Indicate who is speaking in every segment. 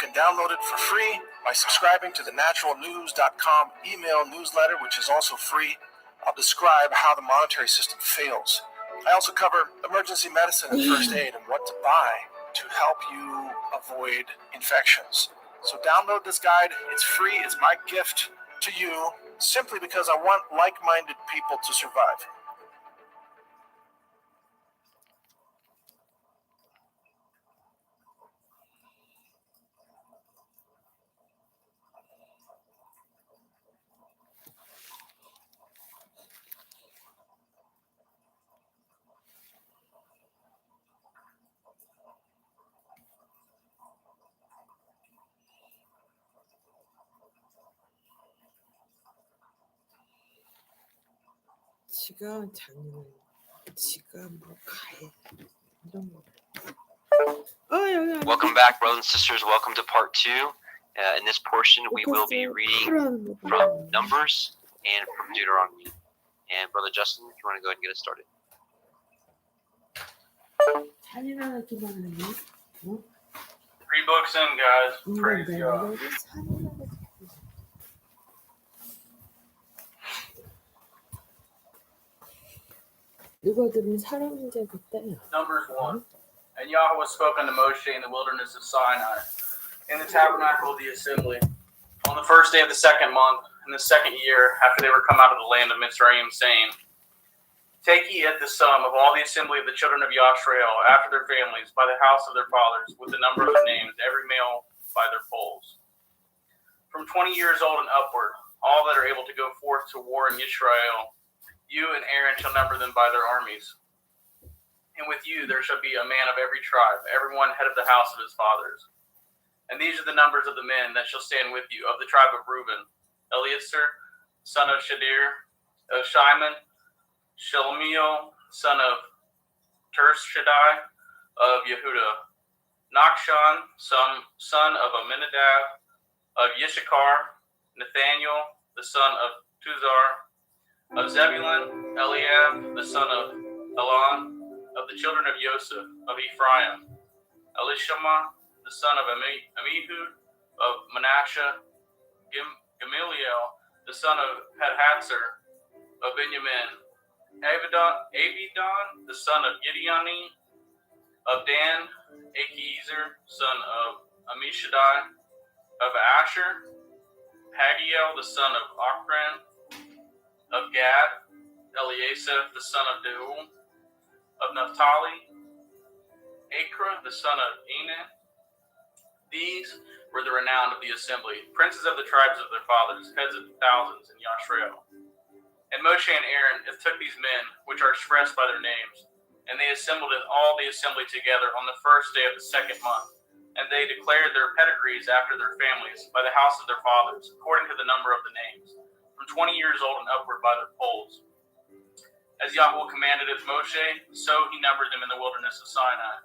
Speaker 1: can download it for free by subscribing to the naturalnews.com email newsletter, which is also free. I'll describe how the monetary system fails. I also cover emergency medicine and first aid and what to buy to help you avoid infections. So download this guide. It's free. It's my gift to you simply because I want like-minded people to survive.
Speaker 2: 지가 작년에 지가 뭐 가해 이런 거.
Speaker 3: Welcome back, brothers and sisters. Welcome to part 2. In this portion, we will be reading from Numbers and from Deuteronomy. And Brother Justin, if you want to go ahead and get us started.
Speaker 2: 잔인하게 기만하니?
Speaker 4: 3 books in, guys. Praise God.
Speaker 2: 누구들은 사랑자겠다.
Speaker 4: Numbers 1. And Yahweh spoke unto Moshe in the wilderness of Sinai, in the tabernacle of the assembly, on the first day of the 2nd month, in the 2nd year, after they were come out of the land of Mizraim, saying, Take ye at the sum of all the assembly of the children of Yashrael, after their families, by the house of their fathers, with the number of their names, every male by their polls. From 20 years old and upward, all that are able to go forth to war in Yisrael, you and Aaron shall number them by their armies. And with you there shall be a man of every tribe, every one head of the house of his fathers. And these are the numbers of the men that shall stand with you, of the tribe of Reuben, Eliezer, son of Shadir, of Shimon, Shelomiel, son of Tershadai, of Yehuda, Nachshon, son of Aminadab, of Yishakar, Nathaniel, the son of Tuzar, of Zebulun, Eliab, the son of Elon, of the children of Joseph, of Ephraim, Elishama, the son of Amihud, of Manasseh, Gamaliel, the son of Pedhatzar, of Benjamin, Abidan, the son of Gideoni, of Dan, Achiezer, son of Ammishaddai, of Asher, Pagiel, the son of Ochran, of Gad, Eliasaph, the son of Deuel, of Naphtali, Acra, the son of Enan. These were the renowned of the assembly, princes of the tribes of their fathers, heads of thousands in Yashrael. And Moshe and Aaron took these men, which are expressed by their names, and they assembled all the assembly together on the first day of the 2nd month. And they declared their pedigrees after their families, by the house of their fathers, according to the number of the names, from 20 years old and upward by their polls. As Yahweh commanded it Moshe, so he numbered them in the wilderness of Sinai.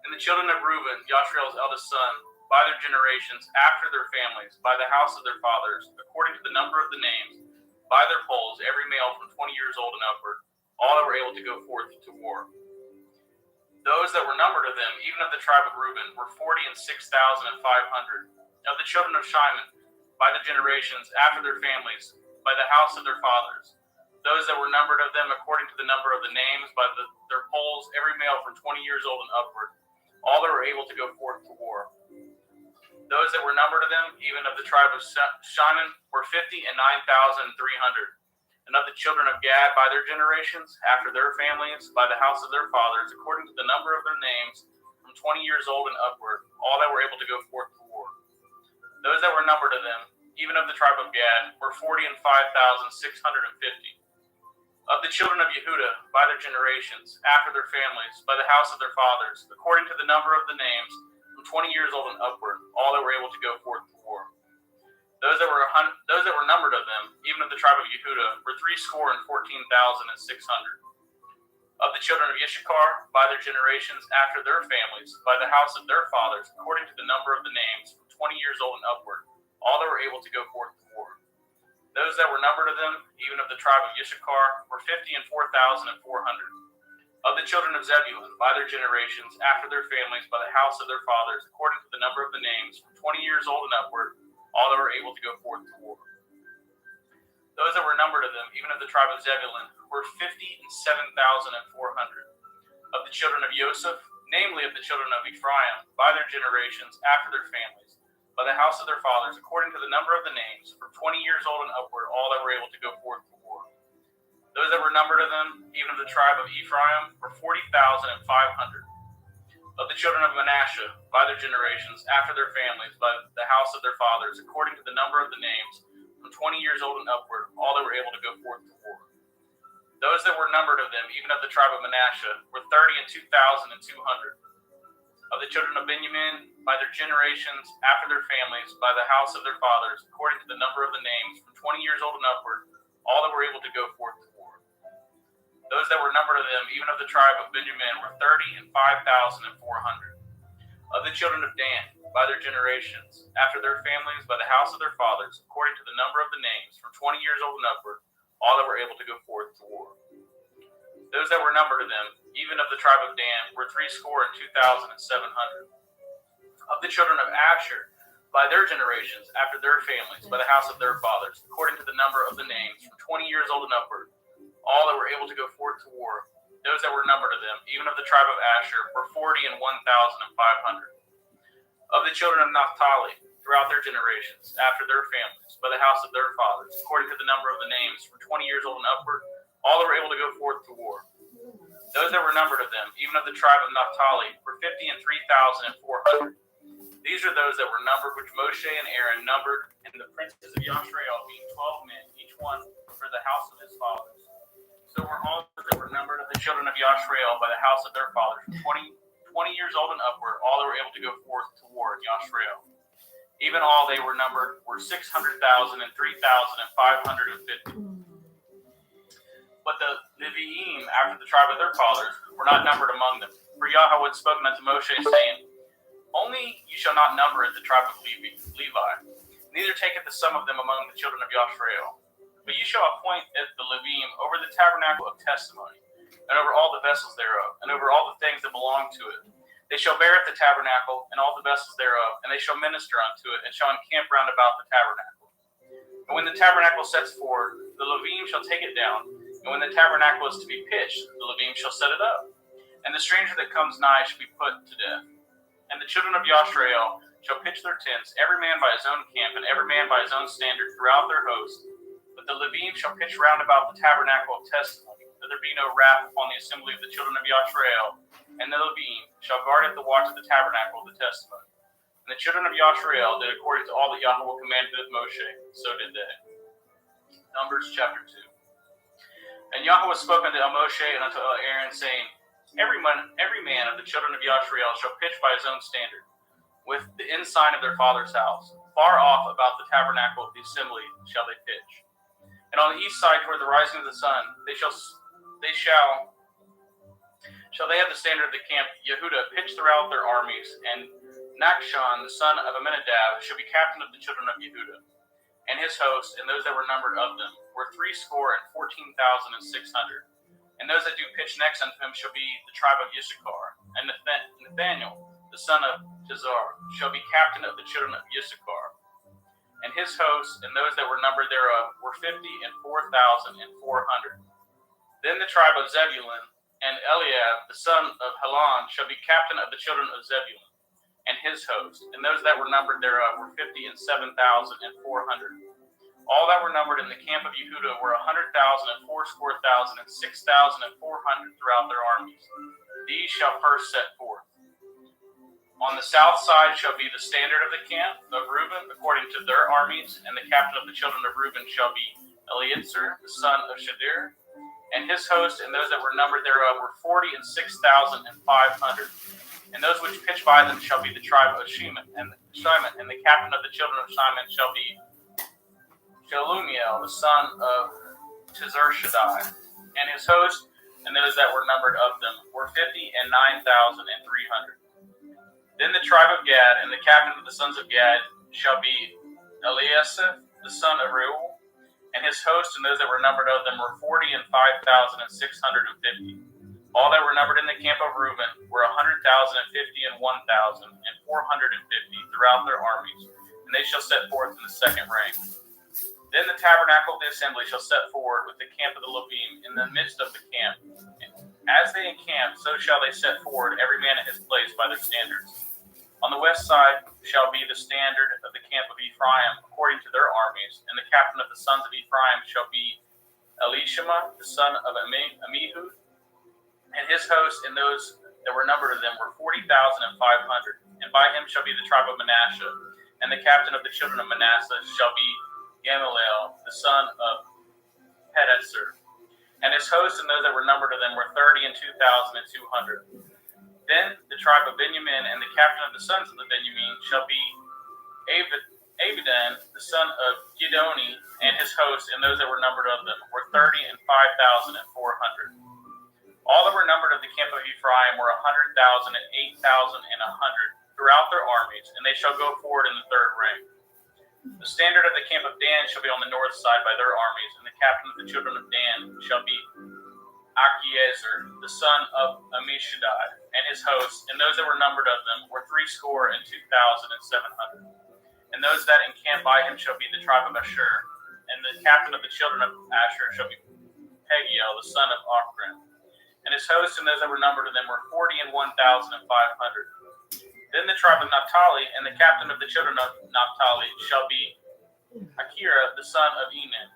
Speaker 4: And the children of Reuben, Yashrael's eldest son, by their generations, after their families, by the house of their fathers, according to the number of the names, by their polls, every male from 20 years old and upward, all that were able to go forth to war. Those that were numbered of them, even of the tribe of Reuben, were 46,500. Of the children of Shimon, by the generations, after their families, by the house of their fathers. Those that were numbered of them according to the number of the names, by their polls, every male from 20 years old and upward, all that were able to go forth to war. Those that were numbered of them, even of the tribe of Shimon, were 59,300. And of the children of Gad, by their generations, after their families, by the house of their fathers, according to the number of their names, from 20 years old and upward, all that were able to go forth to war. Those that were numbered of them, even of the tribe of Gad, were 45,650. Of the children of Yehuda, by their generations, after their families, by the house of their fathers, according to the number of the names, from 20 years old and upward, all that were able to go forth to war. Those that were numbered of them, even of the tribe of Yehuda, were 314,600. Of the children of Yishakar, by their generations, after their families, by the house of their fathers, according to the number of the names, from 20 years old and upward, all that were able to go forth to war. Those that were numbered of them, even of the tribe of Yishakar, were 54,400. Of the children of Zebulun, by their generations, after their families, by the house of their fathers, according to the number of the names, from 20 years old and upward, all that were able to go forth to war. Those that were numbered of them, even of the tribe of Zebulun, were 57,400. Of the children of Joseph, namely of the children of Ephraim, by their generations, after their families, by the house of their fathers, according to the number of the names, from 20 years old and upward, all that were able to go forth to war. Those that were numbered of them, even of the tribe of Ephraim, were 40,500. Of the children of Manasseh, by their generations, after their families, by the house of their fathers, according to the number of the names, from 20 years old and upward, all that were able to go forth to war. Those that were numbered of them, even of the tribe of Manasseh, were 32,200. Of the children of Benjamin, by their generations, after their families, by the house of their fathers, according to the number of the names, from 20 years old and upward, all that were able to go forth to war. Those that were numbered of them, even of the tribe of Benjamin, were 35,400. Of the children of Dan, by their generations, after their families, by the house of their fathers, according to the number of the names, from 20 years old and upward, all that were able to go forth to war. Those that were numbered of them, even of the tribe of Dan, were 62,700. Of the children of Asher, by their generations, after their families, by the house of their fathers, according to the number of the names, from 20 years old and upward, all that were able to go forth to war. Those that were numbered of them, even of the tribe of Asher, were 41,500. Of the children of Naphtali, throughout their generations, after their families, by the house of their fathers, according to the number of the names, from 20 years old and upward, all that were able to go forth to war. Those that were numbered of them, even of the tribe of Naphtali, were 53,400. These are those that were numbered, which Moshe and Aaron numbered, and the princes of Yashrael, being 12 men, each one for the house of his fathers. So were all those that were numbered of the children of Yashrael by the house of their fathers, 20 years old and upward, all that were able to go forth to war in Yashrael. Even all they were numbered were 600,000 and 3,550. But the Leviim, after the tribe of their fathers, were not numbered among them. For Yahweh had spoken unto Moshe, saying, Only you shall not number the tribe of Levi, neither taketh the sum of them among the children of Yashrael. But you shall appoint the Leviim over the tabernacle of testimony, and over all the vessels thereof, and over all the things that belong to it. They shall bear at the tabernacle, and all the vessels thereof, and they shall minister unto it, and shall encamp round about the tabernacle. And when the tabernacle sets forward, the Leviim shall take it down, and when the tabernacle is to be pitched, the Leviim shall set it up. And the stranger that comes nigh shall be put to death. And the children of Yashrael shall pitch their tents, every man by his own camp, and every man by his own standard throughout their host. But the Leviim shall pitch round about the tabernacle of testimony, that there be no wrath upon the assembly of the children of Yashrael. And the Leviim shall guard at the watch of the tabernacle of the testimony. And the children of Yashrael did according to all that Yahweh commanded of Moshe, so did they. Numbers chapter 2. And Yahweh spoke unto Moshe and unto Aaron, saying, Every man of the children of Yashrael shall pitch by his own standard, with the ensign of their father's house. Far off about the tabernacle of the assembly shall they pitch. And on the east side toward the rising of the sun, they shall they have the standard of the camp Yehuda pitch throughout their armies, and Nachshon, the son of Amminadab, shall be captain of the children of Yehuda. And his host, and those that were numbered of them, were 14,600. And those that do pitch next unto him shall be the tribe of Issachar. And Nathaniel, the son of Jazar, shall be captain of the children of Issachar. And his host, and those that were numbered thereof, were 54,400. Then the tribe of Zebulun, and Eliab, the son of Helon, shall be captain of the children of Zebulun, and his host, and those that were numbered thereof were 57,400. All that were numbered in the camp of Yehuda were 100,000 and 64,000 and 6,400 throughout their armies. These shall first set forth. On the south side shall be the standard of the camp of Reuben, according to their armies, and the captain of the children of Reuben shall be Eliezer, the son of Shadir, and his host, and those that were numbered thereof were 46,500. And those which pitch by them shall be the tribe of Shimon, and the captain of the children of Shimon shall be Shelumiel, the son of Tizur-Shaddai, and his host, and those that were numbered of them were 59,300. Then the tribe of Gad, and the captain of the sons of Gad shall be Eliasaph, the son of Reuel, and his host, and those that were numbered of them were 45,650. All that were numbered in the camp of Reuben were 100,050 and 1,000 and 450 throughout their armies, and they shall set forth in the second rank. Then the tabernacle of the assembly shall set forward with the camp of the Levim in the midst of the camp. As they encamp, so shall they set forward, every man at his place by their standards. On the west side shall be the standard of the camp of Ephraim according to their armies, and the captain of the sons of Ephraim shall be Elishama, the son of Amihud, and his host, and those that were numbered of them were 40,500. And by him shall be the tribe of Manasseh, and the captain of the children of Manasseh shall be Gamaliel, the son of Pedahzur. And his host and those that were numbered of them were 30 and 2,200. Then the tribe of Benjamin and the captain of the sons of the Benjamin shall be Abidan, the son of Gidoni, and his host and those that were numbered of them were 30 and 5,400. All that were numbered of the camp of Ephraim were 100,000 and 8,100 throughout their armies, and they shall go forward in the third rank. The standard of the camp of Dan shall be on the north side by their armies, and the captain of the children of Dan shall be Achiezer, the son of Ammishaddai, and his hosts, and those that were numbered of them were 62,700. And those that encamp by him shall be the tribe of Asher, and the captain of the children of Asher shall be Pagiel, the son of Ochran. And his hosts and those that were numbered of them were 40 and 1,500. Then the tribe of Naphtali and the captain of the children of Naphtali shall be Akira, the son of Enan.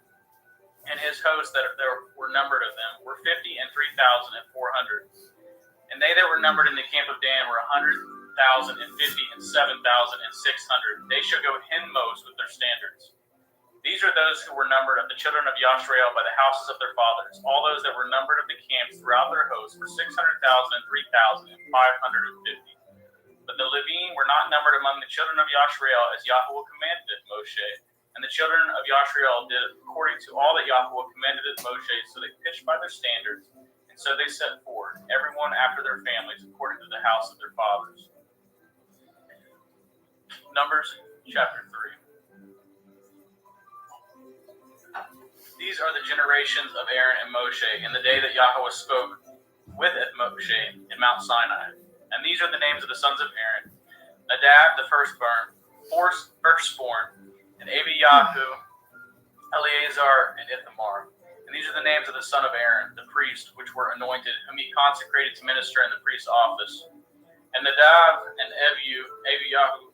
Speaker 4: And his hosts that there were numbered of them were 50 and 3,400. And they that were numbered in the camp of Dan were 100,050 and 7,600. They shall go hindmost with their standards. These are those who were numbered of the children of Yashrael by the houses of their fathers. All those that were numbered of the camps throughout their hosts were 600,000 and 3,550. But the Levim were not numbered among the children of Yashrael as Yahweh commanded Moshe. And the children of Yashrael did according to all that Yahweh commanded Moshe, so they pitched by their standards, and so they set forward, everyone after their families, according to the house of their fathers. Numbers chapter 3. These are the generations of Aaron and Moshe in the day that Yahweh spoke with Moshe in Mount Sinai. And these are the names of the sons of Aaron: Nadab, the firstborn, and Abiyahu, Eleazar, and Ithamar. And these are the names of the son of Aaron, the priest, which were anointed, whom he consecrated to minister in the priest's office. And Nadab and Abiyahu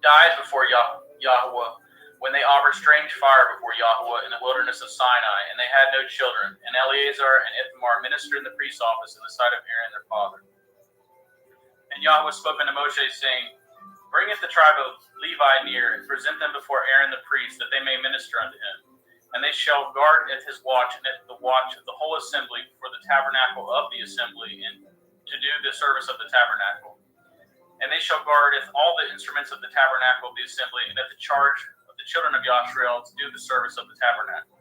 Speaker 4: died before Yahweh when they offered strange fire before Yahweh in the wilderness of Sinai, and they had no children. And Eleazar and Ithamar ministered in the priest's office in the sight of Aaron their father. And Yahweh spoke unto Moshe, saying, Bringeth the tribe of Levi near, and present them before Aaron the priest, that they may minister unto him. And they shall guard at his watch, and at the watch of the whole assembly for the tabernacle of the assembly, and to do the service of the tabernacle. And they shall guard at all the instruments of the tabernacle of the assembly, and at the charge of the children of Yashrael to do the service of the tabernacle.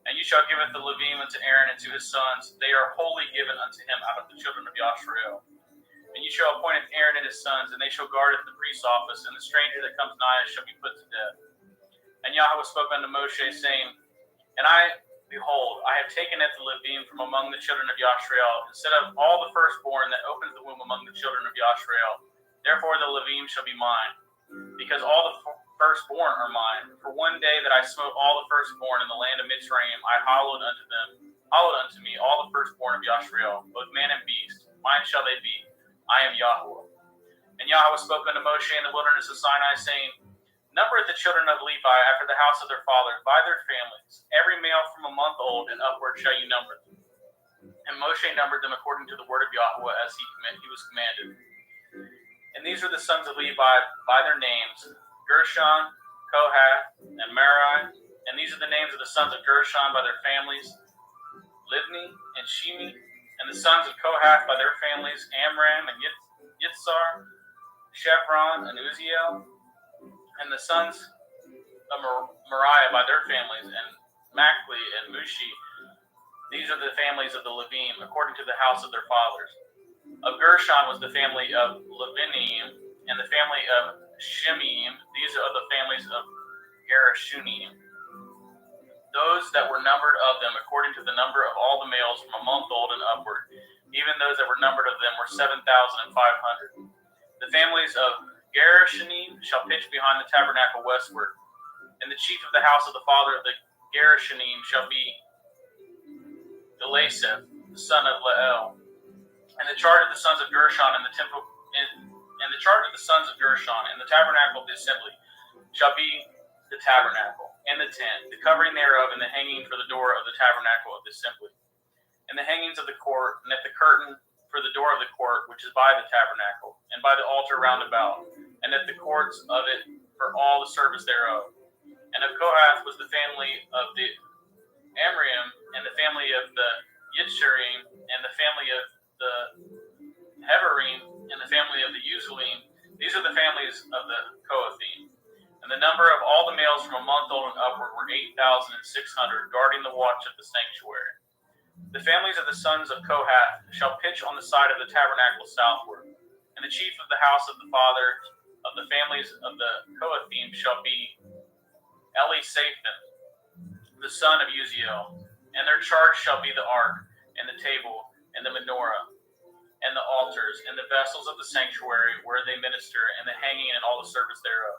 Speaker 4: And you shall give it the Levim unto Aaron and to his sons. They are wholly given unto him out of the children of Yashrael. And you shall appoint Aaron and his sons, and they shall guard at the priest's office, and the stranger that comes nigh us shall be put to death. And Yahweh spoke unto Moshe, saying, And I, behold, I have taken at the Levim from among the children of Yashrael, instead of all the firstborn that opens the womb among the children of Yashrael. Therefore the Levim shall be mine, because all the firstborn are mine. For one day that I smote all the firstborn in the land of Mitzrayim, I hallowed unto me all the firstborn of Yashrael, both man and beast. Mine shall they be. I am Yahweh. And Yahweh spoke unto Moshe in the wilderness of Sinai, saying, Number the children of Levi after the house of their fathers by their families. Every male from a month old and upward shall you number them. And Moshe numbered them according to the word of Yahweh as he was commanded. And these are the sons of Levi by their names: Gershon, Kohath, and Merari. And these are the names of the sons of Gershon by their families: Livni and Shimi. And the sons of Kohath by their families: Amram and Yitzhar, Chevron and Uziel. And the sons of Moriah by their families, and Machli and Mushi. These are the families of the Levim, according to the house of their fathers. Of Gershon was the family of Levinim, and the family of Shimeim. These are the families of Gerashunim. those that were numbered of them, according to the number of all the males from a month old and upward, even those that were numbered of them were 7,500. The families of Gerashanim shall pitch behind the tabernacle westward, and the chief of the house of the father of the Gerashanim shall be Elisaph, the son of Lael. And the charge of the sons of Gershon in the temple, and the charge of the sons of Gershon in the tabernacle of the assembly shall be the tabernacle, and the tent, the covering thereof, and the hanging for the door of the tabernacle of the assembly, and the hangings of the court, and at the curtain for the door of the court, which is by the tabernacle, and by the altar round about, and at the courts of it for all the service thereof. And of Kohath was the family of the Amram, and the family of the Yitzharim, and the family of the Heverim, and the family of the Uzulim. These are the families of the Kohathim. And the number of all the males from a month old and upward were 8,600, guarding the watch of the sanctuary. The families of the sons of Kohath shall pitch on the side of the tabernacle southward. And the chief of the house of the father of the families of the Kohathim shall be Elisaphan, the son of Uziel. And their charge shall be the ark, and the table, and the menorah, and the altars, and the vessels of the sanctuary where they minister, and the hanging and all the service thereof.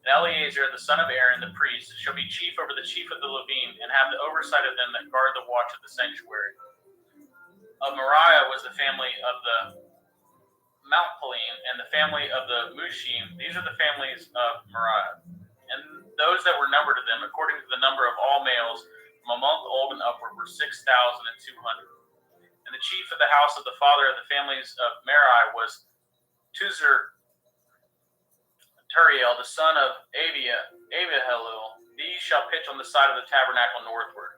Speaker 4: And Eleazar, the son of Aaron, the priest, shall be chief over the chief of the Levim, and have the oversight of them that guard the watch of the sanctuary. Of Moriah was the family of the Malpalim, and the family of the Mushim. These are the families of Moriah. And those that were numbered of them, according to the number of all males, from a month old and upward, were 6,200. And the chief of the house of the father of the families of Merari was Turiel, the son of Abihalil. These shall pitch on the side of the tabernacle northward,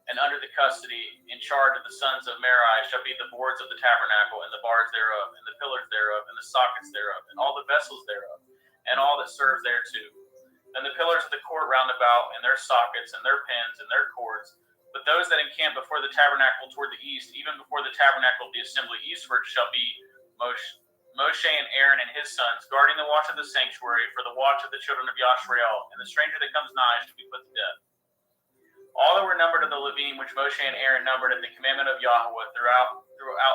Speaker 4: and under the custody, in charge of the sons of Merari, shall be the boards of the tabernacle, and the bars thereof, and the pillars thereof, and the sockets thereof, and all the vessels thereof, and all that serves thereto. And the pillars of the court round about, and their sockets, and their pins, and their cords. But those that encamp before the tabernacle toward the east, even before the tabernacle of the assembly eastward, shall be Moshe and Aaron and his sons, guarding the watch of the sanctuary for the watch of the children of Yashrael, and the stranger that comes nigh shall be put to death. All that were numbered of the Levim, which Moshe and Aaron numbered at the commandment of Yahweh throughout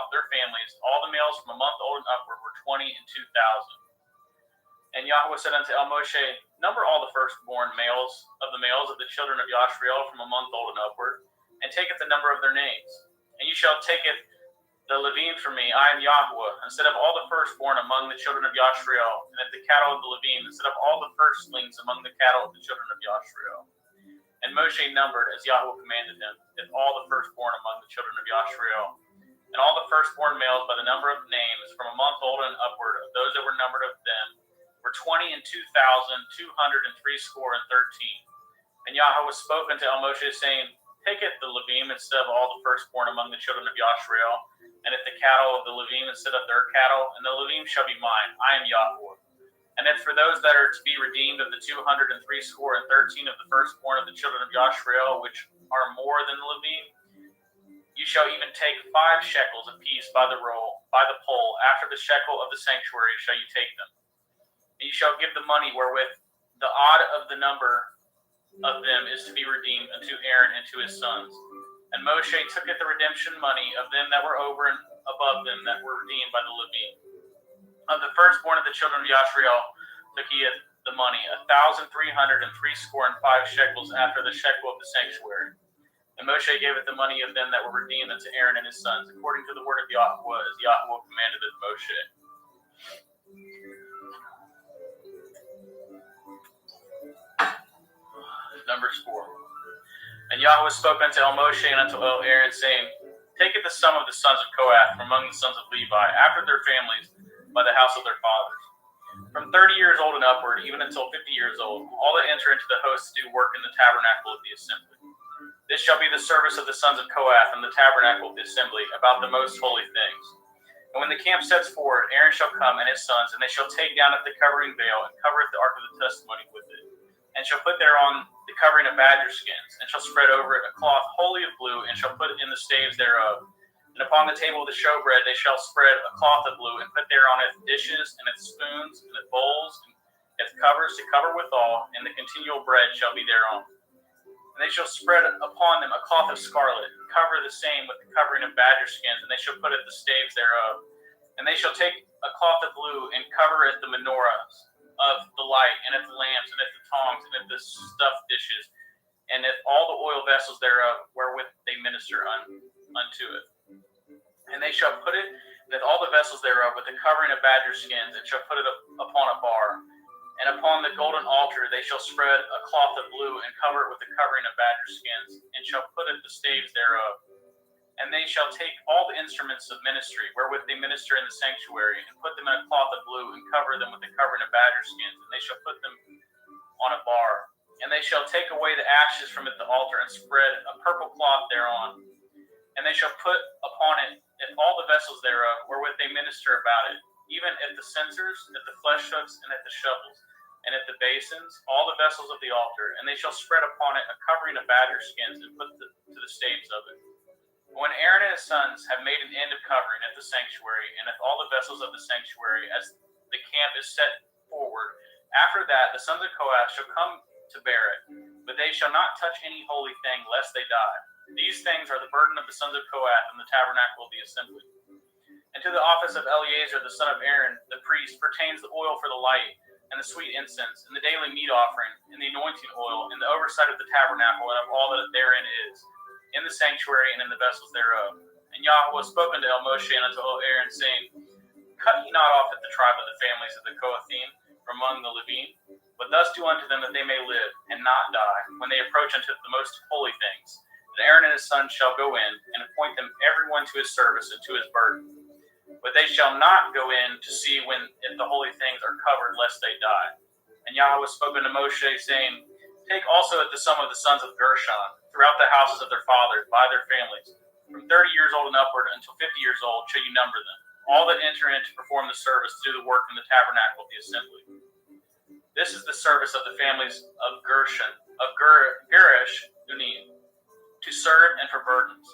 Speaker 4: their families, all the males from a month old and upward were 22,000. And Yahweh said unto Moshe, number all the firstborn males of the children of Yashrael from a month old and upward, and taketh the number of their names. And you shall take it the Levim for me, I am Yahweh, instead of all the firstborn among the children of Yashrael, and at the cattle of the Levim, instead of all the firstlings among the cattle of the children of Yashrael. And Moshe numbered, as Yahweh commanded him, all the firstborn among the children of Yashrael, and all the firstborn males by the number of names, from a month old and upward, of those that were numbered of them, were 22,213. And Yahweh spoke unto Moshe, saying, Taketh the Levim instead of all the firstborn among the children of Yashrael, and at the cattle of the Levim instead of their cattle, and the Levim shall be mine. I am Yahweh. And if for those that are to be redeemed of the 213 of the firstborn of the children of Yashrael, which are more than the Levim, you shall even take 5 shekels apiece by the pole. After the shekel of the sanctuary shall you take them. And you shall give the money wherewith the odd of the number of them is to be redeemed unto Aaron and to his sons. And Moshe tooketh the redemption money of them that were over and above them that were redeemed by the Levim. Of the firstborn of the children of Yashrael took he the money, 1,365 shekels after the shekel of the sanctuary. And Moshe gaveth the money of them that were redeemed unto Aaron and his sons, according to the word of Yahweh, as Yahweh commanded it Moshe. Numbers 4. And Yahweh spoke unto Moshe and unto Aaron, saying, Taketh the sum of the sons of Kohath from among the sons of Levi, after their families, by the house of their fathers, from 30 years old and upward, even until 50 years old, all that enter into the host to do work in the tabernacle of the assembly. This shall be the service of the sons of Kohath in the tabernacle of the assembly, about the most holy things. And when the camp sets forward, Aaron shall come and his sons, and they shall take down the covering veil, and covereth the ark of the testimony with it, and shall put thereon the covering of badger skins, and shall spread over it a cloth wholly of blue, and shall put it in the staves thereof. And upon the table of the showbread they shall spread a cloth of blue, and put thereon its dishes, and its spoons, and its bowls, and its covers to cover withal, and the continual bread shall be thereon. And And they shall spread upon them a cloth of scarlet, and cover the same with the covering of badger skins, and they shall put at the staves thereof. And they shall take a cloth of blue, and cover at the menorahs of the light, and at the lamps, and at the tongs, and at the stuffed dishes, and at all the oil vessels thereof, wherewith they minister unto it. And they shall put it with all the vessels thereof with the covering of badger skins, and shall put it upon a bar. And upon the golden altar they shall spread a cloth of blue, and cover it with the covering of badger skins, and shall put it the staves thereof. And they shall take all the instruments of ministry, wherewith they minister in the sanctuary, and put them in a cloth of blue, and cover them with the covering of badger skins, and they shall put them on a bar. And they shall take away the ashes from at the altar, and spread a purple cloth thereon. And they shall put upon it all the vessels thereof, wherewith they minister about it, even at the censers, at the flesh hooks, and at the shovels, and at the basins, all the vessels of the altar. And they shall spread upon it a covering of badger skins, and put to the staves of it. When Aaron and his sons have made an end of covering at the sanctuary, and at all the vessels of the sanctuary, as the camp is set forward, after that the sons of Kohath shall come to bear it, but they shall not touch any holy thing, lest they die. These things are the burden of the sons of Kohath in the tabernacle of the assembly. And to the office of Eleazar the son of Aaron, the priest, pertains the oil for the light, and the sweet incense, and the daily meat offering, and the anointing oil, and the oversight of the tabernacle, and of all that therein is, in the sanctuary and in the vessels thereof. And Yahweh spoke unto Moshe and unto Aaron, saying, Cut ye not off at the tribe of the families of the Kohathim from among the Levine, but thus do unto them that they may live, and not die, when they approach unto the most holy things. And Aaron and his sons shall go in, and appoint them every one to his service and to his burden. But they shall not go in to see if the holy things are covered, lest they die. And Yahweh spoke unto Moshe, saying, Take also at the sum of the sons of Gershon, throughout the houses of their fathers, by their families. From 30 years old and upward until 50 years old shall you number them, all that enter in to perform the service, to do the work in the tabernacle of the assembly. This is the service of the families of Gershon, of Gerish, Unim, to serve and for burdens.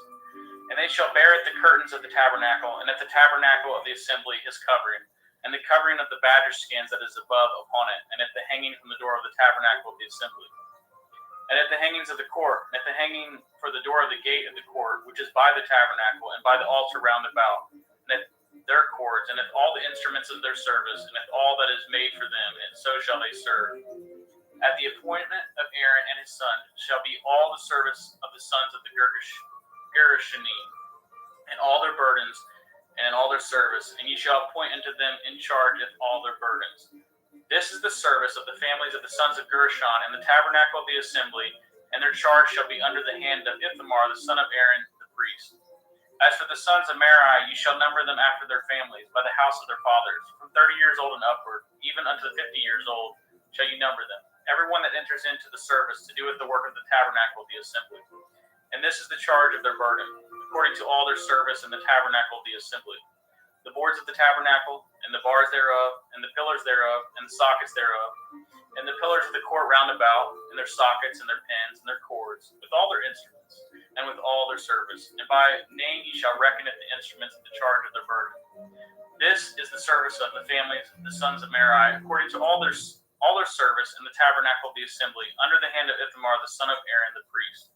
Speaker 4: And they shall bear at the curtains of the tabernacle, and at the tabernacle of the assembly his covering, and the covering of the badger skins that is above upon it, and at the hanging from the door of the tabernacle of the assembly. And at the hangings of the court, and at the hanging for the door of the gate of the court, which is by the tabernacle, and by the altar round about, and at their cords, and at all the instruments of their service, and at all that is made for them, and so shall they serve. At the appointment of Aaron and his son shall be all the service of the sons of the Gershoni, and all their burdens, and all their service, and ye shall appoint unto them in charge of all their burdens. This is the service of the families of the sons of Gershon in the tabernacle of the assembly, and their charge shall be under the hand of Ithamar the son of Aaron the priest. As for the sons of Merari, ye shall number them after their families, by the house of their fathers. From 30 years old and upward, even unto 50 years old, shall ye number them, every one that enters into the service to do with the work of the tabernacle of the assembly. And this is the charge of their burden, according to all their service in the tabernacle of the assembly. The boards of the tabernacle, and the bars thereof, and the pillars thereof, and the sockets thereof, and the pillars of the court round about, and their sockets, and their pins, and their cords, with all their instruments, and with all their service. And by name ye shall reckon at the instruments of the charge of their burden. This is the service of the families of the sons of Merari, according to all their service in the tabernacle of the assembly, under the hand of Ithamar the son of Aaron the priest.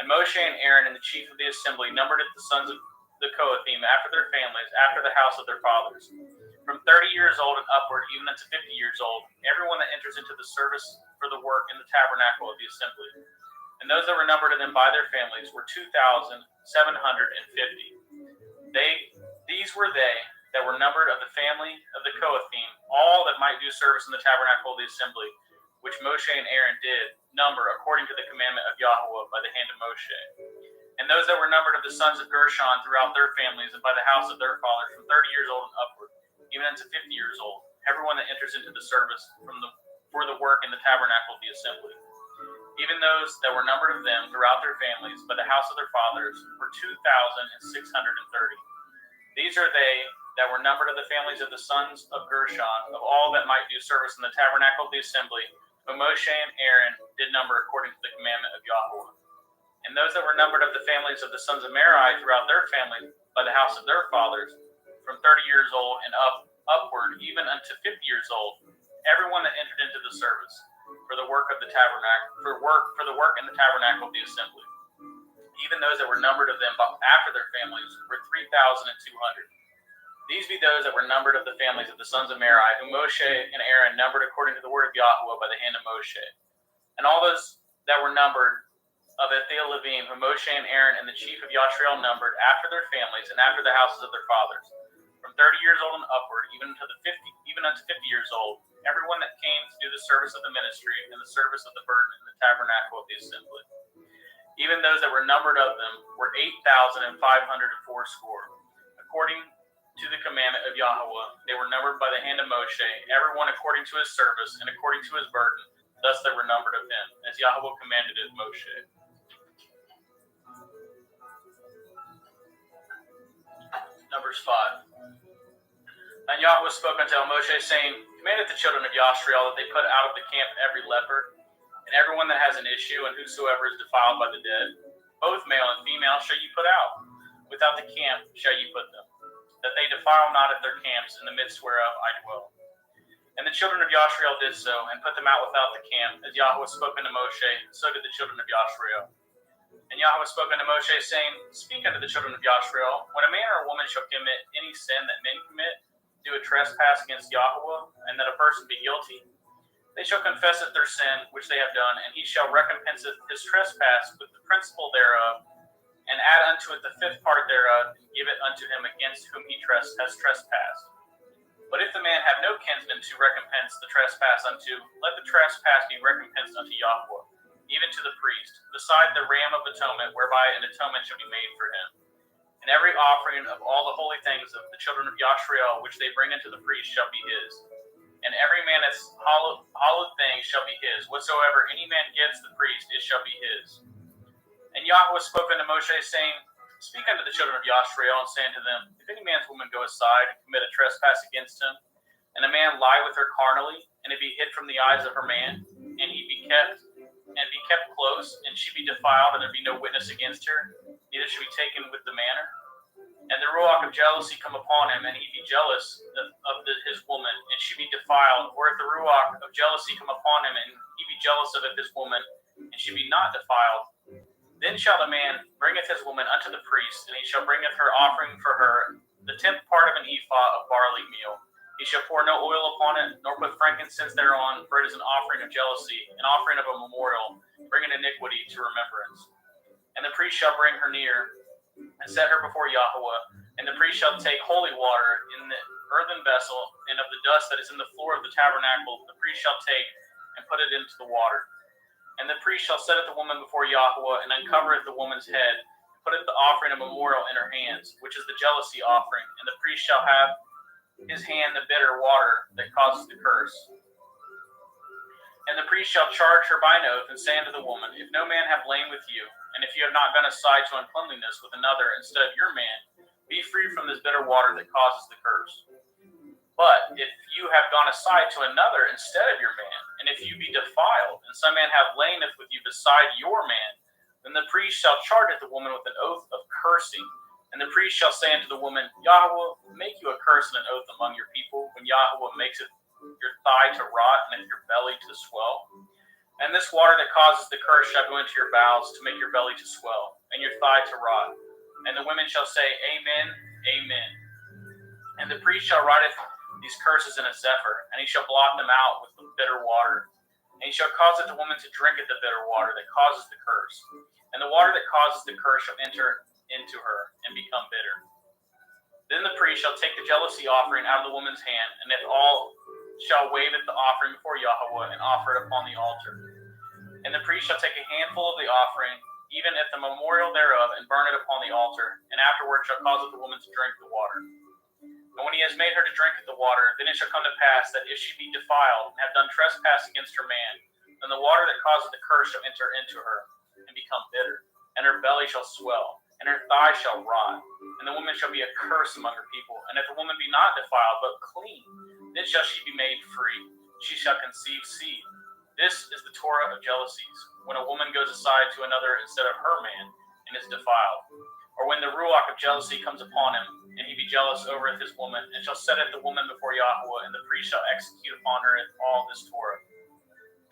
Speaker 4: And Moshe and Aaron and the chief of the assembly numbered it the sons of the Kohathim after their families, after the house of their fathers. From 30 years old and upward, even unto 50 years old, everyone that enters into the service for the work in the tabernacle of the assembly. And those that were numbered of them by their families were 2,750. These were they that were numbered of the family of the Kohathim, all that might do service in the tabernacle of the assembly, which Moshe and Aaron did number according to the commandment of Yahweh by the hand of Moshe. And those that were numbered of the sons of Gershon throughout their families and by the house of their fathers, from 30 years old and upward, even unto 50 years old, everyone that enters into the service for the work in the tabernacle of the assembly. Even those that were numbered of them throughout their families by the house of their fathers were 2,630. These are they that were numbered of the families of the sons of Gershon, of all that might do service in the tabernacle of the assembly, whom Moshe and Aaron did number according to the commandment of Yahweh. And those that were numbered of the families of the sons of Merari throughout their families by the house of their fathers, from 30 years old and upward, even unto 50 years old, everyone that entered into the service. for the work of the tabernacle, for the work in the tabernacle of the assembly. Even those that were numbered of them after their families were 3,200. These be those that were numbered of the families of the sons of Merari, whom Moshe and Aaron numbered according to the word of Yahweh by the hand of Moshe. And all those that were numbered of Ethel Levim, whom Moshe and Aaron and the chief of Yashrael numbered after their families and after the houses of their fathers, from 30 years old and upward, even unto 50 years old, everyone that came to do the service of the ministry and the service of the burden in the tabernacle of the assembly. Even those that were numbered of them were 8,500 fourscore. According to the commandment of Yahweh, they were numbered by the hand of Moshe, everyone according to his service and according to his burden. Thus they were numbered of him, as Yahweh commanded it Moshe. Numbers 5. And Yahweh spoke unto Moshe, saying, Commandeth the children of Yashrael that they put out of the camp every leper, and everyone that has an issue, and whosoever is defiled by the dead. Both male and female shall ye put out. Without the camp shall ye put them, that they defile not at their camps, in the midst whereof I dwell. And the children of Yashrael did so, and put them out without the camp, as Yahweh spoke unto Moshe, so did the children of Yashrael. And Yahweh spoke unto Moshe, saying, Speak unto the children of Yashrael, when a man or a woman shall commit any sin that men commit, do a trespass against Yahweh, and that a person be guilty, they shall confess it their sin which they have done, and he shall recompense his trespass with the principal thereof, and add unto it the fifth part thereof, and give it unto him against whom he has trespassed. But if the man have no kinsman to recompense the trespass unto, let the trespass be recompensed unto Yahweh, even to the priest, beside the ram of atonement, whereby an atonement shall be made for him. And every offering of all the holy things of the children of Yashrael, which they bring unto the priest, shall be his. And every man that's hallowed thing shall be his. Whatsoever any man gives the priest, it shall be his. And Yahweh spoke unto Moshe, saying, Speak unto the children of Yashrael, and say unto them, If any man's woman go aside and commit a trespass against him, and a man lie with her carnally, and it be hid from the eyes of her man, and he be kept close, and she be defiled, and there be no witness against her, neither should be taken with the manner. And the ruach of jealousy come upon him, and he be jealous of his woman, and she be defiled. Or if the ruach of jealousy come upon him, and he be jealous of his woman, and she be not defiled, then shall the man bringeth his woman unto the priest, and he shall bringeth her offering for her, the 10th part of an ephah of barley meal. He shall pour no oil upon it, nor put frankincense thereon, for it is an offering of jealousy, an offering of a memorial, bringing iniquity to remembrance. And the priest shall bring her near, and set her before Yahweh. And the priest shall take holy water in the earthen vessel, and of the dust that is in the floor of the tabernacle, the priest shall take and put it into the water. And the priest shall set the woman before Yahweh, and uncovereth the woman's head, and putteth the offering of memorial in her hands, which is the jealousy offering. And the priest shall have his hand the bitter water that causes the curse. And the priest shall charge her by an oath, and say unto the woman, If no man have lain with you, and if you have not gone aside to uncleanliness with another instead of your man, be free from this bitter water that causes the curse. But if you have gone aside to another instead of your man, and if you be defiled, and some man have laineth with you beside your man, then the priest shall charge the woman with an oath of cursing. And the priest shall say unto the woman, Yahweh make you a curse and an oath among your people, when Yahweh makes it your thigh to rot, and your belly to swell. And this water that causes the curse shall go into your bowels, to make your belly to swell, and your thigh to rot. And the women shall say, Amen, Amen. And the priest shall write these curses in a zephyr, and he shall blot them out with the bitter water. And he shall cause the woman to drink at the bitter water that causes the curse. And the water that causes the curse shall enter into her, and become bitter. Then the priest shall take the jealousy offering out of the woman's hand, and if all shall wave at the offering before Yahweh, and offer it upon the altar. And the priest shall take a handful of the offering, even at the memorial thereof, and burn it upon the altar, and afterward shall cause the woman to drink the water. And when he has made her to drink the water, then it shall come to pass that if she be defiled, and have done trespass against her man, then the water that causes the curse shall enter into her, and become bitter, and her belly shall swell, and her thigh shall rot, and the woman shall be a curse among her people. And if the woman be not defiled, but clean, then shall she be made free. She shall conceive seed. This is the Torah of jealousies, when a woman goes aside to another instead of her man, and is defiled. Or when the ruach of jealousy comes upon him, and he be jealous over his woman, and shall set the woman before Yahweh, and the priest shall execute upon her all this Torah.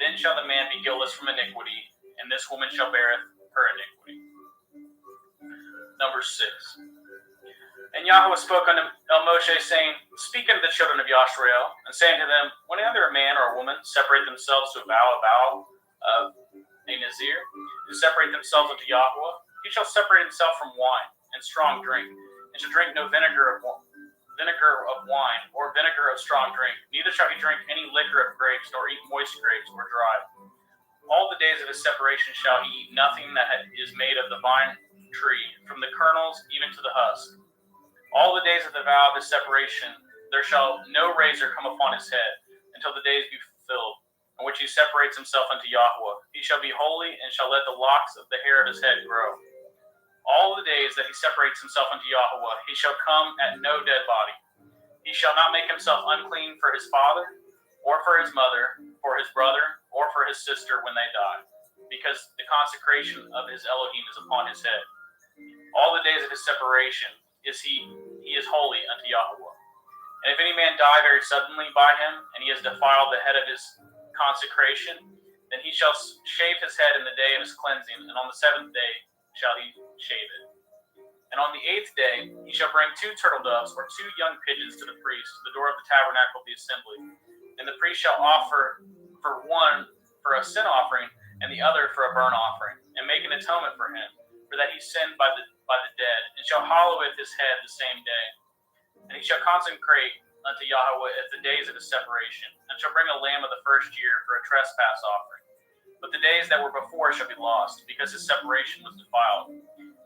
Speaker 4: Then shall the man be guiltless from iniquity, and this woman shall bear her iniquity. Number 6. And Yahweh spoke unto Moshe, saying, Speak unto the children of Yashrael, and say unto them, Whenever a man or a woman separate themselves to a vow of a Nazir, to separate themselves unto Yahweh, he shall separate himself from wine and strong drink, and shall drink no vinegar of wine, or vinegar of strong drink, neither shall he drink any liquor of grapes, nor eat moist grapes or dry. All the days of his separation shall he eat nothing that is made of the vine tree, from the kernels even to the husk. All the days of the vow of his separation, there shall no razor come upon his head, until the days be fulfilled, in which he separates himself unto Yahweh. He shall be holy, and shall let the locks of the hair of his head grow. All the days that he separates himself unto Yahweh, he shall come at no dead body. He shall not make himself unclean for his father, or for his mother, for his brother, or for his sister when they die, because the consecration of his Elohim is upon his head. All the days of his separation he is holy unto Yahweh. And if any man die very suddenly by him, and he has defiled the head of his consecration, then he shall shave his head in the day of his cleansing, and on the 7th day shall he shave it. And on the 8th day he shall bring 2 turtle doves or 2 young pigeons to the priest to the door of the tabernacle of the assembly. And the priest shall offer for one for a sin offering, and the other for a burnt offering, and make an atonement for him, for that he sinned by the dead, and shall hallow his head the same day. And he shall consecrate unto Yahweh at the days of his separation, and shall bring a lamb of the first year for a trespass offering. But the days that were before shall be lost, because his separation was defiled.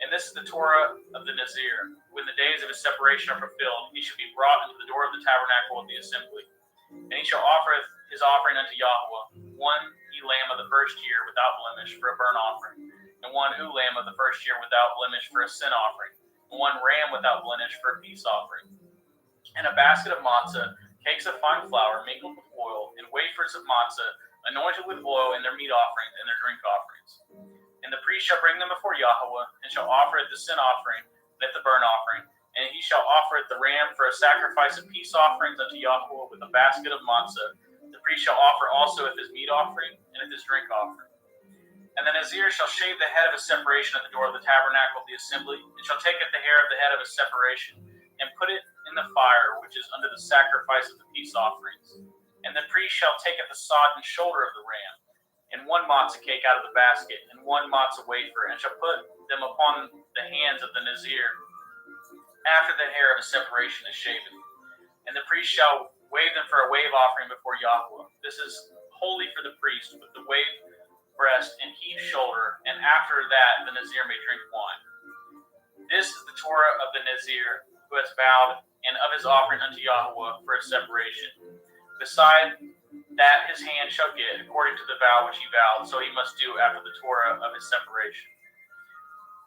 Speaker 4: And this is the Torah of the Nazir. When the days of his separation are fulfilled, he shall be brought into the door of the tabernacle of the assembly. And he shall offer his offering unto Yahweh, 1 lamb of the first year without blemish for a burnt offering, and 1 lamb of the first year without blemish for a sin offering, and 1 ram without blemish for a peace offering. And a basket of matzah, cakes of fine flour mingled with oil, and wafers of matzah, anointed with oil in their meat offerings and their drink offerings. And the priest shall bring them before Yahweh, and shall offer it the sin offering, and at the burnt offering, and he shall offer it the ram for a sacrifice of peace offerings unto Yahweh with a basket of matzah. The priest shall offer also at his meat offering and at his drink offering. And the Nazir shall shave the head of his separation at the door of the tabernacle of the assembly, and shall take the hair of the head of his separation, and put it in the fire which is under the sacrifice of the peace offerings. And the priest shall take the sodden shoulder of the ram, and 1 matzah cake out of the basket, and 1 matzah wafer, and shall put them upon the hands of the Nazir after the hair of his separation is shaven. And the priest shall wave them for a wave offering before Yahweh. This is holy for the priest, with the wave breast and heave shoulder, and after that the Nazir may drink wine. This is the Torah of the Nazir who has vowed, and of his offering unto Yahweh for his separation. Beside that his hand shall get, according to the vow which he vowed, so he must do after the Torah of his separation.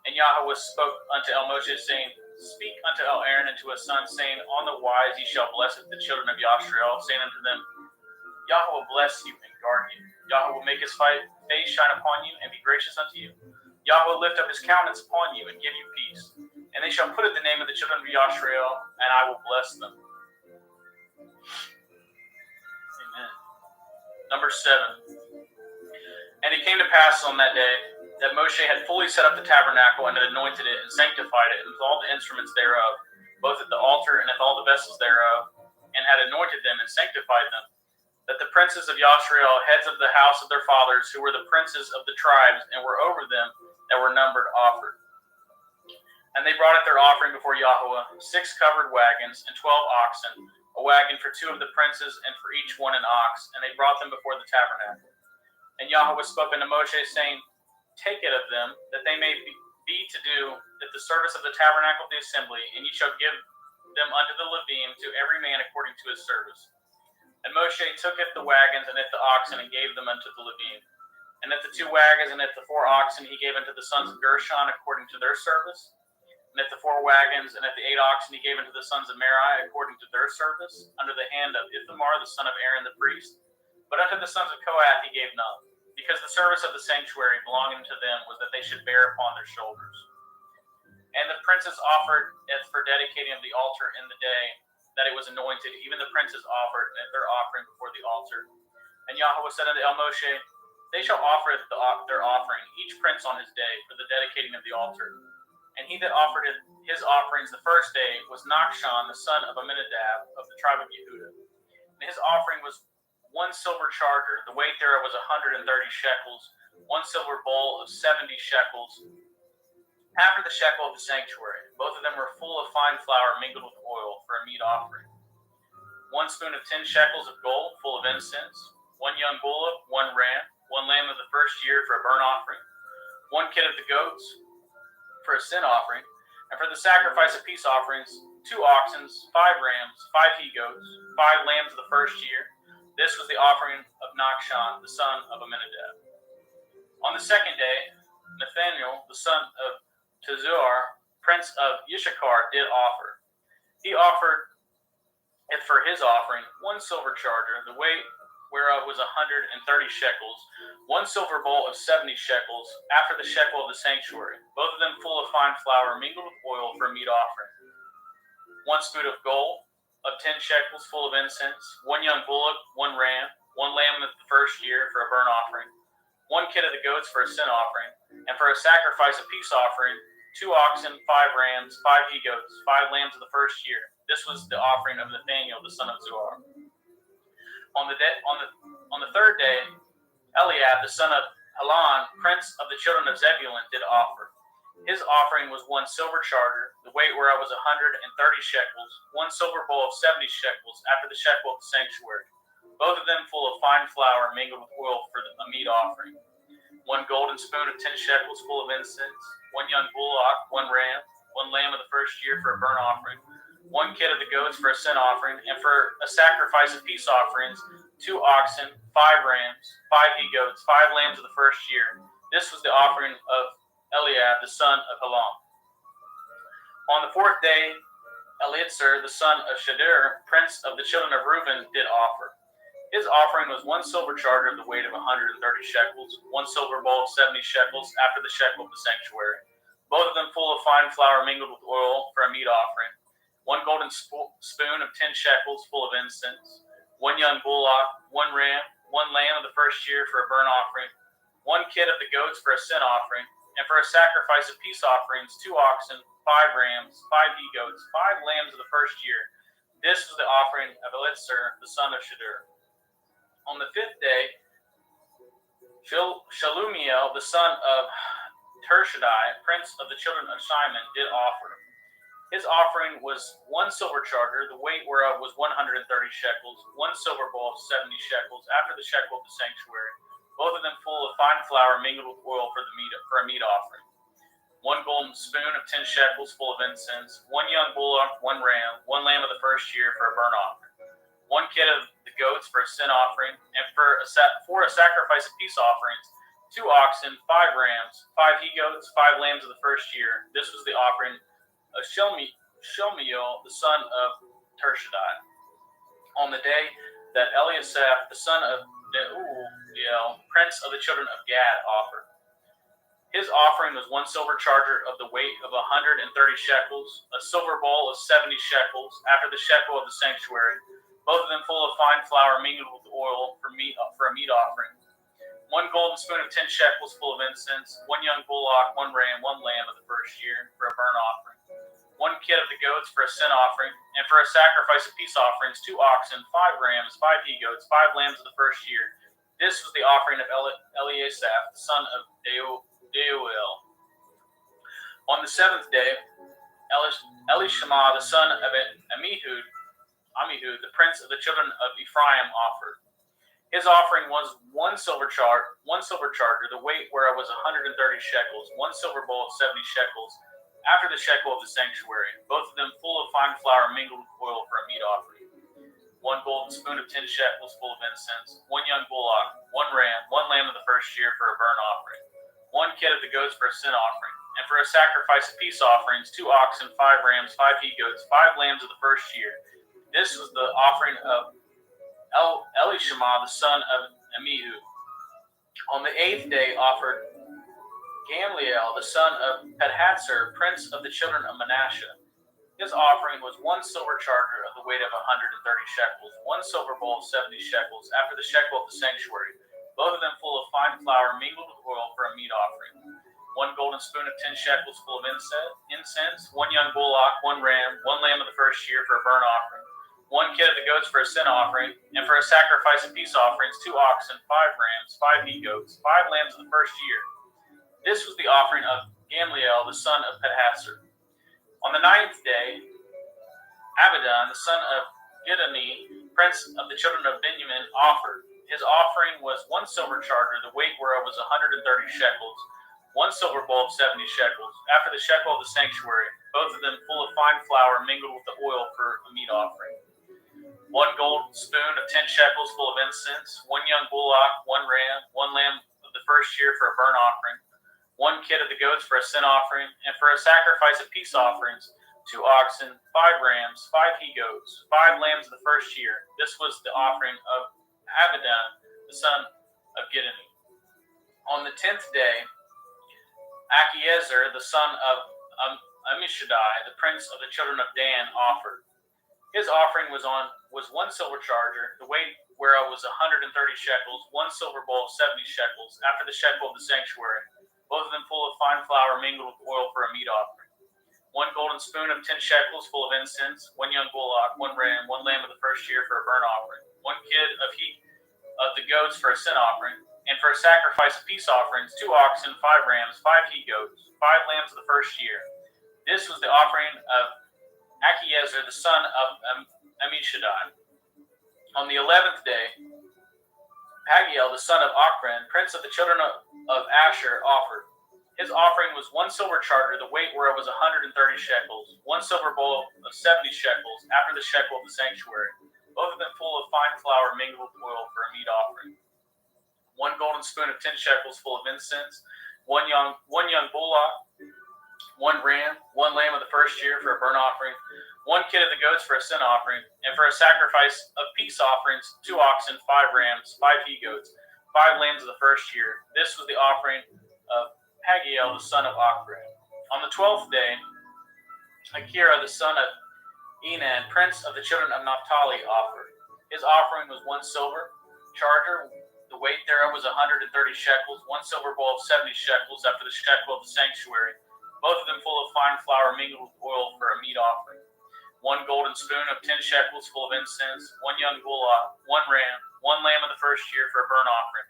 Speaker 4: And Yahweh spoke unto Moshe, saying, Speak unto Aaron and to his sons, saying, On the wise ye shall bless the children of Yashrael, saying unto them, Yahweh bless you and guard you. Yahweh will make his face shine upon you and be gracious unto you. Yahweh lift up his countenance upon you and give you peace. And they shall put in the name of the children of Yashrael, and I will bless them. Amen. Number 7. And it came to pass on that day that Moshe had fully set up the tabernacle and had anointed it and sanctified it with all the instruments thereof, both at the altar and at all the vessels thereof, and had anointed them and sanctified them, that the princes of Yashrael, heads of the house of their fathers, who were the princes of the tribes and were over them that were numbered, offered. And they brought at their offering before Yahweh 6 covered wagons and 12 oxen, a wagon for 2 of the princes and for each one an ox, and they brought them before the tabernacle. And Yahweh spoke unto Moshe, saying, Take it of them, that they may be to do at the service of the tabernacle of the assembly, and ye shall give them unto the Levim, to every man according to his service. And Moshe tooketh the wagons and at the oxen, and gave them unto the Levim. And at the 2 wagons and at the 4 oxen he gave unto the sons of Gershon according to their service. And at the 4 wagons and at the 8 oxen he gave unto the sons of Merari according to their service, under the hand of Ithamar the son of Aaron the priest. But unto the sons of Kohath he gave none, because the service of the sanctuary belonging to them was that they should bear upon their shoulders. And the princes offered it for dedicating of the altar in the day that it was anointed. Even the princes offered their offering before the altar. And Yahweh said unto Moshe, They shall offer their offering, each prince on his day, for the dedicating of the altar. And he that offered his offerings the first day was Nachshon, the son of Amminadab, of the tribe of Yehudah. And his offering was 1 silver charger, the weight thereof was 130 shekels, 1 silver bowl of 70 shekels, after the shekel of the sanctuary. Both of them were full of fine flour mingled with oil for a meat offering. 1 spoon of 10 shekels of gold, full of incense, 1 young bullock, 1 ram, 1 lamb of the first year for a burnt offering, 1 kid of the goats for a sin offering, and for the sacrifice of peace offerings, 2 oxen, 5 rams, 5 he-goats, 5 lambs of the first year. This was the offering of Nachshon, the son of Amminadab. On the second day, Nathaniel, the son of Tazur, prince of Yishakar, did offer. He offered it for his offering 1 silver charger, the weight whereof was 130 shekels, 1 silver bowl of 70 shekels, after the shekel of the sanctuary, both of them full of fine flour mingled with oil for a meat offering. 1 spoon of gold of 10 shekels, full of incense, 1 young bullock, 1 ram, 1 lamb of the first year for a burnt offering, 1 kid of the goats for a sin offering, and for a sacrifice of peace offering, 2 oxen, 5 rams, 5 he-goats, 5 lambs of the first year. This was the offering of Nathaniel, the son of Zuar. On the third day, Eliab, the son of Helon, prince of the children of Zebulun, did offer. His offering was 1 silver charger, the weight whereof was 130 shekels, 1 silver bowl of 70 shekels, after the shekel of the sanctuary, both of them full of fine flour mingled with oil for a meat offering. 1 golden spoon of 10 shekels full of incense, 1 young bullock, 1 ram, 1 lamb of the first year for a burnt offering, 1 kid of the goats for a sin offering, and for a sacrifice of peace offerings, 2 oxen, 5 rams, 5 he-goats, 5 lambs of the first year. This was the offering of Eliab, the son of Helon. On the fourth day, Eliezer, the son of Shadir, prince of the children of Reuben, did offer. His offering was 1 silver charger of the weight of 130 shekels, 1 silver bowl of 70 shekels, after the shekel of the sanctuary, both of them full of fine flour mingled with oil for a meat offering, 1 golden spoon of 10 shekels full of incense, 1 young bullock, 1 ram, 1 lamb of the first year for a burnt offering, 1 kid of the goats for a sin offering, and for a sacrifice of peace offerings, 2 oxen, 5 rams, 5 he-goats, 5 lambs of the first year. This was the offering of Eliezer, the son of Shadir. On the fifth day, Shalumiel, the son of Tershadai, prince of the children of Shimon, did offer. His offering was 1 silver charger, the weight whereof was 130 shekels, 1 silver bowl of 70 shekels, after the shekel of the sanctuary, both of them full of fine flour mingled with oil for a meat offering. 1 golden spoon of 10 shekels full of incense, 1 young bullock, 1 ram, 1 lamb of the first year for a burnt offering, 1 kid of the goats for a sin offering, and for a sacrifice of peace offerings, 2 oxen, 5 rams, 5 he-goats, 5 lambs of the first year. This was the offering of Shelmiel, the son of Tershadai. On the day that Eliasaph, the son of Deuel, prince of the children of Gad, offered. His offering was 1 silver charger of the weight of 130 shekels, a silver bowl of 70 shekels, after the shekel of the sanctuary, both of them full of fine flour mingled with oil for a meat offering. 1 golden spoon of 10 shekels full of incense, 1 young bullock, 1 ram, 1 lamb of the first year for a burnt offering, 1 kid of the goats for a sin offering, and for a sacrifice of peace offerings, 2 oxen, 5 rams, 5 he-goats, 5 lambs of the first year. This was the offering of Eliasaph, the son of Deuel. On the seventh day, Elishama, the son of Amihud, the prince of the children of Ephraim, offered. His offering was 1 silver charger, the weight whereof was 130 shekels, 1 silver bowl of 70 shekels, after the shekel of the sanctuary, both of them full of fine flour mingled with oil for a meat offering. 1 golden spoon of 10 shekels full of incense, 1 young bullock, 1 ram, 1 lamb of the first year for a burnt offering, 1 kid of the goats for a sin offering, and for a sacrifice of peace offerings, 2 oxen, 5 rams, 5 he-goats, 5 lambs of the first year. This was the offering of Elishama, the son of Amihud. On the 8th day offered Gamliel, the son of Pedhatzur, prince of the children of Manasseh. His offering was 1 silver charger of the weight of 130 shekels, 1 silver bowl of 70 shekels, after the shekel of the sanctuary, both of them full of fine flour mingled with oil for a meat offering. 1 golden spoon of 10 shekels full of incense, 1 young bullock, 1 ram, 1 lamb of the first year for a burnt offering, 1 kid of the goats for a sin offering, and for a sacrifice of peace offerings, 2 oxen, 5 rams, 5 he-goats, 5 lambs of the first year. This was the offering of Gamliel, the son of Pedhasur. On the 9th day, Abidan, the son of Gidoni, prince of the children of Benjamin, offered. His offering was 1 silver charger, the weight whereof was 130 shekels, 1 silver bowl of 70 shekels, after the shekel of the sanctuary, both of them full of fine flour mingled with the oil for a meat offering. 1 gold spoon of 10 shekels full of incense, 1 young bullock, 1 ram, 1 lamb of the first year for a burnt offering, 1 kid of the goats for a sin offering, and for a sacrifice of peace offerings, 2 oxen, 5 rams, 5 he-goats, 5 lambs of the first year. This was the offering of Abidan, the son of Gidoni. On the 10th day, Achiezer, the son of Ammishaddai, the prince of the children of Dan, offered. His offering was 1 silver charger, the weight whereof was 130 shekels, 1 silver bowl of 70 shekels, after the shekel of the sanctuary, both of them full of fine flour mingled with oil for a meat offering. 1 golden spoon of 10 shekels full of incense, 1 young bullock, 1 ram, 1 lamb of the first year for a burnt offering, 1 kid of the goats for a sin offering, and for a sacrifice of peace offerings, 2 oxen, 5 rams, 5 he-goats, 5 lambs of the first year. This was the offering of Achiezer, the son of Ammishaddai. On the 11th day, Pagiel, the son of Ochran, prince of the children of Asher, offered. His offering was 1 silver charger, the weight whereof was 130 shekels, 1 silver bowl of 70 shekels, after the shekel of the sanctuary, both of them full of fine flour mingled with oil for a meat offering. 1 golden spoon of 10 shekels full of incense, 1 young bullock, 1 ram, 1 lamb of the first year for a burnt offering, 1 kid of the goats for a sin offering, and for a sacrifice of peace offerings, 2 oxen, 5 rams, 5 he-goats, 5 lambs of the first year. This was the offering of Pagiel, the son of Ochran. On the 12th day, Akira, the son of Enan, prince of the children of Naphtali, offered. His offering was 1 silver charger, the weight thereof was 130 shekels, 1 silver bowl of 70 shekels, after the shekel of the sanctuary, both of them full of fine flour mingled with oil for a meat offering. 1 golden spoon of 10 shekels full of incense, 1 young bullock, 1 ram, 1 lamb of the first year for a burnt offering,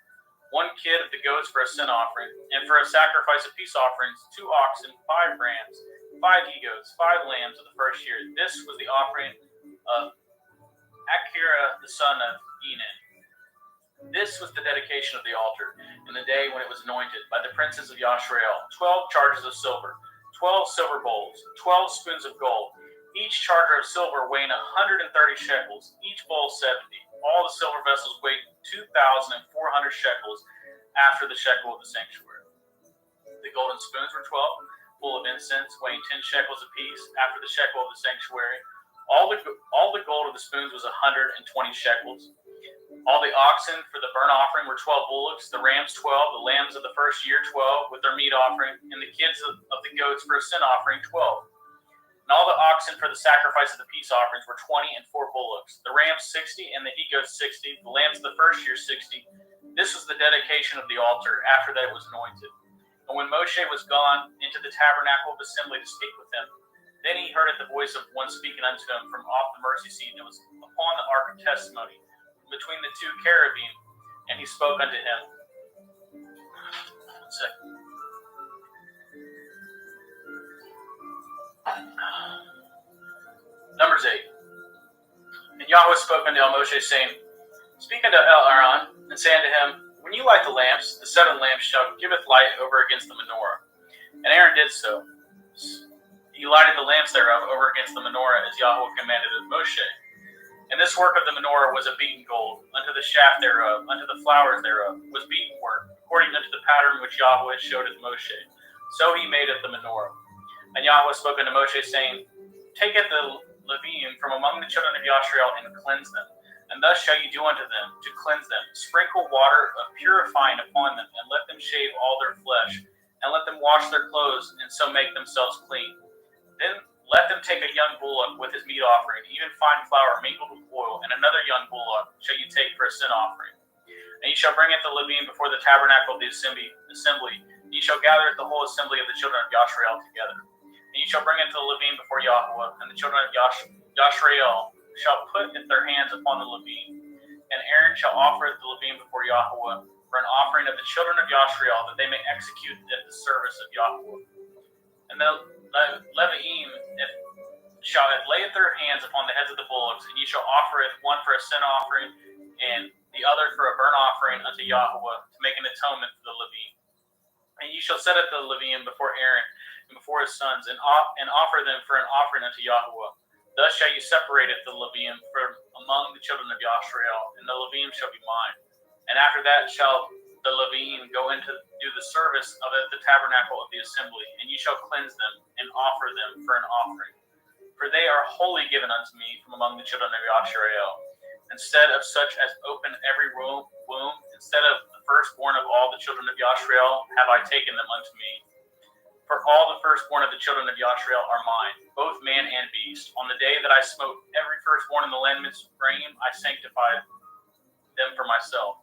Speaker 4: 1 kid of the goats for a sin offering, and for a sacrifice of peace offerings, 2 oxen, 5 rams, 5 he-goats, 5 lambs of the first year. This was the offering of Akira, the son of Enan. This was the dedication of the altar in the day when it was anointed by the princes of Yashrael: 12 charges of silver, 12 silver bowls, 12 spoons of gold, each charger of silver weighing 130 shekels, each bowl 70. All the silver vessels weighed 2,400 shekels after the shekel of the sanctuary. The golden spoons were 12, full of incense, weighing 10 shekels apiece after the shekel of the sanctuary. All the gold of the spoons was 120 shekels. All the oxen for the burnt offering were 12 bullocks, the rams 12, the lambs of the first year 12 with their meat offering, and the kids of the goats for a sin offering 12. And all the oxen for the sacrifice of the peace offerings were 20 and 4 bullocks, the rams 60 and the he-goats 60, the lambs of the first year 60. This was the dedication of the altar after that it was anointed. And when Moshe was gone into the tabernacle of assembly to speak with him, then he heard the voice of one speaking unto him from off the mercy seat that was upon the ark of testimony, between the 2 cherubim, and he spoke unto him. One second. Numbers 8. And Yahweh spoke unto Moshe, saying, Speak unto Aaron, and say unto him, When you light the lamps, the 7 lamps shall giveth light over against the menorah. And Aaron did so. He lighted the lamps thereof over against the menorah, as Yahweh commanded of Moshe. And this work of the menorah was of beaten gold, unto the shaft thereof, unto the flowers thereof, was beaten work, according unto the pattern which Yahweh showed unto Moshe. So he made it the menorah. And Yahweh spoke unto Moshe, saying, Take it the Levium from among the children of Yashrael, and cleanse them. And thus shall you do unto them, to cleanse them. Sprinkle water of purifying upon them, and let them shave all their flesh, and let them wash their clothes, and so make themselves clean. Then let them take a young bullock with his meat offering, even fine flour mingled with oil, and another young bullock shall you take for a sin offering. And ye shall bring it the Levine before the tabernacle of the assembly. And ye shall gather it the whole assembly of the children of Yashrael together. And ye shall bring it to the Levine before Yahweh, and the children of Yashrael shall put their hands upon the Levine. And Aaron shall offer it the Levine before Yahweh for an offering of the children of Yashrael, that they may execute at the service of Yahweh. And the Leviim shall lay their hands upon the heads of the bullocks, and ye shall offer it, one for a sin offering, and the other for a burnt offering unto Yahweh, to make an atonement for the Levine. And ye shall set up the Levine before Aaron and before his sons, and offer them for an offering unto Yahweh. Thus shall ye separate it, the Levine, from among the children of Yashrael, and the Levine shall be mine. And after that shall the Levine go into do the service of the tabernacle of the assembly, and ye shall cleanse them and offer them for an offering. For they are wholly given unto me from among the children of Yashrael. Instead of such as open every womb, instead of the firstborn of all the children of Yashrael, have I taken them unto me. For all the firstborn of the children of Yashrael are mine, both man and beast. On the day that I smote every firstborn in the land midstream, I sanctified them for myself.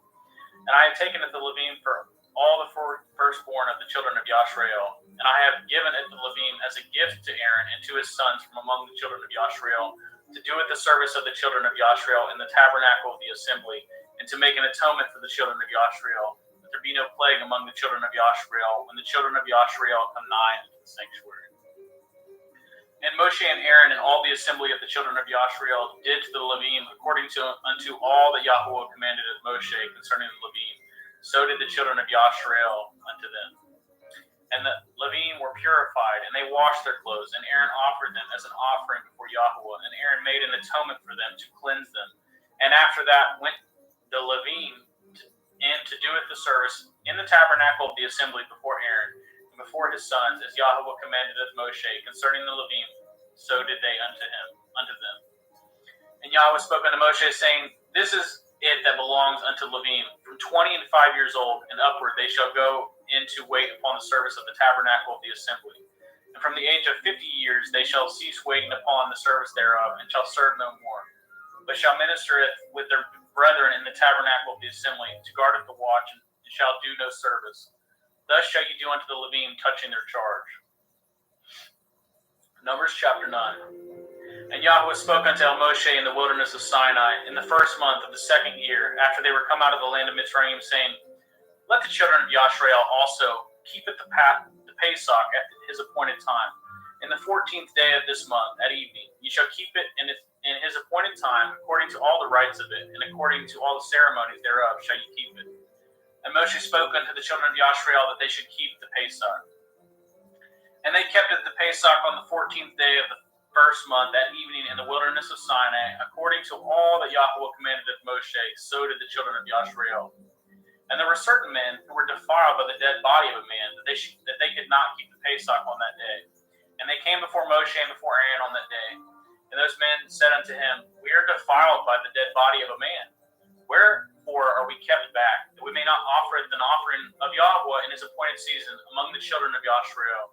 Speaker 4: And I have taken it the Levine for all the firstborn of the children of Yashrael, and I have given it the Levine as a gift to Aaron and to his sons from among the children of Yashrael, to do it the service of the children of Yashrael in the tabernacle of the assembly, and to make an atonement for the children of Yashrael, that there be no plague among the children of Yashrael when the children of Yashrael come nigh unto the sanctuary. And Moshe and Aaron and all the assembly of the children of Yashrael did to the Levine according to unto all that Yahweh commanded of Moshe concerning the Levine. So did the children of Yashrael unto them. And the Levine were purified, and they washed their clothes, and Aaron offered them as an offering before Yahweh, and Aaron made an atonement for them to cleanse them. And after that went the Levine in to do it the service in the tabernacle of the assembly before Aaron, and before his sons, as Yahweh commanded of Moshe concerning the Levine, so did they unto them. And Yahweh spoke unto Moshe, saying, This is it that belongs unto Levine. From 20 and 5 years old and upward they shall go in to wait upon the service of the tabernacle of the assembly. And from the age of 50 years they shall cease waiting upon the service thereof, and shall serve no more, but shall minister it with their brethren in the tabernacle of the assembly, to guard at the watch, and shall do no service. Thus shall ye do unto the Levine touching their charge. Numbers chapter 9. And Yahweh spoke unto Moshe in the wilderness of Sinai in the first month of the second year, after they were come out of the land of Mitzrayim, saying, Let the children of Yashrael also keep it the Pesach at his appointed time. In the 14th day of this month, at evening, ye shall keep it in his appointed time, according to all the rites of it, and according to all the ceremonies thereof shall ye keep it. And Moshe spoke unto the children of Yashrael that they should keep the Pesach. And they kept it the Pesach on the 14th day of the first month at evening in the wilderness of Sinai, according to all that Yahweh commanded of Moshe, so did the children of Yashrael. And there were certain men who were defiled by the dead body of a man, that they could not keep the Pesach on that day. And they came before Moshe and before Aaron on that day. And those men said unto him, We are defiled by the dead body of a man. Wherefore are we kept back, that we may not offer an offering of Yahweh in his appointed season among the children of Yashrael?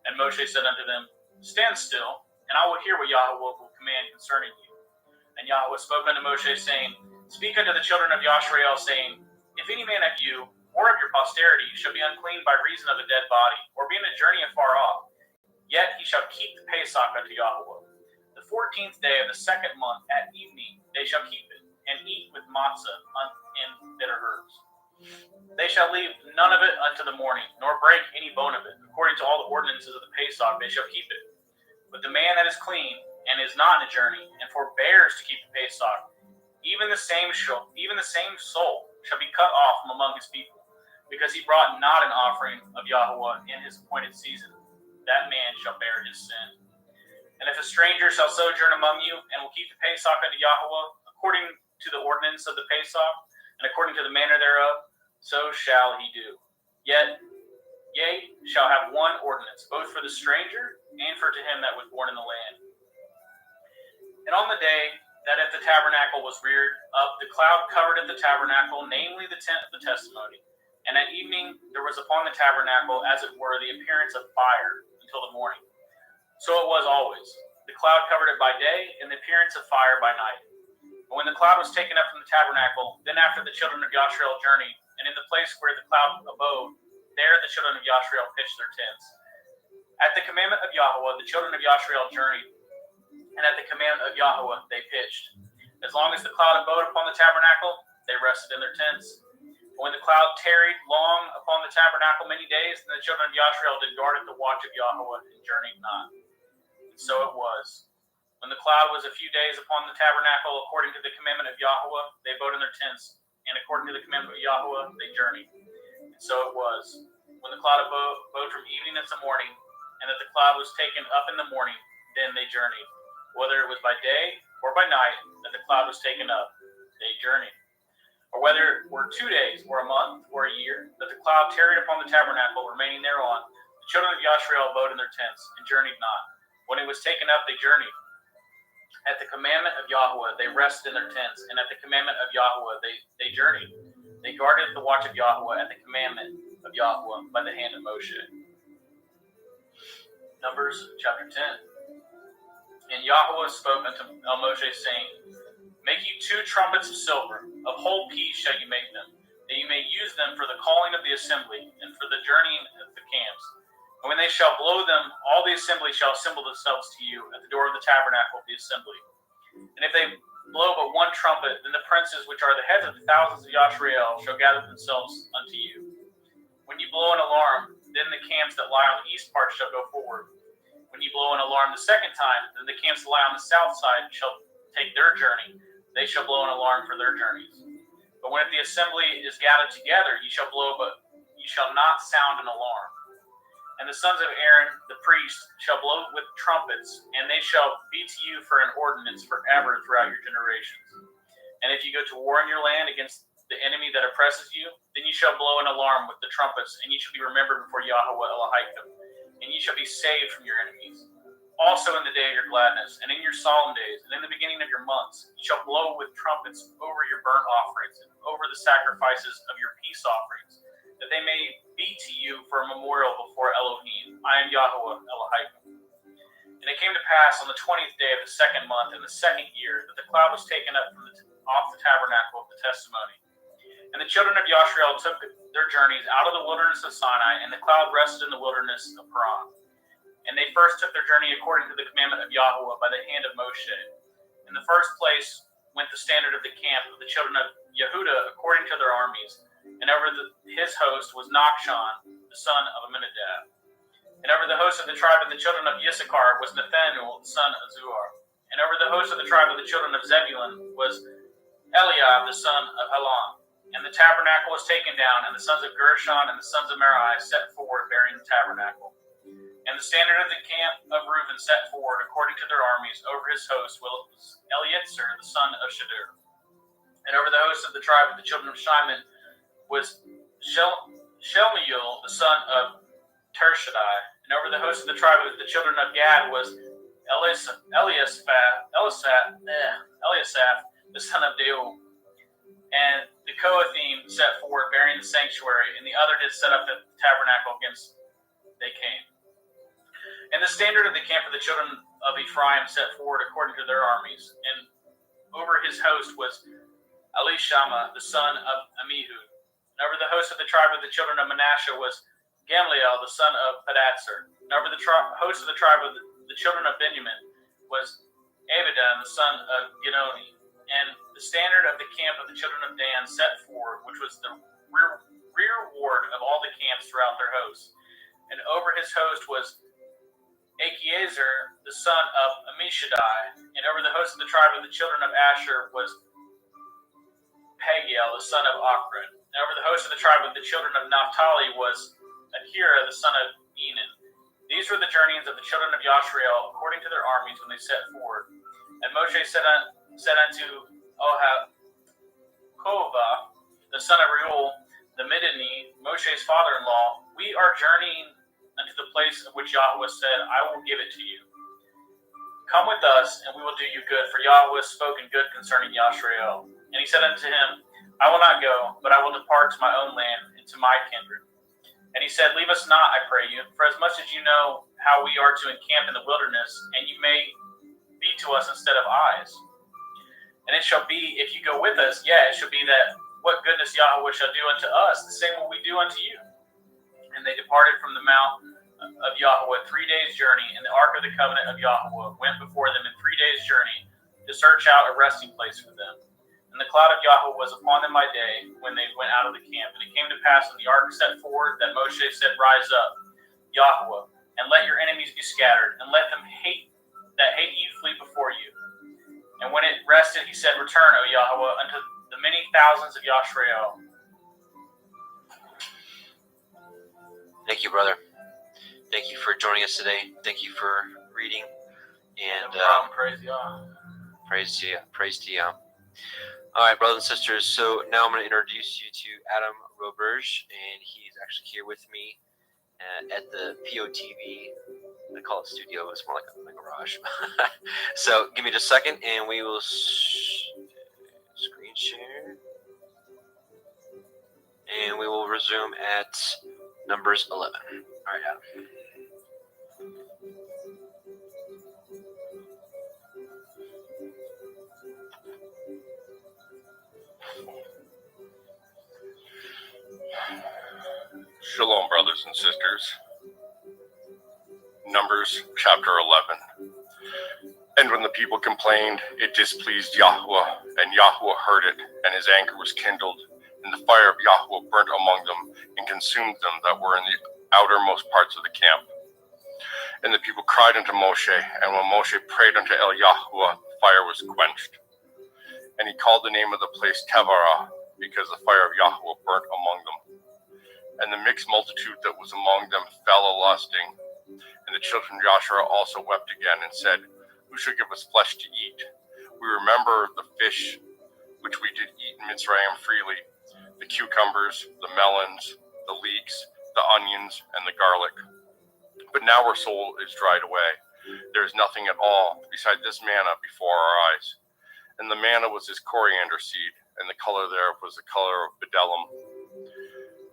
Speaker 4: And Moshe said unto them, Stand still, and I will hear what Yahweh will command concerning you. And Yahweh spoke unto Moshe, saying, Speak unto the children of Yashrael, saying, If any man of you, or of your posterity, shall be unclean by reason of a dead body, or be in a journey afar off, yet he shall keep the Pesach unto Yahweh. The 14th day of the second month at evening they shall keep it, and eat with matzah and bitter herbs. They shall leave none of it unto the morning, nor break any bone of it. According to all the ordinances of the Pesach they shall keep it. But the man that is clean, and is not in a journey, and forbears to keep the Pesach, even the same soul shall be cut off from among his people, because he brought not an offering of Yahweh in his appointed season. That man shall bear his sin. And if a stranger shall sojourn among you, and will keep the Pesach unto Yahweh, according to the ordinance of the Pesach, and according to the manner thereof, so shall he do. Yea, shall have one ordinance, both for the stranger and for to him that was born in the land. And on the day that at the tabernacle was reared up, the cloud covered at the tabernacle, namely the tent of the testimony. And at evening there was upon the tabernacle, as it were, the appearance of fire until the morning. So it was always. The cloud covered it by day, and the appearance of fire by night. But when the cloud was taken up from the tabernacle, then after the children of Yashrael journeyed, and in the place where the cloud abode, there the children of Yashrael pitched their tents. At the commandment of Yahweh, the children of Yashrael journeyed, and at the commandment of Yahweh they pitched. As long as the cloud abode upon the tabernacle, they rested in their tents. When the cloud tarried long upon the tabernacle many days, then the children of Yashrael did guard at the watch of Yahweh and journeyed not. And so it was. When the cloud was a few days upon the tabernacle, according to the commandment of Yahweh, they abode in their tents, and according to the commandment of Yahweh, they journeyed. And so it was. When the cloud abode from evening unto morning, and that the cloud was taken up in the morning, then they journeyed. Whether it was by day or by night that the cloud was taken up, they journeyed. Or whether it were 2 days, or a month, or a year, that the cloud tarried upon the tabernacle, remaining thereon, the children of Yashrael abode in their tents, and journeyed not. When it was taken up, they journeyed. At the commandment of Yahweh, they rested in their tents, and at the commandment of Yahweh, they journeyed. They guarded the watch of Yahweh at the commandment of Yahweh by the hand of Moshe. Numbers chapter 10. And Yahweh spoke unto Moshe, saying, Make you 2 trumpets of silver, of whole piece shall you make them, that you may use them for the calling of the assembly, and for the journeying of the camps. And when they shall blow them, all the assembly shall assemble themselves to you at the door of the tabernacle of the assembly. And if they blow but 1 trumpet, then the princes which are the heads of the thousands of Yashrael shall gather themselves unto you. When you blow an alarm, then the camps that lie on the east part shall go forward. When you blow an alarm the second time, then the camps that lie on the south side shall take their journey. They shall blow an alarm for their journeys. But when the assembly is gathered together, you shall blow, but you shall not sound an alarm. And the sons of Aaron, the priest, shall blow with trumpets, and they shall be to you for an ordinance forever throughout your generations. And if you go to war in your land against the enemy that oppresses you, then you shall blow an alarm with the trumpets, and you shall be remembered before Yahweh Elohim, and you shall be saved from your enemies. Also in the day of your gladness, and in your solemn days, and in the beginning of your months, you shall blow with trumpets over your burnt offerings, and over the sacrifices of your peace offerings, that they may be to you for a memorial before Elohim. I am Yahweh Elohim. And it came to pass on the 20th day of the 2nd month in the 2nd year, that the cloud was taken up from off the tabernacle of the testimony. And the children of Yashrael took their journeys out of the wilderness of Sinai, and the cloud rested in the wilderness of Paran. And they first took their journey according to the commandment of Yahweh by the hand of Moshe. In the first place went the standard of the camp of the children of Yehudah according to their armies. And over his host was Nachshon, the son of Amminadab. And over the host of the tribe of the children of Issachar was Nathanael, the son of Zuar. And over the host of the tribe of the children of Zebulun was Eliab, the son of Helon. And the tabernacle was taken down, and the sons of Gershon and the sons of Merari set forward bearing the tabernacle. And the standard of the camp of Reuben set forward according to their armies. Over his host was Eliezer, the son of Shadur. And over the host of the tribe of the children of Shimon was Shelmiel, the son of Tershaddai. And over the host of the tribe of the children of Gad was Eliasaph, the son of Deuel. And the Kohathim set forward bearing the sanctuary, and the other did set up the tabernacle against they came. And the standard of the camp of the children of Ephraim set forward according to their armies. And over his host was Elishama, the son of Ammihud. And over the host of the tribe of the children of Manasseh was Gamliel, the son of Pedatsur. And over the host of the tribe of the children of Benjamin was Abidan, the son of Gedoni. And the standard of the camp of the children of Dan set forward, which was the rear ward of all the camps throughout their hosts. And over his host was Achiezer, the son of Ammishaddai. And over the host of the tribe of the children of Asher was Pagiel, the son of Ochran. And over the host of the tribe of the children of Naphtali was Ahira, the son of Enan. These were the journeys of the children of Yashrael according to their armies when they set forward. And Moshe said unto Kovah, the son of Reuel, the Midianite, Moshe's father-in-law, we are journeying unto the place of which Yahweh said, I will give it to you. Come with us, and we will do you good, for Yahweh has spoken good concerning Yashrael. And he said unto him, I will not go, but I will depart to my own land and to my kindred. And he said, Leave us not, I pray you, for as much as you know how we are to encamp in the wilderness, and you may be to us instead of eyes. And it shall be, if you go with us, it shall be that what goodness Yahweh shall do unto us, the same will we do unto you. And they departed from the mount of Yahweh 3 days' journey, and the ark of the covenant of Yahweh went before them in 3 days' journey to search out a resting place for them. And the cloud of Yahweh was upon them by day when they went out of the camp. And it came to pass when the ark set forward that Moshe said, Rise up, Yahweh, and let your enemies be scattered, and let them that hate you flee before you. And when it rested, he said, Return, O Yahweh, unto the many thousands of Yashrael.
Speaker 3: Thank you, brother. Thank you for joining us today. Thank you for reading. And
Speaker 4: Praise Yah.
Speaker 3: Praise to you. Praise to you. All right, brothers and sisters. So now I'm going to introduce you to Adam Roberge, and he's actually here with me at the POTV. I call it studio. It's more like a garage. So give me just a second, and we will screen share, and we will resume at Numbers 11. All right, Adam.
Speaker 5: Shalom, brothers and sisters. Numbers chapter 11. And when the people complained, it displeased Yahweh, and Yahweh heard it, and his anger was kindled, and the fire of Yahweh burnt among them, and consumed them that were in the outermost parts of the camp. And the people cried unto Moshe, and when Moshe prayed unto El Yahweh, the fire was quenched. And he called the name of the place Taberah, because the fire of Yahweh burnt among them. And the mixed multitude that was among them fell a-lusting. And the children of Joshua also wept again, and said, Who shall give us flesh to eat? We remember the fish which we did eat in Mitzrayim freely, the cucumbers, the melons, the leeks, the onions, and the garlic. But now our soul is dried away. There is nothing at all beside this manna before our eyes. And the manna was as coriander seed, and the color thereof was the color of bdellium.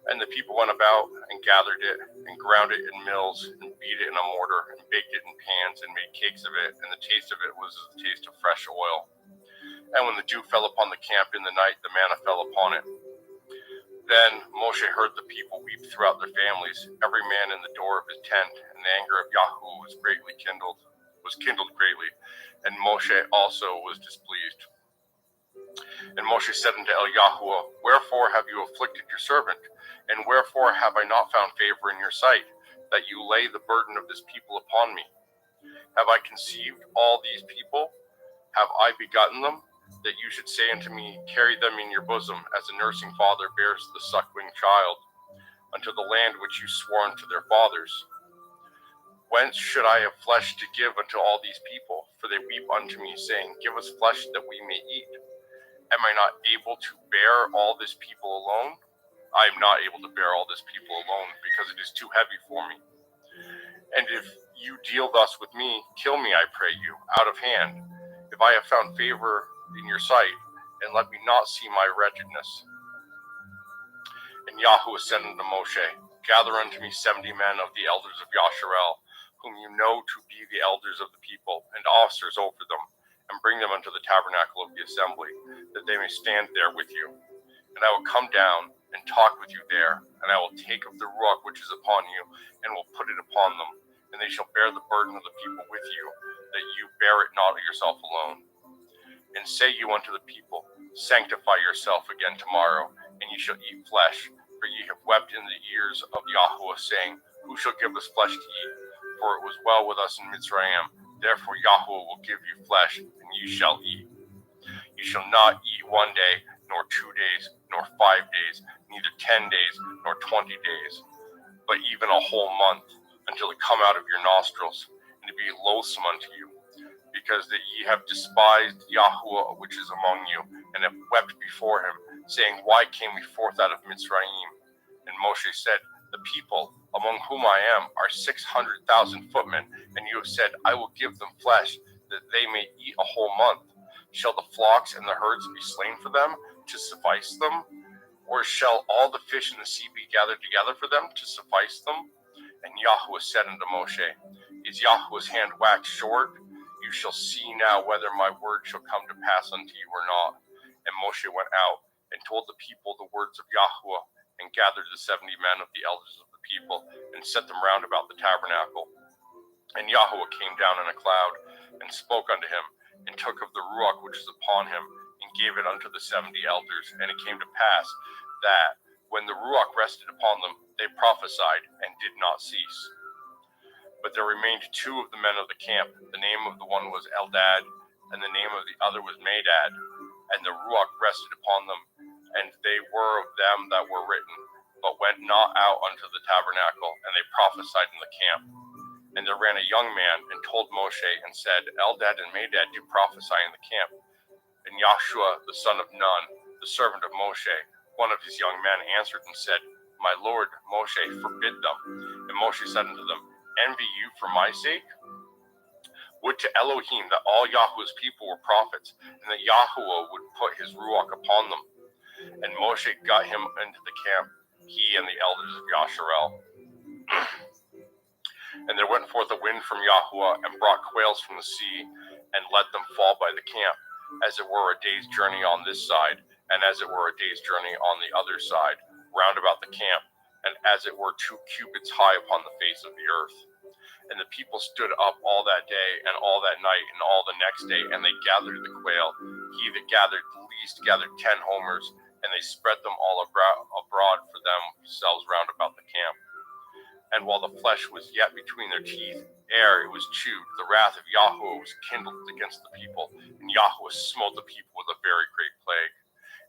Speaker 5: And the people went about and gathered it and ground it in mills and beat it in a mortar and baked it in pans and made cakes of it. And the taste of it was as the taste of fresh oil. And when the dew fell upon the camp in the night, the manna fell upon it. Then Moshe heard the people weep throughout their families, every man in the door of his tent, and the anger of Yahweh was kindled greatly, and Moshe also was displeased. And Moshe said unto El Yahweh, Wherefore have you afflicted your servant? And wherefore have I not found favor in your sight, that you lay the burden of this people upon me? Have I conceived all these people? Have I begotten them? That you should say unto me, Carry them in your bosom, as a nursing father bears the suckling child, unto the land which you swore unto their fathers. Whence should I have flesh to give unto all these people? For they weep unto me, saying, Give us flesh that we may eat. Am I not able to bear all this people alone? I am not able to bear all this people alone, because it is too heavy for me. And if you deal thus with me, kill me, I pray you, out of hand, if I have found favor in your sight, and let me not see my wretchedness. And Yahweh said unto Moshe, Gather unto me 70 men of the elders of Yasharel, whom you know to be the elders of the people, and officers over them, and bring them unto the tabernacle of the assembly, that they may stand there with you. And I will come down and talk with you there, and I will take of the ruach which is upon you, and will put it upon them, and they shall bear the burden of the people with you, that you bear it not yourself alone. And say you unto the people, Sanctify yourself again tomorrow, and ye shall eat flesh, for ye have wept in the ears of Yahweh, saying, Who shall give us flesh to eat? For it was well with us in Mitzrayim. Therefore Yahweh will give you flesh, and ye shall eat. You shall not eat 1 day, nor 2 days, nor 5 days, neither 10 days, nor 20 days, but even a whole month, until it come out of your nostrils, and to be loathsome unto you, because that ye have despised Yahweh which is among you, and have wept before him, saying, Why came we forth out of Mitzrayim? And Moshe said, The people, among whom I am, are 600,000 footmen, and you have said, I will give them flesh, that they may eat a whole month. Shall the flocks and the herds be slain for them, to suffice them? Or shall all the fish in the sea be gathered together for them, to suffice them? And Yahweh said unto Moshe, Is Yahweh's hand waxed short? You you shall see now whether my word shall come to pass unto you or not. And Moshe went out and told the people the words of Yahweh, and gathered the 70 men of the elders of the people, and set them round about the tabernacle. And Yahweh came down in a cloud, and spoke unto him, and took of the ruach which was upon him, and gave it unto the 70 elders. And it came to pass that, when the ruach rested upon them, they prophesied, and did not cease. But there remained 2 of the men of the camp. The name of the one was Eldad, and the name of the other was Medad. And the ruach rested upon them, and they were of them that were written, but went not out unto the tabernacle, and they prophesied in the camp. And there ran a young man, and told Moshe, and said, Eldad and Medad do prophesy in the camp. And Joshua, the son of Nun, the servant of Moshe, one of his young men, answered and said, My lord Moshe, forbid them. And Moshe said unto them, Envy you for my sake? Would to Elohim that all Yahweh's people were prophets, and that Yahweh would put his ruach upon them. And Moshe got him into the camp, he and the elders of Yasharel. And there went forth a wind from Yahweh, and brought quails from the sea, and let them fall by the camp, as it were a day's journey on this side, and as it were a day's journey on the other side, round about the camp, and as it were 2 cubits high upon the face of the earth. And the people stood up all that day, and all that night, and all the next day, and they gathered the quail. He that gathered the least gathered 10 homers, and they spread them all abroad for themselves round about the camp. And while the flesh was yet between their teeth, ere it was chewed, the wrath of Yahweh was kindled against the people, and Yahweh smote the people with a very great plague.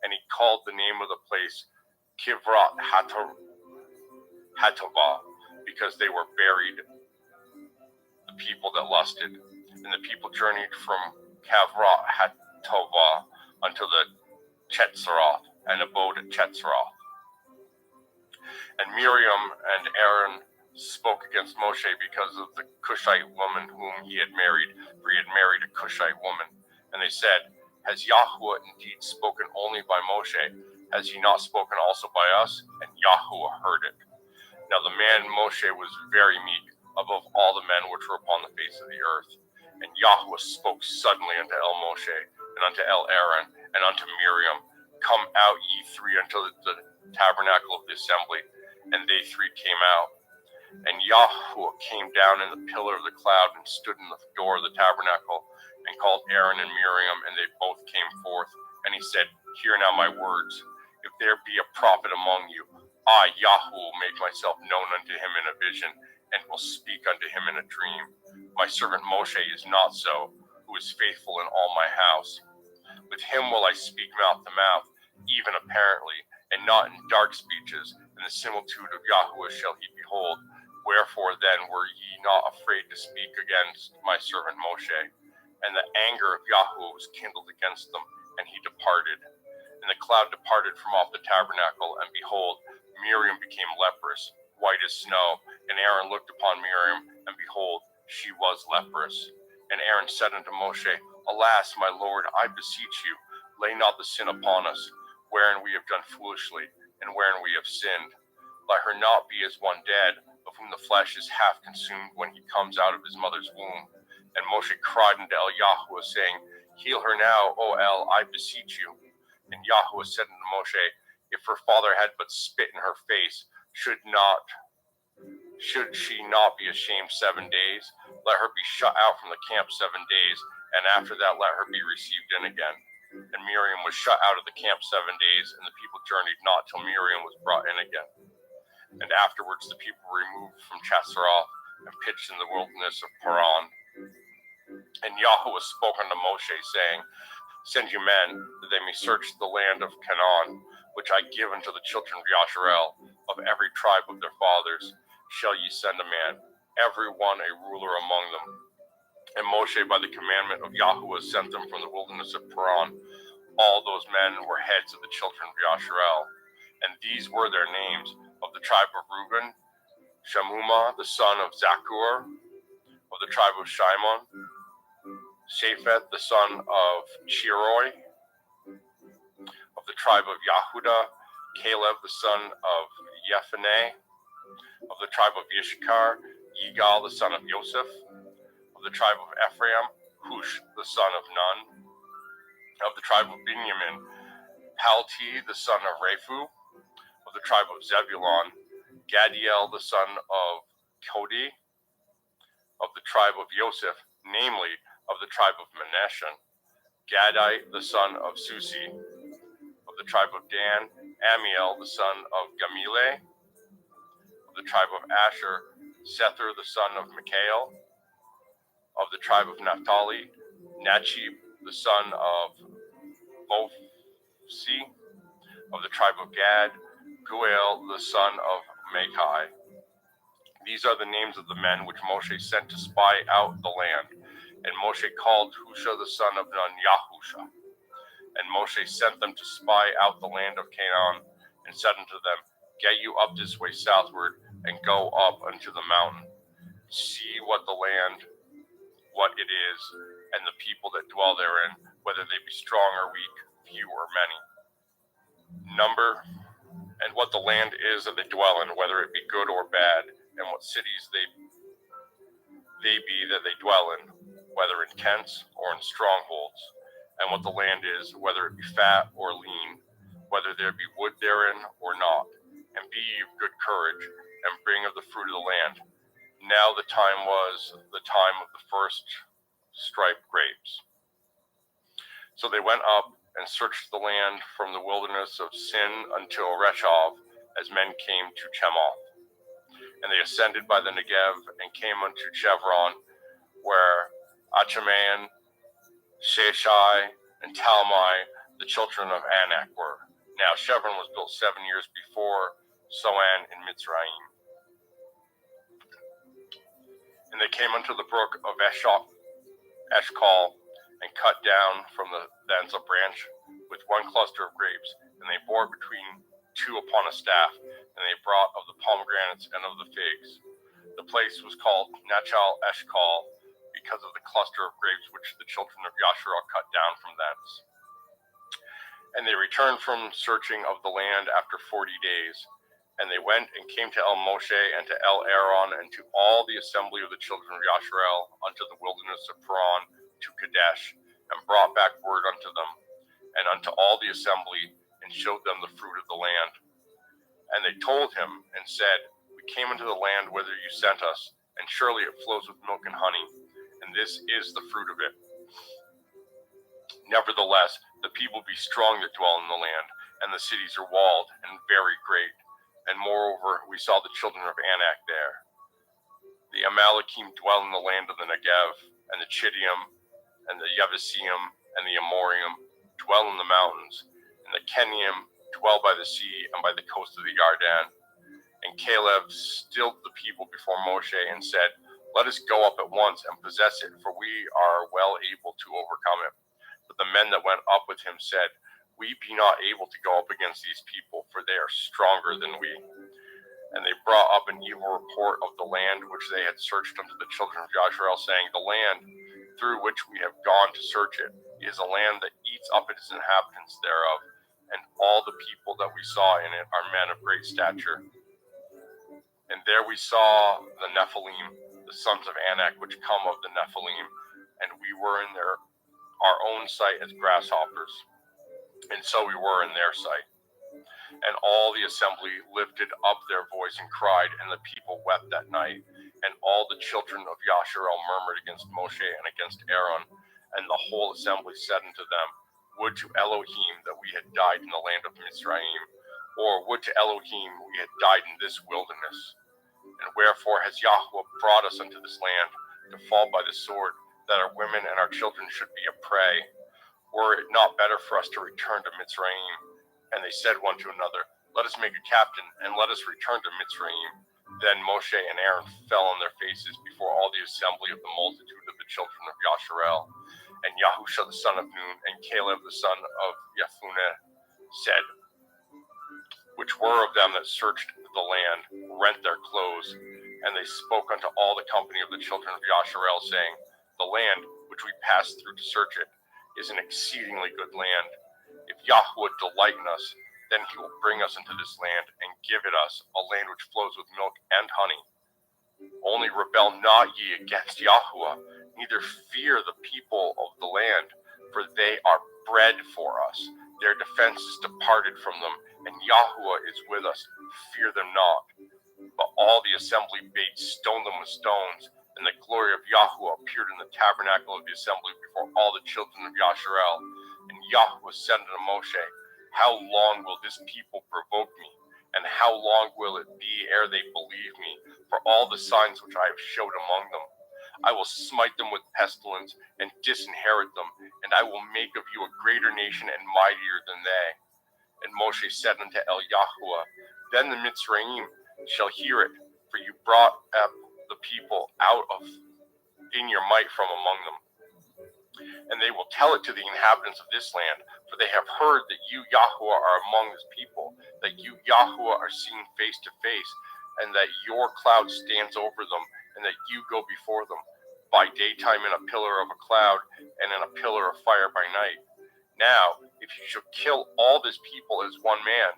Speaker 5: And he called the name of the place Kivrat Hatovah, because they were buried, the people that lusted. And the people journeyed from Kivrat Hatovah unto the Chetzeroth, and abode at Chetzeroth. And Miriam and Aaron spoke against Moshe because of the Cushite woman whom he had married, for he had married a Cushite woman. And they said, Has Yahweh indeed spoken only by Moshe? Has he not spoken also by us? And Yahweh heard it. Now the man Moshe was very meek, above all the men which were upon the face of the earth. And Yahweh spoke suddenly unto Moshe, and unto Aaron, and unto Miriam, Come out ye 3 unto the tabernacle of the assembly. And they 3 came out. And Yahweh came down in the pillar of the cloud, and stood in the door of the tabernacle, and called Aaron and Miriam, and they both came forth. And he said, Hear now my words. If there be a prophet among you, I, Yahweh, will make myself known unto him in a vision, and will speak unto him in a dream. My servant Moshe is not so, who is faithful in all my house. With him will I speak mouth to mouth, even apparently, and not in dark speeches, and the similitude of Yahweh shall he behold. Wherefore then were ye not afraid to speak against my servant Moshe? And the anger of Yahweh was kindled against them, and he departed. And the cloud departed from off the tabernacle, and behold, Miriam became leprous, white as snow. And Aaron looked upon Miriam, and behold, she was leprous. And Aaron said unto Moshe, Alas, my Lord, I beseech you, lay not the sin upon us, wherein we have done foolishly, and wherein we have sinned. Let her not be as one dead, of whom the flesh is half consumed when he comes out of his mother's womb. And Moshe cried unto Yahweh, saying, Heal her now, O El, I beseech you. And Yahweh said unto Moshe, If her father had but spit in her face, should she not be ashamed 7 days? Let her be shut out from the camp 7 days, and after that let her be received in again. And Miriam was shut out of the camp 7 days, and the people journeyed not till Miriam was brought in again. And afterwards the people removed from Chetzeroth, and pitched in the wilderness of Paran. And Yahweh spoke unto Moshe, saying, Send you men, that they may search the land of Canaan, which I give unto the children of Yasharel. Of every tribe of their fathers shall ye send a man, every one a ruler among them. And Moshe, by the commandment of Yahweh, sent them from the wilderness of Paran. All those men were heads of the children of Yasharel. And these were their names: of the tribe of Reuben, Shamuma, the son of Zakur; of the tribe of Shimon, Shaphat, the son of Chiroi; of the tribe of Yehuda, Caleb, the son of Yephuneh; of the tribe of Yishkar, Yigal, the son of Yosef; of the tribe of Ephraim, Hush, the son of Nun. Of the tribe of Benjamin, Palti, the son of Raphu. Of the tribe of Zebulon, Gadiel, the son of Cody. Of the tribe of Joseph, namely of the tribe of Manasseh, Gadai, the son of Susi. Of the tribe of Dan, Amiel, the son of Gamile. Of the tribe of Asher, Sether, the son of Mikael. Of the tribe of Naphtali, Nachib, the son of Bophsi. Of the tribe of Gad, Guel, the son of Machai. These are the names of the men which Moshe sent to spy out the land. And Moshe called Husha, the son of Nun, Yahusha. And Moshe sent them to spy out the land of Canaan, and said unto them, Get you up this way southward, and go up unto the mountain. See what the land, what it is, and the people that dwell therein, whether they be strong or weak, few or many. Number, and what the land is that they dwell in, whether it be good or bad, and what cities they be that they dwell in, whether in tents or in strongholds, and what the land is, whether it be fat or lean, whether there be wood therein or not. And be ye of good courage, and bring of the fruit of the land. Now the time was the time of the first striped grapes. So they went up and searched the land from the wilderness of Sin until Rechov, as men came to Chemoth. And they ascended by the Negev and came unto Chevron, where Achaman, Sheshai, and Talmai, the children of Anak, were. Now Chevron was built 7 years before Soan in Mitzrayim. And they came unto the brook of Eshcol, and cut down from thence a branch with one cluster of grapes, and they bore between two upon a staff, and they brought of the pomegranates and of the figs. The place was called Nachal Eshcol, because of the cluster of grapes which the children of Yasharel cut down from thence. And they returned from searching of the land after 40 days. And they went and came to El Moshe and to El Aaron and to all the assembly of the children of Yasharel unto the wilderness of Paran to Kadesh, and brought back word unto them, and unto all the assembly, and showed them the fruit of the land. And they told him and said, We came into the land whither you sent us, and surely it flows with milk and honey, and this is the fruit of it. Nevertheless, the people be strong that dwell in the land, and the cities are walled and very great. And moreover, we saw the children of Anak there. The Amalekim dwell in the land of the Negev, and the Chittim, and the Yebusim, and the Amorim dwell in the mountains, and the Kenim dwell by the sea and by the coast of the Yarden. And Caleb stilled the people before Moshe and said, Let us go up at once and possess it, for we are well able to overcome it. But the men that went up with him said, We be not able to go up against these people, for they are stronger than we. And they brought up an evil report of the land which they had searched unto the children of Yasharel, saying, The land through which we have gone to search it is a land that eats up its inhabitants thereof, and all the people that we saw in it are men of great stature. And there we saw the Nephilim, the sons of Anak, which come of the Nephilim, and we were in our own sight as grasshoppers, and so we were in their sight. And all the assembly lifted up their voice and cried, and the people wept that night. And all the children of Yasharel murmured against Moshe and against Aaron, and the whole assembly said unto them, Would to Elohim that we had died in the land of Mitzrayim, or would to Elohim we had died in this wilderness. And wherefore has Yahweh brought us unto this land, to fall by the sword, that our women and our children should be a prey? Were it not better for us to return to Mitzrayim? And they said one to another, Let us make a captain, and let us return to Mitzrayim. Then Moshe and Aaron fell on their faces before all the assembly of the multitude of the children of Yasharel. And Yahusha the son of Nun, and Caleb the son of Yephuneh said, which were of them that searched the land, rent their clothes. And they spoke unto all the company of the children of Yasharel, saying, The land which we passed through to search it is an exceedingly good land. If Yahweh delight in us, then he will bring us into this land and give it us, a land which flows with milk and honey. Only rebel not ye against Yahweh, neither fear the people of the land, for they are bread for us. Their defense is departed from them, and Yahuwah is with us. Fear them not. But all the assembly bade stone them with stones, and the glory of Yahuwah appeared in the tabernacle of the assembly before all the children of Yasharel. And Yahuwah said unto Moshe, How long will this people provoke me? And how long will it be ere they believe me, for all the signs which I have showed among them? I will smite them with pestilence, and disinherit them, and I will make of you a greater nation and mightier than they. And Moshe said unto Yahuwah, Then the Mitzrayim shall hear it, for you brought up the people out of in your might from among them. And they will tell it to the inhabitants of this land, for they have heard that you, Yahuwah, are among this people, that you, Yahuwah, are seen face to face, and that your cloud stands over them, and that you go before them, by daytime in a pillar of a cloud, and in a pillar of fire by night. Now, if you shall kill all this people as one man,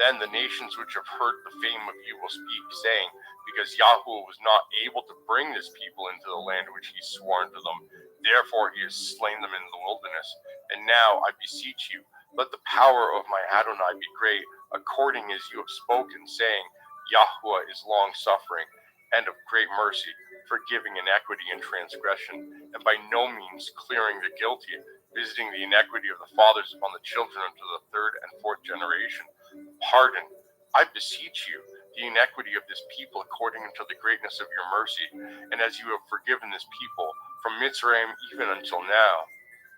Speaker 5: then the nations which have heard the fame of you will speak, saying, Because Yahuwah was not able to bring this people into the land which he swore unto them, therefore he has slain them in the wilderness. And now I beseech you, let the power of my Adonai be great, according as you have spoken, saying, Yahuwah is long-suffering, and of great mercy, forgiving iniquity and transgression, and by no means clearing the guilty, visiting the iniquity of the fathers upon the children unto the third and fourth generation. Pardon, I beseech you, the iniquity of this people according unto the greatness of your mercy, and as you have forgiven this people from Mitzrayim even until now.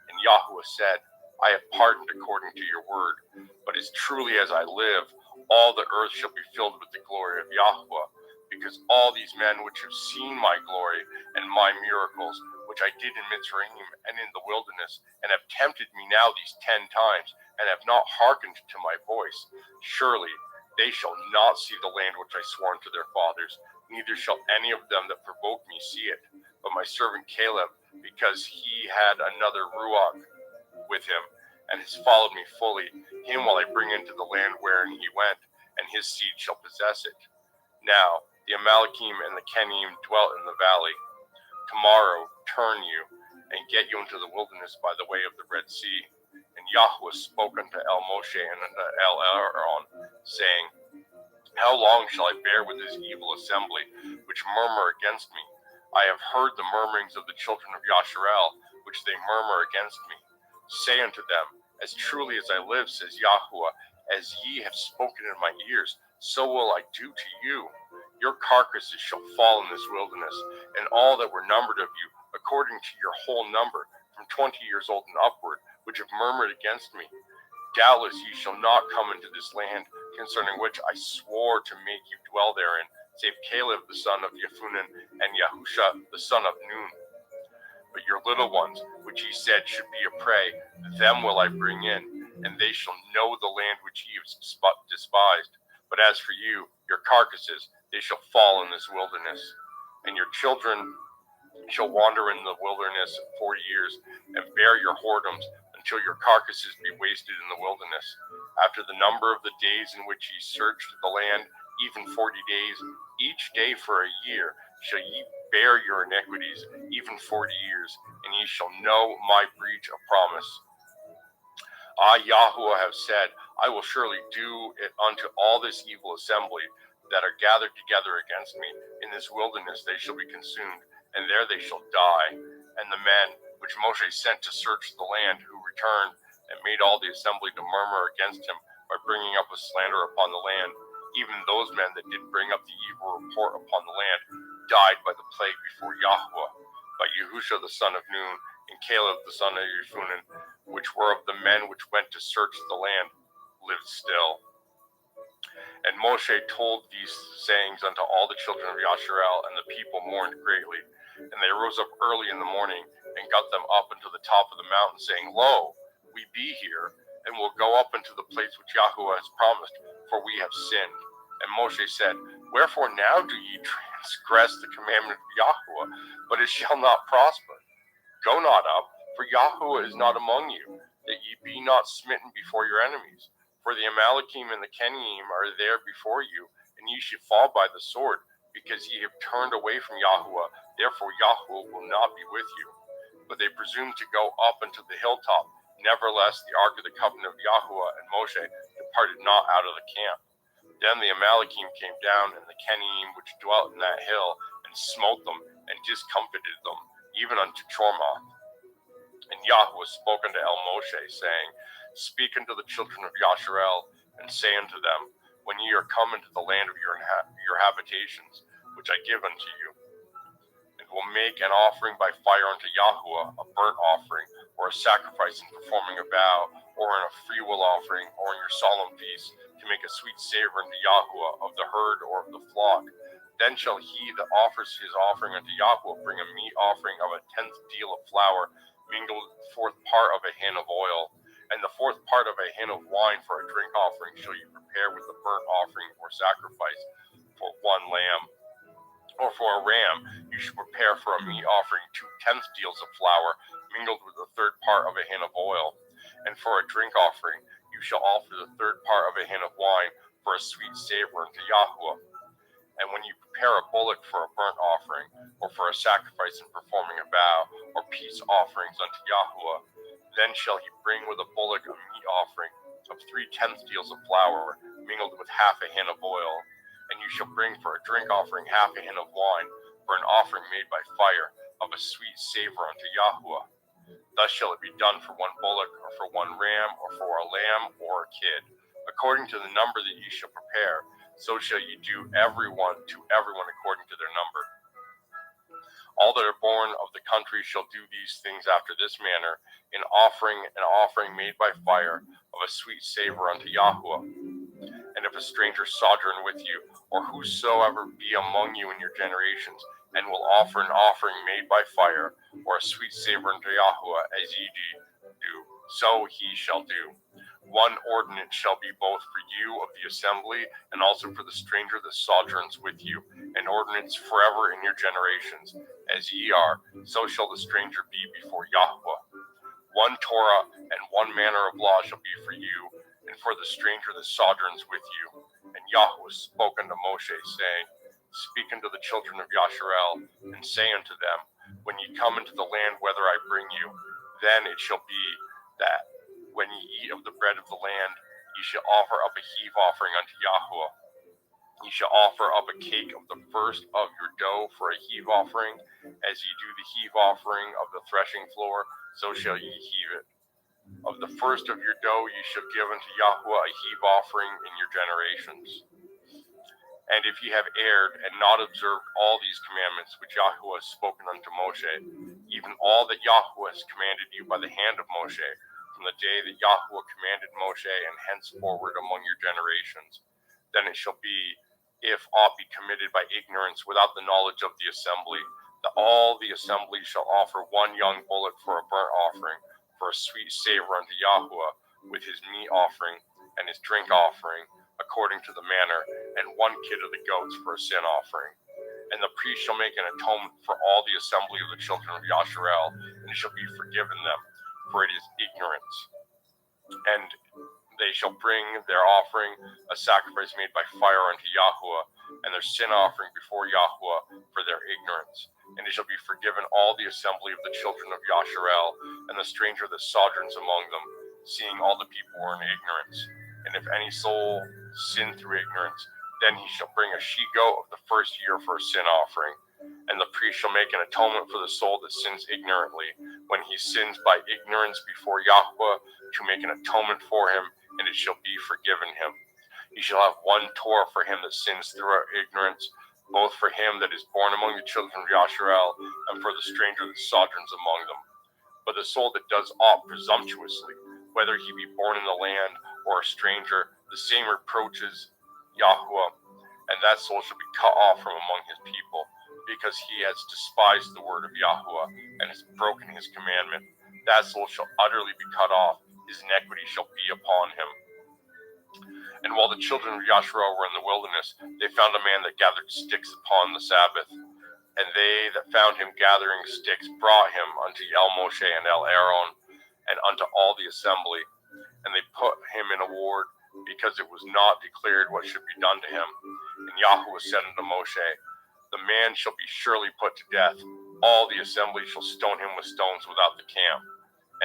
Speaker 5: And Yahuwah said, I have pardoned according to your word, but as truly as I live, all the earth shall be filled with the glory of Yahuwah, because all these men which have seen my glory and my miracles, which I did in Mitzrayim and in the wilderness, and have tempted me now these 10 times, and have not hearkened to my voice, surely they shall not see the land which I swore unto their fathers, neither shall any of them that provoke me see it, but my servant Caleb, because he had another Ruach with him, and has followed me fully, him will I bring into the land wherein he went, and his seed shall possess it. Now the Amalekim and the Kenim dwelt in the valley. Tomorrow turn you, and get you into the wilderness by the way of the Red Sea. And Yahuwah spoke unto El Moshe and unto El Aaron, saying, How long shall I bear with this evil assembly, which murmur against me? I have heard the murmurings of the children of Yasharel, which they murmur against me. Say unto them, As truly as I live, says Yahuwah, as ye have spoken in my ears, so will I do to you. Your carcasses shall fall in this wilderness, and all that were numbered of you, according to your whole number, from 20 years old and upward, which have murmured against me. Doubtless ye shall not come into this land, concerning which I swore to make you dwell therein, save Caleb the son of Jephunneh, and Yahusha the son of Nun. But your little ones, which ye said should be a prey, them will I bring in, and they shall know the land which ye have despised. But as for you, your carcasses, they shall fall in this wilderness. And your children shall wander in the wilderness 40 years, and bear your whoredoms, until your carcasses be wasted in the wilderness. After the number of the days in which ye searched the land, even 40 days, each day for a year, shall ye bear your iniquities, even 40 years, and ye shall know my breach of promise. I, Yahuwah, have said, I will surely do it unto all this evil assembly that are gathered together against me. In this wilderness they shall be consumed, and there they shall die. And the men which Moshe sent to search the land, who returned and made all the assembly to murmur against him by bringing up a slander upon the land, even those men that did bring up the evil report upon the land, died by the plague before Yahuwah. But Yahusha the son of Nun, and Caleb the son of Jephunneh, which were of the men which went to search the land, lived still. And Moshe told these sayings unto all the children of Yasharel, and the people mourned greatly. And they rose up early in the morning, and got them up unto the top of the mountain, saying, Lo, we be here, and will go up into the place which Yahuwah has promised, for we have sinned. And Moshe said, Wherefore now do ye transgress the commandment of Yahuwah, but it shall not prosper? Go not up, for Yahuwah is not among you, that ye be not smitten before your enemies. For the Amalekim and the Kenim are there before you, and ye shall fall by the sword, because ye have turned away from Yahuwah, Therefore Yahweh will not be with you. But they presumed to go up into the hilltop. Nevertheless, the ark of the covenant of Yahweh and Moshe departed not out of the camp. Then the Amalekim came down, and the Kenim which dwelt in that hill, and smote them, and discomfited them, even unto Chormoth. And Yahweh spoke unto Moshe, saying, Speak unto the children of Yasharel, and say unto them, When ye are come into the land of your habitations, which I give unto you, and will make an offering by fire unto Yahweh, a burnt offering, or a sacrifice in performing a vow, or in a freewill offering, or in your solemn feast, to make a sweet savor unto Yahweh of the herd or of the flock. Then shall he that offers his offering unto Yahweh bring a meat offering of a 10th deal of flour, mingled with the 4th part of a hin of oil, and the 4th part of a hin of wine for a drink offering shall you prepare with the burnt offering or sacrifice for one lamb. Or for a ram, you should prepare for a meat offering 2/10 deals of flour, mingled with the 3rd part of a hin of oil. And for a drink offering, you shall offer the 3rd part of a hin of wine for a sweet savor unto Yahweh. And when you prepare a bullock for a burnt offering, or for a sacrifice in performing a vow, or peace offerings unto Yahweh, then shall he bring with a bullock a meat offering of 3/10 deals of flour, mingled with half a hin of oil. And you shall bring for a drink offering half a hin of wine, for an offering made by fire, of a sweet savor unto Yahweh. Thus shall it be done for one bullock, or for one ram, or for a lamb, or a kid, according to the number that ye shall prepare. So shall ye do everyone according to their number. All that are born of the country shall do these things after this manner, in offering an offering made by fire, of a sweet savor unto Yahweh. And if a stranger sojourn with you, or whosoever be among you in your generations, and will offer an offering made by fire, or a sweet savor unto Yahweh, as ye do, so he shall do. One ordinance shall be both for you of the assembly, and also for the stranger that sojourns with you, an ordinance forever in your generations. As ye are, so shall the stranger be before Yahweh. One Torah and one manner of law shall be for you, and for the stranger that sojourns with you. And Yahweh spoke unto Moshe, saying, Speak unto the children of Yasharel, and say unto them, When ye come into the land whither I bring you, then it shall be that, when ye eat of the bread of the land, ye shall offer up a heave offering unto Yahweh. Ye shall offer up a cake of the first of your dough for a heave offering, as ye do the heave offering of the threshing floor, so shall ye heave it. Of the first of your dough ye shall give unto Yahweh a heave offering in your generations. And if ye have erred, and not observed all these commandments which Yahweh has spoken unto Moshe, even all that Yahweh has commanded you by the hand of Moshe, from the day that Yahweh commanded Moshe, and henceforward among your generations, then it shall be, if aught be committed by ignorance without the knowledge of the assembly, that all the assembly shall offer one young bullock for a burnt offering, for a sweet savor unto Yahweh, with his meat offering and his drink offering, according to the manner, and one kid of the goats for a sin offering. And the priest shall make an atonement for all the assembly of the children of Yasharel, and it shall be forgiven them, for it is ignorance. And they shall bring their offering, a sacrifice made by fire unto Yahweh, and their sin offering before Yahweh for their ignorance. And it shall be forgiven all the assembly of the children of Yasharel, and the stranger that sojourns among them, seeing all the people were in ignorance. And if any soul sin through ignorance, then he shall bring a she-goat of the first year for a sin offering. And the priest shall make an atonement for the soul that sins ignorantly, when he sins by ignorance before Yahweh, to make an atonement for him, and it shall be forgiven him. He shall have one Torah for him that sins through ignorance, both for him that is born among the children of Yasharel, and for the stranger that sojourns among them. But the soul that does aught presumptuously, whether he be born in the land or a stranger, the same reproaches Yahweh, and that soul shall be cut off from among his people, because he has despised the word of Yahweh, and has broken his commandment. That soul shall utterly be cut off, his iniquity shall be upon him. And while the children of Yasharel were in the wilderness, they found a man that gathered sticks upon the Sabbath. And they that found him gathering sticks brought him unto Moshe and Aaron, and unto all the assembly. And they put him in a ward, because it was not declared what should be done to him. And Yahweh said unto Moshe, the man shall be surely put to death. All the assembly shall stone him with stones without the camp.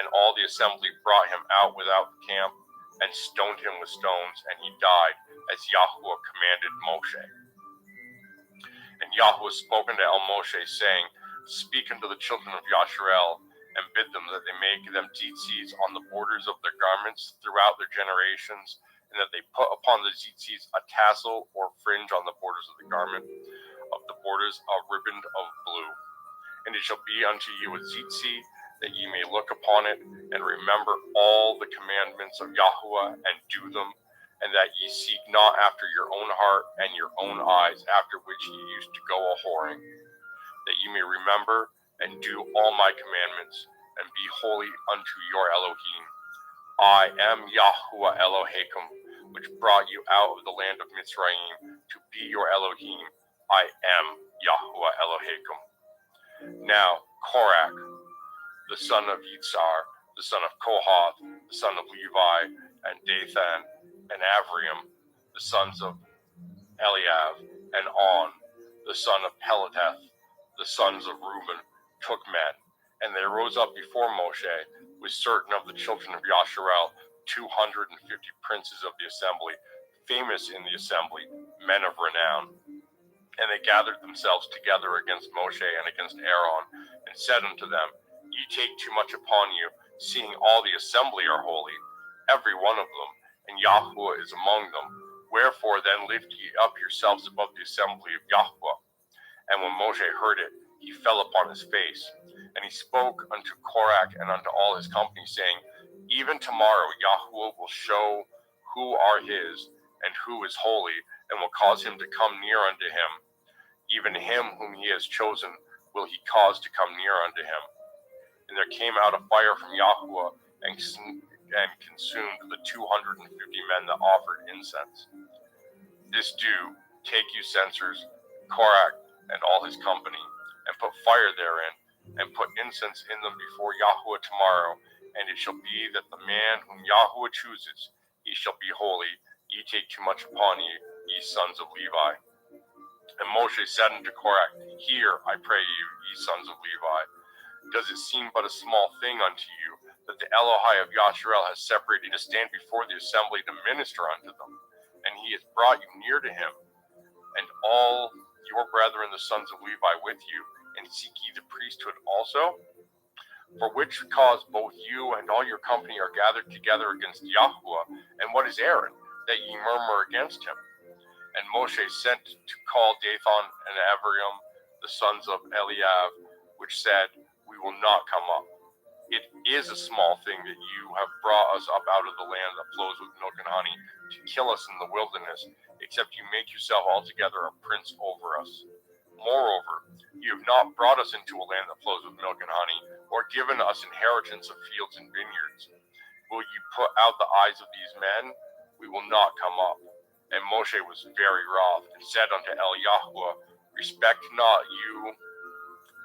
Speaker 5: And all the assembly brought him out without the camp, and stoned him with stones, and he died, as Yahuwah commanded Moshe. And Yahuwah spoke unto Moshe, saying, Speak unto the children of Yasharel, and bid them that they make them tzitzis on the borders of their garments throughout their generations, and that they put upon the tzitzis a tassel or fringe on the borders of the garment, of the borders a riband of blue. And it shall be unto you a tzitzi, that ye may look upon it, and remember all the commandments of Yahuwah, and do them, and that ye seek not after your own heart and your own eyes, after which ye used to go a whoring, that ye may remember and do all my commandments, and be holy unto your Elohim. I am Yahuwah Elohim, which brought you out of the land of Mitzrayim, to be your Elohim. I am Yahuwah Elohim. Now Korach, the son of Yitzhar, the son of Kohath, the son of Levi, and Dathan, and Avriam, the sons of Eliav, and On, the son of Peletheth, the sons of Reuben, took men, and they rose up before Moshe with certain of the children of Yasharel, 250 princes of the assembly, famous in the assembly, men of renown. And they gathered themselves together against Moshe and against Aaron, and said unto them, Ye take too much upon you, seeing all the assembly are holy, every one of them, and Yahuwah is among them. Wherefore then lift ye up yourselves above the assembly of Yahuwah. And when Moshe heard it, he fell upon his face. And he spoke unto Korach and unto all his company, saying, Even tomorrow Yahuwah will show who are his, and who is holy, and will cause him to come near unto him. Even him whom he has chosen will he cause to come near unto him. And there came out a fire from Yahuwah, and consumed the 250 men that offered incense. This do, take you censers, Korach and all his company, and put fire therein, and put incense in them before Yahuwah tomorrow. And it shall be that the man whom Yahuwah chooses, he shall be holy. Ye take too much upon ye sons of Levi. And Moshe said unto Korach, Hear, I pray you, ye sons of Levi. Does it seem but a small thing unto you, that the Elohai of Yasharel has separated to stand before the assembly to minister unto them? And he has brought you near to him, and all your brethren the sons of Levi with you, and seek ye the priesthood also? For which cause both you and all your company are gathered together against Yahuwah, and what is Aaron, that ye murmur against him? And Moshe sent to call Dathan and Avriam, the sons of Eliav, which said, We will not come up. It is a small thing that you have brought us up out of the land that flows with milk and honey, to kill us in the wilderness, except you make yourself altogether a prince over us. Moreover, you have not brought us into a land that flows with milk and honey, or given us inheritance of fields and vineyards. Will you put out the eyes of these men? We will not come up. And Moshe was very wroth, and said unto Yahuwah, Respect not you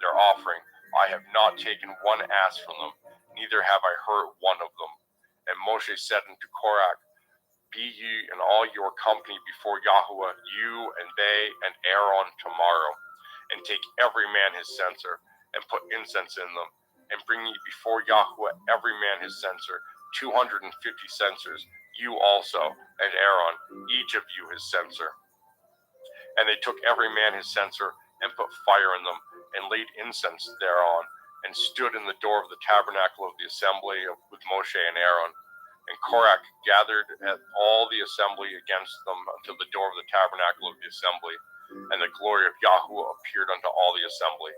Speaker 5: their offering. I have not taken one ass from them, neither have I hurt one of them. And Moshe said unto Korach, Be ye and all your company before Yahuwah, you and they and Aaron tomorrow, and take every man his censer, and put incense in them, and bring ye before Yahuwah every man his censer, 250 censers, you also, and Aaron, each of you his censer. And they took every man his censer, and put fire in them, and laid incense thereon, and stood in the door of the tabernacle of the assembly with Moshe and Aaron. And Korach gathered at all the assembly against them until the door of the tabernacle of the assembly, and the glory of Yahuwah appeared unto all the assembly.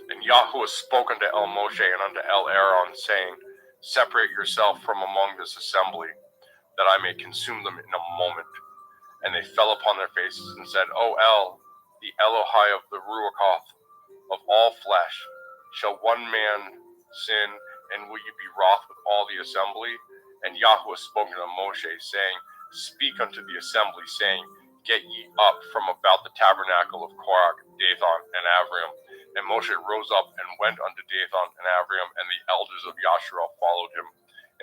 Speaker 5: And Yahuwah spoke unto Moshe and unto Aaron, saying, Separate yourself from among this assembly, that I may consume them in a moment. And they fell upon their faces and said, O the Elohai of the Ruachoth of all flesh, shall one man sin, and will you be wroth with all the assembly? And Yahuwah spoke unto Moshe, saying, Speak unto the assembly, saying, Get ye up from about the tabernacle of Korach, Dathan, and Avriam. And Moshe rose up and went unto Dathan and Avriam, and the elders of Yasharel followed him.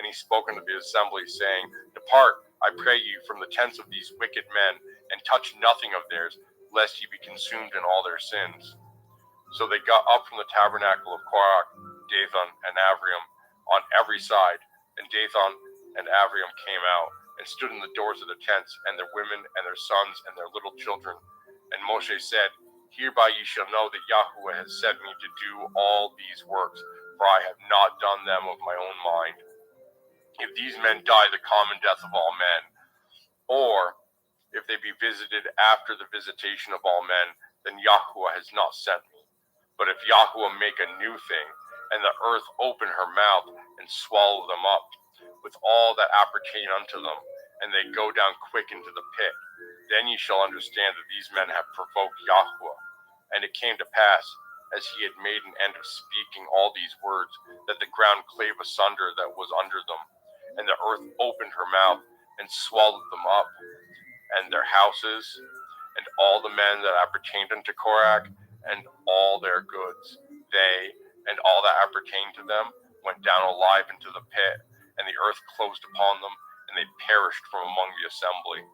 Speaker 5: And he spoke unto the assembly, saying, Depart, I pray you, from the tents of these wicked men, and touch nothing of theirs, lest ye be consumed in all their sins. So they got up from the tabernacle of Korach, Dathan, and Aviram on every side, and Dathan and Aviram came out, and stood in the doors of the tents, and their women, and their sons, and their little children. And Moshe said, Hereby ye shall know that Yahweh has sent me to do all these works, for I have not done them of my own mind. If these men die the common death of all men, or if they be visited after the visitation of all men, then Yahweh has not sent me. But if Yahweh make a new thing, and the earth open her mouth, and swallow them up, with all that appertain unto them, and they go down quick into the pit, then ye shall understand that these men have provoked Yahweh. And it came to pass, as he had made an end of speaking all these words, that the ground clave asunder that was under them, and the earth opened her mouth, and swallowed them up, and their houses, and all the men that appertained unto Korach, and all their goods. They, and all that appertained to them, went down alive into the pit, and the earth closed upon them, and they perished from among the assembly.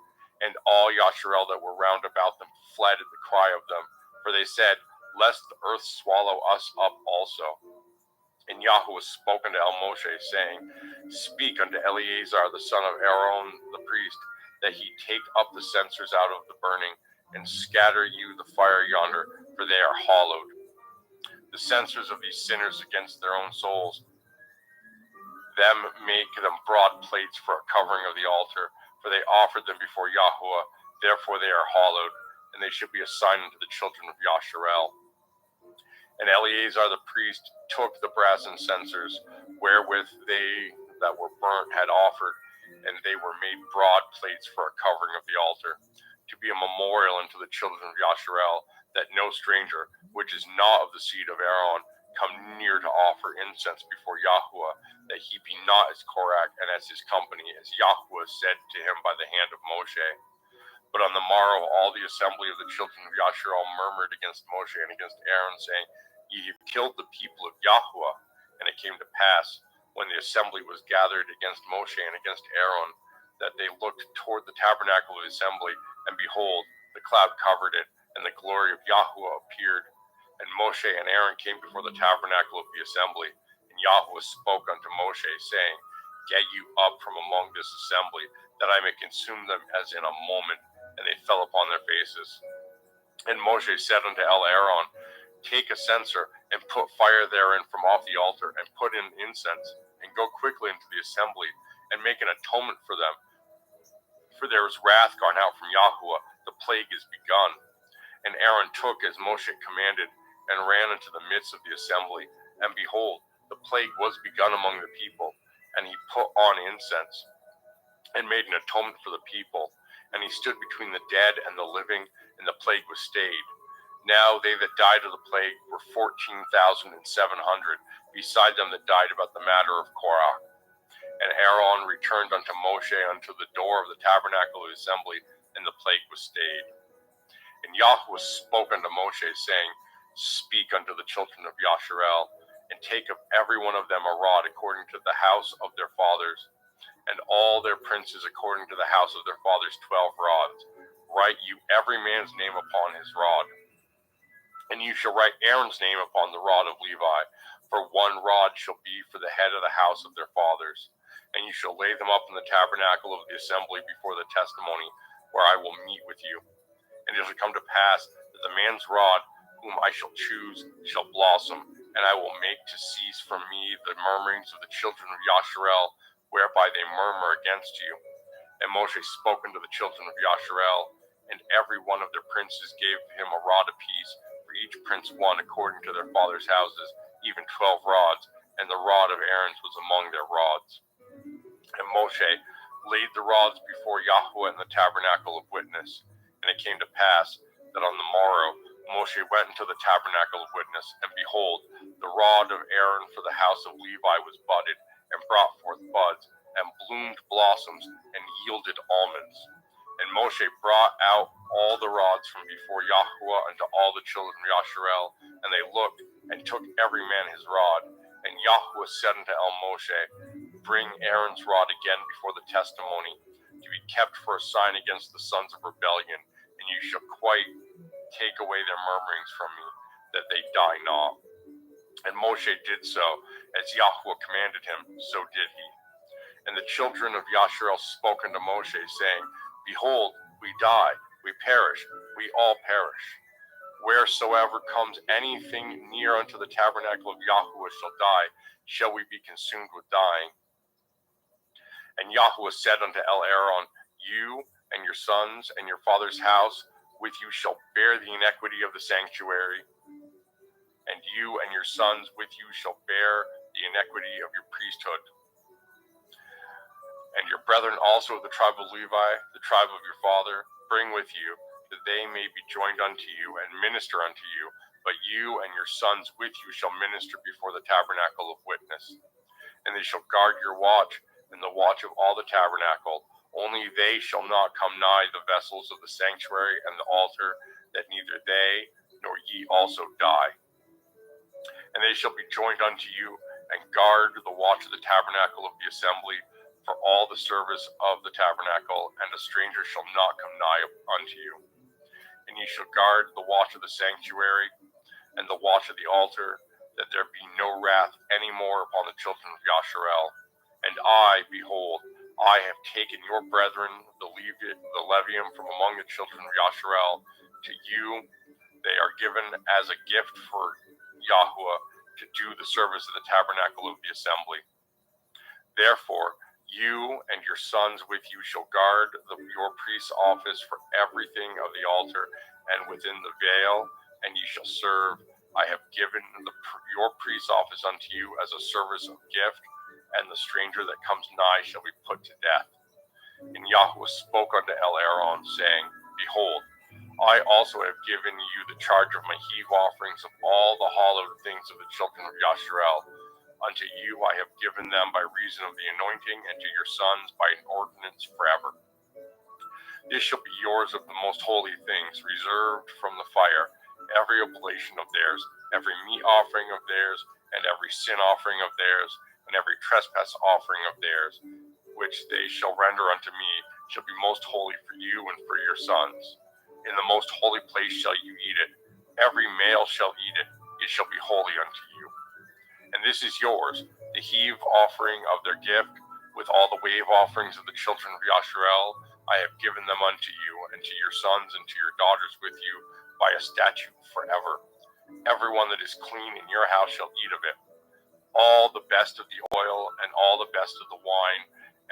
Speaker 5: And all Yasharel that were round about them fled at the cry of them, for they said, Lest the earth swallow us up also. And Yahweh spoke unto Moshe, saying, Speak unto Eleazar the son of Aaron the priest, that he take up the censers out of the burning, and scatter you the fire yonder, for they are hollowed. The censers of these sinners against their own souls, them make them broad plates for a covering of the altar, for they offered them before Yahweh, therefore they are hollowed, and they should be a sign unto the children of Yasharel. And Eleazar the priest took the brazen censers, wherewith they that were burnt had offered, and they were made broad plates for a covering of the altar, to be a memorial unto the children of Yasharel, that no stranger, which is not of the seed of Aaron, come near to offer incense before Yahweh, that he be not as Korach and as his company, as Yahweh said to him by the hand of Moshe. But on the morrow all the assembly of the children of Yasharel murmured against Moshe and against Aaron, saying, Ye have killed the people of Yahweh. And it came to pass, when the assembly was gathered against Moshe and against Aaron, that they looked toward the tabernacle of the assembly, and behold, the cloud covered it, and the glory of Yahweh appeared. And Moshe and Aaron came before the tabernacle of the assembly, and Yahweh spoke unto Moshe, saying, Get you up from among this assembly, that I may consume them as in a moment. And they fell upon their faces. And Moshe said unto Aaron, Take a censer, and put fire therein from off the altar, and put in incense, and go quickly into the assembly, and make an atonement for them. For there is wrath gone out from Yahweh, the plague is begun. And Aaron took as Moshe commanded, and ran into the midst of the assembly. And behold, the plague was begun among the people. And he put on incense, and made an atonement for the people. And he stood between the dead and the living, and the plague was stayed. Now they that died of the plague were 14,700, beside them that died about the matter of Korah. And Aaron returned unto Moshe unto the door of the tabernacle of the assembly, and the plague was stayed. And Yahweh spoke unto Moshe, saying, Speak unto the children of Yasharel, and take of every one of them a rod according to the house of their fathers, and all their princes according to the house of their fathers 12 rods. Write you every man's name upon his rod. And you shall write Aaron's name upon the rod of Levi, for one rod shall be for the head of the house of their fathers. And you shall lay them up in the tabernacle of the assembly before the testimony, where I will meet with you. And it shall come to pass that the man's rod, whom I shall choose, shall blossom, and I will make to cease from me the murmurings of the children of Yasharel, whereby they murmur against you. And Moshe spoke unto the children of Yasharel, and every one of their princes gave him a rod apiece, for each prince one according to their fathers' houses, even 12 rods, and the rod of Aaron's was among their rods. And Moshe laid the rods before Yahweh in the tabernacle of witness. And it came to pass that on the morrow Moshe went into the tabernacle of witness, and behold, the rod of Aaron for the house of Levi was budded, and brought forth buds, and bloomed blossoms, and yielded almonds. And Moshe brought out all the rods from before Yahweh unto all the children of Yasharel, and they looked, and took every man his rod. And Yahweh said unto Moshe, Bring Aaron's rod again before the testimony, to be kept for a sign against the sons of rebellion, and you shall quite take away their murmurings from me, that they die not. And Moshe did so, as Yahweh commanded him, so did he. And the children of Yasharel spoke unto Moshe, saying, Behold, we die, we perish, we all perish. Wheresoever comes anything near unto the tabernacle of Yahweh shall die, shall we be consumed with dying. And Yahweh said unto Aaron, You and your sons and your father's house with you shall bear the iniquity of the sanctuary, and you and your sons with you shall bear the iniquity of your priesthood. And your brethren also of the tribe of Levi, the tribe of your father, bring with you, that they may be joined unto you and minister unto you. But you and your sons with you shall minister before the tabernacle of witness. And they shall guard your watch, and the watch of all the tabernacle. Only they shall not come nigh the vessels of the sanctuary and the altar, that neither they nor ye also die. And they shall be joined unto you, and guard the watch of the tabernacle of the assembly, for all the service of the tabernacle, and a stranger shall not come nigh unto you. And ye shall guard the watch of the sanctuary, and the watch of the altar, that there be no wrath any more upon the children of Yasharel. And I, behold, I have taken your brethren, the Levium, from among the children of Yasharel. To you they are given as a gift for Yahweh to do the service of the tabernacle of the assembly. Therefore, you and your sons with you shall guard your priest's office for everything of the altar and within the veil, and ye shall serve. I have given your priest's office unto you as a service of gift, and the stranger that comes nigh shall be put to death. And Yahweh spoke unto Aaron, saying, Behold, I also have given you the charge of my heave offerings of all the hallowed things of the children of Yasharel. Unto you I have given them by reason of the anointing, and to your sons by an ordinance forever. This shall be yours of the most holy things, reserved from the fire, every oblation of theirs, every meat offering of theirs, and every sin offering of theirs, and every trespass offering of theirs, which they shall render unto me, shall be most holy for you and for your sons. In the most holy place shall you eat it. Every male shall eat it. It shall be holy unto you. And this is yours, the heave offering of their gift, with all the wave offerings of the children of Yasharel. I have given them unto you, and to your sons and to your daughters with you, by a statute forever. Everyone that is clean in your house shall eat of it. All the best of the oil, and all the best of the wine,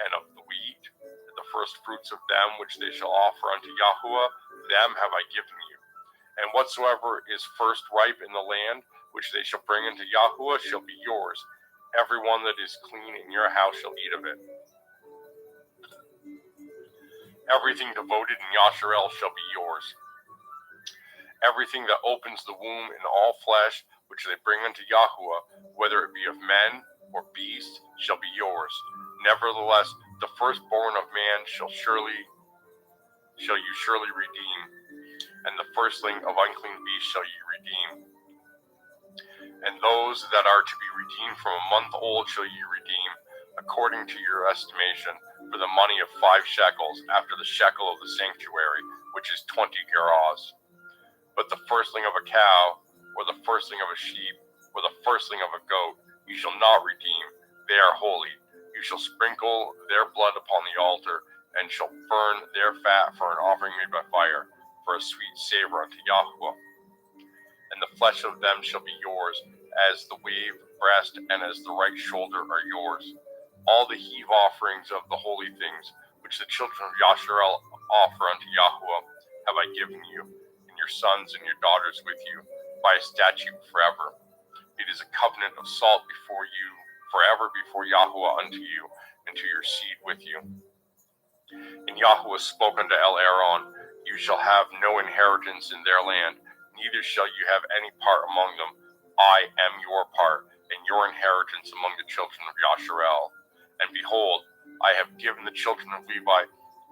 Speaker 5: and of the wheat, and the first fruits of them which they shall offer unto Yahweh, them have I given you. And whatsoever is first ripe in the land, which they shall bring unto Yahweh, shall be yours. Everyone that is clean in your house shall eat of it. Everything devoted in Yasharel shall be yours. Everything that opens the womb in all flesh, which they bring unto Yahweh, whether it be of men or beasts, shall be yours. Nevertheless, the firstborn of man shall you surely redeem, and the firstling of unclean beasts shall ye redeem. And those that are to be redeemed from a month old shall ye redeem, according to your estimation, for the money of 5 shekels, after the shekel of the sanctuary, which is 20 gerahs. But the firstling of a cow, or the firstling of a sheep, or the firstling of a goat, you shall not redeem. They are holy. You shall sprinkle their blood upon the altar, and shall burn their fat for an offering made by fire, for a sweet savor unto Yahweh. And the flesh of them shall be yours, as the wave breast and as the right shoulder are yours. All the heave offerings of the holy things, which the children of Yasharel offer unto Yahweh, have I given you, and your sons and your daughters with you, by a statute forever. It is a covenant of salt before you, forever before Yahweh unto you, and to your seed with you. And Yahweh spoke unto Aaron, You shall have no inheritance in their land, neither shall you have any part among them. I am your part, and your inheritance among the children of Yasharel. And behold, I have given the children of Levi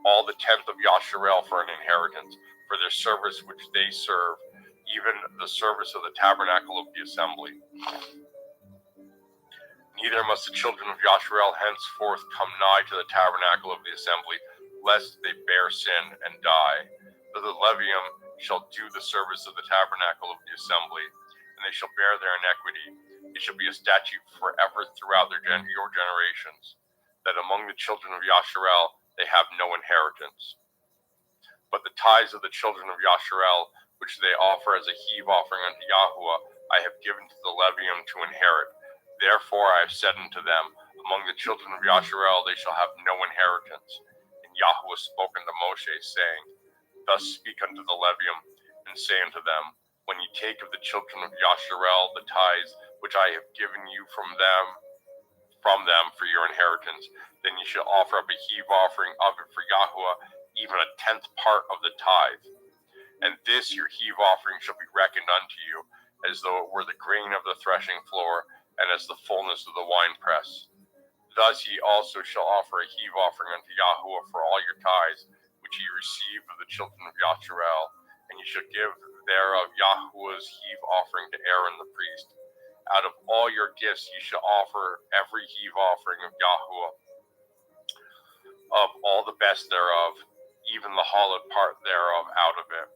Speaker 5: all the 10th of Yasharel for an inheritance, for their service which they serve, even the service of the tabernacle of the assembly. Neither must the children of Yasharel henceforth come nigh to the tabernacle of the assembly, lest they bear sin and die. For the levium shall do the service of the tabernacle of the assembly, and they shall bear their iniquity. It shall be a statute forever throughout your generations, that among the children of Yasharel they have no inheritance. But the tithes of the children of Yasharel, which they offer as a heave offering unto Yahuwah, I have given to the levium to inherit. Therefore I have said unto them, among the children of Yasharel they shall have no inheritance. And Yahuwah spoke unto Moshe, saying, Thus speak unto the levium, and say unto them, when you take of the children of Yasharel the tithes which I have given you from them for your inheritance, then you shall offer up a heave offering of it for Yahuwah, even a 10th part of the tithe. And this your heave offering shall be reckoned unto you, as though it were the grain of the threshing floor, and as the fullness of the winepress. Thus ye also shall offer a heave offering unto Yahuwah for all your tithes, which ye receive of the children of Yasharel, and ye shall give thereof Yahuwah's heave offering to Aaron the priest. Out of all your gifts ye shall offer every heave offering of Yahuwah, of all the best thereof, even the hollowed part thereof out of it.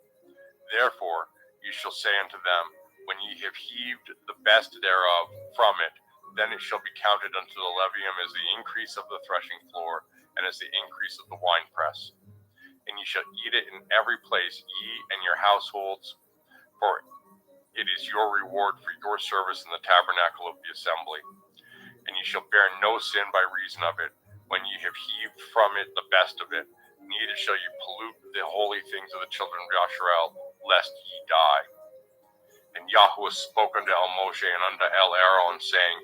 Speaker 5: Therefore ye shall say unto them, when ye have heaved the best thereof from it, then it shall be counted unto the levium as the increase of the threshing floor, and as the increase of the winepress. And ye shall eat it in every place, ye and your households, for it is your reward for your service in the tabernacle of the assembly. And ye shall bear no sin by reason of it, when ye have heaved from it the best of it, neither shall ye pollute the holy things of the children of Yasharel, lest ye die. And Yahuwah spoke unto El Moshe and unto El Aaron, saying,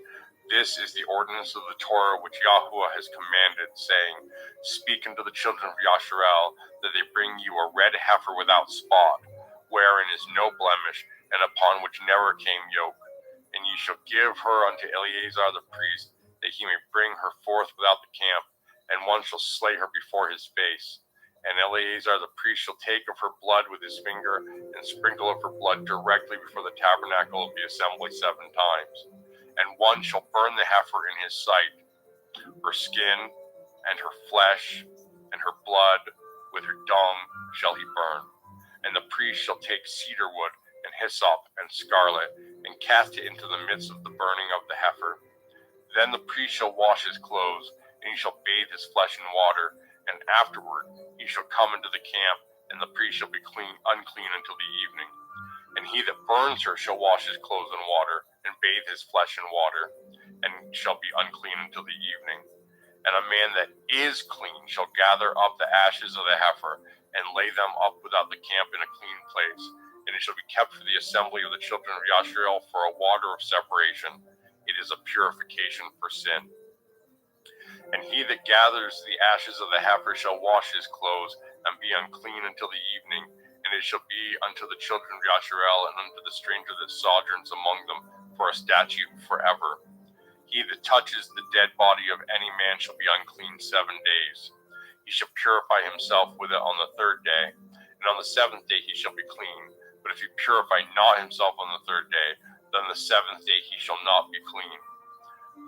Speaker 5: This is the ordinance of the Torah which Yahuwah has commanded, saying, Speak unto the children of Yasharel, that they bring you a red heifer without spot, wherein is no blemish, and upon which never came yoke. And ye shall give her unto Eleazar the priest, that he may bring her forth without the camp, and one shall slay her before his face. And Eleazar the priest shall take of her blood with his finger, and sprinkle of her blood directly before the tabernacle of the assembly 7 times. And one shall burn the heifer in his sight, her skin, and her flesh, and her blood, with her dung shall he burn. And the priest shall take cedar wood, and hyssop, and scarlet, and cast it into the midst of the burning of the heifer. Then the priest shall wash his clothes, and he shall bathe his flesh in water, and afterward he shall come into the camp, and the priest shall be unclean until the evening. And he that burns her shall wash his clothes in water, and bathe his flesh in water, and shall be unclean until the evening. And a man that is clean shall gather up the ashes of the heifer, and lay them up without the camp in a clean place, and it shall be kept for the assembly of the children of Yasharel for a water of separation. It is a purification for sin. And he that gathers the ashes of the heifer shall wash his clothes, and be unclean until the evening. And it shall be unto the children of Yasharel, and unto the stranger that sojourns among them, for a statute forever. He that touches the dead body of any man shall be unclean 7 days. He shall purify himself with it on the 3rd day, and on the 7th day he shall be clean. But if he purify not himself on the 3rd day, then the 7th day he shall not be clean.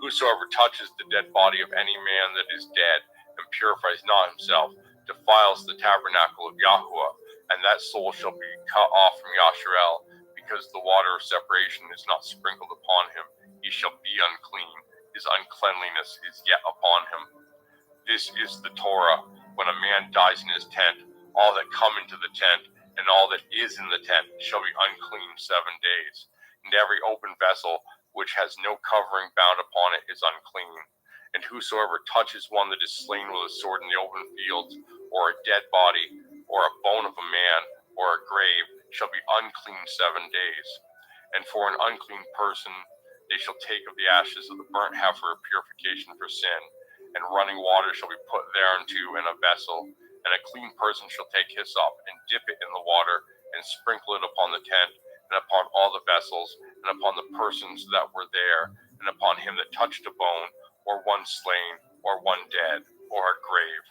Speaker 5: Whosoever touches the dead body of any man that is dead, and purifies not himself, defiles the tabernacle of Yahuwah, and that soul shall be cut off from Yasharel, because the water of separation is not sprinkled upon him. He shall be unclean. His uncleanliness is yet upon him. This is the Torah. When a man dies in his tent, all that come into the tent, and all that is in the tent, shall be unclean 7 days. And every open vessel which has no covering bound upon it is unclean. And whosoever touches one that is slain with a sword in the open fields, or a dead body, or a bone of a man, or a grave, shall be unclean 7 days. And for an unclean person they shall take of the ashes of the burnt heifer of purification for sin, and running water shall be put thereunto in a vessel. And a clean person shall take hyssop, and dip it in the water, and sprinkle it upon the tent, and upon all the vessels, and upon the persons that were there, and upon him that touched a bone, or one slain, or one dead, or a grave.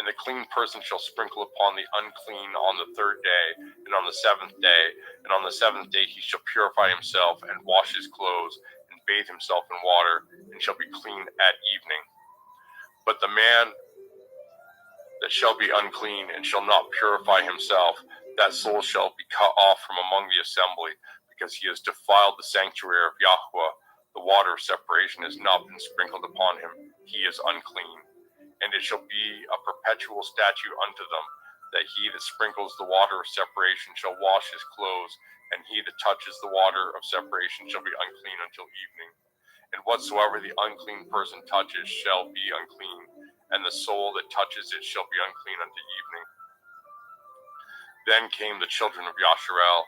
Speaker 5: And the clean person shall sprinkle upon the unclean on the 3rd day, and on the 7th day, and on the 7th day he shall purify himself, and wash his clothes, and bathe himself in water, and shall be clean at evening. But the man that shall be unclean and shall not purify himself, that soul shall be cut off from among the assembly, because he has defiled the sanctuary of Yahweh. The water of separation has not been sprinkled upon him. He is unclean. And it shall be a perpetual statute unto them, that he that sprinkles the water of separation shall wash his clothes, and he that touches the water of separation shall be unclean until evening. And whatsoever the unclean person touches shall be unclean, and the soul that touches it shall be unclean unto evening. Then came the children of Yasharel,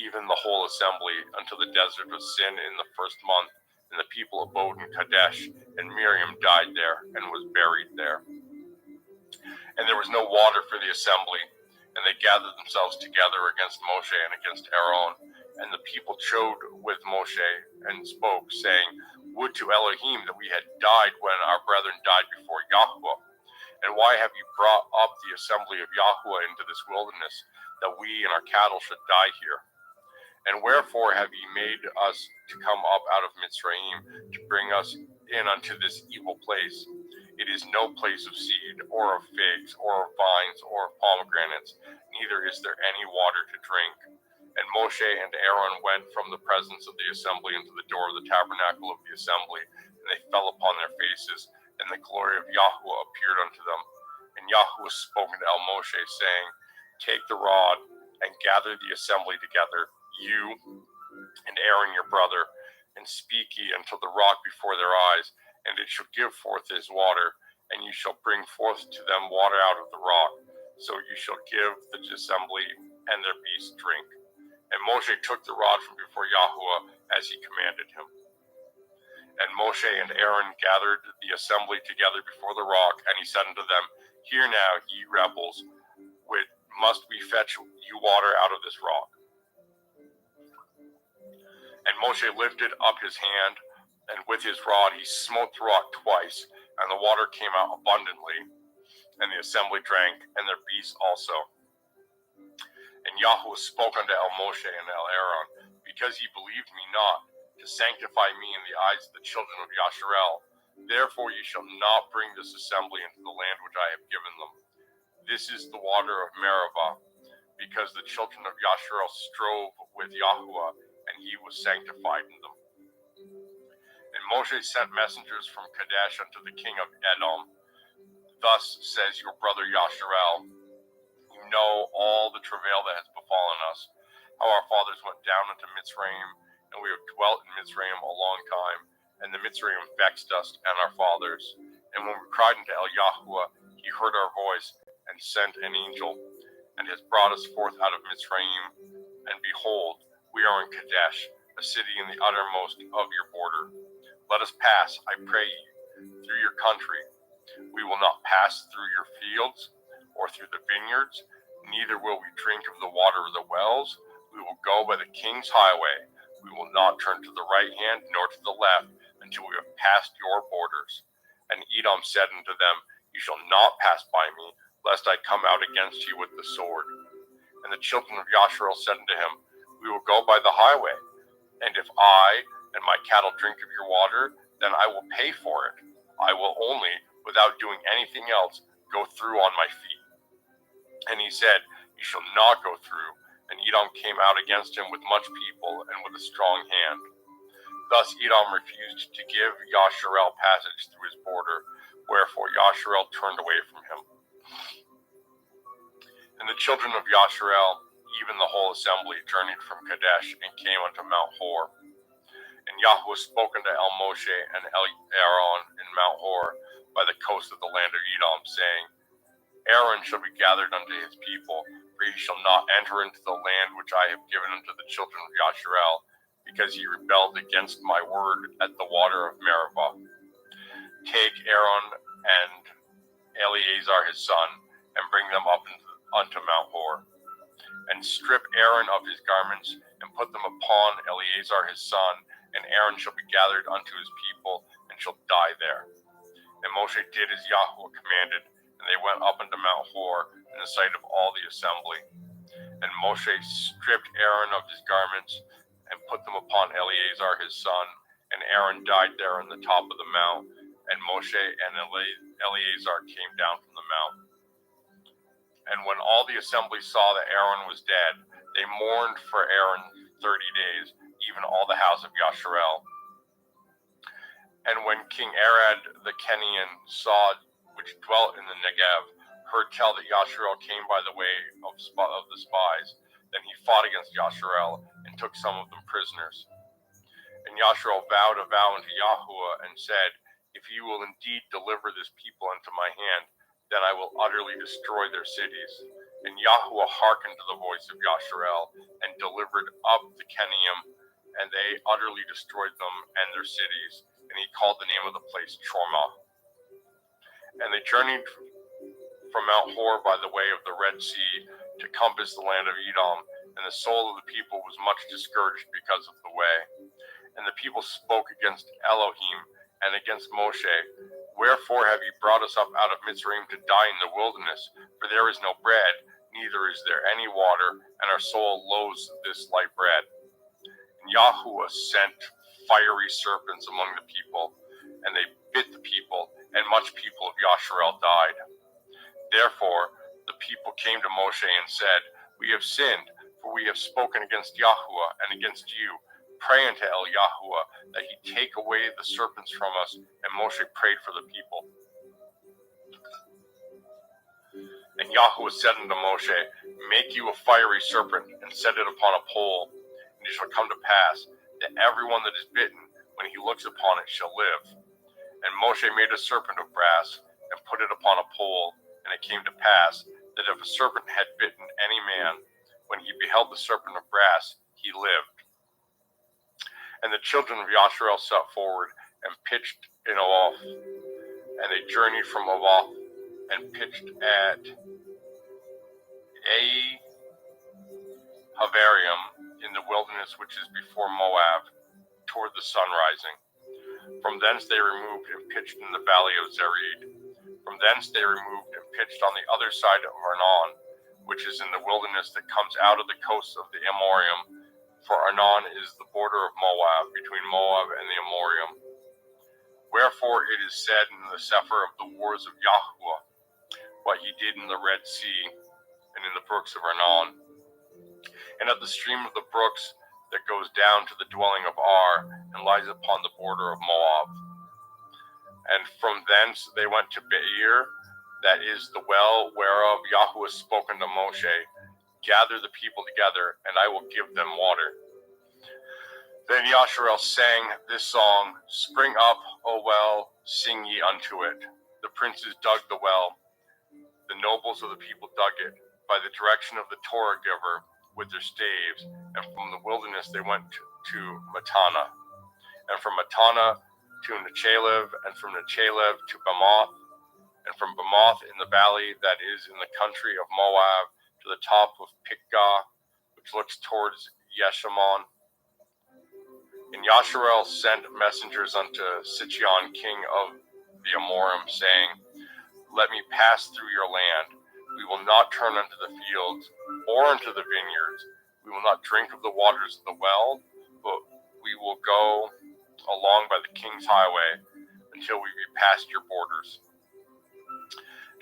Speaker 5: even the whole assembly, unto the desert of Sin in the first month, and the people abode in Kadesh, and Miriam died there, and was buried there. And there was no water for the assembly, and they gathered themselves together against Moshe and against Aaron. And the people chode with Moshe and spoke, saying, Would to Elohim that we had died when our brethren died before Yahweh. And why have you brought up the assembly of Yahweh into this wilderness, that we and our cattle should die here? And wherefore have ye made us to come up out of Mitzrayim, to bring us in unto this evil place? It is no place of seed, or of figs, or of vines, or of pomegranates, neither is there any water to drink. And Moshe and Aaron went from the presence of the assembly into the door of the tabernacle of the assembly, and they fell upon their faces, and the glory of Yahweh appeared unto them. And Yahweh spoke unto Moshe, saying, Take the rod, and gather the assembly together, you and Aaron your brother, and speak ye unto the rock before their eyes, and it shall give forth his water, and you shall bring forth to them water out of the rock. So you shall give the assembly and their beasts drink. And Moshe took the rod from before Yahweh as he commanded him. And Moshe and Aaron gathered the assembly together before the rock, and he said unto them, Hear now, ye rebels, which must we fetch you water out of this rock? And Moshe lifted up his hand, and with his rod he smote the rock twice, and the water came out abundantly, and the assembly drank, and their beasts also. And Yahweh spoke unto Moshe and Aaron, Because ye believed me not, to sanctify me in the eyes of the children of Yasharel, therefore ye shall not bring this assembly into the land which I have given them. This is the water of Meribah, because the children of Yasharel strove with Yahweh, and he was sanctified in them. And Moshe sent messengers from Kadesh unto the king of Edom. Thus says your brother Yasharel, You know all the travail that has befallen us, how our fathers went down into Mitzrayim, and we have dwelt in Mitzrayim a long time, and the Mitzrayim vexed us and our fathers. And when we cried unto Yahweh, he heard our voice, and sent an angel, and has brought us forth out of Mitzrayim. And behold, we are in Kadesh, a city in the uttermost of your border. Let us pass, I pray you, through your country. We will not pass through your fields, or through the vineyards, neither will we drink of the water of the wells. We will go by the king's highway. We will not turn to the right hand, nor to the left, until we have passed your borders. And Edom said unto them, You shall not pass by me, lest I come out against you with the sword. And the children of Yasharel said unto him, We will go by the highway, and if I and my cattle drink of your water, then I will pay for it. I will only, without doing anything else, go through on my feet. And he said, You shall not go through. And Edom came out against him with much people and with a strong hand. Thus Edom refused to give Yasharel passage through his border, wherefore Yasharel turned away from him. And the children of Yasharel, even the whole assembly, journeyed from Kadesh and came unto Mount Hor. And Yahweh spoke unto Moshe and Aaron in Mount Hor by the coast of the land of Edom, saying, Aaron shall be gathered unto his people, for he shall not enter into the land which I have given unto the children of Yasharel, because he rebelled against my word at the water of Meribah. Take Aaron and Eleazar his son, and bring them up unto Mount Hor. And strip Aaron of his garments, and put them upon Eleazar his son, and Aaron shall be gathered unto his people, and shall die there. And Moshe did as Yahweh commanded, and they went up unto Mount Hor in the sight of all the assembly. And Moshe stripped Aaron of his garments, and put them upon Eleazar his son, and Aaron died there on the top of the mount, and Moshe and Eleazar came down from the mount. And when all the assembly saw that Aaron was dead, they mourned for Aaron 30 days, even all the house of Yasharel. And when King Arad the Kenyan saw, which dwelt in the Negev, heard tell that Yasharel came by the way of the spies, then he fought against Yasharel and took some of them prisoners. And Yasharel vowed a vow unto Yahuwah and said, if you will indeed deliver this people into my hand, then I will utterly destroy their cities. And Yahuwah hearkened to the voice of Yasharel and delivered up the Kenaim, and they utterly destroyed them and their cities. And he called the name of the place Chormah. And they journeyed from Mount Hor by the way of the Red Sea to compass the land of Edom, and the soul of the people was much discouraged because of the way. And the people spoke against Elohim and against Moshe, wherefore have ye brought us up out of Mitzrayim to die in the wilderness? For there is no bread, neither is there any water, and our soul loathes this light bread. And Yahuwah sent fiery serpents among the people, and they bit the people, and much people of Yasharel died. Therefore the people came to Moshe and said, we have sinned, for we have spoken against Yahuwah and against you. Pray unto El Yahuwah that he take away the serpents from us. And Moshe prayed for the people. And Yahuwah said unto Moshe, make you a fiery serpent, and set it upon a pole. And it shall come to pass, that everyone that is bitten, when he looks upon it, shall live. And Moshe made a serpent of brass, and put it upon a pole. And it came to pass, that if a serpent had bitten any man, when he beheld the serpent of brass, he lived. And the children of Yasharel set forward, and pitched in Ovoth. And they journeyed from Ovoth, and pitched at Havarium in the wilderness which is before Moab, toward the sun rising. From thence they removed and pitched in the valley of Zered. From thence they removed and pitched on the other side of Arnon, which is in the wilderness that comes out of the coasts of the Amorim. For Arnon is the border of Moab, between Moab and the Amorim. Wherefore it is said in the Sefer of the Wars of Yahuwah, what he did in the Red Sea, and in the brooks of Arnon, and at the stream of the brooks that goes down to the dwelling of Ar, and lies upon the border of Moab. And from thence they went to Beir, that is the well whereof Yahuwah spoke unto Moshe, gather the people together, and I will give them water. Then Yasharel sang this song, spring up, O well, sing ye unto it. The princes dug the well, the nobles of the people dug it, by the direction of the Torah giver, with their staves, and from the wilderness they went to Matana, and from Matana to Nechalev, and from Nechalev to Bamoth, and from Bamoth in the valley that is in the country of Moab, to the top of Pikgah, which looks towards Yeshimon. And Yasharel sent messengers unto Sichon, king of the Amorim, saying, let me pass through your land. We will not turn unto the fields, or unto the vineyards. We will not drink of the waters of the well, but we will go along by the king's highway, until we be past your borders.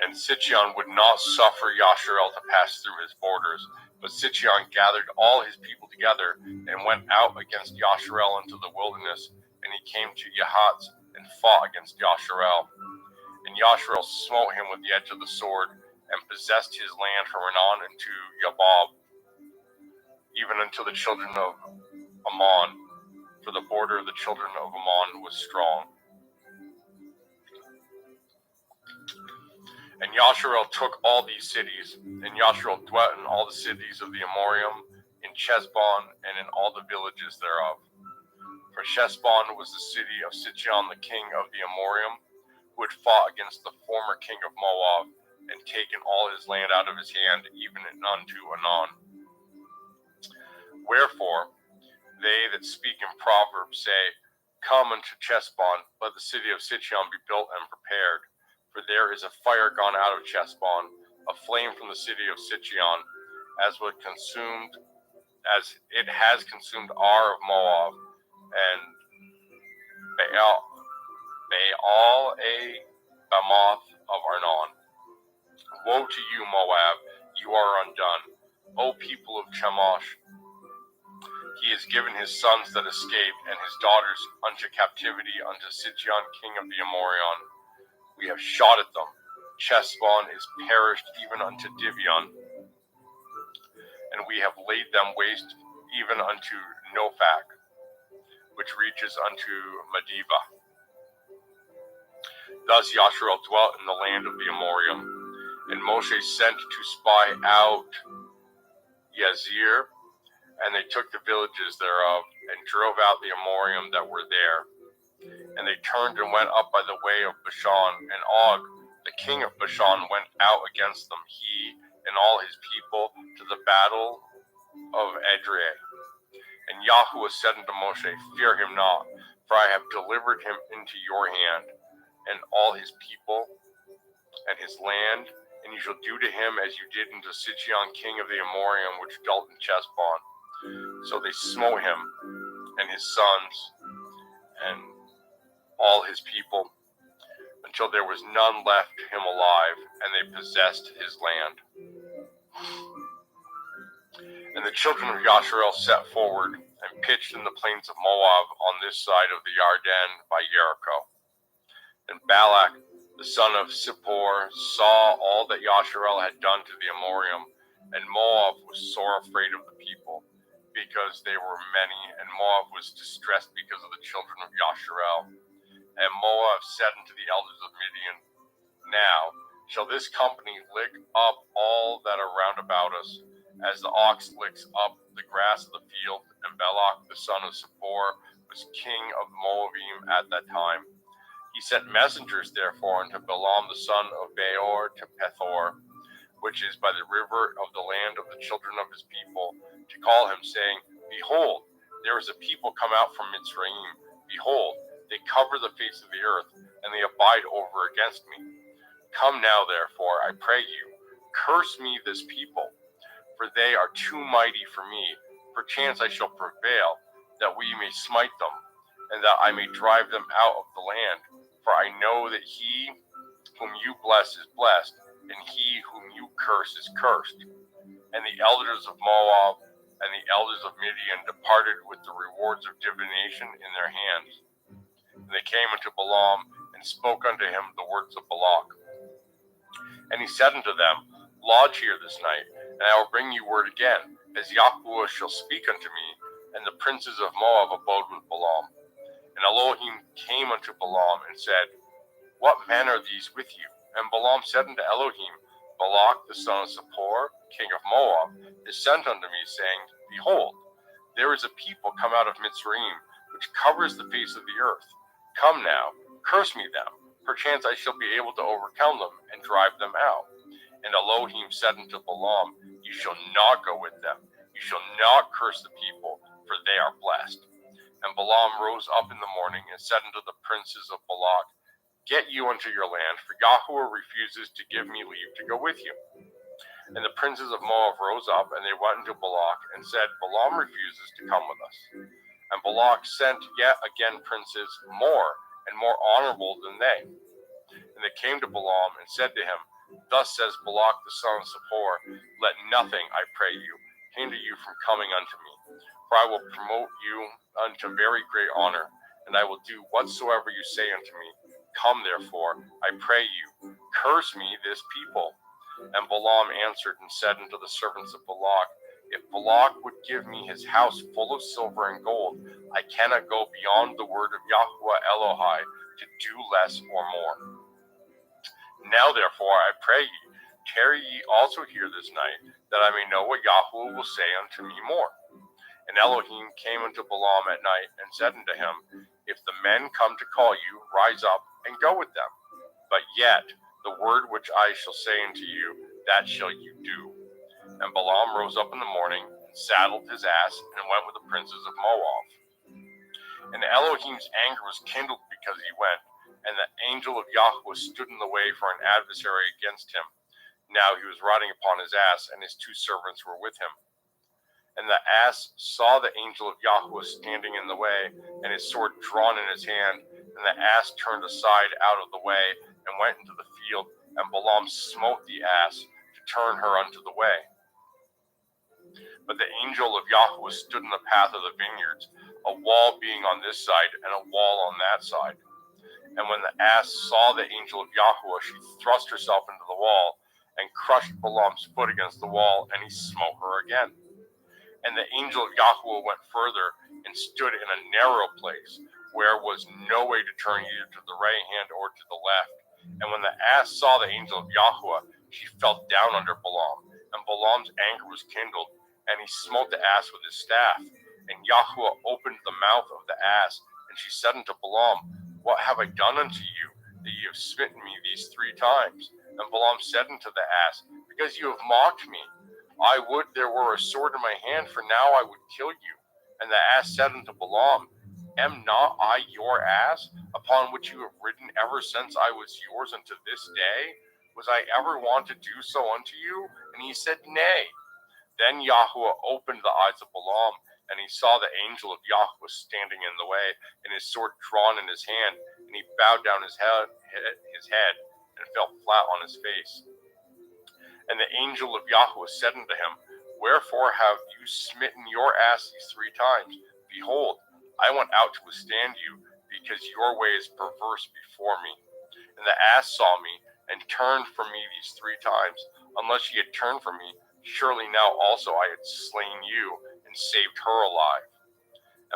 Speaker 5: And Sichon would not suffer Yasharel to pass through his borders, but Sichon gathered all his people together, and went out against Yasharel into the wilderness, and he came to Yahatz, and fought against Yasharel. And Yasharel smote him with the edge of the sword, and possessed his land from Renan into Yabab, even unto the children of Ammon, for the border of the children of Ammon was strong. And Yasharel took all these cities, and Yasharel dwelt in all the cities of the Amorim, in Chesbon, and in all the villages thereof. For Chesbon was the city of Sichon the king of the Amorim, who had fought against the former king of Moab, and taken all his land out of his hand, even unto Anon. Wherefore they that speak in Proverbs say, come unto Chesbon, let the city of Sichon be built and prepared. For there is a fire gone out of Chesbon, a flame from the city of Sichon, as it has consumed Ar of Moab, and Baal-a-Bamoth of Arnon. Woe to you, Moab! you are undone. O people of Chemosh, he has given his sons that escaped, and his daughters unto captivity unto Sihon king of the Amorion. We have shot at them. Chesbon is perished even unto Divion, and we have laid them waste even unto Nophak, which reaches unto Medeba. Thus Yasharel dwelt in the land of the Amorium, and Moshe sent to spy out Yazir, and they took the villages thereof, and drove out the Amorium that were there. And they turned and went up by the way of Bashan, and Og, the king of Bashan, went out against them, he and all his people, to the battle of Edrei. And Yahuwah said unto Moshe, Fear him not, for I have delivered him into your hand, and all his people, and his land, and you shall do to him as you did unto Sihon king of the Amorium, which dwelt in Chesbon. So they smote him, and his sons, and all his people, until there was none left him alive, and they possessed his land. And the children of Yasharel set forward, and pitched in the plains of Moab on this side of the Yarden by Jericho. And Balak, the son of Zippor, saw all that Yasharel had done to the Amorium, and Moab was sore afraid of the people, because they were many, and Moab was distressed because of the children of Yasharel. And Moab said unto the elders of Midian, Now shall this company lick up all that are round about us, as the ox licks up the grass of the field. And Balak the son of Zippor was king of Moabim at that time. He sent messengers therefore unto Balaam the son of Beor to Pethor, which is by the river of the land of the children of his people, to call him, saying, Behold, there is a people come out from Mitzrayim. Behold, they cover the face of the earth, and they abide over against me. Come now, therefore, I pray you, curse me this people, for they are too mighty for me. Perchance I shall prevail, that we may smite them, and that I may drive them out of the land. For I know that he whom you bless is blessed, and he whom you curse is cursed. And the elders of Moab and the elders of Midian departed with the rewards of divination in their hands. And they came unto Balaam, and spoke unto him the words of Balak. And he said unto them, Lodge here this night, and I will bring you word again, as Yahuwah shall speak unto me. And the princes of Moab abode with Balaam. And Elohim came unto Balaam, and said, What men are these with you? And Balaam said unto Elohim, Balak the son of Zippor, king of Moab, is sent unto me, saying, Behold, there is a people come out of Mitzrayim, which covers the face of the earth. Come now, curse me them. Perchance I shall be able to overcome them, and drive them out. And Elohim said unto Balaam, You shall not go with them. You shall not curse the people, for they are blessed. And Balaam rose up in the morning, and said unto the princes of Balak, Get you unto your land, for Yahuwah refuses to give me leave to go with you. And the princes of Moab rose up, and they went unto Balak, and said, Balaam refuses to come with us. And Balak sent yet again princes more and more honorable than they. And they came to Balaam, and said to him, Thus says Balak the son of Zippor, Let nothing, I pray you, hinder you from coming unto me. For I will promote you unto very great honor, and I will do whatsoever you say unto me. Come therefore, I pray you, curse me this people. And Balaam answered and said unto the servants of Balak, If Balak would give me his house full of silver and gold, I cannot go beyond the word of Yahuwah Elohai to do less or more. Now therefore, I pray ye, tarry ye also here this night, that I may know what Yahuwah will say unto me more. And Elohim came unto Balaam at night, and said unto him, If the men come to call you, rise up and go with them. But yet the word which I shall say unto you, that shall you do. And Balaam rose up in the morning, and saddled his ass, and went with the princes of Moab. And Elohim's anger was kindled because he went, and the angel of Yahuwah stood in the way for an adversary against him. Now he was riding upon his ass, and his two servants were with him. And the ass saw the angel of Yahuwah standing in the way, and his sword drawn in his hand. And the ass turned aside out of the way, and went into the field. And Balaam smote the ass to turn her unto the way. But the angel of Yahweh stood in the path of the vineyards, a wall being on this side and a wall on that side. And when the ass saw the angel of Yahweh, she thrust herself into the wall and crushed Balaam's foot against the wall, and he smote her again. And the angel of Yahweh went further and stood in a narrow place, where was no way to turn either to the right hand or to the left. And when the ass saw the angel of Yahweh, she fell down under Balaam, and Balaam's anger was kindled, and he smote the ass with his staff. And Yahweh opened the mouth of the ass, and she said unto Balaam, What have I done unto you, that ye have smitten me these 3 times? And Balaam said unto the ass, Because you have mocked me. I would there were a sword in my hand, for now I would kill you. And the ass said unto Balaam, Am not I your ass, upon which you have ridden ever since I was yours unto this day? Was I ever wont to do so unto you? And he said, Nay. Then Yahweh opened the eyes of Balaam, and he saw the angel of Yahweh standing in the way, and his sword drawn in his hand, and he bowed down his head and fell flat on his face. And the angel of Yahweh said unto him, Wherefore have you smitten your ass these 3 times? Behold, I went out to withstand you, because your way is perverse before me. And the ass saw me, and turned from me these 3 times. Unless ye had turned from me, surely now also I had slain you, and saved her alive.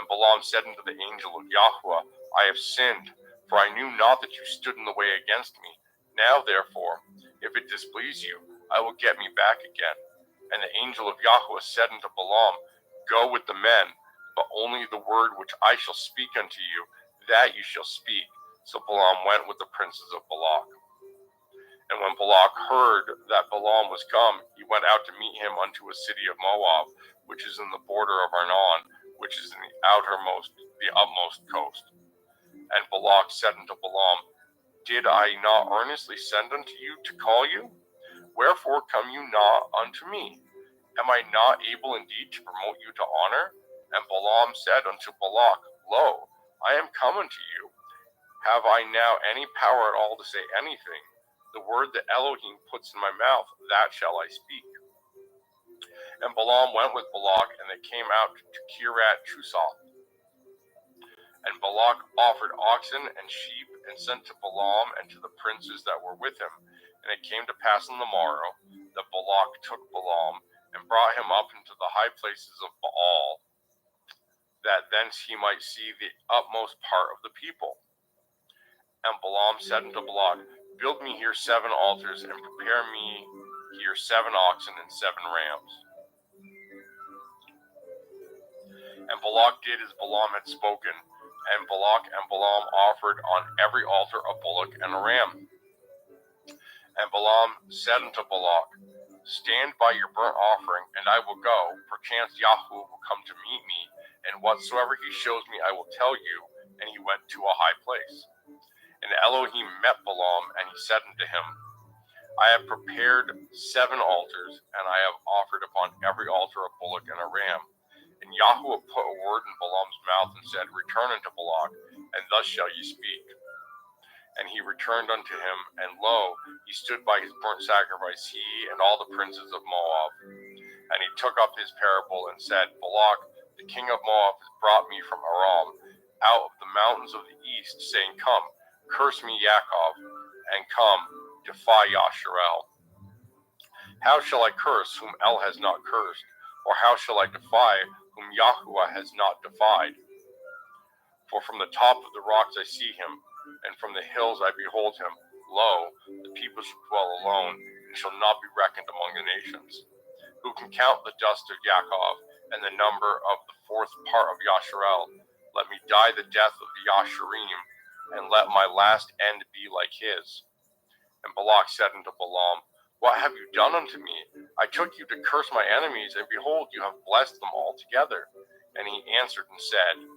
Speaker 5: And Balaam said unto the angel of Yahweh, I have sinned, for I knew not that you stood in the way against me. Now therefore, if it displease you, I will get me back again. And the angel of Yahweh said unto Balaam, Go with the men, but only the word which I shall speak unto you, that you shall speak. So Balaam went with the princes of Balak. And when Balak heard that Balaam was come, he went out to meet him unto a city of Moab, which is in the border of Arnon, which is in the utmost coast. And Balak said unto Balaam, Did I not earnestly send unto you to call you? Wherefore come you not unto me? Am I not able indeed to promote you to honor? And Balaam said unto Balak, Lo, I am come unto you. Have I now any power at all to say anything? The word that Elohim puts in my mouth, that shall I speak. And Balaam went with Balak, and they came out to Kirat Chusoth. And Balak offered oxen and sheep, and sent to Balaam and to the princes that were with him. And it came to pass on the morrow that Balak took Balaam, and brought him up into the high places of Baal, that thence he might see the utmost part of the people. And Balaam said unto Balak, Build me here 7 altars, and prepare me here 7 oxen and 7 rams. And Balak did as Balaam had spoken, and Balak and Balaam offered on every altar a bullock and a ram. And Balaam said unto Balak, Stand by your burnt offering, and I will go. Perchance Yahweh will come to meet me, and whatsoever he shows me I will tell you. And he went to a high place. And Elohim met Balaam, and he said unto him, I have prepared 7 altars, and I have offered upon every altar a bullock and a ram. And Yahweh put a word in Balaam's mouth, and said, Return unto Balak, and thus shall ye speak. And he returned unto him, and lo, he stood by his burnt sacrifice, he and all the princes of Moab. And he took up his parable, and said, Balak, the king of Moab, has brought me from Aram, out of the mountains of the east, saying, Come, curse me, Yaakov, and come, defy Yasharel. How shall I curse whom El has not cursed? Or how shall I defy whom Yahuwah has not defied? For from the top of the rocks I see him, and from the hills I behold him. Lo, the people shall dwell alone, and shall not be reckoned among the nations. Who can count the dust of Yaakov, and the number of the 4th part of Yasharel? Let me die the death of the Yasharim, and let my last end be like his. And Balak said unto Balaam, What have you done unto me? I took you to curse my enemies, and behold, you have blessed them altogether. And he answered and said,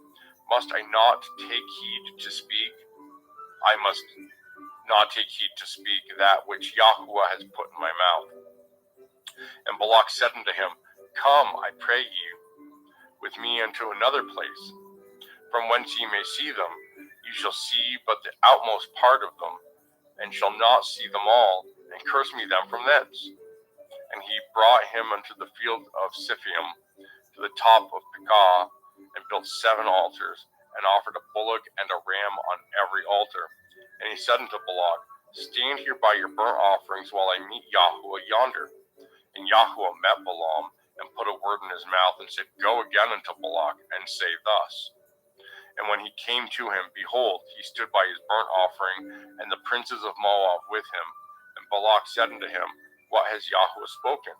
Speaker 5: Must I not take heed to speak? I must not take heed to speak that which Yahuwah has put in my mouth. And Balak said unto him, Come, I pray you, with me unto another place, from whence ye may see them. You shall see but the outmost part of them, and shall not see them all, and curse me them from thence. And he brought him unto the field of Siphium, to the top of Pekah, and built 7 altars, and offered a bullock and a ram on every altar. And he said unto Balak, Stand here by your burnt offerings while I meet Yahuwah yonder. And Yahuwah met Balaam, and put a word in his mouth, and said, Go again unto Balak, and say thus. And when he came to him, behold, he stood by his burnt offering, and the princes of Moab with him. And Balak said unto him, What has Yahuwah spoken?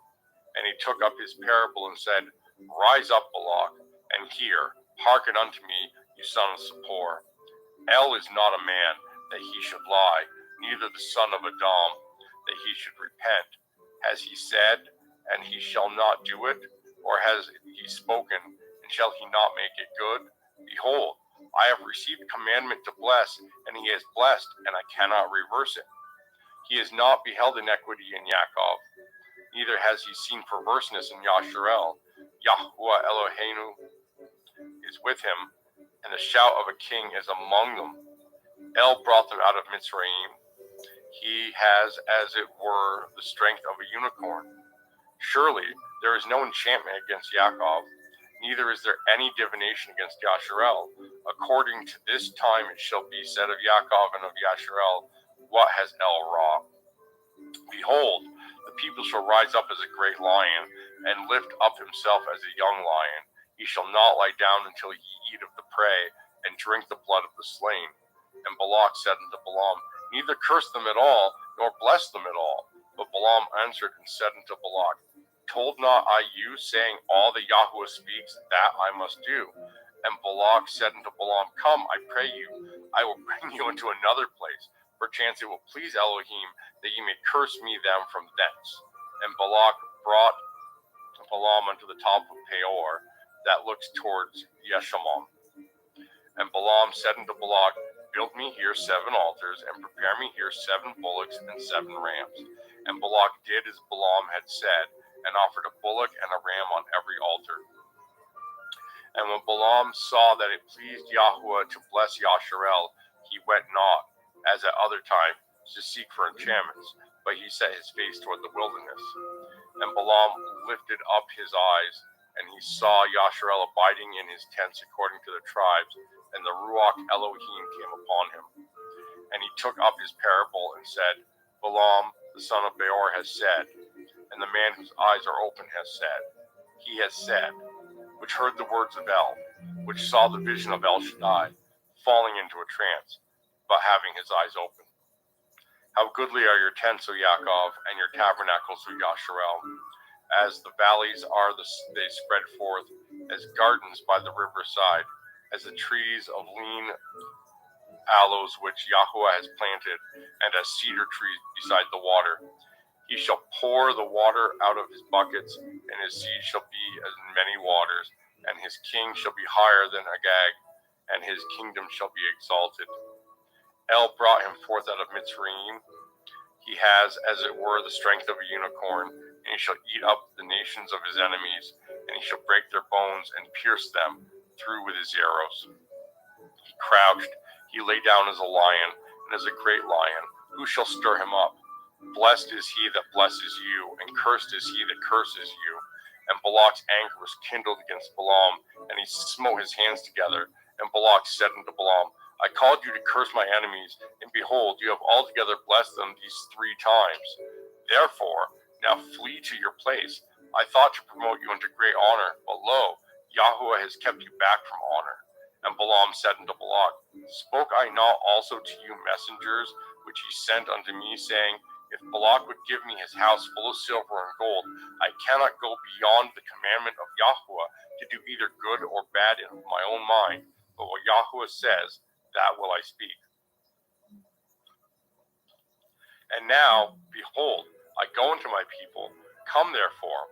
Speaker 5: And he took up his parable, and said, Rise up, Balak, and hear, hearken unto me, you son of Zippor. El is not a man, that he should lie, neither the son of Adam, that he should repent. Has he said, and he shall not do it? Or has he spoken, and shall he not make it good? Behold, I have received commandment to bless, and he has blessed, and I cannot reverse it. He has not beheld iniquity in Yaakov, neither has he seen perverseness in Yasharel. Yahuwah Eloheinu is with him, and the shout of a king is among them. El brought them out of Mitzrayim. He has, as it were, the strength of a unicorn. Surely there is no enchantment against Yaakov, neither is there any divination against Yasharel. According to this time it shall be said of Yaakov and of Yasharel, What has El wrought? Behold, the people shall rise up as a great lion, and lift up himself as a young lion. He shall not lie down until he eat of the prey, and drink the blood of the slain. And Balak said unto Balaam, Neither curse them at all, nor bless them at all. But Balaam answered and said unto Balak, Told not I you, saying, All that Yahuwah speaks, that I must do? And Balak said unto Balaam, Come, I pray you, I will bring you into another place. Perchance it will please Elohim, that ye may curse me them from thence. And Balak brought Balaam unto the top of Peor, that looks towards Yeshimon. And Balaam said unto Balak, Build me here 7 altars, and prepare me here 7 bullocks and 7 rams. And Balak did as Balaam had said, and offered a bullock and a ram on every altar. And when Balaam saw that it pleased Yahuwah to bless Yasharel, he went not, as at other times, to seek for enchantments, but he set his face toward the wilderness. And Balaam lifted up his eyes, and he saw Yasharel abiding in his tents according to the tribes, and the Ruach Elohim came upon him. And he took up his parable and said, Balaam, the son of Beor, has said, and the man whose eyes are open has said. He has said, which heard the words of El, which saw the vision of El Shaddai, falling into a trance, but having his eyes open. How goodly are your tents, O Yaakov, and your tabernacles, O Yasharel. As the valleys are, they spread forth, as gardens by the riverside, as the trees of lean aloes which Yahuwah has planted, and as cedar trees beside the water. He shall pour the water out of his buckets, and his seed shall be as many waters, and his king shall be higher than Agag, and his kingdom shall be exalted. El brought him forth out of Mitzrayim. He has, as it were, the strength of a unicorn, and he shall eat up the nations of his enemies, and he shall break their bones and pierce them through with his arrows. He crouched, he lay down as a lion, and as a great lion. Who shall stir him up? Blessed is he that blesses you, and cursed is he that curses you. And Balak's anger was kindled against Balaam, and he smote his hands together. And Balak said unto Balaam, I called you to curse my enemies, and behold, you have altogether blessed them these 3 times. Therefore, now flee to your place. I thought to promote you unto great honor, but lo, Yahuwah has kept you back from honor. And Balaam said unto Balak, Spoke I not also to you messengers, which he sent unto me, saying, If Balak would give me his house full of silver and gold, I cannot go beyond the commandment of Yahuwah to do either good or bad in my own mind. But what Yahuwah says, that will I speak. And now, behold, I go unto my people. Come therefore,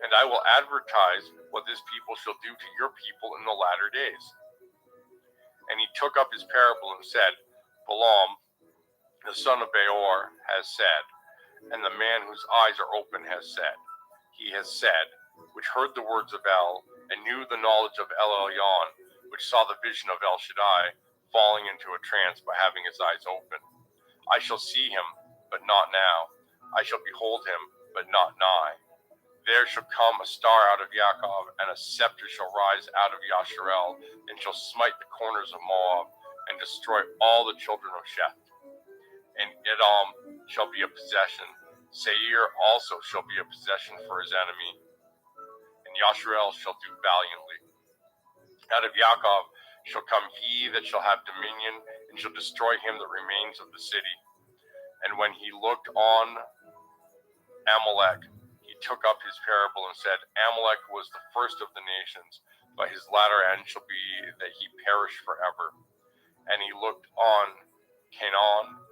Speaker 5: and I will advertise what this people shall do to your people in the latter days. And he took up his parable and said, Balaam, the son of Beor, has said, and the man whose eyes are open has said. He has said, which heard the words of El, and knew the knowledge of El Elyon, which saw the vision of El Shaddai, falling into a trance by having his eyes open. I shall see him, but not now. I shall behold him, but not nigh. There shall come a star out of Yaakov, and a scepter shall rise out of Yasharel, and shall smite the corners of Moab, and destroy all the children of Sheth. And Edom shall be a possession. Seir also shall be a possession for his enemy. And Yasharel shall do valiantly. Out of Yaakov shall come he that shall have dominion, and shall destroy him that remains of the city. And when he looked on Amalek, he took up his parable and said, Amalek was the first of the nations, but his latter end shall be that he perish forever. And he looked on Canium,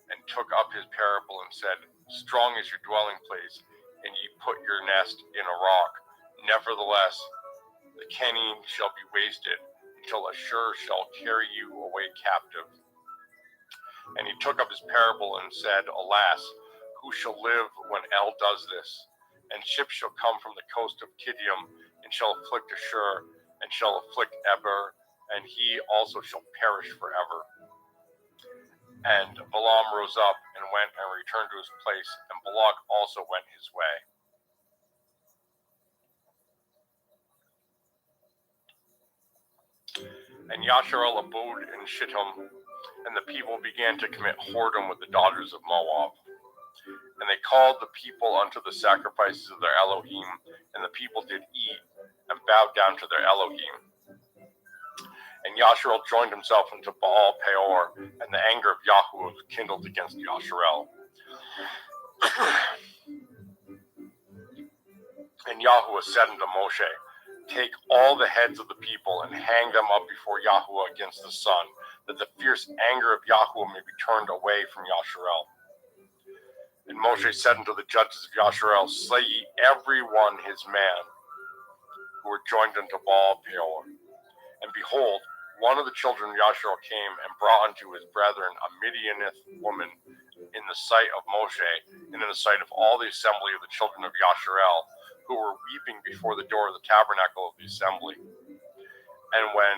Speaker 5: and took up his parable and said, Strong is your dwelling place, and ye put your nest in a rock. Nevertheless, the Kenny shall be wasted, until Ashur shall carry you away captive. And he took up his parable and said, Alas, who shall live when El does this? And ships shall come from the coast of Kiddim, and shall afflict Ashur, and shall afflict Eber, and he also shall perish forever. And Balaam rose up and went and returned to his place, and Balak also went his way. And Yasharel abode in Shittim, and the people began to commit whoredom with the daughters of Moab. And they called the people unto the sacrifices of their Elohim, and the people did eat, and bowed down to their Elohim. And Yasharel joined himself unto Baal Peor, and the anger of Yahweh was kindled against Yasharel. And Yahweh said unto Moshe, Take all the heads of the people, and hang them up before Yahweh against the sun, that the fierce anger of Yahweh may be turned away from Yasharel. And Moshe said unto the judges of Yasharel, Slay ye every one his man, who were joined unto Baal Peor. And behold, one of the children of Yasharel came and brought unto his brethren a Midianith woman in the sight of Moshe, and in the sight of all the assembly of the children of Yasharel, who were weeping before the door of the tabernacle of the assembly. And when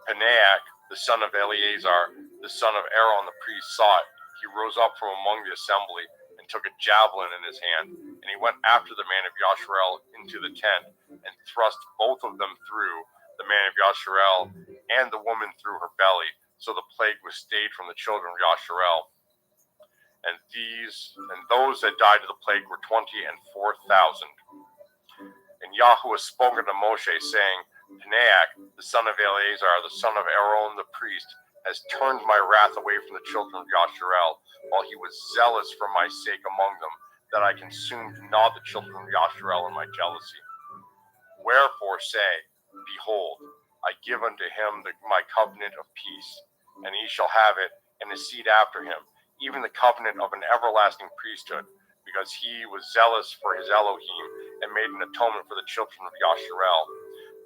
Speaker 5: Panaach, the son of Eleazar, the son of Aaron the priest, saw it, he rose up from among the assembly, and took a javelin in his hand, and he went after the man of Yasharel into the tent, and thrust both of them through, the man of Yasharel and the woman through her belly, so the plague was stayed from the children of Yasharel. And those that died of the plague were 24,000. And Yahweh spoke unto Moshe, saying, Panaach, the son of Eleazar, the son of Aaron the priest, has turned my wrath away from the children of Yasharel, while he was zealous for my sake among them, that I consumed not the children of Yasharel in my jealousy. Wherefore say, Behold, I give unto him my covenant of peace, and he shall have it, and his seed after him, even the covenant of an everlasting priesthood, because he was zealous for his Elohim, and made an atonement for the children of Yasharel.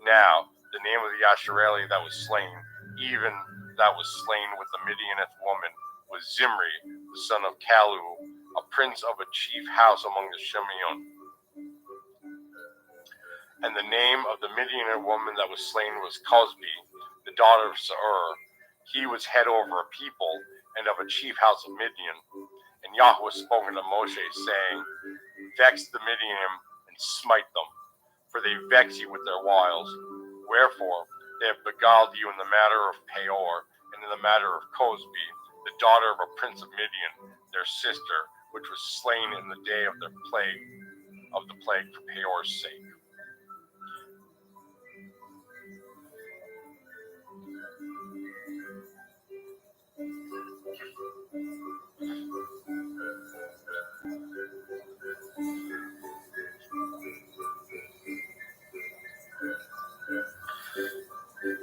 Speaker 5: Now, the name of the Yashareli that was slain, even that was slain with the Midianith woman, was Zimri, the son of Kalu, a prince of a chief house among the Shimeon. And the name of the Midianite woman that was slain was Cosbi, the daughter of Seir. He was head over a people, and of a chief house of Midian. And Yahweh spoke unto Moshe, saying, Vex the Midianim, and smite them, for they vex you with their wiles. Wherefore they have beguiled you in the matter of Peor, and in the matter of Cosbi, the daughter of a prince of Midian, their sister, which was slain in the day of the plague for Peor's sake.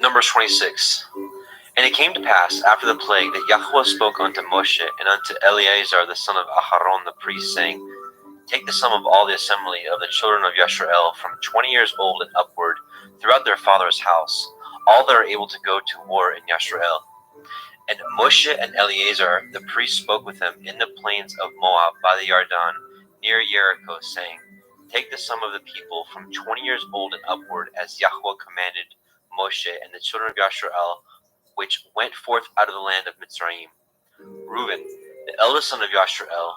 Speaker 3: Numbers 26. And it came to pass after the plague that Yahweh spoke unto Moshe and unto Eleazar the son of Aharon the priest, saying, Take the sum of all the assembly of the children of Yasharel from 20 years old and upward throughout their father's house, all that are able to go to war in Yasharel. And Moshe and Eleazar the priest spoke with them in the plains of Moab by the Yarden near Jericho, saying, Take the sum of the people from 20 years old and upward, as Yahweh commanded Moshe and the children of Yasharel, which went forth out of the land of Mitzrayim. Reuben, the eldest son of Yasharel,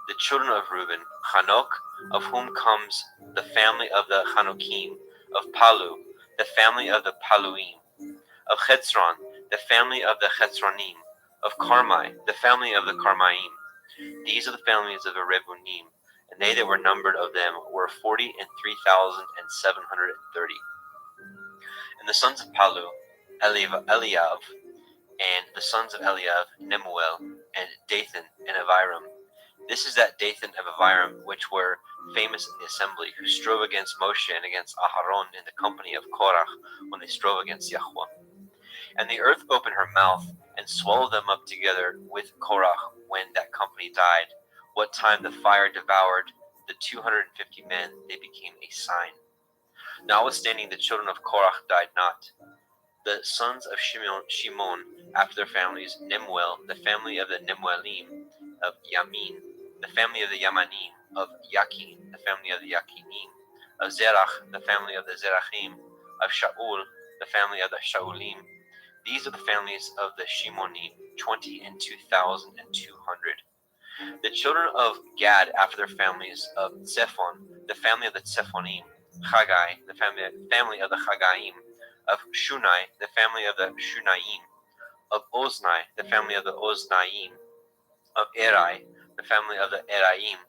Speaker 3: The children of Reuben, Hanok, of whom comes the family of the Hanokim, of Palu, the family of the Paluim, of Chetzron, the family of the Chetzronim, of Carmi, the family of the Carmaim. These are the families of the Rebunim, and they that were numbered of them were 43,730. And the sons of Palu, Eliav, and the sons of Eliav, Nemuel, and Dathan, and Aviram. This is that Dathan of Aviram which were famous in the assembly, who strove against Moshe and against Aharon in the company of Korach, when they strove against Yahweh. And the earth opened her mouth, and swallowed them up together with Korach when that company died. What time the fire devoured the 250 men, they became a sign. Notwithstanding, the children of Korach died not. The sons of Shimon, after their families, Nemuel, the family of the Nemuelim, of Yamin, the family of the Yamanim, of Yakin, the family of the Yakinim, of Zerach, the family of the Zerachim, of Shaul, the family of the Shaulim. These are the families of the Shimonim, 22,200. The children of Gad, after their families, of Zephon, the family of the Zephonim, Chagai, the family of the Chagaim, of Shunai, the family of the Shunaim, of Oznai, the family of the Oznaim, of Erai, the family of the Eraim,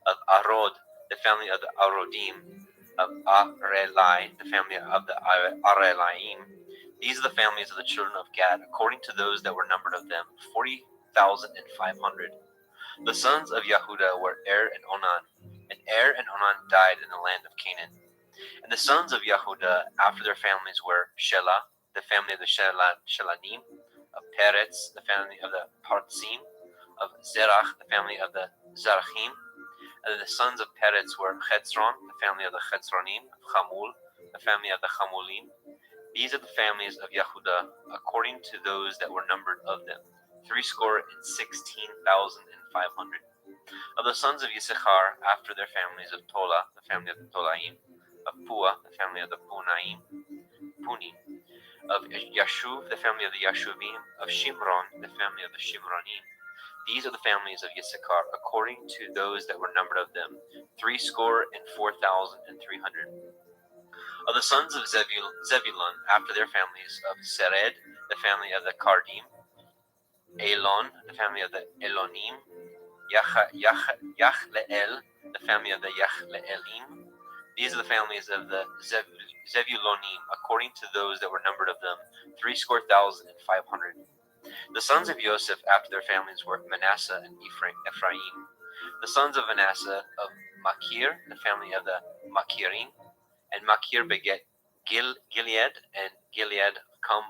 Speaker 3: of Arod, the family of the Arodim, of Arelai, the family of the Arelaim. These are the families of the children of Gad, according to those that were numbered of them, 40,500. The sons of Yehuda were and Onan, and and Onan died in the land of Canaan. And the sons of Yehuda, after their families, were Shelah, the family of the Shelanim, of Peretz, the family of the Partzim, of Zerach, the family of the Zarachim. And the sons of Peretz were Chetzron, the family of the Chetzronim, of Chamul, the family of the Chamulim. These are the families of Yehuda, according to those that were numbered of them, 16,500. Of the sons of Yisachar, after their families, of Tola, the family of the Tolaim, of Pua, the family of the Punim, of Yashuv, the family of the Yashuvim, of Shimron, the family of the Shimronim. These are the families of Yisachar, according to those that were numbered of them, 64,300. Of the sons of Zebulun, after their families, of Sered, the family of the Kardim, Elon, the family of the Elonim, Yachleel, the family of the Yachleelim. These are the families of the Zebulonim, according to those that were numbered of them, 64,500. The sons of Joseph, after their families, were Manasseh and Ephraim. The sons of Manasseh, of Machir, the family of the Machirim, and Machir beget Gilead, and Gilead come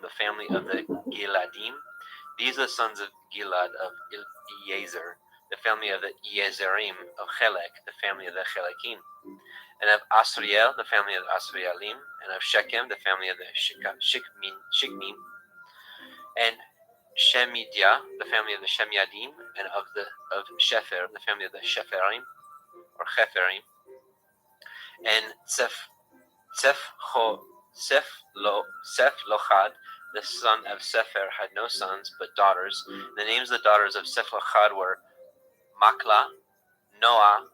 Speaker 3: the family of the Gileadim. These are the sons of Gilad, of Eliezer, the family of the Yezerim, of Chelek, the family of the Chelekim, and of Asriel, the family of the Asrielim, and of Shechem, the family of the Shikmim, and Shemidia, the family of the Shemiadim, and of Shepher, the family of the Shepherim, or Cheferim, and Sephlochad, the son of Sepher, had no sons but daughters. The names of the daughters of Sephlochad were Makla, Noah,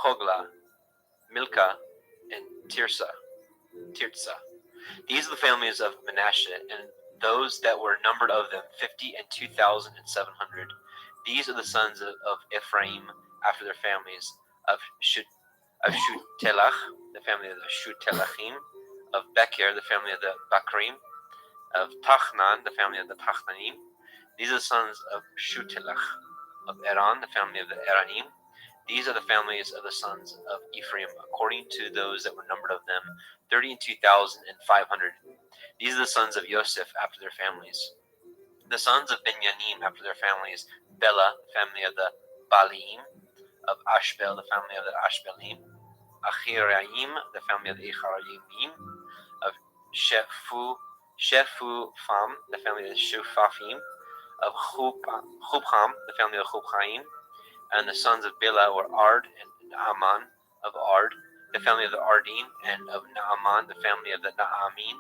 Speaker 3: Hogla, Milcah, and Tirza. These are the families of Manasseh, and those that were numbered of them, 52,700. These are the sons of Ephraim, after their families, of Shutelach, the family of the Shutelachim, of Becher, the family of the Bakrim, of Tachnan, the family of the Tachnanim. These are the sons of Shutelach, of Eran, the family of the Eranim. These are the families of the sons of Ephraim, according to those that were numbered of them, 32,500. These are the sons of Joseph, after their families. The sons of Benyamin, after their families, Bela, the family of the Baliim, of Ashbel, the family of the Ashbelim, Achiraim, the family of the Achiraimim, of Shefufam, the family of the Shufafim, of Chubham, the family of the Chubhaim, and the sons of Bela were Ard and Naaman of Ard, the family of the Ardim, and of Naaman, the family of the Naamin.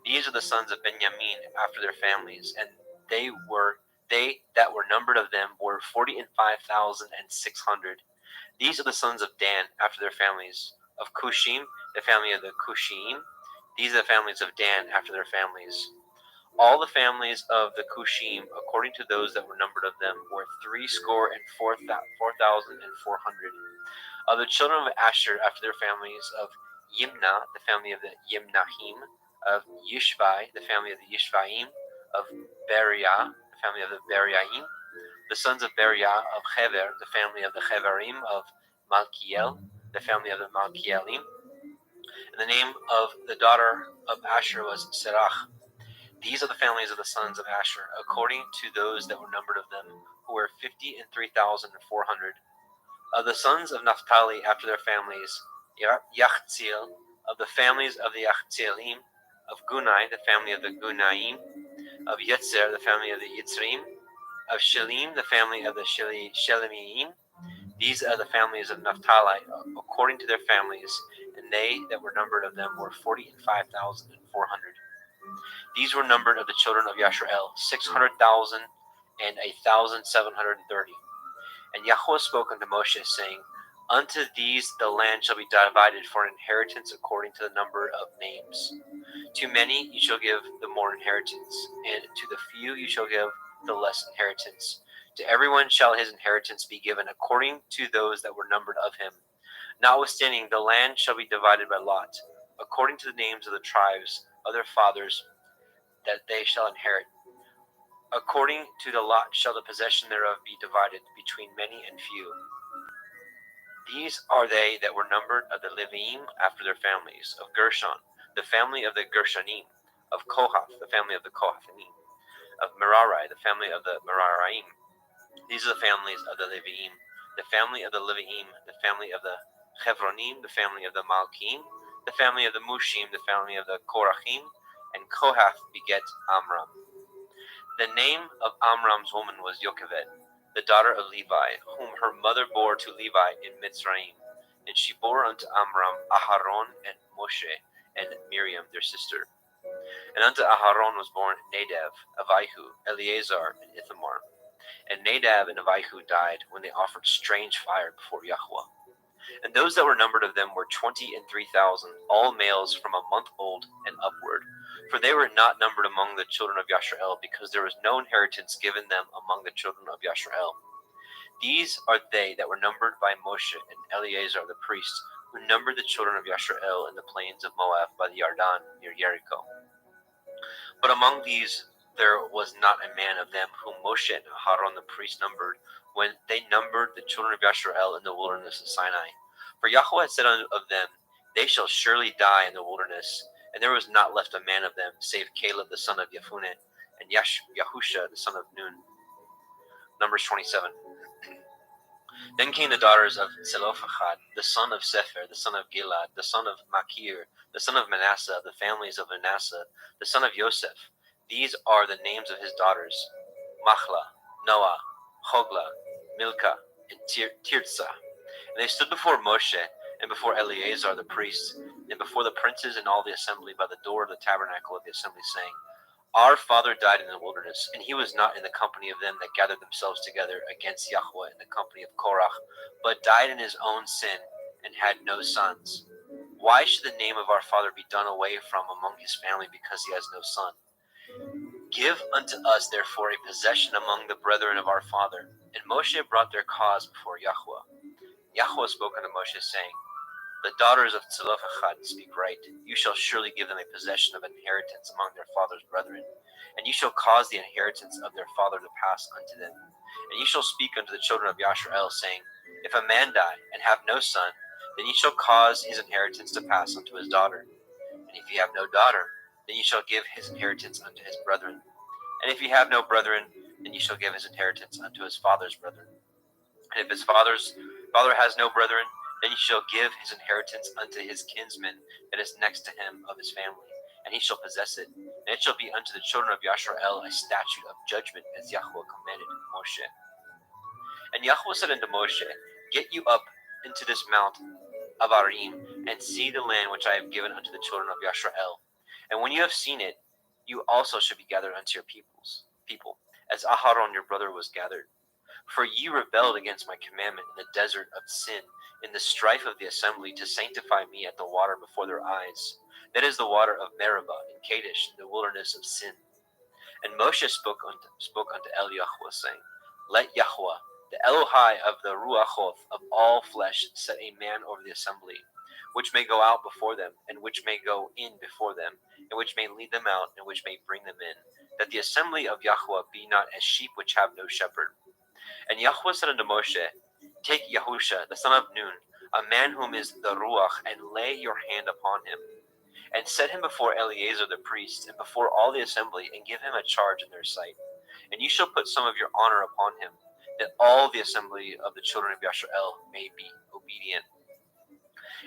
Speaker 3: These are the sons of Benjamin after their families, and they They that were numbered of them were 45,600. These are the sons of Dan after their families. Of Cushim, the family of the Cushim. These are the families of Dan after their families. All the families of the Cushim, according to those that were numbered of them, were 4,400. Of the children of Asher after their families, of Yimnah, the family of the Yimnahim, of Yishvai, the family of the Yishvaim, of Beriah, the family of the Beriahim, the sons of Beriah, of Hever, the family of the Heverim, of Malkiel, the family of the Malkielim. And the name of the daughter of Asher was Serach. These are the families of the sons of Asher, according to those that were numbered of them, who were 53,400. Of the sons of Naphtali after their families, Yachziel, of the families of the Yachzielim, of Gunai, the family of the Gunaim, of Yetzer, the family of the Yitzrim, of Shelim, the family of the Shelemiim. These are the families of Naphtali, according to their families, and they that were numbered of them were 45,400. These were numbered of the children of Yashrael, 600,000 and 1,730. And Yahweh spoke unto Moshe, saying, Unto these the land shall be divided for an inheritance according to the number of names. To many you shall give the more inheritance, and to the few you shall give the less inheritance. To everyone shall his inheritance be given according to those that were numbered of him. Notwithstanding, the land shall be divided by lot, according to the names of the tribes of their fathers, that they shall inherit. According to the lot shall the possession thereof be divided between many and few. These are they that were numbered of the Leviim after their families, of Gershon, the family of the Gershonim, of Kohath, the family of the Kohathim, of Merari, the family of the Meraraim. These are the families of the Leviim, the family of the Leviim, the family of the Chevronim, the family of the Malkim, the family of the Mushim, the family of the Korachim, and Kohath beget Amram. The name of Amram's woman was Yocheved, the daughter of Levi, whom her mother bore to Levi in Mitzrayim. And she bore unto Amram Aharon and Moshe and Miriam their sister. And unto Aharon was born Nadab, Abihu, Eleazar, and Ithamar. And Nadab and Abihu died when they offered strange fire before Yahweh. And those that were numbered of them were 23,000, all males from a month old and upward. For they were not numbered among the children of Yashrael, because there was no inheritance given them among the children of Yashrael. These are they that were numbered by Moshe and Eleazar the priest, who numbered the children of Yashrael in the plains of Moab by the Yarden near Jericho. But among these there was not a man of them whom Moshe and Aharon the priest numbered, when they numbered the children of Yashrael in the wilderness of Sinai. For Yahweh had said of them, They shall surely die in the wilderness. And there was not left a man of them, save Caleb the son of Jephunneh, and Yahusha the son of Nun. Numbers 27. Then came the daughters of Zelophehad, the son of Sepher, the son of Gilad, the son of Machir, the son of Manasseh, the families of Manasseh, the son of Joseph. These are the names of his daughters: Machlah, Noah, Hoglah, Milcah, and Tirzah. And they stood before Moshe, and before Eleazar the priest, and before the princes and all the assembly by the door of the tabernacle of the assembly, saying, Our father died in the wilderness, and he was not in the company of them that gathered themselves together against Yahweh in the company of Korach, but died in his own sin, and had no sons. Why should the name of our father be done away from among his family, because he has no son? Give unto us therefore a possession among the brethren of our father. And Moshe brought their cause before Yahweh. Yahweh spoke unto Moshe, saying, The daughters of Zelophehad speak right. You shall surely give them a possession of inheritance among their father's brethren, and you shall cause the inheritance of their father to pass unto them. And you shall speak unto the children of Yashrael, saying, If a man die and have no son, then ye shall cause his inheritance to pass unto his daughter. And if ye have no daughter, then ye shall give his inheritance unto his brethren. And if ye have no brethren, then ye shall give his inheritance unto his father's brethren. And if his father has no brethren, then he shall give his inheritance unto his kinsman that is next to him of his family, and he shall possess it. And it shall be unto the children of Yashrael a statute of judgment, as Yahweh commanded Moshe. And Yahweh said unto Moshe, Get you up into this mount of Arim, and see the land which I have given unto the children of Yashrael. And when you have seen it, you also shall be gathered unto your people, as Aharon your brother was gathered. For ye rebelled against my commandment in the desert of sin, in the strife of the assembly, to sanctify me at the water before their eyes. That is the water of Meribah in Kadesh, in the wilderness of sin. And Moshe spoke unto Eliyahu, saying, Let Yahweh, the Elohai of the Ruachoth of all flesh, set a man over the assembly, which may go out before them, and which may go in before them, and which may lead them out, and which may bring them in, that the assembly of Yahweh be not as sheep which have no shepherd. And Yahweh said unto Moshe, Take Yahusha, the son of Nun, a man whom is the Ruach, and lay your hand upon him, and set him before Eleazar the priest, and before all the assembly, and give him a charge in their sight. And you shall put some of your honor upon him, that all the assembly of the children of Yashrael may be obedient.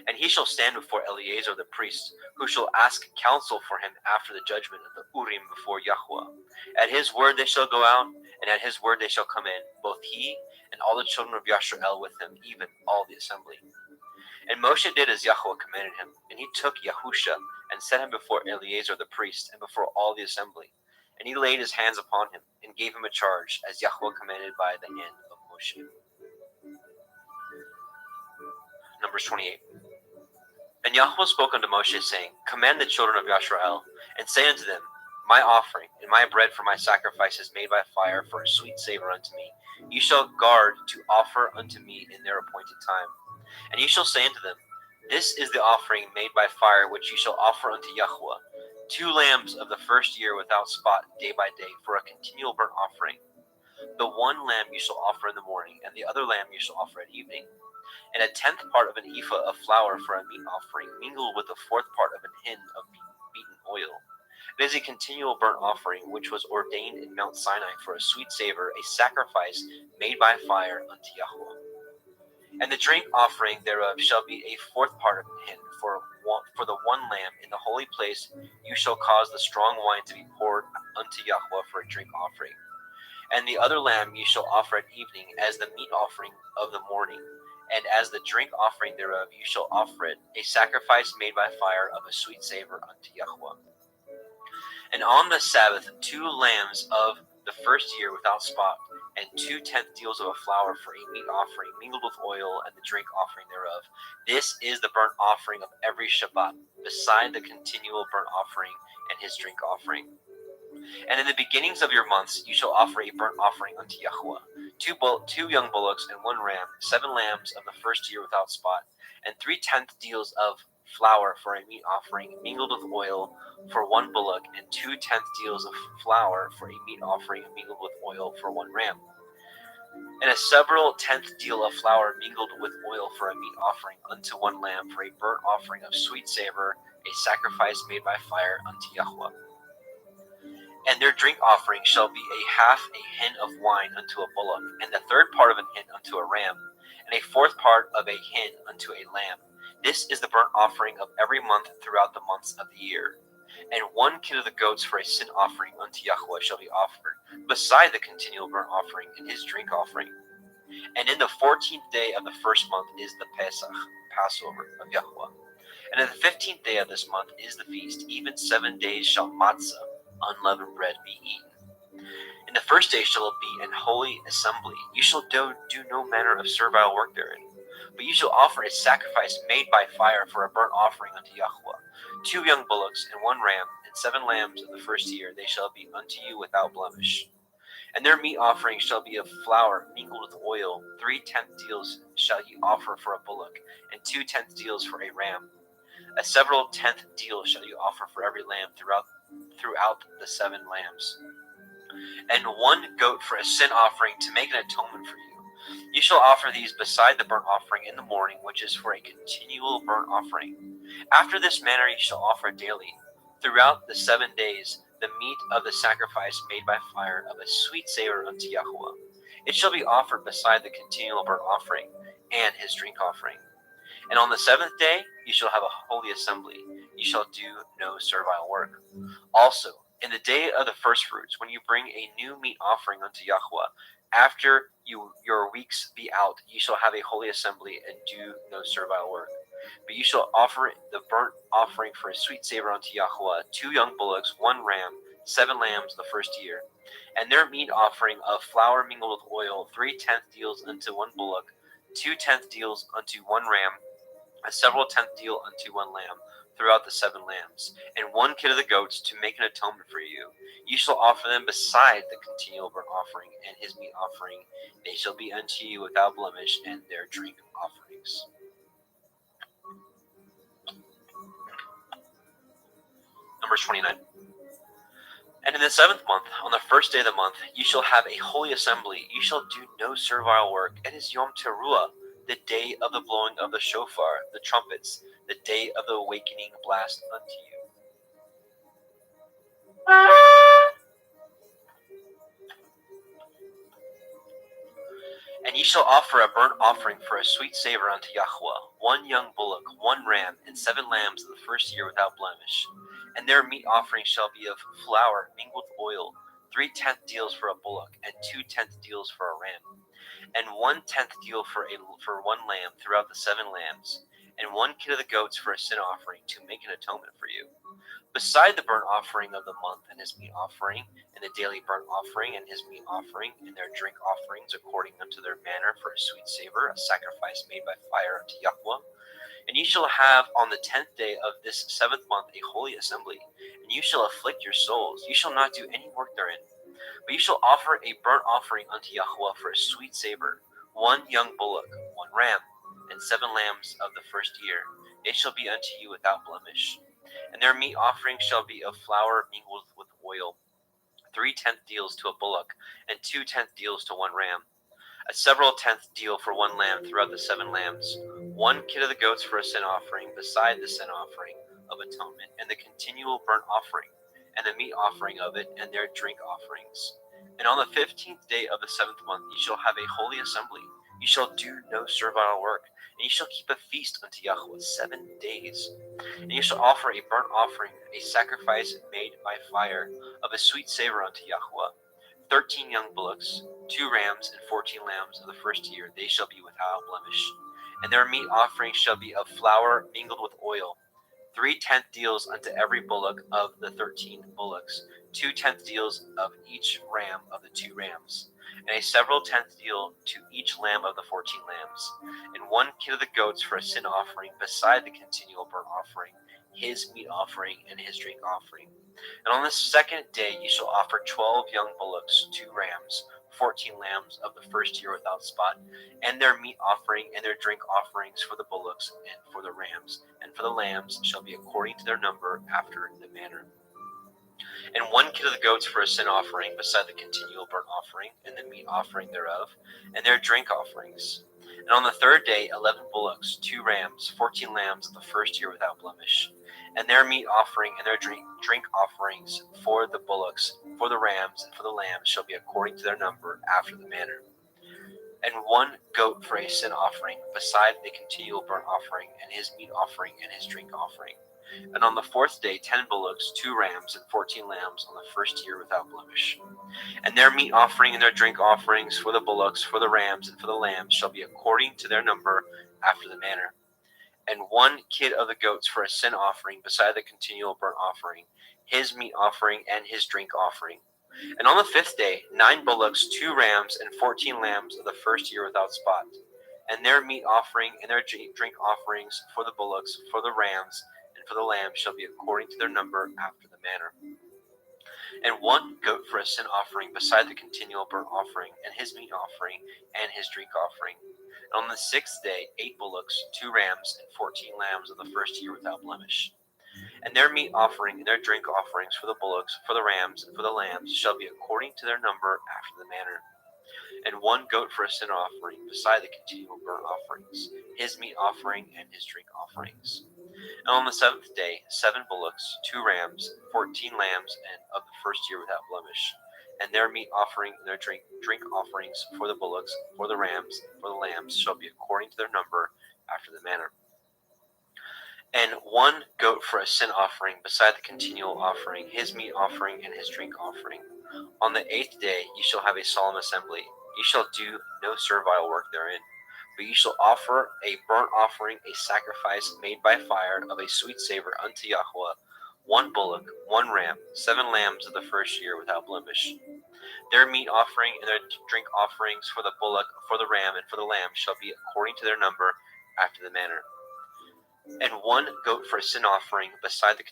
Speaker 3: And he shall stand before Eleazar the priest, who shall ask counsel for him after the judgment of the Urim before Yahweh. At his word they shall go out, and at his word they shall come in, both he and all the children of Yashrael with him, even all the assembly. And Moshe did as Yahweh commanded him, and he took Yahusha and set him before Eleazar the priest and before all the assembly. And he laid his hands upon him and gave him a charge, as Yahweh commanded by the hand of Moshe. Numbers 28. And Yahweh spoke unto Moshe, saying, Command the children of Yashrael, and say unto them, My offering and my bread for my sacrifices made by fire for a sweet savor unto me, you shall guard to offer unto me in their appointed time. And ye shall say unto them, This is the offering made by fire which ye shall offer unto Yahweh, 2 lambs of the first year without spot, day by day, for a continual burnt offering. The one lamb you shall offer in the morning, and the other lamb you shall offer at evening. And a 10th part of an ephah of flour for a meat offering, mingled with the 4th part of an hin of beaten oil. It is a continual burnt offering, which was ordained in Mount Sinai for a sweet savor, a sacrifice made by fire unto Yahweh. And the drink offering thereof shall be a 4th part of an hin, for the one lamb in the holy place you shall cause the strong wine to be poured unto Yahweh for a drink offering. And the other lamb you shall offer at evening as the meat offering of the morning, and as the drink offering thereof you shall offer it, a sacrifice made by fire of a sweet savor unto Yahweh. And on the Sabbath 2 lambs of the first year without spot, and 2 tenth deals of a flour for a meat offering mingled with oil, and the drink offering thereof. This is the burnt offering of every Shabbat, beside the continual burnt offering and his drink offering. And in the beginnings of your months you shall offer a burnt offering unto Yahweh, 2 young bullocks and 1 ram, 7 lambs of the first year without spot, and 3/10 deals of flour for a meat offering mingled with oil for 1 bullock, and 2/10 deals of flour for a meat offering mingled with oil for 1 ram, and a several 10th deal of flour mingled with oil for a meat offering unto 1 lamb for a burnt offering of sweet savor, a sacrifice made by fire unto Yahweh. And their drink offering shall be a half a hin of wine unto a bullock, and the 3rd part of an hin unto a ram, and a 4th part of a hin unto a lamb. This is the burnt offering of every month throughout the months of the year. And 1 kid of the goats for a sin offering unto Yahweh shall be offered, beside the continual burnt offering and his drink offering. And in the 14th day of the first month is the Pesach, Passover of Yahweh. And in the 15th day of this month is the feast. Even 7 days shall matzah, unleavened bread, be eaten. In the first day shall it be an holy assembly. You shall do no manner of servile work therein. But you shall offer a sacrifice made by fire for a burnt offering unto Yahweh, 2 young bullocks and 1 ram, and 7 lambs of the first year. They shall be unto you without blemish. And their meat offering shall be of flour mingled with oil. 3/10 deals shall ye offer for a bullock, and 2/10 deals for a ram. A several 10th deal shall you offer for every lamb throughout the 7 lambs. And 1 goat for a sin offering to make an atonement for you. You shall offer these beside the burnt offering in the morning, which is for a continual burnt offering. After this manner you shall offer daily, throughout the 7 days, the meat of the sacrifice made by fire of a sweet savor unto Yahweh. It shall be offered beside the continual burnt offering and his drink offering. And on the 7th day you shall have a holy assembly. You shall do no servile work. Also, in the day of the first fruits, when you bring a new meat offering unto Yahweh, after your weeks be out, ye shall have a holy assembly, and do no servile work. But you shall offer the burnt offering for a sweet savor unto Yahweh, 2 young bullocks, 1 ram, 7 lambs the first year. And their meat offering of flour mingled with oil, 3/10 deals unto one bullock, 2/10 deals unto one ram, a several tenth deal unto one lamb throughout the 7 lambs, and 1 kid of the goats to make an atonement for you. You shall offer them beside the continual burnt offering and his meat offering. They shall be unto you without blemish, and their drink offerings. Numbers 29. And in the 7th month, on the 1st day of the month, you shall have a holy assembly. You shall do no servile work. It is Yom Teruah, the day of the blowing of the shofar, the trumpets, the day of the awakening blast unto you. And ye shall offer a burnt offering for a sweet savor unto Yahweh, 1 young bullock, 1 ram, and 7 lambs of the first year without blemish. And their meat offering shall be of flour mingled with oil, 3/10 deals for a bullock, and 2/10 deals for a ram, and 1/10 deal for 1 lamb throughout the 7 lambs, and 1 kid of the goats for a sin offering to make an atonement for you. Beside the burnt offering of the month and his meat offering, and the daily burnt offering and his meat offering, and their drink offerings according unto their manner for a sweet savor, a sacrifice made by fire unto Yahweh. And ye shall have on the 10th day of this 7th month a holy assembly, and you shall afflict your souls. You shall not do any work therein. But you shall offer a burnt offering unto Yahweh for a sweet savor, 1 young bullock, 1 ram, and 7 lambs of the first year. They shall be unto you without blemish. And their meat offering shall be of flour mingled with oil, 3/10 deals to a bullock, and 2/10 deals to 1 ram, a several tenth deal for 1 lamb throughout the 7 lambs, 1 kid of the goats for a sin offering beside the sin offering of atonement, and the continual burnt offering, and the meat offering of it, and their drink offerings. And on the 15th day of the 7th month ye shall have a holy assembly. You shall do no servile work, and you shall keep a feast unto Yahweh 7 days. And you shall offer a burnt offering, a sacrifice made by fire, of a sweet savor unto Yahweh, 13 young bullocks, 2 rams, and 14 lambs of the first year. They shall be without blemish. And their meat offering shall be of flour mingled with oil, 3/10 deals unto every bullock of the 13 bullocks, 2/10 deals of each ram of the 2 rams, and a several tenth deal to each lamb of the 14 lambs, and 1 kid of the goats for a sin offering beside the continual burnt offering, his meat offering, and his drink offering. And on the 2nd day ye shall offer 12 young bullocks, 2 rams, 14 lambs of the first year without spot, and their meat offering and their drink offerings for the bullocks and for the rams, and for the lambs shall be according to their number after the manner. And 1 kid of the goats for a sin offering beside the continual burnt offering, and the meat offering thereof, and their drink offerings. And on the 3rd day 11 bullocks, 2 rams, 14 lambs of the first year without blemish, and their meat offering and their drink offerings for the bullocks, for the rams, and for the lambs shall be according to their number after the manner. And 1 goat for a sin offering beside the continual burnt offering, and his meat offering and his drink offering. And on the 4th day 10 bullocks, 2 rams, and 14 lambs on the first year without blemish. And their meat offering and their drink offerings for the bullocks, for the rams, and for the lambs shall be according to their number after the manner. And 1 kid of the goats for a sin offering beside the continual burnt offering, his meat offering and his drink offering. And on the 5th day 9 bullocks, 2 rams, and 14 lambs of the first year without spot, and their meat offering and their drink offerings for the bullocks, for the rams, and for the lambs shall be according to their number after the manner. And 1 goat for a sin offering beside the continual burnt offering, and his meat offering and his drink offering. And on the 6th day 8 bullocks, 2 rams, and 14 lambs of the first year without blemish. And their meat offering and their drink offerings for the bullocks, for the rams, and for the lambs shall be according to their number after the manner. And 1 goat for a sin offering beside the continual burnt offerings, his meat offering and his drink offerings. And on the 7th day 7 bullocks, 2 rams, 14 lambs, and of the first year without blemish, and their meat offering and their drink offerings for the bullocks, for the rams, and for the lambs shall be according to their number after the manner. And 1 goat for a sin offering beside the continual offering, his meat offering and his drink offering. On the 8th day ye shall have a solemn assembly. Ye shall do no servile work therein, but ye shall offer a burnt offering, a sacrifice made by fire of a sweet savor unto Yahweh, 1 bullock, 1 ram, 7 lambs of the first year without blemish. Their meat offering and their drink offerings for the bullock, for the ram, and for the lamb shall be according to their number, after the manner. And 1 goat for a sin offering, beside the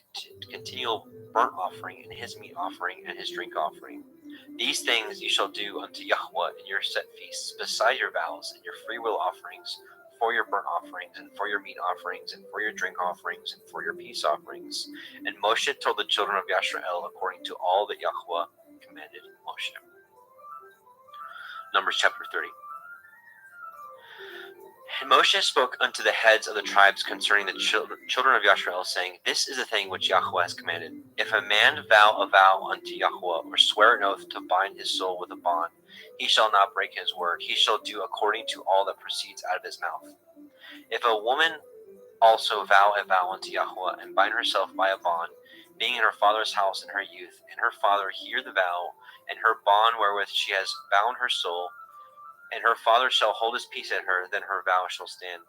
Speaker 3: continual burnt offering, and his meat offering, and his drink offering. These things you shall do unto Yahweh in your set feasts, beside your vows, and your freewill offerings, for your burnt offerings, and for your meat offerings, and for your drink offerings, and for your peace offerings. And Moshe told the children of Yashrael according to all that Yahweh commanded Moshe. Numbers chapter 30. And Moshe spoke unto the heads of the tribes concerning the children of Yashrael, saying, This is the thing which Yahweh has commanded. If a man vow a vow unto Yahweh, or swear an oath to bind his soul with a bond, he shall not break his word. He shall do according to all that proceeds out of his mouth. If a woman also vow a vow unto Yahweh, and bind herself by a bond, being in her father's house in her youth, and her father hear the vow, and her bond wherewith she has bound her soul, and her father shall hold his peace at her, then her vow shall stand.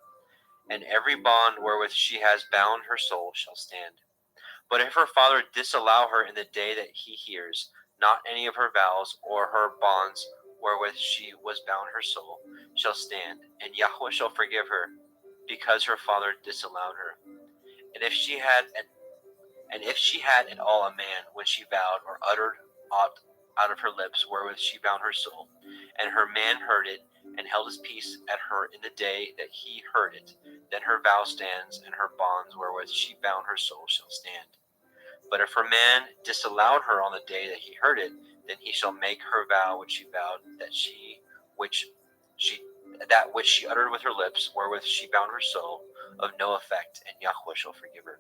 Speaker 3: And every bond wherewith she has bound her soul shall stand. But if her father disallow her in the day that he hears, not any of her vows or her bonds wherewith she was bound her soul shall stand, and Yahweh shall forgive her, because her father disallowed her. And if she had at all a man when she vowed, or uttered aught out of her lips wherewith she bound her soul, and her man heard it, and held his peace at her in the day that he heard it, then her vow stands, and her bonds wherewith she bound her soul shall stand. But if her man disallowed her on the day that he heard it, then he shall make her vow which she vowed, that which she uttered with her lips, wherewith she bound her soul, of no effect, and Yahweh shall forgive her.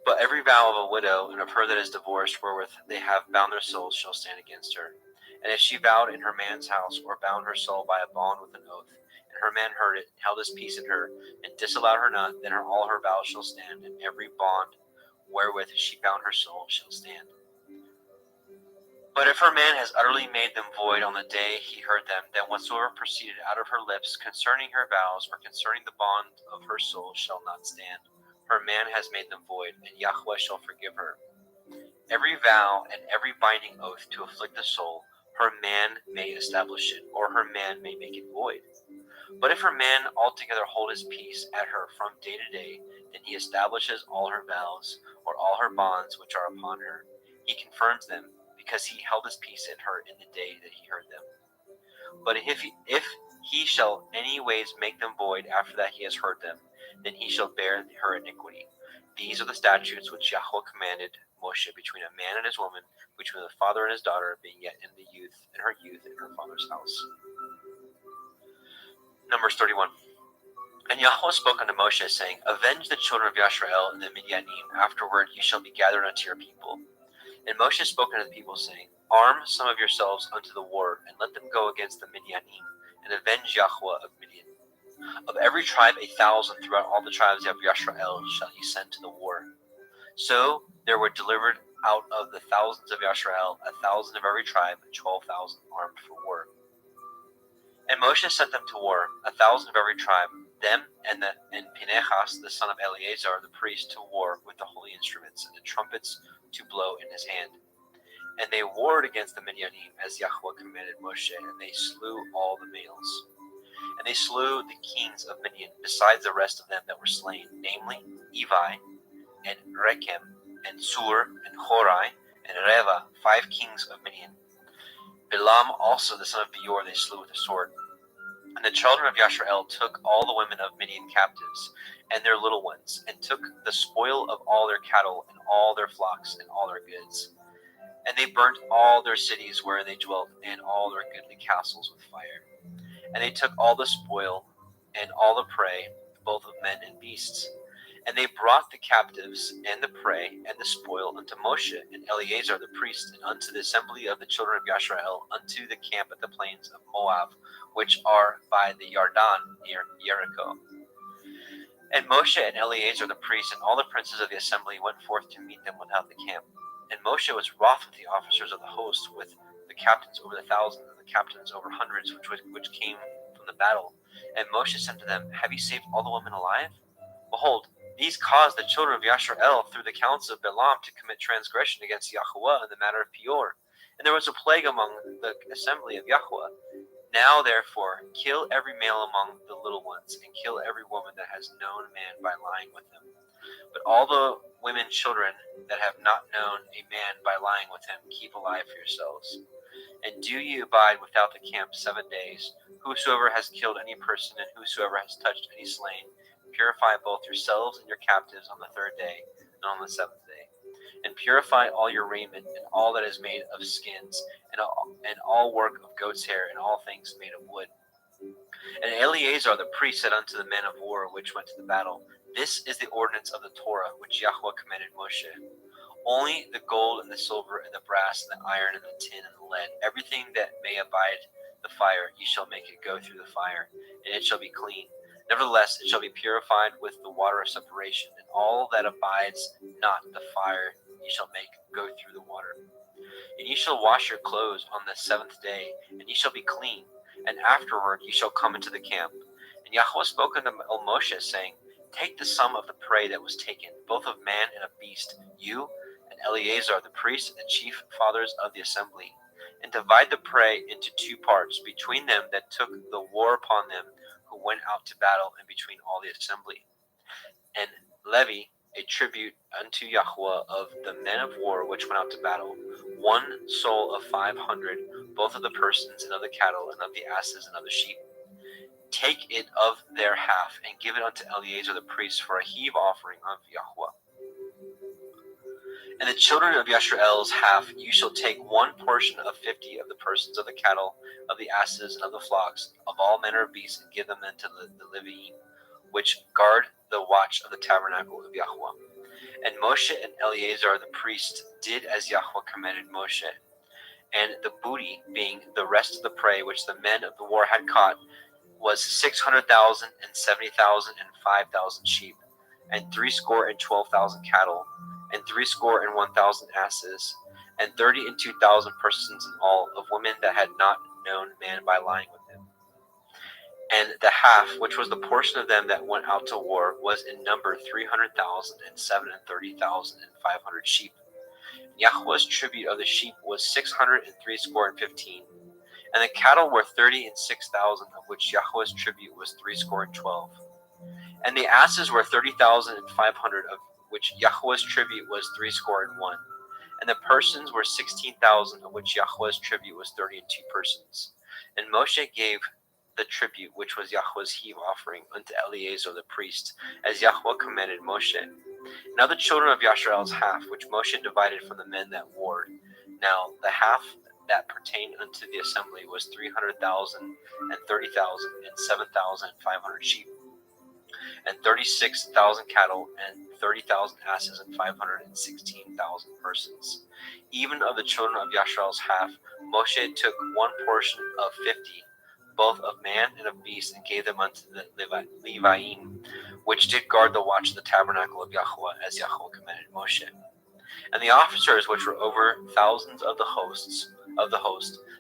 Speaker 3: But every vow of a widow and of her that is divorced, wherewith they have bound their souls, shall stand against her. And if she vowed in her man's house, or bound her soul by a bond with an oath, and her man heard it, and held his peace in her, and disallowed her not, then all her vows shall stand, and every bond wherewith she bound her soul shall stand. But if her man has utterly made them void on the day he heard them, then whatsoever proceeded out of her lips concerning her vows, or concerning the bond of her soul, shall not stand. Her man has made them void, and Yahweh shall forgive her. Every vow and every binding oath to afflict the soul, her man may establish it, or her man may make it void. But if her man altogether hold his peace at her from day to day, then he establishes all her vows, or all her bonds which are upon her. He confirms them, because he held his peace at her in the day that he heard them. But if he shall any ways make them void after that he has heard them, then he shall bear her iniquity. These are the statutes which Yahweh commanded Moshe between a man and his woman, between the father and his daughter, being yet in her youth in her father's house. Numbers 31. And Yahweh spoke unto Moshe, saying, Avenge the children of Yashrael and the Midianim. Afterward ye shall be gathered unto your people. And Moshe spoke unto the people, saying, Arm some of yourselves unto the war, and let them go against the Midianim, and avenge Yahweh of Midian. Of every tribe 1,000 throughout all the tribes of Yashrael shall ye send to the war. So there were delivered out of the thousands of Yashrael 1,000 of every tribe, and 12,000 armed for war. And Moshe sent them to war, 1,000 of every tribe, them and Pinehas the son of Eleazar the priest to war with the holy instruments and the trumpets to blow in his hand. And they warred against the Midianim as Yahweh commanded Moshe, and they slew all the males. And they slew the kings of Midian, besides the rest of them that were slain, namely Evi, and Rechem, and Sur, and Horai, and Reva, 5 kings of Midian. Bilam also the son of Beor they slew with the sword. And the children of Yashrael took all the women of Midian captives, and their little ones, and took the spoil of all their cattle, and all their flocks, and all their goods. And they burnt all their cities where they dwelt, and all their goodly castles with fire. And they took all the spoil, and all the prey, both of men and beasts. And they brought the captives, and the prey, and the spoil unto Moshe, and Eleazar the priest, and unto the assembly of the children of Yashrael, unto the camp at the plains of Moab, which are by the Yarden near Jericho. And Moshe and Eleazar the priest, and all the princes of the assembly went forth to meet them without the camp. And Moshe was wroth with the officers of the host, with the captains over the thousands, and the captains over hundreds, which came from the battle. And Moshe said to them, Have ye saved all the women alive? Behold, These caused the children of Yashar'el through the counsel of Balaam to commit transgression against Yahweh in the matter of Peor. And there was a plague among the assembly of Yahweh. Now, therefore, kill every male among the little ones, and kill every woman that has known man by lying with him. But all the women children that have not known a man by lying with him, keep alive for yourselves. And do ye abide without the camp 7 days. Whosoever has killed any person, and whosoever has touched any slain, purify both yourselves and your captives on the 3rd day, and on the 7th day. And purify all your raiment, and all that is made of skins, and all work of goat's hair, and all things made of wood. And Eleazar the priest said unto the men of war which went to the battle, This is the ordinance of the Torah, which Yahweh commanded Moshe. Only the gold and the silver and the brass and the iron and the tin and the lead, everything that may abide the fire, ye shall make it go through the fire, and it shall be clean. Nevertheless, it shall be purified with the water of separation, and all that abides not the fire ye shall make go through the water. And ye shall wash your clothes on the 7th day, and ye shall be clean, and afterward ye shall come into the camp. And Yahweh spoke unto Moshe, saying, Take the sum of the prey that was taken, both of man and of beast, you and Eleazar the priest, and the chief fathers of the assembly, and divide the prey into 2 parts, between them that took the war upon them who went out to battle, and between all the assembly. And levy a tribute unto Yahweh of the men of war which went out to battle, 1 soul of 500, both of the persons and of the cattle, and of the asses and of the sheep. Take it of their half, and give it unto Eleazar the priest for a heave offering of Yahweh. And the children of Yashar'el's half, you shall take 1 portion of 50 of the persons of the cattle, of the asses, and of the flocks, of all manner of beasts, and give them unto the Leviim, which guard the watch of the tabernacle of Yahweh. And Moshe and Eleazar the priest did as Yahweh commanded Moshe. And the booty, being the rest of the prey which the men of the war had caught, was 600,000 and 70,000 and 5,000 sheep, and 62,000 cattle, and 61,000 asses, and 32,000 persons in all, of women that had not known man by lying with him. And the half, which was the portion of them that went out to war, was in number 300,000 and 730,500 sheep. Yahweh's tribute of the sheep was 615, and the cattle were 36,000, of which Yahweh's tribute was 312. And the asses were 30,500, of which Yahweh's tribute was 301. And the persons were 16,000, of which Yahweh's tribute was 32 persons. And Moshe gave the tribute, which was Yahweh's heave offering, unto Eleazar the priest, as Yahweh commanded Moshe. Now the children of Yashar'el's half, which Moshe divided from the men that warred, now the half that pertained unto the assembly was 300,000 and 30,000 and 7,500 sheep, and 36,000 cattle, and 30,000 asses, and 516,000 persons. Even of the children of Yashar'el's half, Moshe took 1 portion of 50, both of man and of beast, and gave them unto the Leviim, which did guard the watch of the tabernacle of Yahweh, as Yahweh commanded Moshe. And the officers which were over thousands of the host,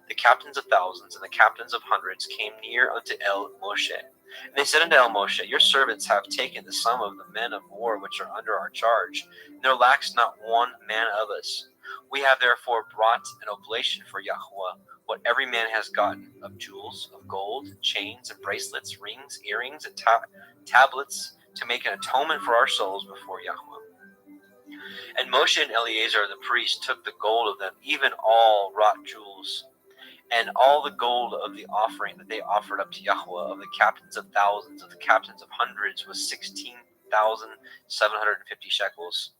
Speaker 3: the captains of thousands, and the captains of hundreds, came near unto Moshe. And they said unto Moshe, Your servants have taken the sum of the men of war which are under our charge, and there lacks not 1 man of us. We have therefore brought an oblation for Yahweh, what every man has gotten, of jewels, of gold, chains, and bracelets, rings, earrings, and tablets, to make an atonement for our souls before Yahweh. And Moshe and Eleazar the priest took the gold of them, even all wrought jewels, and all the gold of the offering that they offered up to Yahweh, of the captains of thousands, of the captains of hundreds, was 16,750 shekels.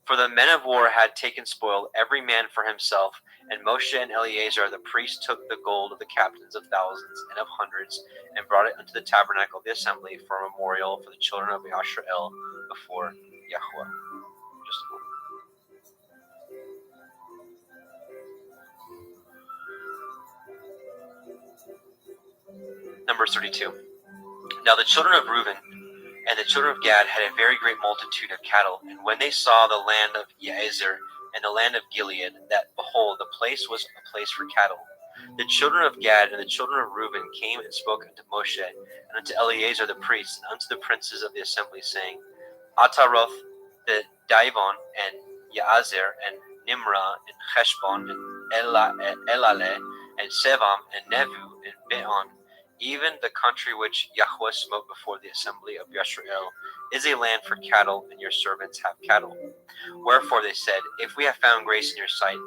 Speaker 3: For the men of war had taken spoil, every man for himself, and Moshe and Eleazar the priest took the gold of the captains of thousands and of hundreds, and brought it unto the tabernacle of the assembly for a memorial for the children of Yashar'el before Yahweh. Just a moment. Numbers 32. Now the children of Reuben and the children of Gad had a very great multitude of cattle, and when they saw the land of Jazer and the land of Gilead, that, behold, the place was a place for cattle, the children of Gad and the children of Reuben came and spoke unto Moshe and unto Eleazar the priest and unto the princes of the assembly, saying, Ataroth, the Daivon, and Yaazer, and Nimrah, and Heshbon, and Elale, and Sevam, and Nevu, and Beon, even the country which Yahweh smote before the assembly of Yisrael, is a land for cattle, and your servants have cattle. Wherefore they said, If we have found grace in your sight,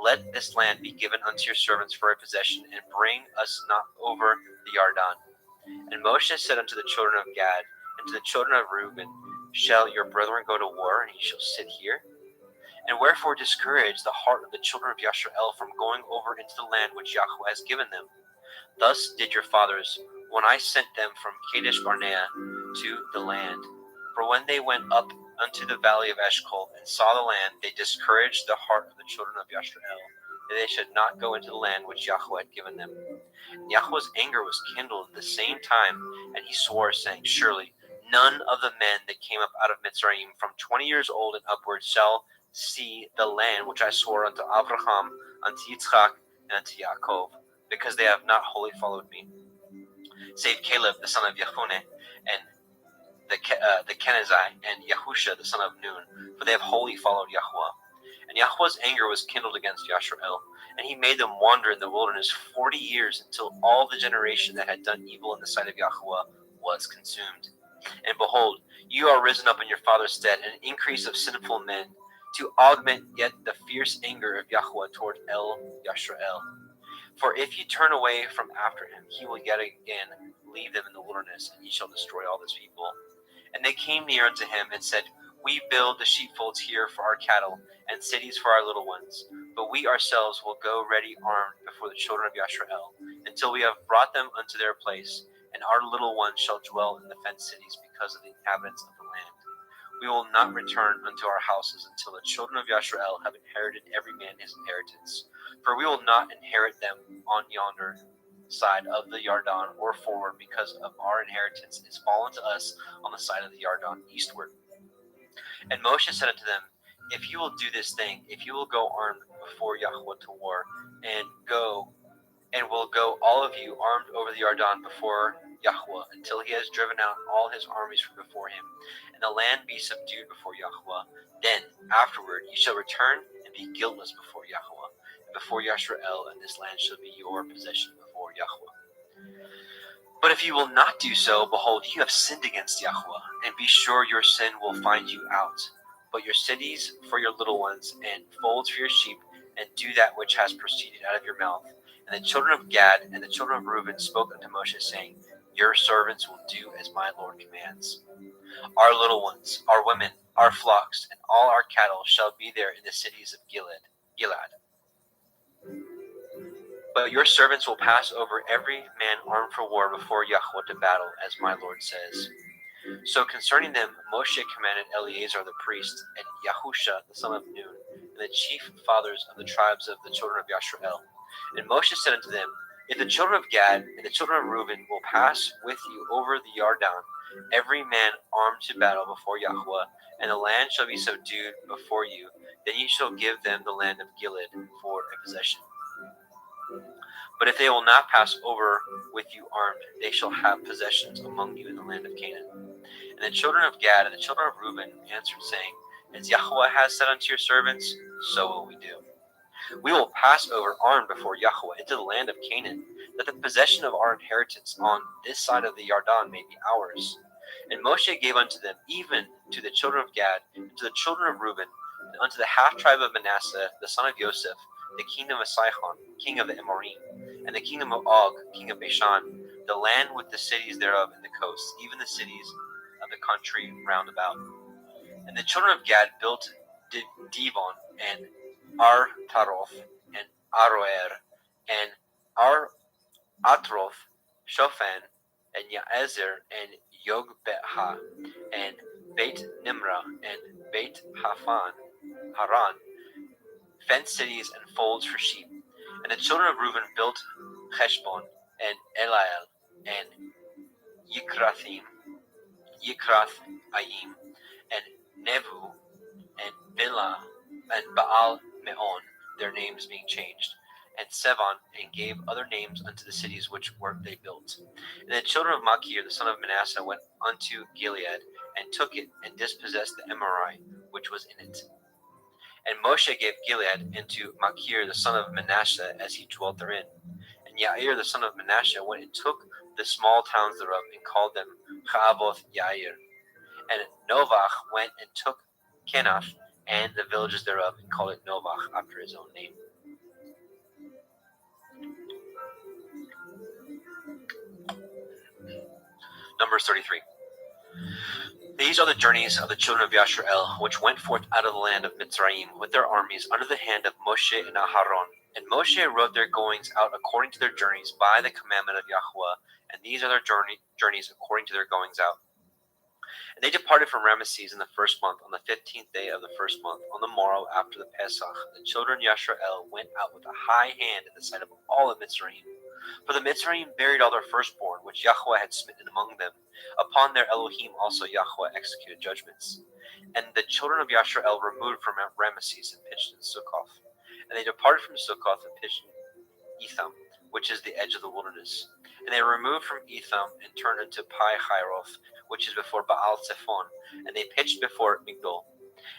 Speaker 3: let this land be given unto your servants for a possession, and bring us not over the Yarden. And Moshe said unto the children of Gad, and to the children of Reuben, Shall your brethren go to war, and ye shall sit here? And wherefore discourage the heart of the children of Yisrael from going over into the land which Yahweh has given them? Thus did your fathers, when I sent them from Kadesh Barnea to the land. For when they went up unto the valley of Eshcol, and saw the land, they discouraged the heart of the children of Yisrael, that they should not go into the land which Yahweh had given them. And Yahweh's anger was kindled at the same time, and he swore, saying, Surely none of the men that came up out of Mitzrayim from 20 years old and upward shall see the land which I swore unto Abraham, unto Yitzchak, and unto Yaakov, because they have not wholly followed me, save Caleb the son of Yephuneh, and the Kenizzite, and Yahusha the son of Nun, for they have wholly followed Yahweh. And Yahweh's anger was kindled against Yisrael, and he made them wander in the wilderness 40 years, until all the generation that had done evil in the sight of Yahweh was consumed. And behold, you are risen up in your father's stead, an increase of sinful men, to augment yet the fierce anger of Yahweh toward El Yisrael. For if you turn away from after him, he will yet again leave them in the wilderness, and ye shall destroy all this people. And they came near unto him, and said, We build the sheepfolds here for our cattle, and cities for our little ones. But we ourselves will go ready armed before the children of Yisrael, until we have brought them unto their place, and our little ones shall dwell in the fenced cities because of the inhabitants of the land. We will not return unto our houses until the children of Yisrael have inherited every man his inheritance. For we will not inherit them on yonder side of the Yarden or forward, because of our inheritance is fallen to us on the side of the Yarden eastward. And Moshe said unto them, If you will do this thing, if you will go armed before Yahweh to war, and will go all of you armed over the Yarden before Yahweh, until he has driven out all his armies from before him, and the land be subdued before Yahweh, then afterward ye shall return and be guiltless before Yahweh, and before Yisrael, and this land shall be your possession before Yahweh. But if you will not do so, behold, you have sinned against Yahweh, and be sure your sin will find you out. But your cities for your little ones, and folds for your sheep, and do that which has proceeded out of your mouth. And the children of Gad and the children of Reuben spoke unto Moshe, saying, Your servants will do as my Lord commands. Our little ones, our women, our flocks, and all our cattle shall be there in the cities of Gilad. But your servants will pass over every man armed for war before Yahweh to battle, as my Lord says. So concerning them, Moshe commanded Eleazar the priest, and Yahusha the son of Nun, and the chief fathers of the tribes of the children of Yisrael. And Moshe said unto them, If the children of Gad and the children of Reuben will pass with you over the Yarden, every man armed to battle before Yahweh, and the land shall be subdued before you, then ye shall give them the land of Gilead for a possession. But if they will not pass over with you armed, they shall have possessions among you in the land of Canaan. And the children of Gad and the children of Reuben answered, saying, As Yahweh has said unto your servants, so will we do. We will pass over armed before Yahweh into the land of Canaan, that the possession of our inheritance on this side of the Yarden may be ours. And Moshe gave unto them, even to the children of Gad, and to the children of Reuben, and unto the half tribe of Manasseh, the son of Joseph, the kingdom of Sihon, king of the Amorim, and the kingdom of Og, king of Bashan, the land with the cities thereof and the coasts, even the cities of the country round about. And the children of Gad built Divon, and Taroth, and Aroer, and Atroth, Shophan, and Yaezer, and Yogbetha, and Beit Nimrah, and Beit Haran, fenced cities and folds for sheep. And the children of Reuben built Heshbon, and Eliel, and Yikrath-Ayim, and Nevu, and Bilah, and Baal Meon, their names being changed, and Sevon, and gave other names unto the cities which were they built. And the children of Machir, the son of Manasseh, went unto Gilead, and took it, and dispossessed the Emori, which was in it. And Moshe gave Gilead into Machir, the son of Manasseh, as he dwelt therein. And Yair, the son of Manasseh, went and took the small towns thereof, and called them Chavoth Yair. And Novach went and took Kenath, and the villages thereof, and called it Novach, after his own name. Numbers 33. These are the journeys of the children of Yasharel, which went forth out of the land of Mitzrayim with their armies under the hand of Moshe and Aharon. And Moshe wrote their goings out according to their journeys by the commandment of Yahweh, and these are their journeys according to their goings out. And they departed from Ramesses in the first month, on the 15th day of the first month, on the morrow after the Pesach. The children of Yasharel went out with a high hand in the sight of all of Mitzrayim. For the Mitzrayim buried all their firstborn, which Yahweh had smitten among them. Upon their Elohim also Yahweh executed judgments. And the children of Yasharel removed from Mount Ramesses and pitched in Sukkoth. And they departed from Sukkoth and pitched in Etham, which is the edge of the wilderness. And they removed from Etham and turned unto Pi-Hiroth, which is before Baal-Zephon, and they pitched before Migdol.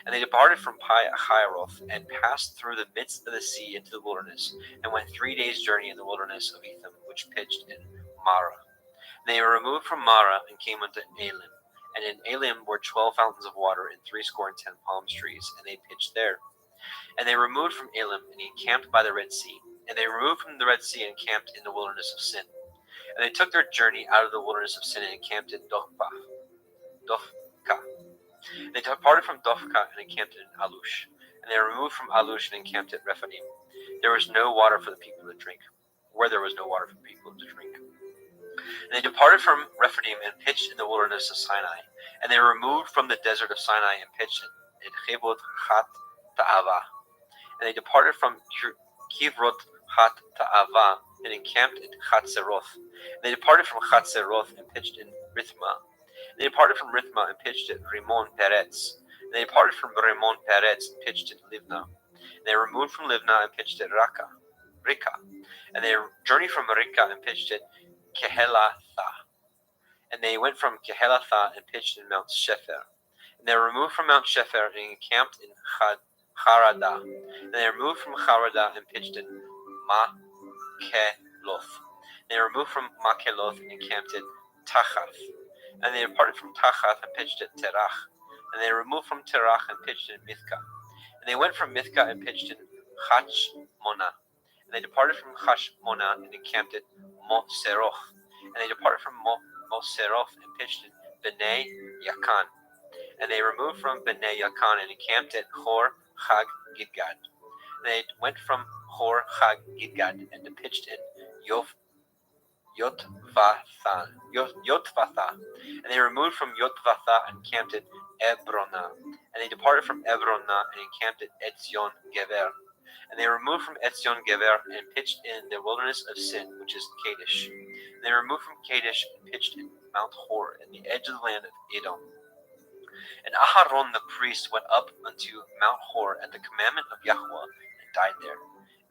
Speaker 3: And they departed from Pi-Hiroth and passed through the midst of the sea into the wilderness, and went 3 days' journey in the wilderness of Etham, which pitched in Marah. And they were removed from Marah and came unto Elim. And in Elim were 12 fountains of water and 70 palm trees, and they pitched there. And they removed from Elim and encamped by the Red Sea. And they removed from the Red Sea and encamped in the wilderness of Sin. And they took their journey out of the wilderness of Sin and encamped at Dophka. They departed from Dophka and encamped in Alush. And they removed from Alush and encamped at Rephidim. There was no water for the people to drink, where there was no water for the people to drink. And they departed from Rephidim and pitched in the wilderness of Sinai. And they removed from the desert of Sinai and pitched in Chebot Chat Ta'ava. And they departed from Kivrot Chat Ta'ava and encamped at Chatzeroth. And they departed from Chatzeroth and pitched in Rithma. And they departed from Rithma and pitched at Rimon Peretz. And they departed from Rimon Peretz and pitched at Livna. And they removed from Livna and pitched at Rika. And they journeyed from Rika and pitched at Kehelatha. And they went from Kehelatha and pitched in Mount Shefer. And they removed from Mount Shefer and encamped in Harada. And they removed from Harada and pitched in Makeloth. And they removed from Makeloth and encamped in Tachath. And they departed from Tachath and pitched at Terach. And they removed from Terach and pitched in Mithka. And they went from Mithka and pitched in Hachmona. And they departed from Hachmona and encamped at Moseroth. And they departed from Moseroth and pitched in Bnei Yakan. And they removed from Bnei Yakan and encamped at Hor Chag Gidgad. And they went from Hor Chag Gidgad and pitched in Yotvatha. And they removed from Yotvatha and encamped at Ebrona. And they departed from Ebrona and encamped at Etzion Geber. And they removed from Etzion Geber and pitched in the wilderness of Sin, which is Kadesh. And they removed from Kadesh and pitched in Mount Hor, in the edge of the land of Edom. And Aharon the priest went up unto Mount Hor at the commandment of Yahweh and died there.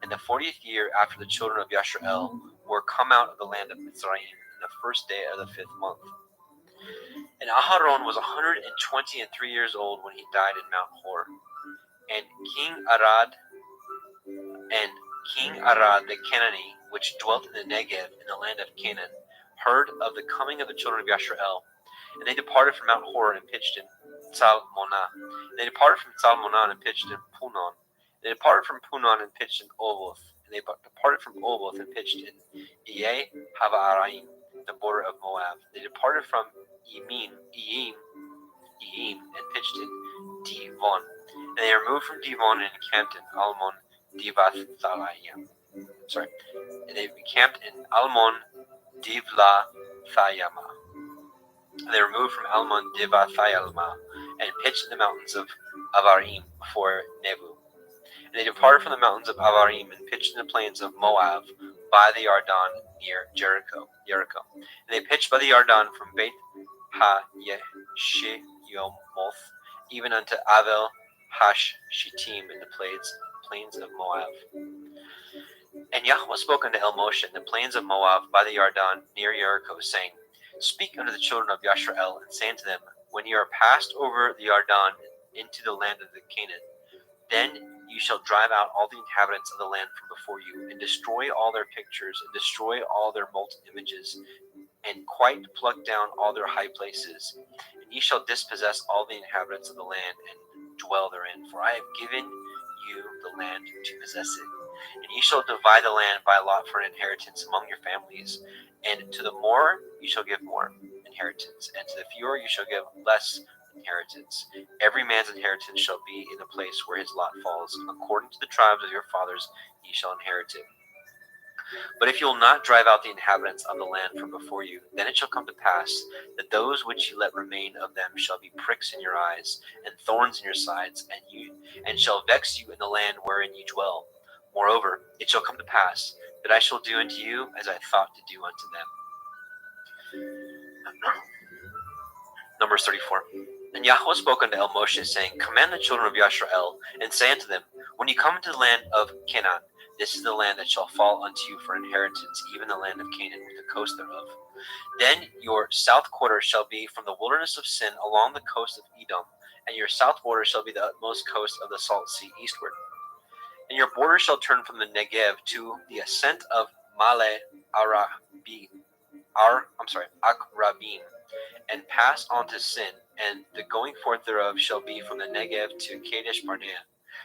Speaker 3: In the 40th year after the children of Yasharel were come out of the land of Mitzrayim, in the first day of the 5th month. And Aharon was 123 years old when he died in Mount Hor. And King Arad the Canaanite, which dwelt in the Negev in the land of Canaan, heard of the coming of the children of Yasharel. And they departed from Mount Hor and pitched in Tzalmonah. They departed from Tzalmonah and pitched in Punon. They departed from Punon and pitched in Oboth. And they departed from Oboth and pitched in Iye Havaraim, the border of Moab. They departed from Iyim, and pitched in Divon. And they removed from Divon and encamped in Almon Divathayim. And they encamped in Almon Divlathayama. And they removed from Almon Divathayalma and pitched in the mountains of Avarim before Nebu. And they departed from the mountains of Avarim and pitched in the plains of Moab by the Yarden near Jericho. And they pitched by the Yarden from Beit Ha-Yeshiyomoth even unto Avel Hash Shittim in the plains of Moab. And Yahweh spoke unto El Moshe in the plains of Moab by the Yarden near Jericho, saying, Speak unto the children of Yashrael, and say unto them, When ye are passed over the Yarden into the land of the Canaan, then you shall drive out all the inhabitants of the land from before you, and destroy all their pictures, and destroy all their molten images, and quite pluck down all their high places. And ye shall dispossess all the inhabitants of the land, and dwell therein. For I have given you the land to possess it. And ye shall divide the land by lot for an inheritance among your families. And to the more you shall give more inheritance, and to the fewer you shall give less inheritance. Every man's inheritance shall be in the place where his lot falls. According to the tribes of your fathers ye shall inherit it. But if you will not drive out the inhabitants of the land from before you, then it shall come to pass that those which you let remain of them shall be pricks in your eyes, and thorns in your sides, and shall vex you in the land wherein you dwell. Moreover, it shall come to pass that I shall do unto you as I thought to do unto them. Numbers 34. And Yahweh spoke unto El Moshe, saying, Command the children of Yashrael, and say unto them, When ye come into the land of Canaan, this is the land that shall fall unto you for inheritance, even the land of Canaan, with the coast thereof. Then your south quarter shall be from the wilderness of Sin along the coast of Edom, and your south border shall be the utmost coast of the salt sea eastward. And your border shall turn from the Negev to the ascent of Male Akrabim, and pass on to Sin, and the going forth thereof shall be from the Negev to Kadesh Barnea,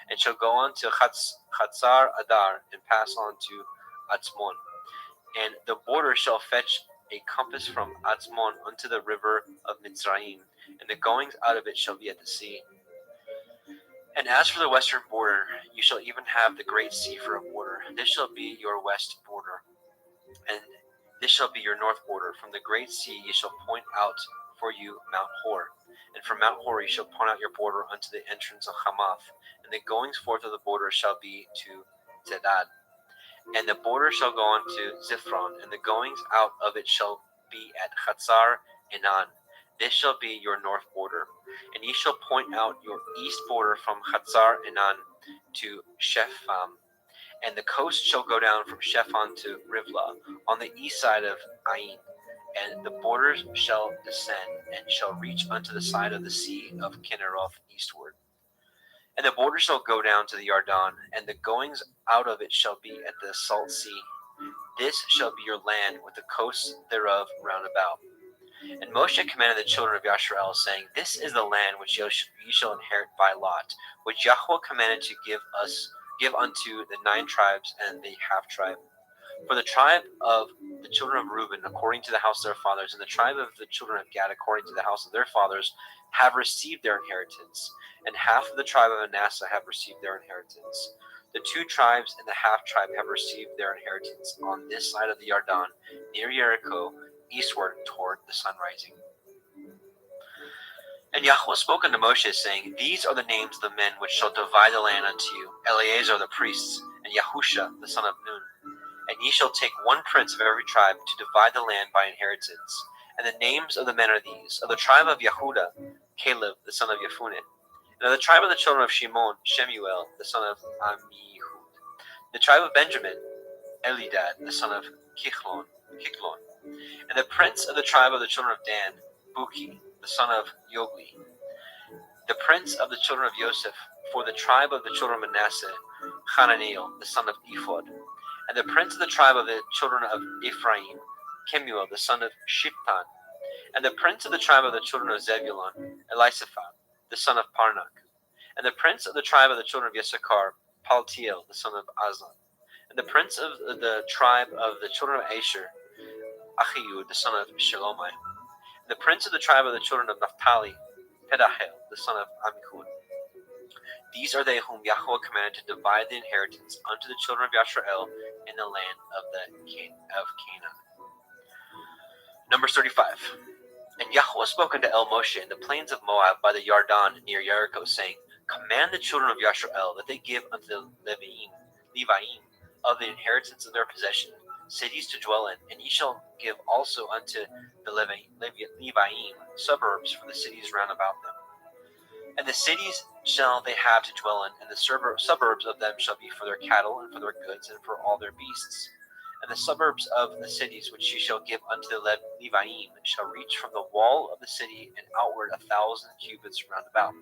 Speaker 3: and shall go on to Chatzar Adar, and pass on to Atzmon. And the border shall fetch a compass from Atzmon unto the river of Mitzrayim, and the goings out of it shall be at the sea. And as for the western border, you shall even have the great sea for a border. This shall be your west border, and this shall be your north border. From the great sea ye shall point out for you Mount Hor, and from Mount Hor ye shall point out your border unto the entrance of Hamath, and the goings forth of the border shall be to Zedad. And the border shall go on to Zithron, and the goings out of it shall be at Chatzar Enan. This shall be your north border. And ye shall point out your east border from Chatzar Enan to Shepham. And the coast shall go down from Shepham to Rivlah, on the east side of Ain. And the borders shall descend, and shall reach unto the side of the sea of Kinneroth eastward. And the border shall go down to the Yarden, and the goings out of it shall be at the salt sea. This shall be your land, with the coasts thereof round about. And Moshe commanded the children of Yashrael, saying, This is the land which ye shall inherit by lot, which Yahweh commanded to give unto the 9 tribes and the half tribe. For the tribe of the children of Reuben, according to the house of their fathers, and the tribe of the children of Gad, according to the house of their fathers, have received their inheritance, and half of the tribe of Manasseh have received their inheritance. The 2 tribes and the half tribe have received their inheritance on this side of the Yarden, near Jericho, eastward toward the sun rising. And Yahweh spoke unto Moshe, saying, These are the names of the men which shall divide the land unto you, Eleazar the priest, and Yahusha the son of Nun. And ye shall take 1 prince of every tribe to divide the land by inheritance. And the names of the men are these: of the tribe of Yehuda, Caleb the son of Jephunneh; and of the tribe of the children of Shimon, Shemuel the son of Ammihud; the tribe of Benjamin, Elidad the son of Kichlon; and the prince of the tribe of the children of Dan, Buki the son of Yogli; the prince of the children of Joseph, for the tribe of the children of Manasseh, Hananiel the son of Ephod; and the prince of the tribe of the children of Ephraim, Kemuel the son of Shiptan; and the prince of the tribe of the children of Zebulun, Elisaphat the son of Parnak; and the prince of the tribe of the children of Issachar, Paltiel the son of Azan; and the prince of the tribe of the children of Asher, Achiud the son of Shelomai; and the prince of the tribe of the children of Naphtali, Pedahel the son of Ammihud. These are they whom Yahweh commanded to divide the inheritance unto the children of Yashrael in the land of Canaan. Numbers 35. And Yahweh spoke unto El Moshe in the plains of Moab by the Yarden near Jericho, saying, Command the children of Yashrael that they give unto the Leviim of the inheritance of their possession cities to dwell in, and ye shall give also unto the Leviim suburbs for the cities round about them. And the cities shall they have to dwell in, and the suburbs of them shall be for their cattle, and for their goods, and for all their beasts. And the suburbs of the cities which ye shall give unto the Leviim shall reach from the wall of the city and outward 1,000 cubits round about.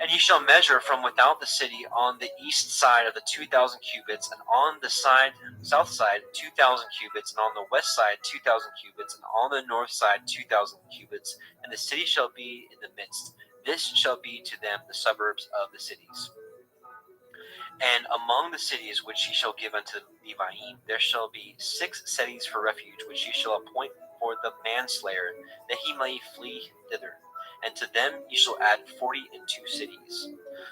Speaker 3: And ye shall measure from without the city on the east side of the 2,000 cubits, and on the south side 2,000 cubits, and on the west side 2,000 cubits, and on the north side 2,000 cubits, and the city shall be in the midst. This shall be to them the suburbs of the cities. And among the cities which ye shall give unto Leviim, there shall be 6 cities for refuge, which ye shall appoint for the manslayer, that he may flee thither. And to them ye shall add 42 cities.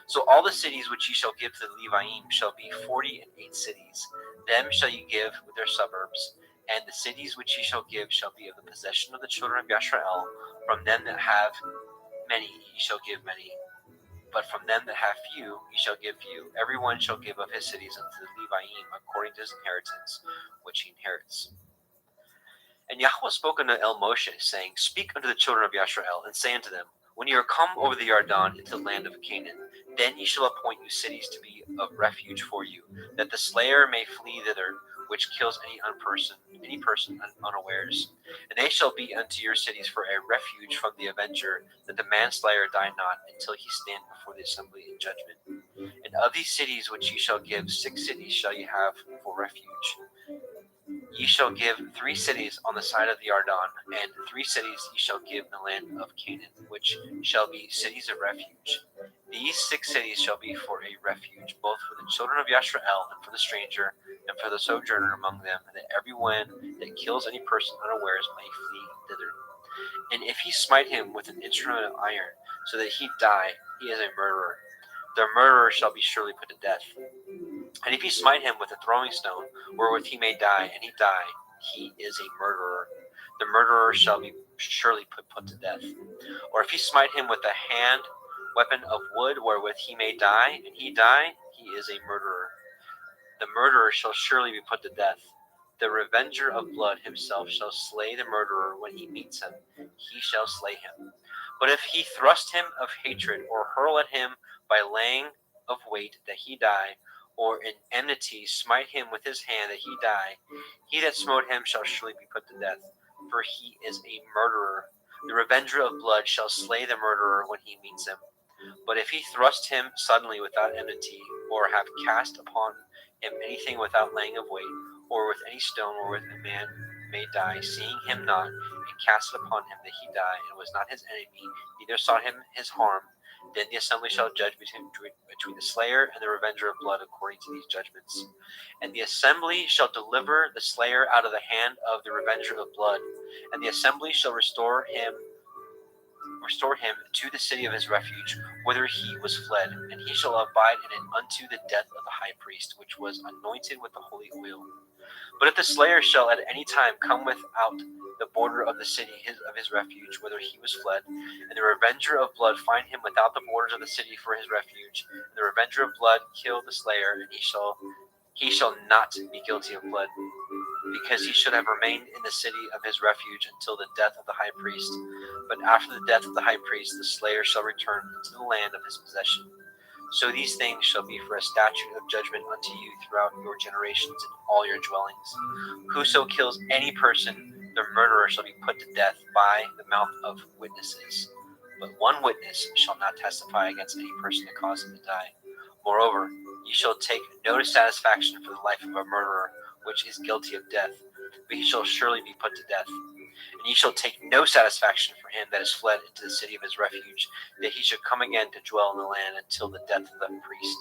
Speaker 3: So all the cities which ye shall give to the Leviim shall be 48 cities. Them shall ye give with their suburbs. And the cities which ye shall give shall be of the possession of the children of Yashrael. From them that have many ye shall give many. But from them that have few ye shall give few. Every one shall give of his cities unto the Leviim according to his inheritance, which he inherits. And Yahweh spoke unto El Moshe, saying, Speak unto the children of Yashrael, and say unto them, When ye are come over the Yarden into the land of Canaan, then ye shall appoint you cities to be of refuge for you, that the slayer may flee thither, which kills any person unawares. And they shall be unto your cities for a refuge from the avenger, that the manslayer die not, until he stand before the assembly in judgment. And of these cities which ye shall give, 6 cities shall ye have for refuge. Ye shall give 3 cities on the side of the Yarden, and 3 cities ye shall give in the land of Canaan, which shall be cities of refuge. These 6 cities shall be for a refuge, both for the children of Yashrael, and for the stranger, and for the sojourner among them, and that every one that kills any person unawares may flee thither. And if he smite him with an instrument of iron, so that he die, he is a murderer. The murderer shall be surely put to death. And if he smite him with a throwing stone, wherewith he may die, and he die, he is a murderer. The murderer shall be surely put to death. Or if he smite him with a hand weapon of wood, wherewith he may die, and he die, he is a murderer. The murderer shall surely be put to death. The revenger of blood himself shall slay the murderer when he meets him. He shall slay him. But if he thrust him of hatred, or hurl at him by laying of weight that he die, or in enmity smite him with his hand that he die, he that smote him shall surely be put to death, for he is a murderer. The revenger of blood shall slay the murderer when he meets him. But if he thrust him suddenly without enmity, or have cast upon him anything without laying of weight, or with any stone wherewith a man may die, seeing him not, and cast it upon him that he die, and was not his enemy, neither sought him his harm, then the assembly shall judge between the slayer and the revenger of blood according to these judgments. And the assembly shall deliver the slayer out of the hand of the revenger of blood, and the assembly shall restore him to the city of his refuge, whither he was fled, and he shall abide in it unto the death of the high priest, which was anointed with the holy oil. But if the slayer shall at any time come without the border of the city of his refuge, whither he was fled, and the revenger of blood find him without the borders of the city for his refuge, and the revenger of blood kill the slayer, and he shall not be guilty of blood, because he should have remained in the city of his refuge until the death of the high priest. But after the death of the high priest, the slayer shall return into the land of his possession. So these things shall be for a statute of judgment unto you throughout your generations in all your dwellings. Whoso kills any person, the murderer shall be put to death by the mouth of witnesses. But one witness shall not testify against any person that caused him to die. Moreover, ye shall take no satisfaction for the life of a murderer, which is guilty of death, but he shall surely be put to death. And ye shall take no satisfaction for him that is fled into the city of his refuge, that he should come again to dwell in the land until the death of the priest.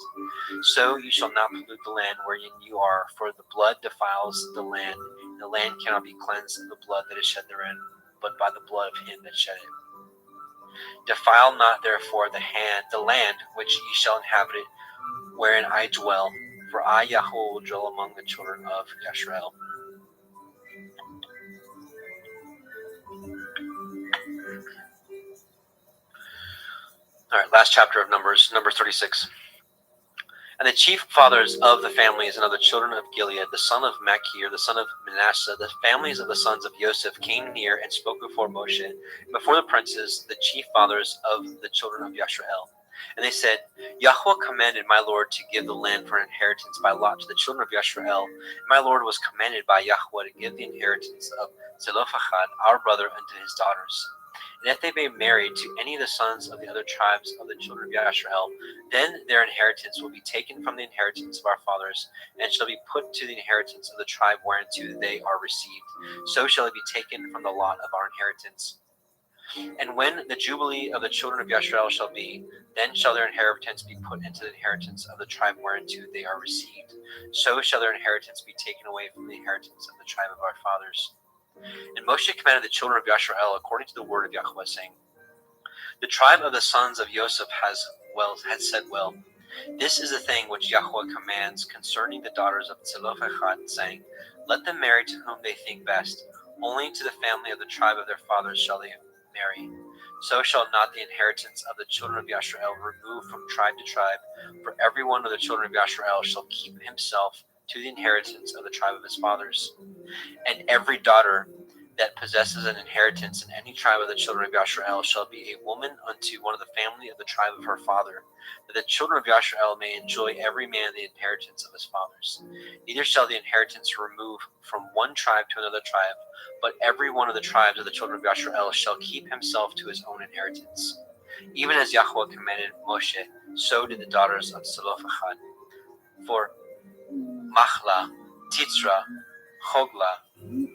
Speaker 3: So ye shall not pollute the land wherein you are, for the blood defiles the land, and the land cannot be cleansed of the blood that is shed therein, but by the blood of him that shed it. Defile not therefore the land which ye shall inhabit it, wherein I dwell, for I, Yahweh, will dwell among the children of Yashrael. All right, last chapter of Numbers, number 36. And the chief fathers of the families and of the children of Gilead, the son of Machir, the son of Manasseh, the families of the sons of Joseph came near and spoke before Moshe, and before the princes, the chief fathers of the children of Yashrael. And they said, Yahweh commanded my Lord to give the land for an inheritance by lot to the children of Yashrael. And my Lord was commanded by Yahweh to give the inheritance of Zelophehad, our brother, unto his daughters. And if they be married to any of the sons of the other tribes of the children of Yashrael, then their inheritance will be taken from the inheritance of our fathers, and shall be put to the inheritance of the tribe whereunto they are received. So shall it be taken from the lot of our inheritance. And when the jubilee of the children of Yashrael shall be, then shall their inheritance be put into the inheritance of the tribe whereunto they are received. So shall their inheritance be taken away from the inheritance of the tribe of our fathers. And Moshe commanded the children of Yashrael according to the word of Yahweh, saying, the tribe of the sons of Joseph had said well, this is the thing which Yahweh commands concerning the daughters of Zelophehad, saying, let them marry to whom they think best. Only to the family of the tribe of their fathers shall they marry. So shall not the inheritance of the children of Yashrael remove from tribe to tribe, for every one of the children of Yashrael shall keep himself to the inheritance of the tribe of his fathers. And every daughter that possesses an inheritance in any tribe of the children of Yashrael shall be a woman unto one of the family of the tribe of her father, that the children of Yashrael may enjoy every man the inheritance of his fathers. Neither shall the inheritance remove from one tribe to another tribe, but every one of the tribes of the children of Yashrael shall keep himself to his own inheritance. Even as Yahweh commanded Moshe, so did the daughters of Zelophehad. For Machla, Titzra, Hogla,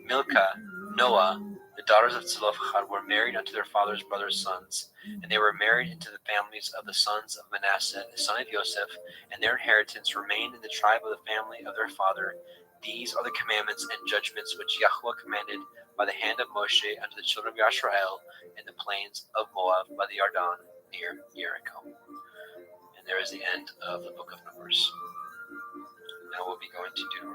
Speaker 3: Milcah, Noah, the daughters of Zelophehad, were married unto their father's brothers' sons, and they were married into the families of the sons of Manasseh, the son of Joseph, and their inheritance remained in the tribe of the family of their father. These are the commandments and judgments which Yahweh commanded by the hand of Moshe unto the children of Yashrael in the plains of Moab by the Yarden near Jericho. And there is the end of the book of Numbers. Now we'll be going to Deuteronomy.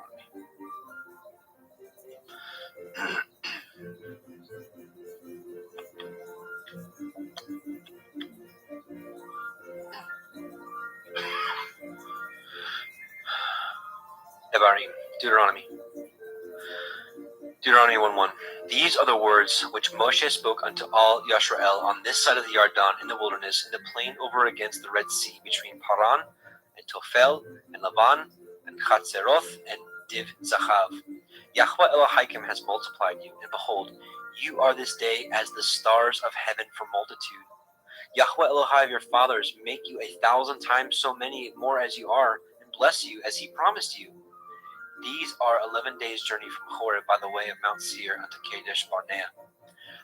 Speaker 3: Deuteronomy. Deuteronomy 1:1. These are the words which Moshe spoke unto all Yashrael on this side of the Yarden in the wilderness, in the plain over against the Red Sea, between Paran and Tophel and Lavan and Chatzeroth and Div Zachav. Yahweh Elohim has multiplied you, and behold, you are this day as the stars of heaven for multitude. Yahweh Elohim your fathers make you 1,000 times so many more as you are, and bless you as he promised you. These are 11 days' journey from Horeb by the way of Mount Seir unto Kadesh Barnea.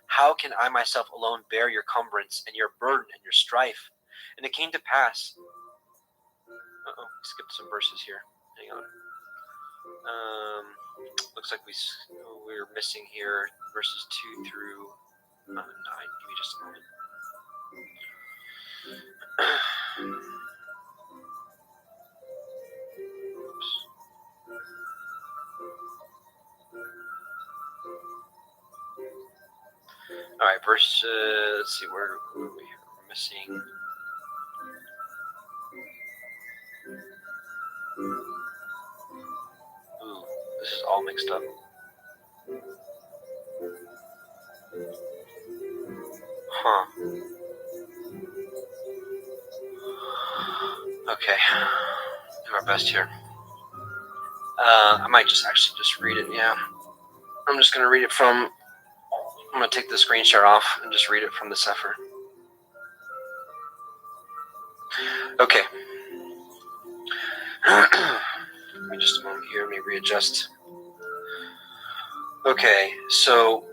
Speaker 3: How can I myself alone bear your cumbrance and your burden and your strife? And it came to pass. Skipped some verses here. Hang on. Looks like we're missing here verses 2 through 9. Give me just a moment. All right, verse. Let's see, where are we? We're missing. Ooh, this is all mixed up. Huh. Okay. Do our best here. I might just read it. Yeah. I'm just gonna read it from. I'm gonna take the screen share off and just read it from the Sefer. Okay. Give me just a moment here. Let me readjust. Okay, so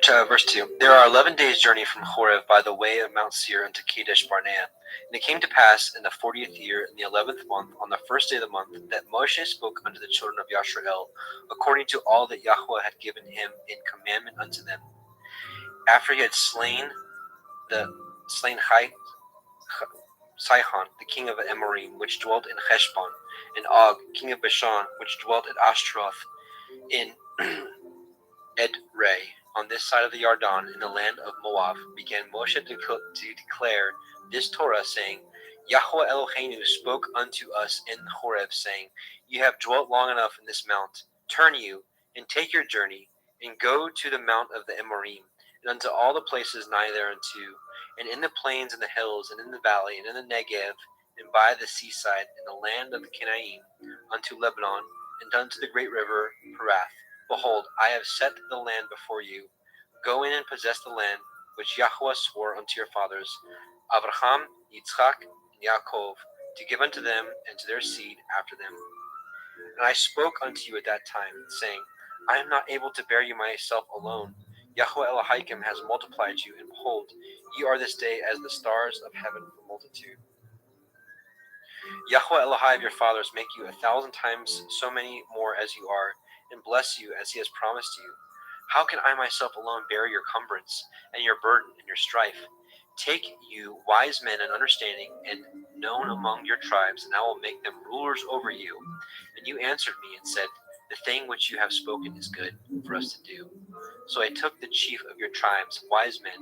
Speaker 3: verse 2. There are 11 days' journey from Horeb by the way of Mount Seir unto Kadesh Barnea. And it came to pass in the 40th year, in the 11th month, on the first day of the month, that Moshe spoke unto the children of Yashrael, according to all that Yahweh had given him in commandment unto them. After he had slain Sihon, the king of Amorim, which dwelt in Heshbon, and Og, king of Bashan, which dwelt at Ashtaroth, in Edrei, on this side of the Yarden, in the land of Moab, began Moshe to declare this Torah, saying, Yahweh Eloheinu spoke unto us in Horeb, saying, You have dwelt long enough in this mount. Turn you, and take your journey, and go to the mount of the Amorim, and unto all the places nigh thereunto, and in the plains and the hills, and in the valley, and in the Negev, and by the seaside, in the land of the Canaanite, unto Lebanon, and unto the great river Perath. Behold, I have set the land before you. Go in and possess the land which Yahweh swore unto your fathers, Abraham, Yitzchak, and Yaakov, to give unto them and to their seed after them. And I spoke unto you at that time, saying, I am not able to bear you myself alone. Yahweh Elohim has multiplied you, and behold, ye are this day as the stars of heaven for multitude. Yahweh Elohai of your fathers make you 1,000 times so many more as you are, and bless you as he has promised you. How can I myself alone bear your cumbrance, and your burden, and your strife? Take you wise men and understanding, and known among your tribes, and I will make them rulers over you. And you answered me and said, The thing which you have spoken is good for us to do. So I took the chief of your tribes, wise men,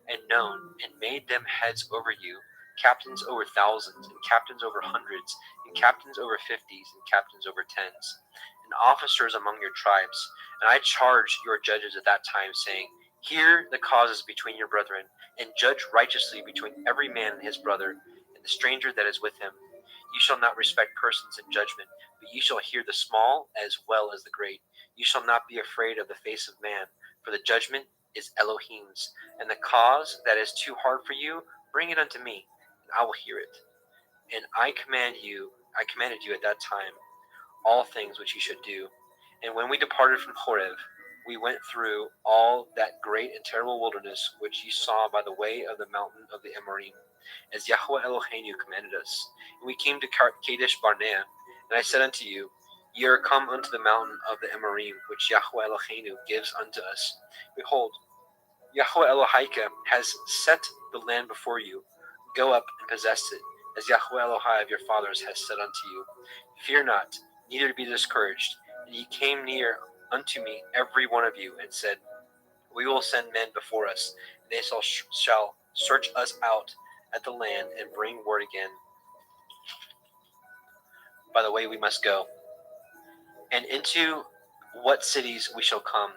Speaker 3: and known, and made them heads over you, captains over thousands, and captains over hundreds, and captains over fifties, and captains over tens, and officers among your tribes. And I charged your judges at that time, saying, Hear the causes between your brethren, and judge righteously between every man and his brother, and the stranger that is with him. You shall not respect persons in judgment, but ye shall hear the small as well as the great. You shall not be afraid of the face of man, for the judgment is Elohim's, and the cause that is too hard for you, bring it unto me, and I will hear it. And I commanded you at that time all things which ye should do. And when we departed from Horeb, we went through all that great and terrible wilderness which ye saw by the way of the mountain of the Amorim, as Yahweh Eloheinu commanded us. And we came to Kadesh Barnea, and I said unto you, Ye are come unto the mountain of the Amorim, which Yahweh Eloheinu gives unto us. Behold, Yahweh Elohim has set the land before you. Go up and possess it, as Yahweh Elohai of your fathers has said unto you. Fear not, neither be discouraged. And ye came near unto me, every one of you, and said, We will send men before us, and they shall search us out at the land, and bring word again by the way we must go, and into what cities we shall come.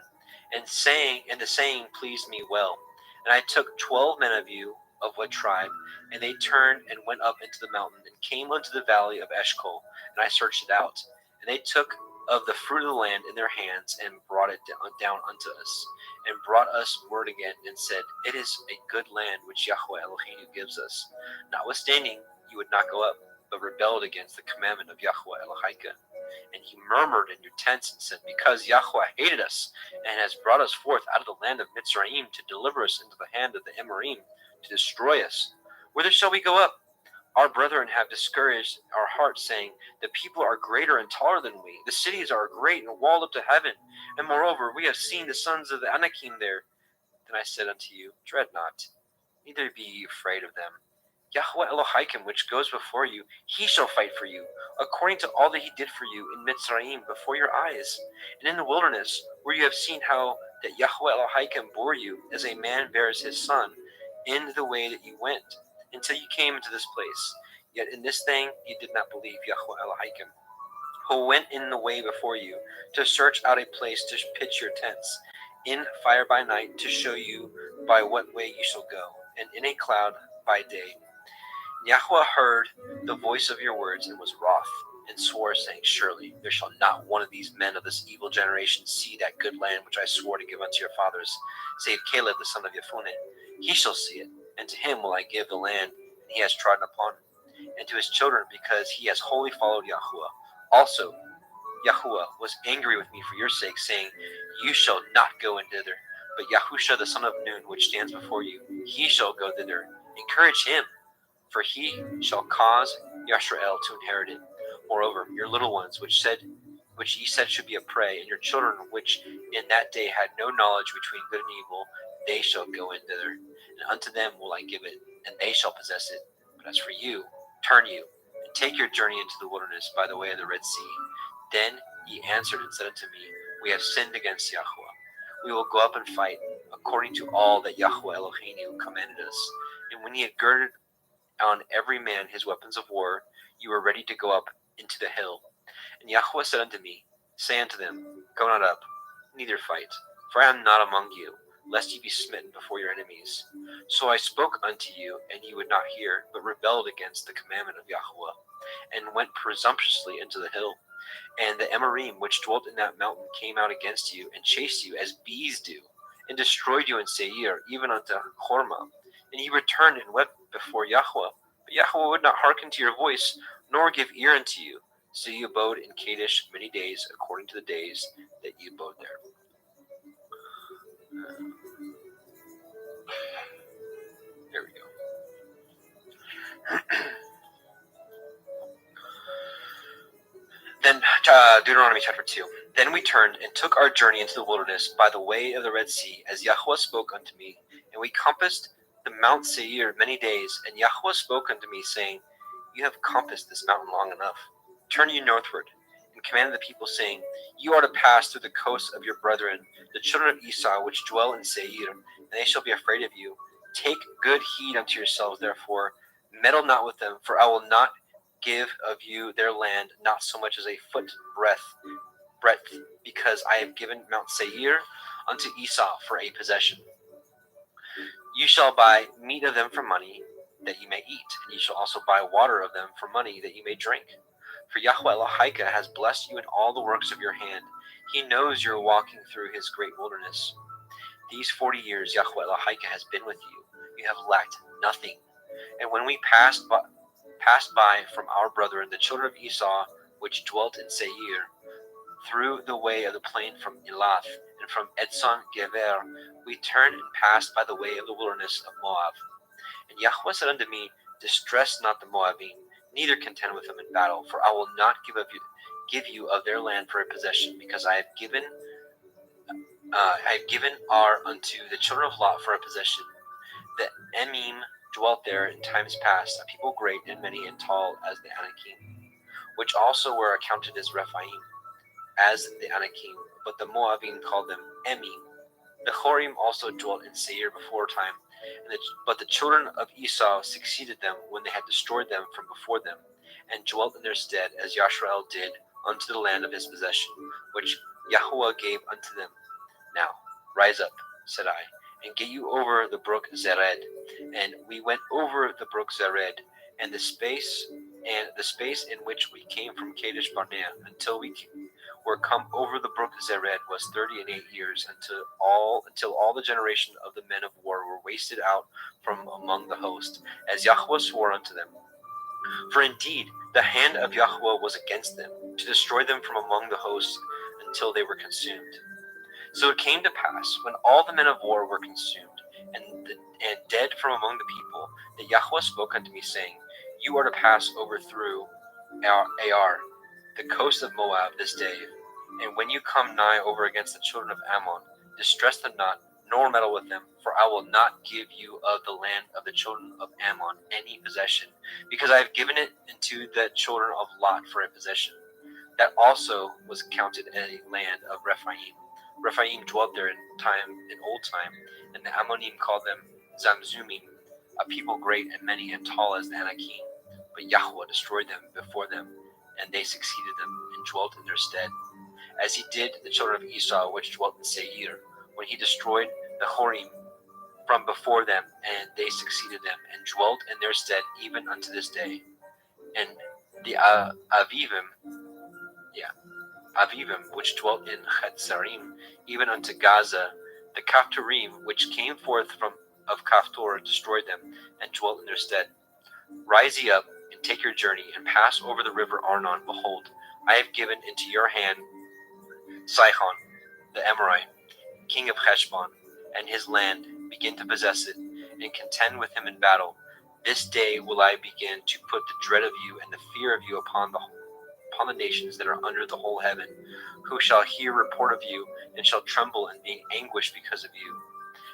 Speaker 3: And the saying pleased me well. And I took 12 men of you, of what tribe, and they turned and went up into the mountain, and came unto the valley of Eshcol, and I searched it out. And they took of the fruit of the land in their hands, and brought it down unto us, and brought us word again, and said, It is a good land which Yahweh Eloheinu gives us. Notwithstanding, you would not go up, but rebelled against the commandment of Yahweh Elohim. And he murmured in your tents and said, Because Yahweh hated us, and has brought us forth out of the land of Mitzrayim to deliver us into the hand of the Amorim, to destroy us, whither shall we go up? Our brethren have discouraged our hearts, saying, The people are greater and taller than we. The cities are great and walled up to heaven. And moreover, we have seen the sons of the Anakim there. Then I said unto you, Dread not, neither be ye afraid of them. Yahweh Elohim, which goes before you, he shall fight for you, according to all that he did for you in Mitzrayim before your eyes, and in the wilderness, where you have seen how that Yahweh Elohim bore you, as a man bears his son, in the way that you went, until you came into this place. Yet in this thing ye did not believe Yahweh Elohim, who went in the way before you, to search out a place to pitch your tents, in fire by night, to show you by what way you shall go, and in a cloud by day. Yahweh heard the voice of your words, and was wroth, and swore, saying, Surely there shall not one of these men of this evil generation see that good land which I swore to give unto your fathers, save Caleb the son of Jephunneh. He shall see it, and to him will I give the land, and he has trodden upon it, and to his children, because he has wholly followed Yahuwah. Also Yahuwah was angry with me for your sake, saying, You shall not go in thither, but Yahusha the son of Nun, which stands before you, he shall go thither. Encourage him, for he shall cause Yashrael to inherit it. Moreover, your little ones, which ye said should be a prey, and your children, which in that day had no knowledge between good and evil, they shall go in thither, and unto them will I give it, and they shall possess it. But as for you, turn you, and take your journey into the wilderness by the way of the Red Sea. Then ye answered and said unto me, We have sinned against Yahweh. We will go up and fight, according to all that Yahweh Eloheinu commanded us. And when ye had girded on every man his weapons of war, you were ready to go up into the hill. And Yahweh said unto me, Say unto them, Go not up, neither fight, for I am not among you, lest ye be smitten before your enemies. So I spoke unto you, and ye would not hear, but rebelled against the commandment of Yahweh, and went presumptuously into the hill. And the Emorym which dwelt in that mountain came out against you, and chased you as bees do, and destroyed you in Seir, even unto Hormah. And ye returned and wept before Yahweh. But Yahweh would not hearken to your voice, nor give ear unto you. So ye abode in Kadesh many days, according to the days that ye abode there. There we go. Then Deuteronomy chapter 2. Then we turned and took our journey into the wilderness by the way of the Red Sea, as Yahweh spoke unto me. And we compassed the Mount Seir many days. And Yahweh spoke unto me, saying, You have compassed this mountain long enough. Turn you northward, and commanded the people, saying, You are to pass through the coasts of your brethren, the children of Esau, which dwell in Seir, and they shall be afraid of you. Take good heed unto yourselves, therefore, meddle not with them, for I will not give of you their land, not so much as a foot breadth, because I have given Mount Seir unto Esau for a possession. You shall buy meat of them for money, that ye may eat, and ye shall also buy water of them for money, that ye may drink. For Yahweh Elohika has blessed you in all the works of your hand. He knows you are walking through his great wilderness. These 40 years Yahweh Elohika has been with you. You have lacked nothing. And when we passed by from our brethren, the children of Esau, which dwelt in Seir, through the way of the plain from Elath, and from Edson Gever, we turned and passed by the way of the wilderness of Moab. And Yahweh said unto me, Distress not the Moabim, neither contend with them in battle, for I will not give you of their land for a possession, because I have given Ar unto the children of Lot for a possession. The Emim dwelt there in times past, a people great and many and tall as the Anakim, which also were accounted as Rephaim, as the Anakim, but the Moabim called them Emim. The Horim also dwelt in Seir before time, but the children of Esau succeeded them when they had destroyed them from before them, and dwelt in their stead, as Yashrael did unto the land of his possession, which Yahweh gave unto them. Now rise up, said I, and get you over the brook Zered. And we went over the brook Zered, and the space in which we came from Kadesh Barnea until we were come over the brook Zered was 38 years, until all the generation of the men of war were wasted out from among the host, as Yahweh swore unto them. For indeed the hand of Yahweh was against them, to destroy them from among the hosts until they were consumed. So it came to pass, when all the men of war were consumed, and dead from among the people, that Yahweh spoke unto me, saying, You are to pass over through Ar, the coast of Moab, this day. And when you come nigh over against the children of Ammon, distress them not, nor meddle with them, for I will not give you of the land of the children of Ammon any possession, because I have given it unto the children of Lot for a possession. That also was counted a land of Rephaim. Rephaim dwelt there in old time, and the Ammonim called them Zamzumim, a people great and many and tall as the Anakim. But Yahweh destroyed them before them, and they succeeded them, and dwelt in their stead, as he did the children of Esau, which dwelt in Seir, when he destroyed the Horim from before them, and they succeeded them, and dwelt in their stead even unto this day. And the Avivim, which dwelt in Chetzarim, even unto Gaza, the Caphtorim, which came forth of Caphtor, destroyed them, and dwelt in their stead. Rise ye up, and take your journey, and pass over the river Arnon. Behold, I have given into your hand Sihon, the Amorite, king of Heshbon, and his land. Begin to possess it, and contend with him in battle. This day will I begin to put the dread of you and the fear of you upon the nations that are under the whole heaven, who shall hear report of you, and shall tremble and be in anguish because of you.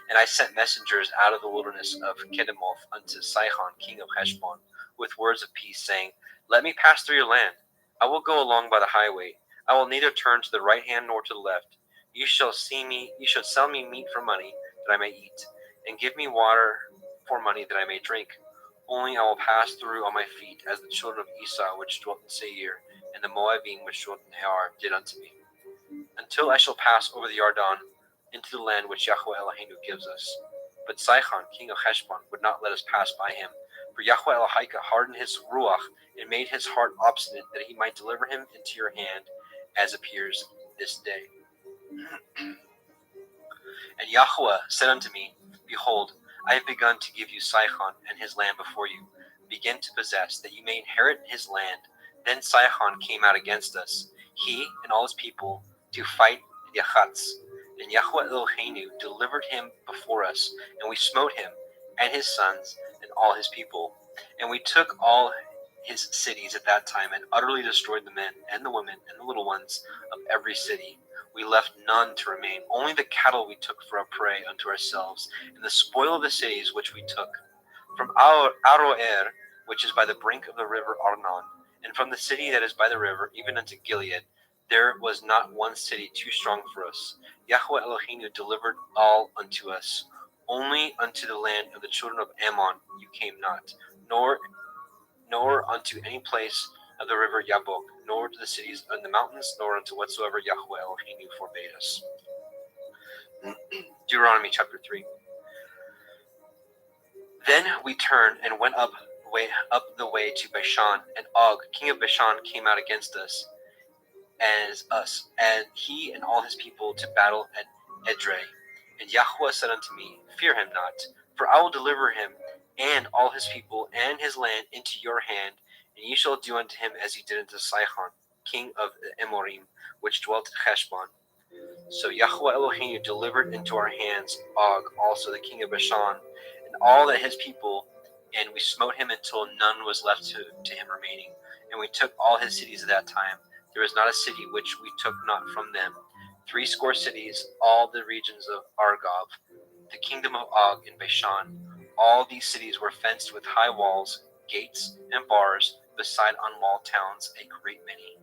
Speaker 3: And I sent messengers out of the wilderness of Kedemoth unto Sihon, king of Heshbon, with words of peace, saying, Let me pass through your land. I will go along by the highway. I will neither turn to the right hand nor to the left. You shall sell me meat for money, that I may eat, and give me water for money, that I may drink. Only I will pass through on my feet, as the children of Esau which dwelt in Seir, and the Moabim which dwelt in Ar did unto me, until I shall pass over the Jordan into the land which Yahweh Eloheinu gives us. But Sihon, king of Heshbon, would not let us pass by him, for Yahweh Elohika hardened his ruach and made his heart obstinate, that he might deliver him into your hand, as appears this day. And Yahweh said unto me, Behold, I have begun to give you Sihon and his land before you. Begin to possess, that you may inherit his land. Then Sihon came out against us, he and all his people, to fight Yachatz. And Yahweh Eloheinu delivered him before us, and we smote him, and his sons, and all his people. And we took all his cities at that time, and utterly destroyed the men, and the women, and the little ones of every city. We left none to remain, only the cattle we took for a prey unto ourselves, and the spoil of the cities which we took. From Aroer, which is by the brink of the river Arnon, and from the city that is by the river, even unto Gilead, there was not one city too strong for us. Yahweh Eloheinu delivered all unto us. Only unto the land of the children of Ammon you came not, nor unto any place of the river Yabok, nor to the cities in the mountains, nor unto whatsoever Yahweh Eloheinu forbade us. Deuteronomy chapter 3. Then we turned and went up the way to Bashan, and Og, king of Bashan, came out against us, and he and all his people to battle at Edrei. And Yahweh said unto me, Fear him not, for I will deliver him and all his people and his land into your hand, and ye shall do unto him as ye did unto Sihon, king of the Amorim, which dwelt at Heshbon. So Yahweh Eloheinu delivered into our hands Og, also the king of Bashan, and all that his people, and we smote him until none was left to him remaining. And we took all his cities at that time. There was not a city which we took not from them. 80 cities, all the regions of Argob, the kingdom of Og in Bashan. All these cities were fenced with high walls, gates, and bars, beside unwalled towns, a great many.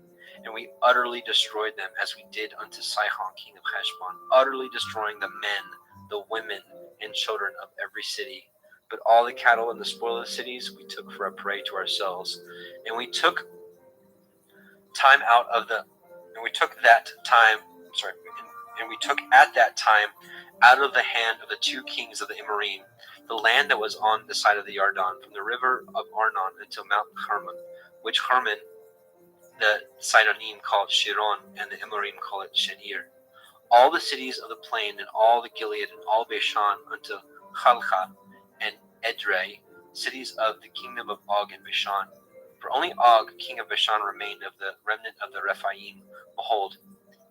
Speaker 3: And we utterly destroyed them, as we did unto Sihon, king of Heshbon, utterly destroying the men, the women, and children of every city. But all the cattle and the spoil of the cities we took for a prey to ourselves. And we took at that time out of the hand of the 2 kings of the Amorim, the land that was on the side of the Jordan, from the river of Arnon until Mount Hermon, which Hermon the Sidonim called Shiron, and the Amorim call it Shenir. All the cities of the plain, and all the Gilead, and all Bashan, unto Chalcha and Edrei, cities of the kingdom of Og and Bashan. For only Og, king of Bashan, remained of the remnant of the Rephaim. Behold,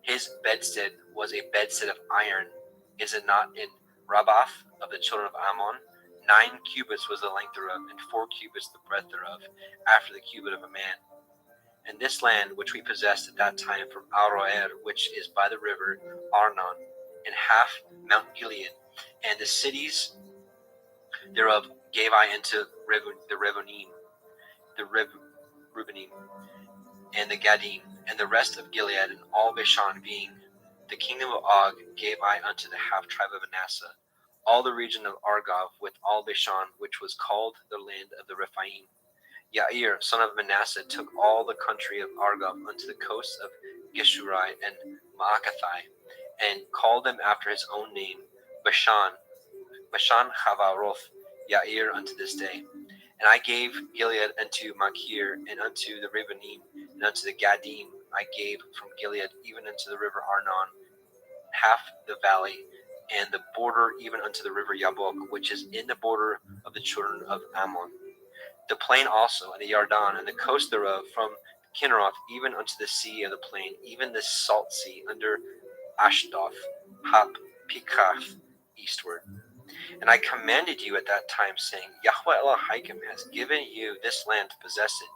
Speaker 3: his bedstead was a bedstead of iron. Is it not in Rabbath of the children of Ammon? 9 cubits was the length thereof, and 4 cubits the breadth thereof, after the cubit of a man. And this land which we possessed at that time from Aroer, which is by the river Arnon, and half Mount Gilead, and the cities thereof gave I into the Reubenim, and the Gadim, and the rest of Gilead, and all Bashan, being the kingdom of Og, gave I unto the half tribe of Manasseh. All the region of Argob, with all Bashan, which was called the land of the Rephaim. Yair, son of Manasseh, took all the country of Argob unto the coasts of Geshurai and Maacathai, and called them after his own name, Bashan Chavaroth, Yair, unto this day. And I gave Gilead unto Machir, and unto the Reubenim, and unto the Gadim I gave from Gilead, even unto the river Arnon, half the valley, and the border even unto the river Yabok, which is in the border of the children of Ammon. The plain also, and the Yarden, and the coast thereof, from Kinneroth even unto the sea of the plain, even the salt sea, under Ashdoth, Hap, Pikath, eastward. And I commanded you at that time, saying, Yahweh Elohim has given you this land to possess it.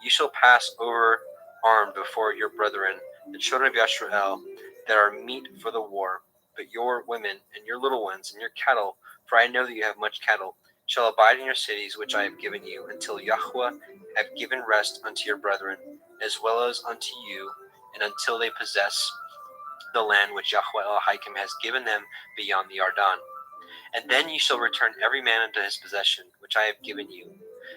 Speaker 3: You shall pass over armed before your brethren, the children of Yashrael, that are meet for the war. But your women, and your little ones, and your cattle, for I know that you have much cattle, shall abide in your cities which I have given you, until Yahweh have given rest unto your brethren, as well as unto you, and until they possess the land which Yahweh Elohim has given them beyond the Yarden. And then ye shall return every man unto his possession, which I have given you.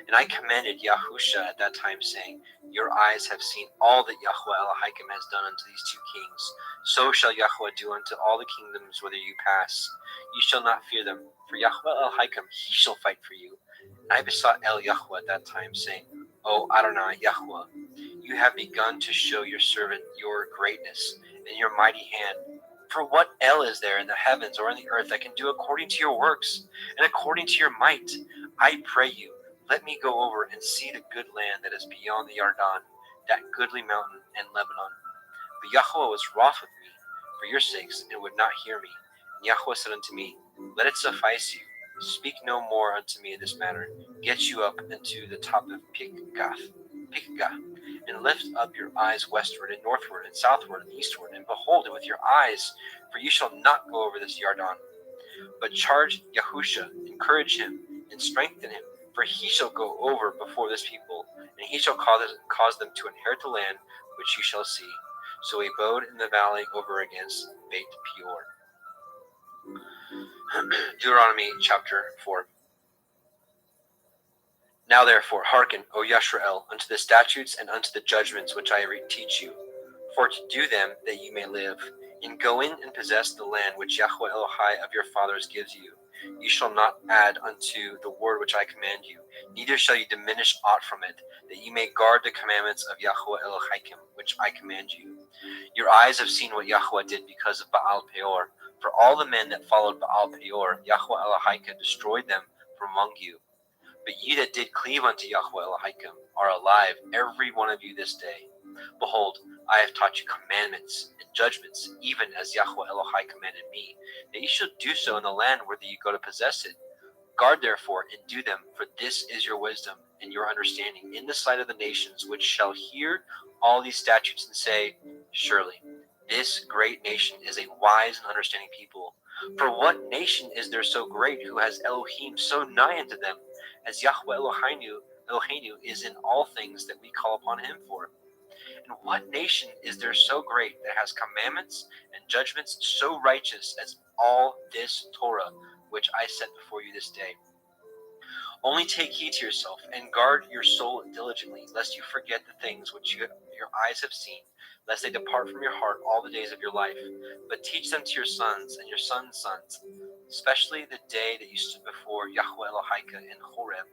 Speaker 3: And I commanded Yahusha at that time, saying, Your eyes have seen all that Yahweh Elohim has done unto these two kings. So shall Yahweh do unto all the kingdoms whither you pass. You shall not fear them, for Yahweh Elohim, he shall fight for you. And I besought El Yahweh at that time, saying, O Adonai Yahweh, you have begun to show your servant your greatness and your mighty hand. For what El is there in the heavens or in the earth that can do according to your works and according to your might? I pray you, let me go over and see the good land that is beyond the Yarden, that goodly mountain and Lebanon. But Yahweh was wroth with me for your sakes, and would not hear me. And Yahweh said unto me, Let it suffice you. Speak no more unto me in this matter. Get you up into the top of Pisgah, and lift up your eyes westward and northward and southward and eastward, and behold it with your eyes, for you shall not go over this Yarden. But charge Yahusha, encourage him, and strengthen him, for he shall go over before this people, and he shall cause them to inherit the land which you shall see. So he abode in the valley over against Beit Peor. Deuteronomy chapter 4. Now therefore hearken, O Yashrael, unto the statutes and unto the judgments which I teach you, for to do them that you may live, and go in and possess the land which Yahweh Elohai of your fathers gives you. You shall not add unto the word which I command you, neither shall you diminish aught from it, that you may guard the commandments of Yahweh Elohim, which I command you. Your eyes have seen what Yahweh did because of Baal Peor. For all the men that followed Baal Peor, Yahweh Elohim destroyed them from among you. But ye that did cleave unto Yahweh Elohim are alive, every one of you this day. Behold, I have taught you commandments and judgments, even as Yahweh Elohim commanded me, that ye should do so in the land whither ye go to possess it. Guard therefore and do them, for this is your wisdom and your understanding in the sight of the nations, which shall hear all these statutes and say, Surely this great nation is a wise and understanding people. For what nation is there so great who has Elohim so nigh unto them, as Yahweh Eloheinu is in all things that we call upon him for? And what nation is there so great that has commandments and judgments so righteous as all this Torah, which I set before you this day? Only take heed to yourself, and guard your soul diligently, lest you forget the things which your eyes have seen, lest they depart from your heart all the days of your life. But teach them to your sons and your sons' sons, especially the day that you stood before Yahweh Elohim in Horeb,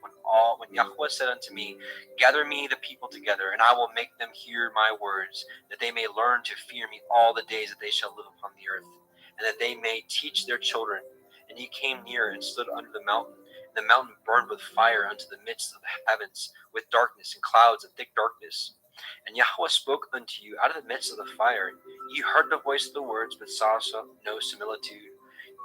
Speaker 3: when Yahweh said unto me, Gather me the people together, and I will make them hear my words, that they may learn to fear me all the days that they shall live upon the earth, and that they may teach their children. And he came near and stood under the mountain. The mountain burned with fire unto the midst of the heavens, with darkness and clouds and thick darkness. And Yahweh spoke unto you out of the midst of the fire. Ye heard the voice of the words, but saw no similitude.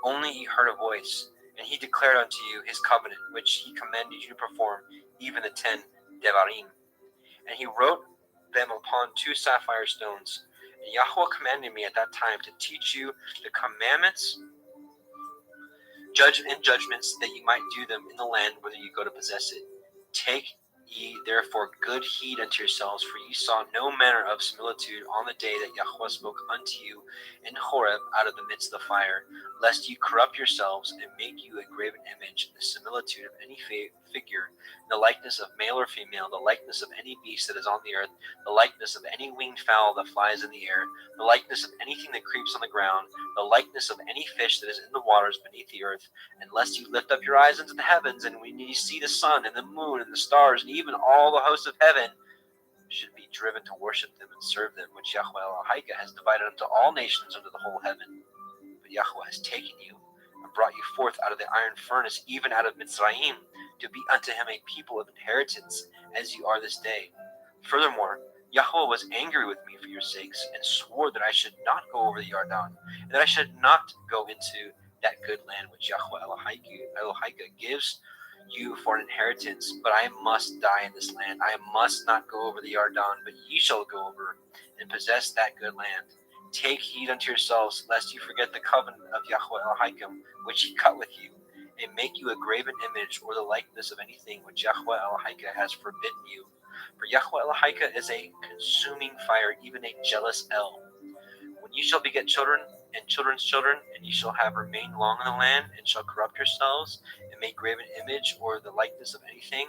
Speaker 3: Only ye heard a voice. And he declared unto you his covenant, which he commanded you to perform, even the 10 Devarim. And he wrote them upon 2 sapphire stones. And Yahweh commanded me at that time to teach you the commandments judgments, that ye might do them in the land whither ye go to possess it. Take ye therefore good heed unto yourselves, for ye saw no manner of similitude on the day that Yahweh spoke unto you in Horeb out of the midst of the fire, lest ye corrupt yourselves and make you a graven image in the similitude of any figure, the likeness of male or female, the likeness of any beast that is on the earth, the likeness of any winged fowl that flies in the air, the likeness of anything that creeps on the ground, the likeness of any fish that is in the waters beneath the earth. And lest you lift up your eyes into the heavens, and when ye see the sun and the moon and the stars, and even all the hosts of heaven, should be driven to worship them and serve them, which Yahweh Elohim has divided unto all nations under the whole heaven. But Yahweh has taken you and brought you forth out of the iron furnace, even out of Mitzrayim, to be unto him a people of inheritance, as you are this day. Furthermore, Yahweh was angry with me for your sakes, and swore that I should not go over the Yarden, and that I should not go into that good land which Yahweh Elohim gives you for an inheritance. But I must die in this land. I must not go over the Yarden, but ye shall go over and possess that good land. Take heed unto yourselves, lest you forget the covenant of Yahweh Elohim, which he cut with you, and make you a graven image or the likeness of anything which Yahweh Elohim has forbidden you. For Yahweh Elohim is a consuming fire, even a jealous El. When ye shall beget children and children's children, and ye shall have remained long in the land, and shall corrupt yourselves, and make graven image or the likeness of anything,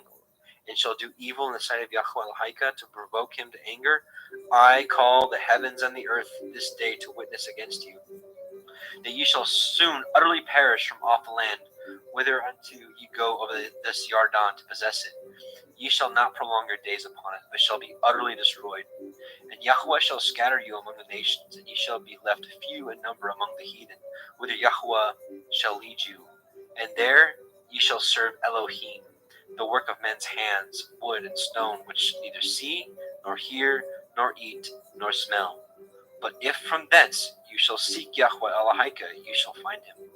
Speaker 3: and shall do evil in the sight of Yahweh Elohika to provoke him to anger, I call the heavens and the earth this day to witness against you, that ye shall soon utterly perish from off the land, whither unto ye go over this Yarden to possess it. Ye shall not prolong your days upon it, but shall be utterly destroyed. And Yahweh shall scatter you among the nations, and ye shall be left few in number among the heathen, whither Yahweh shall lead you. And there ye shall serve Elohim, the work of men's hands, wood and stone, which neither see, nor hear, nor eat, nor smell. But if from thence you shall seek Yahweh Elohika, you shall find him.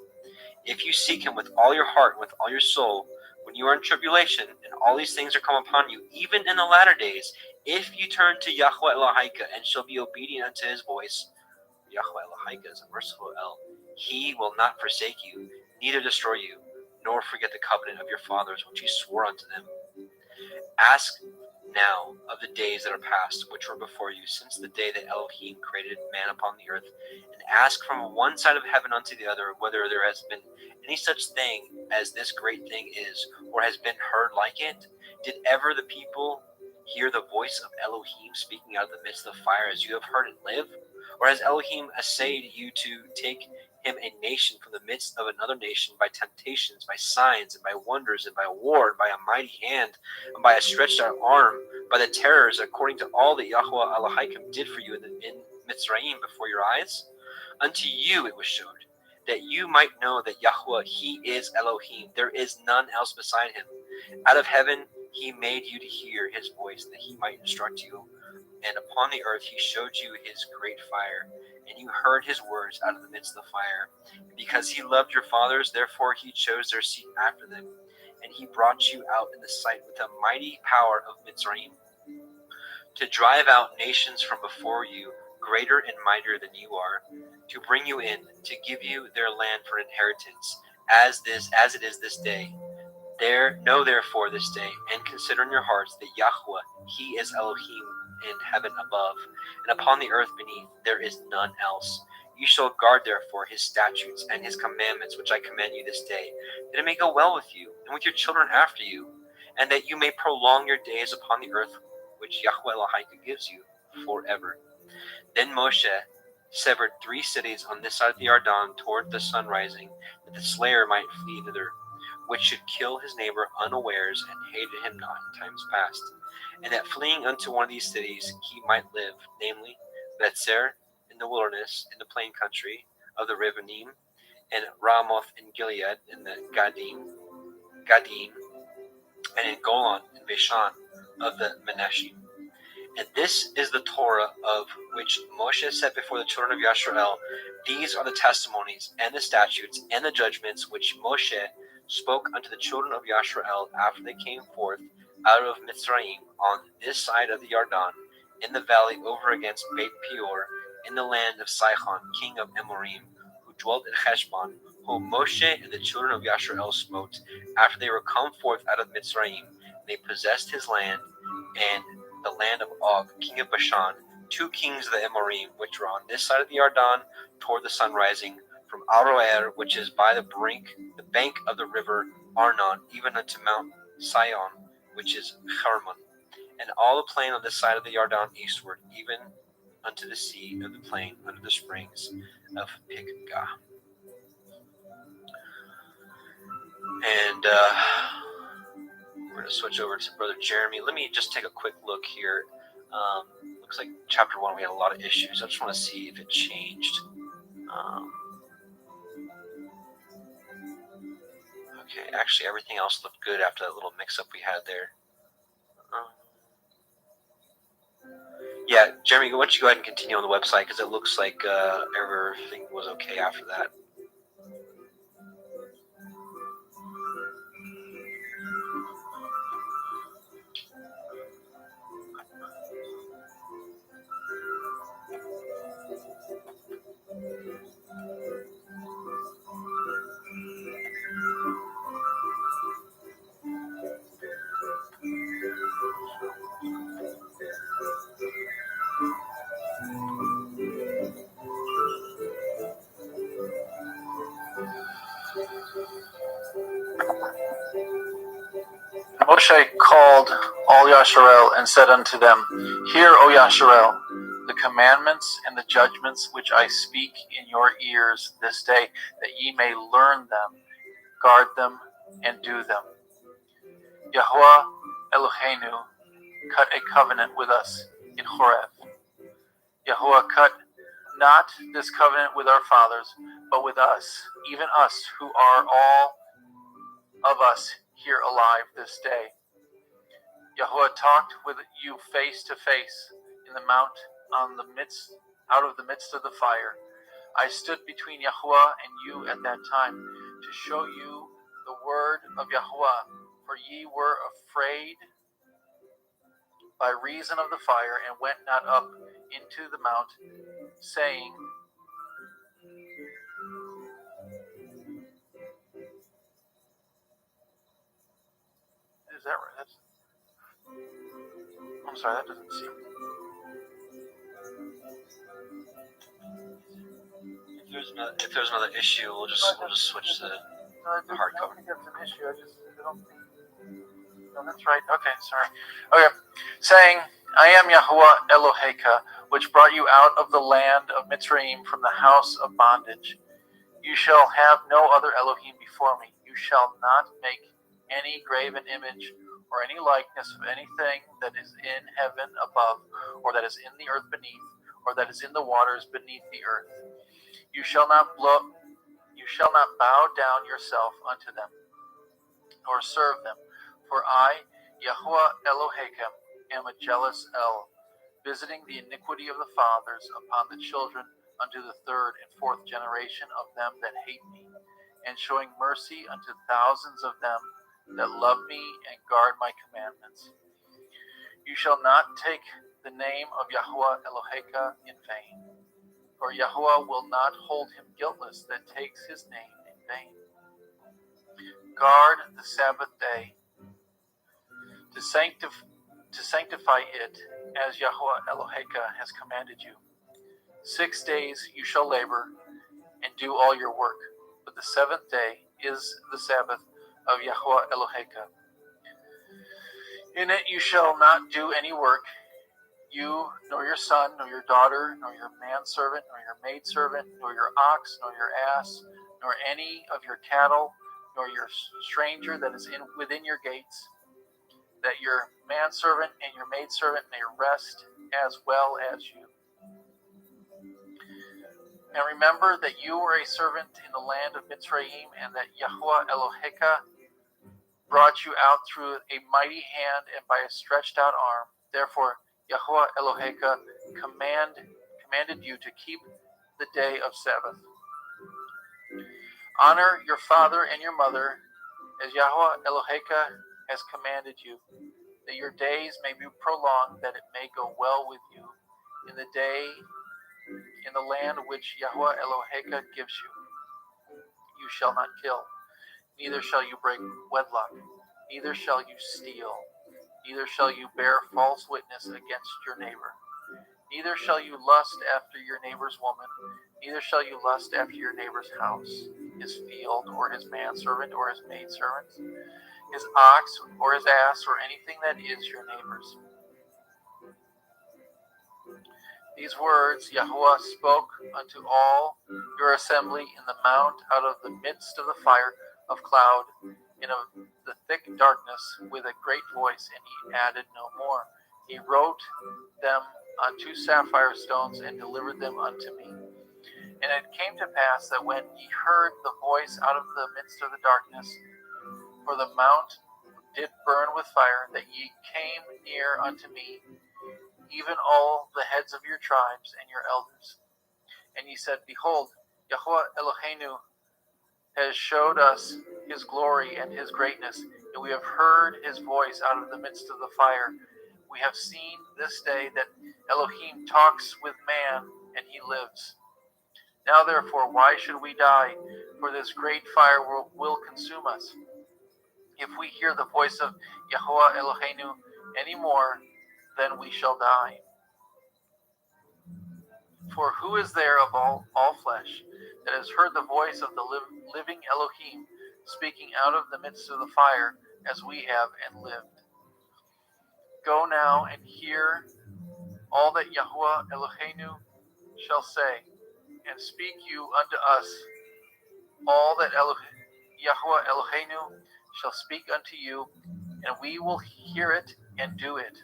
Speaker 3: If you seek him with all your heart and with all your soul, when you are in tribulation, and all these things are come upon you, even in the latter days, if you turn to Yahweh Elohika and shall be obedient unto his voice, Yahweh Elohika is a merciful El, he will not forsake you, neither destroy you, nor forget the covenant of your fathers which he swore unto them. Ask now of the days that are past, which were before you, since the day that Elohim created man upon the earth, and ask from one side of heaven unto the other, whether there has been any such thing as this great thing is, or has been heard like it? Did ever the people hear the voice of Elohim speaking out of the midst of fire, as you have heard it live? Or has Elohim essayed you to take him a nation from the midst of another nation by temptations, by signs, and by wonders, and by war, and by a mighty hand, and by a stretched out arm, by the terrors, according to all that Yahweh Elohim did for you in Mitzrayim before your eyes? Unto you it was showed, that you might know that Yahweh, he is Elohim, there is none else beside him. Out of heaven he made you to hear his voice, that he might instruct you. And upon the earth he showed you his great fire, and you heard his words out of the midst of the fire. Because he loved your fathers, therefore he chose their seat after them. And he brought you out in the sight with a mighty power of Mitzrayim, to drive out nations from before you, greater and mightier than you are, to bring you in, to give you their land for inheritance, as it is this day. Know therefore this day, and consider in your hearts that Yahweh, he is Elohim in heaven above, and upon the earth beneath, there is none else. You shall guard therefore his statutes and his commandments, which I command you this day, that it may go well with you, and with your children after you, and that you may prolong your days upon the earth, which Yahweh Elohim gives you forever. Then Moshe severed 3 cities on this side of the Yarden toward the sun rising, that the slayer might flee thither, which should kill his neighbor unawares and hated him not in times past, and that fleeing unto one of these cities he might live, namely Betzer in the wilderness, in the plain country of the Rivonim, and Ramoth in Gilead, in the Gadim, and in Golan in Bashan of the Menashim. And this is the Torah of which Moshe set before the children of Yisrael. These are the testimonies and the statutes and the judgments which Moshe spoke unto the children of Yisrael after they came forth out of Mitzrayim on this side of the Yarden, in the valley over against Beit Peor, in the land of Sihon, king of Amorim, who dwelt at Heshbon, whom Moshe and the children of Yisrael smote after they were come forth out of Mitzrayim. They possessed his land and the land of Og, king of Bashan, 2 kings of the Amorim, which were on this side of the Yarden toward the sun rising, from Aroer, which is by the bank of the river Arnon, even unto Mount Sion, which is Hermon, and all the plain on this side of the Yarden eastward, even unto the sea of the plain under the springs of Pisgah. And we're going to switch over to Brother Jeremy. Let me just take a quick look here. Looks like chapter 1 we had a lot of issues. I just want to see if it changed. Okay, actually everything else looked good after that little mix-up we had there. Yeah, Jeremy, why don't you go ahead and continue on the website, because it looks like everything was okay after that.
Speaker 6: Moshe called all Yasharel and said unto them, Hear, O Yasharel, the commandments and the judgments which I speak in your ears this day, that ye may learn them, guard them, and do them. Yahuwah Eloheinu cut a covenant with us in Horeb. Yahuwah cut not this covenant with our fathers, but with us, even us who are all of us here alive this day. Yahuwah talked with you face to face in the mount out of the midst of the fire. I stood between Yahuwah and you at that time to show you the word of Yahuwah, for ye were afraid by reason of the fire, and went not up into the mount, saying, Is that right? I'm sorry, that doesn't seem.
Speaker 3: If there's another issue, we'll just switch to the hard
Speaker 6: I don't
Speaker 3: cover.
Speaker 6: think that's an issue. I don't think. No, that's right. Okay, sorry. Okay, saying, I am Yahuwah Eloheka, which brought you out of the land of Mitzrayim from the house of bondage. You shall have no other Elohim before me. You shall not make any graven image or any likeness of anything that is in heaven above, or that is in the earth beneath, or that is in the waters beneath the earth. You shall not bow down yourself unto them, nor serve them. For I, Yahuwah Elohechem, am a jealous El, visiting the iniquity of the fathers upon the children unto the third and fourth generation of them that hate me, and showing mercy unto thousands of them that love me and guard my commandments. You shall not take the name of Yahuwah Eloheka in vain, for Yahuwah will not hold him guiltless that takes his name in vain. Guard the Sabbath day to sanctify it, as Yahuwah Eloheka has commanded you. 6 days you shall labor and do all your work, but the seventh day is the Sabbath of Yahuwah Eloheka. In it you shall not do any work, you, nor your son, nor your daughter, nor your manservant, nor your maidservant, nor your ox, nor your ass, nor any of your cattle, nor your stranger that is within your gates, that your manservant and your maidservant may rest as well as you. And remember that you were a servant in the land of Mitzrayim, and that Yahuwah Eloheka brought you out through a mighty hand and by a stretched out arm. Therefore, Yahuwah Eloheka commanded you to keep the day of Sabbath. Honor your father and your mother, as Yahuwah Eloheka has commanded you, that your days may be prolonged, that it may go well with you in the land which Yahuwah Eloheka gives you. You shall not kill, neither shall you break wedlock, neither shall you steal, neither shall you bear false witness against your neighbor. Neither shall you lust after your neighbor's woman, neither shall you lust after your neighbor's house, his field, or his manservant, or his maidservant, his ox, or his ass, or anything that is your neighbor's. These words Yahuwah spoke unto all your assembly in the mount out of the midst of the fire of cloud, and of the thick darkness, with a great voice, and he added no more. He wrote them on 2 sapphire stones, and delivered them unto me. And it came to pass that when ye heard the voice out of the midst of the darkness, for the mount did burn with fire, that ye came near unto me, even all the heads of your tribes and your elders. And ye said, Behold, Yahuwah Eloheinu has showed us his glory and his greatness, and we have heard his voice out of the midst of the fire. We have seen this day that Elohim talks with man, and he lives. Now therefore, why should we die? For this great fire will consume us. If we hear the voice of Yahuwah Eloheinu any more, then we shall die. For who is there of all flesh that has heard the voice of the living Elohim speaking out of the midst of the fire, as we have and lived. Go now and hear all that Yahuwah Eloheinu shall say, and speak you unto us all that Yahuwah Eloheinu shall speak unto you, and we will hear it and do it.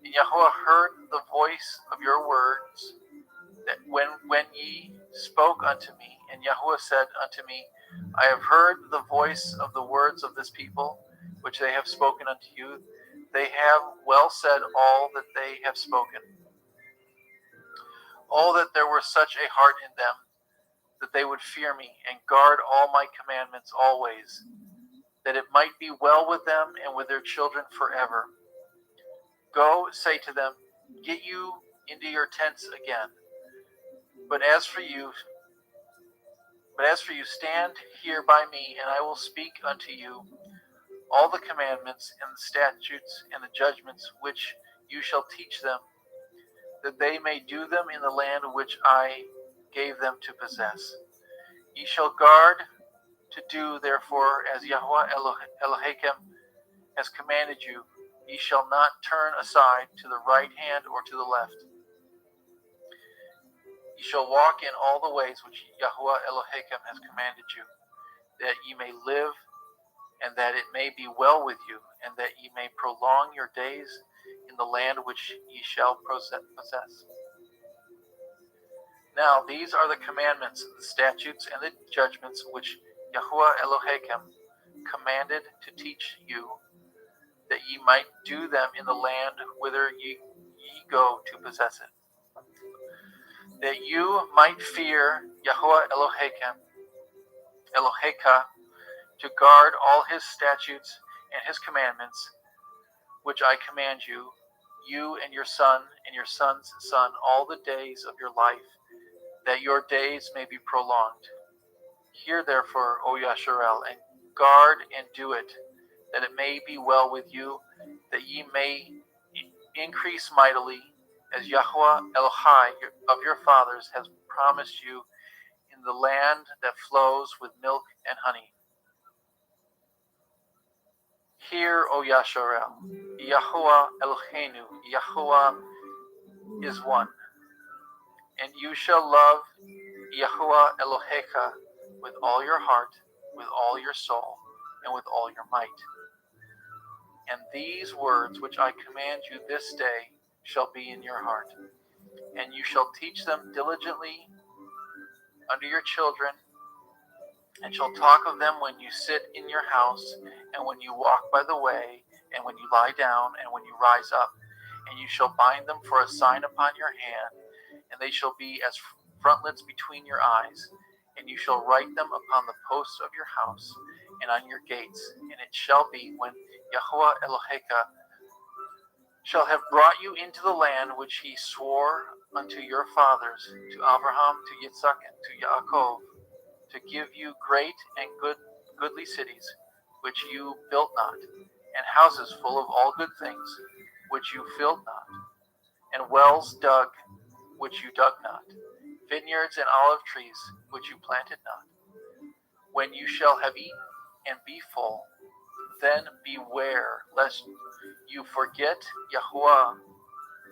Speaker 6: And Yahuwah heard the voice of your words, that when ye spoke unto me, and Yahuwah said unto me, I have heard the voice of the words of this people, which they have spoken unto you. They have well said all that they have spoken. Oh, that there were such a heart in them, that they would fear me and guard all my commandments always, that it might be well with them and with their children forever. Go, say to them, get you into your tents again. But as for you, stand here by me, and I will speak unto you all the commandments and the statutes and the judgments which you shall teach them, that they may do them in the land which I gave them to possess. Ye shall guard to do, therefore, as Yahuwah Elohim has commanded you. Ye shall not turn aside to the right hand or to the left. Ye shall walk in all the ways which Yahuwah Elohim has commanded you, that ye may live, and that it may be well with you, and that ye may prolong your days in the land which ye shall possess. Now these are the commandments, the statutes, and the judgments which Yahuwah Elohim commanded to teach you, that ye might do them in the land whither ye go to possess it. That you might fear Yahuwah Eloheka, to guard all his statutes and his commandments, which I command you, you and your son and your son's son, all the days of your life, that your days may be prolonged. Hear therefore, O Yasharel, and guard and do it, that it may be well with you, that ye may increase mightily, as Yahuwah Elohai of your fathers has promised you, in the land that flows with milk and honey. Hear, O Yasharel, Yahuwah Eloheinu, Yahuwah is one, and you shall love Yahuwah Eloheka with all your heart, with all your soul, and with all your might. And these words which I command you this day shall be in your heart, and you shall teach them diligently unto your children, and shall talk of them when you sit in your house, and when you walk by the way, and when you lie down, and when you rise up. And you shall bind them for a sign upon your hand, and they shall be as frontlets between your eyes. And you shall write them upon the posts of your house, and on your gates. And it shall be, when Yahuwah Eloheka shall have brought you into the land which he swore unto your fathers, to Abraham, to Yitzchak, and to Yaakov, to give you great and goodly cities, which you built not, and houses full of all good things, which you filled not, and wells dug, which you dug not, vineyards and olive trees, which you planted not. When you shall have eaten and be full, then beware lest you forget Yahuwah,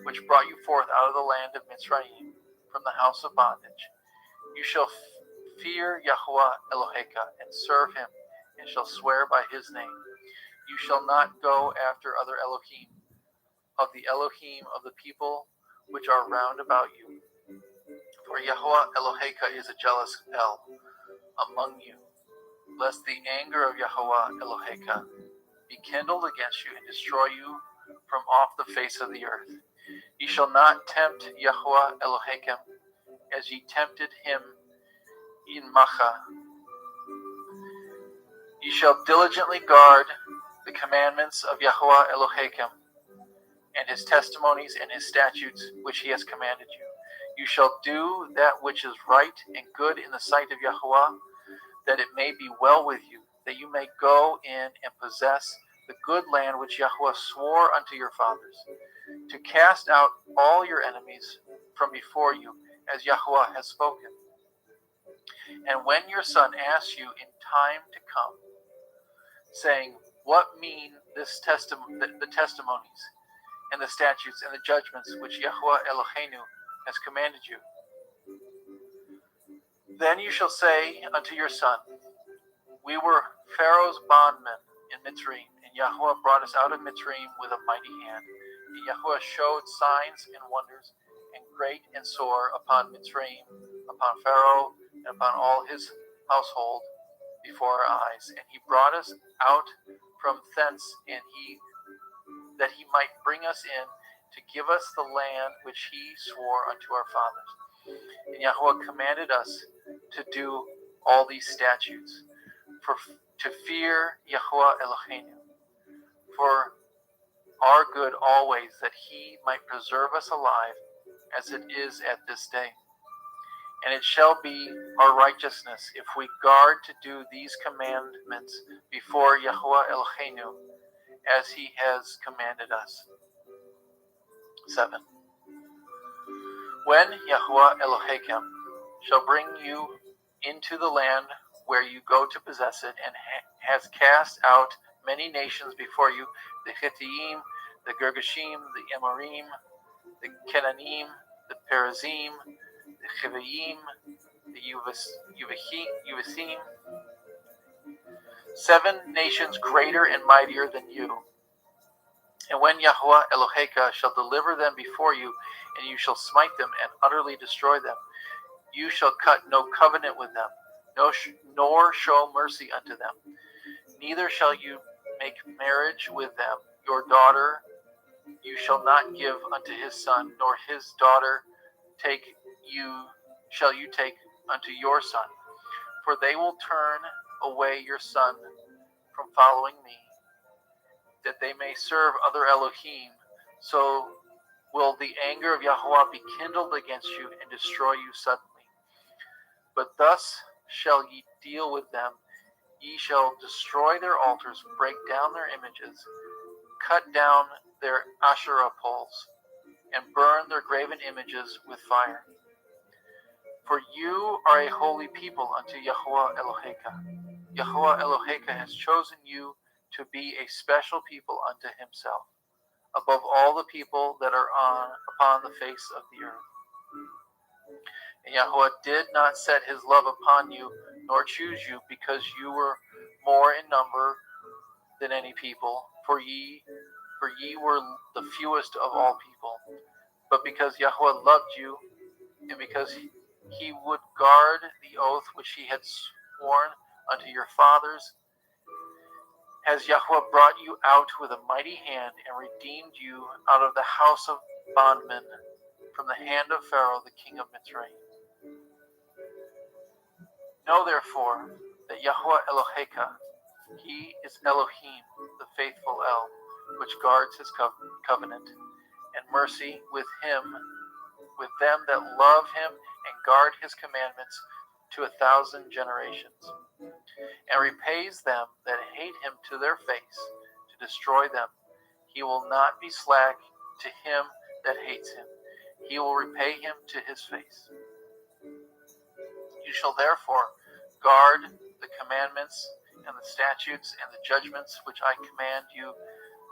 Speaker 6: which brought you forth out of the land of Mitzrayim, from the house of bondage. You shall fear Yahuwah Eloheka, and serve him, and shall swear by his name. You shall not go after other Elohim, of the Elohim of the people which are round about you. For Yahuwah Eloheka is a jealous El among you, lest the anger of Yahuwah Eloheka be kindled against you, and destroy you from off the face of the earth. Ye shall not tempt Yahuwah Eloheka, as ye tempted him in Makkah. Ye shall diligently guard the commandments of Yahuwah Elohim, and his testimonies and his statutes which he has commanded you. You shall do that which is right and good in the sight of Yahuwah, that it may be well with you, that you may go in and possess the good land which Yahuwah swore unto your fathers, to cast out all your enemies from before you, as Yahuwah has spoken. And when your son asks you in time to come, saying, What mean the testimonies and the statutes and the judgments which Yahuwah Eloheinu has commanded you? Then you shall say unto your son, We were Pharaoh's bondmen in Mitzrayim, and Yahuwah brought us out of Mitzrayim with a mighty hand. And Yahuwah showed signs and wonders, and great and sore, upon Mitzrayim, upon Pharaoh, and upon all his household before our eyes. And he brought us out from thence, and that he might bring us in to give us the land which he swore unto our fathers. And Yahuwah commanded us to do all these statutes, to fear Yahuwah Eloheinu, for our good always, that he might preserve us alive, as it is at this day. And it shall be our righteousness if we guard to do these commandments before Yahuwah Eloheinu, as he has commanded us. 7. When Yahuwah Elohechem shall bring you into the land where you go to possess it, and has cast out many nations before you, the Hittite, the Girgashim, the Amorim, the Kenanim, the Perizim, the Chivaim, the Uvasim, 7 nations greater and mightier than you. And when Yahuwah Eloheka shall deliver them before you, and you shall smite them and utterly destroy them, you shall cut no covenant with them, nor show mercy unto them. Neither shall you make marriage with them. Your daughter you shall not give unto his son, nor his daughter shall you take unto your son. For they will turn away your son from following me, that they may serve other Elohim. So will the anger of Yahuwah be kindled against you, and destroy you suddenly. But thus shall ye deal with them. Ye shall destroy their altars, break down their images, cut down their Asherah poles, and burn their graven images with fire. For you are a holy people unto Yahuwah Eloheka. Yahuwah Eloheka has chosen you to be a special people unto himself, above all the people that are upon the face of the earth. And Yahuwah did not set his love upon you, nor choose you, because you were more in number than any people, for ye were the fewest of all people, but because Yahuwah loved you, and because he would guard the oath which he had sworn unto your fathers, has Yahuwah brought you out with a mighty hand, and redeemed you out of the house of bondmen, from the hand of Pharaoh the king of Mitzrayim. Know therefore that Yahuwah Eloheka, he is Elohim, the faithful El, which guards his covenant, and mercy with them that love him and guard his commandments to 1,000 generations, and repays them that hate him to their face, to destroy them. He will not be slack to him that hates him. He will repay him to his face. You shall therefore guard the commandments and the statutes and the judgments which I command you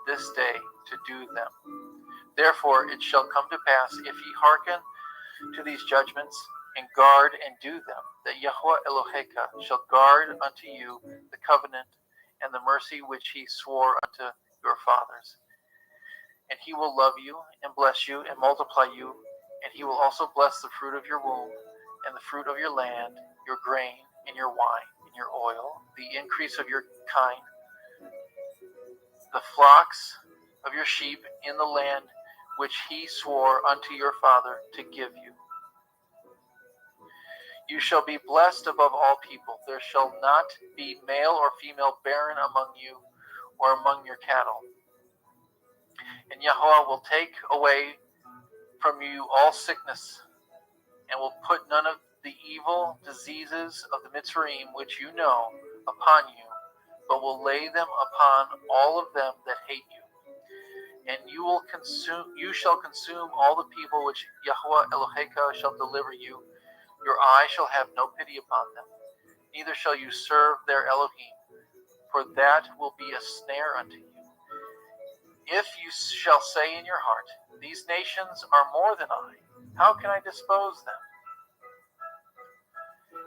Speaker 6: this day to do them. Therefore it shall come to pass, if ye hearken to these judgments, and guard and do them, that Yahuwah Eloheka shall guard unto you the covenant and the mercy which he swore unto your fathers. And he will love you, and bless you, and multiply you, and he will also bless the fruit of your womb, and the fruit of your land, your grain, and your wine, and your oil, the increase of your kind, the flocks of your sheep in the land which he swore unto your father to give you. You shall be blessed above all people. There shall not be male or female barren among you, or among your cattle. And Yahuwah will take away from you all sickness, and will put none of the evil diseases of the Mitzrayim which you know upon you, but will lay them upon all of them that hate you. And you shall consume all the people which Yahuwah Eloheka shall deliver you. Your eye shall have no pity upon them, neither shall you serve their Elohim. for that will be a snare unto you. If you shall say in your heart, these nations are more than I, how can I dispose them?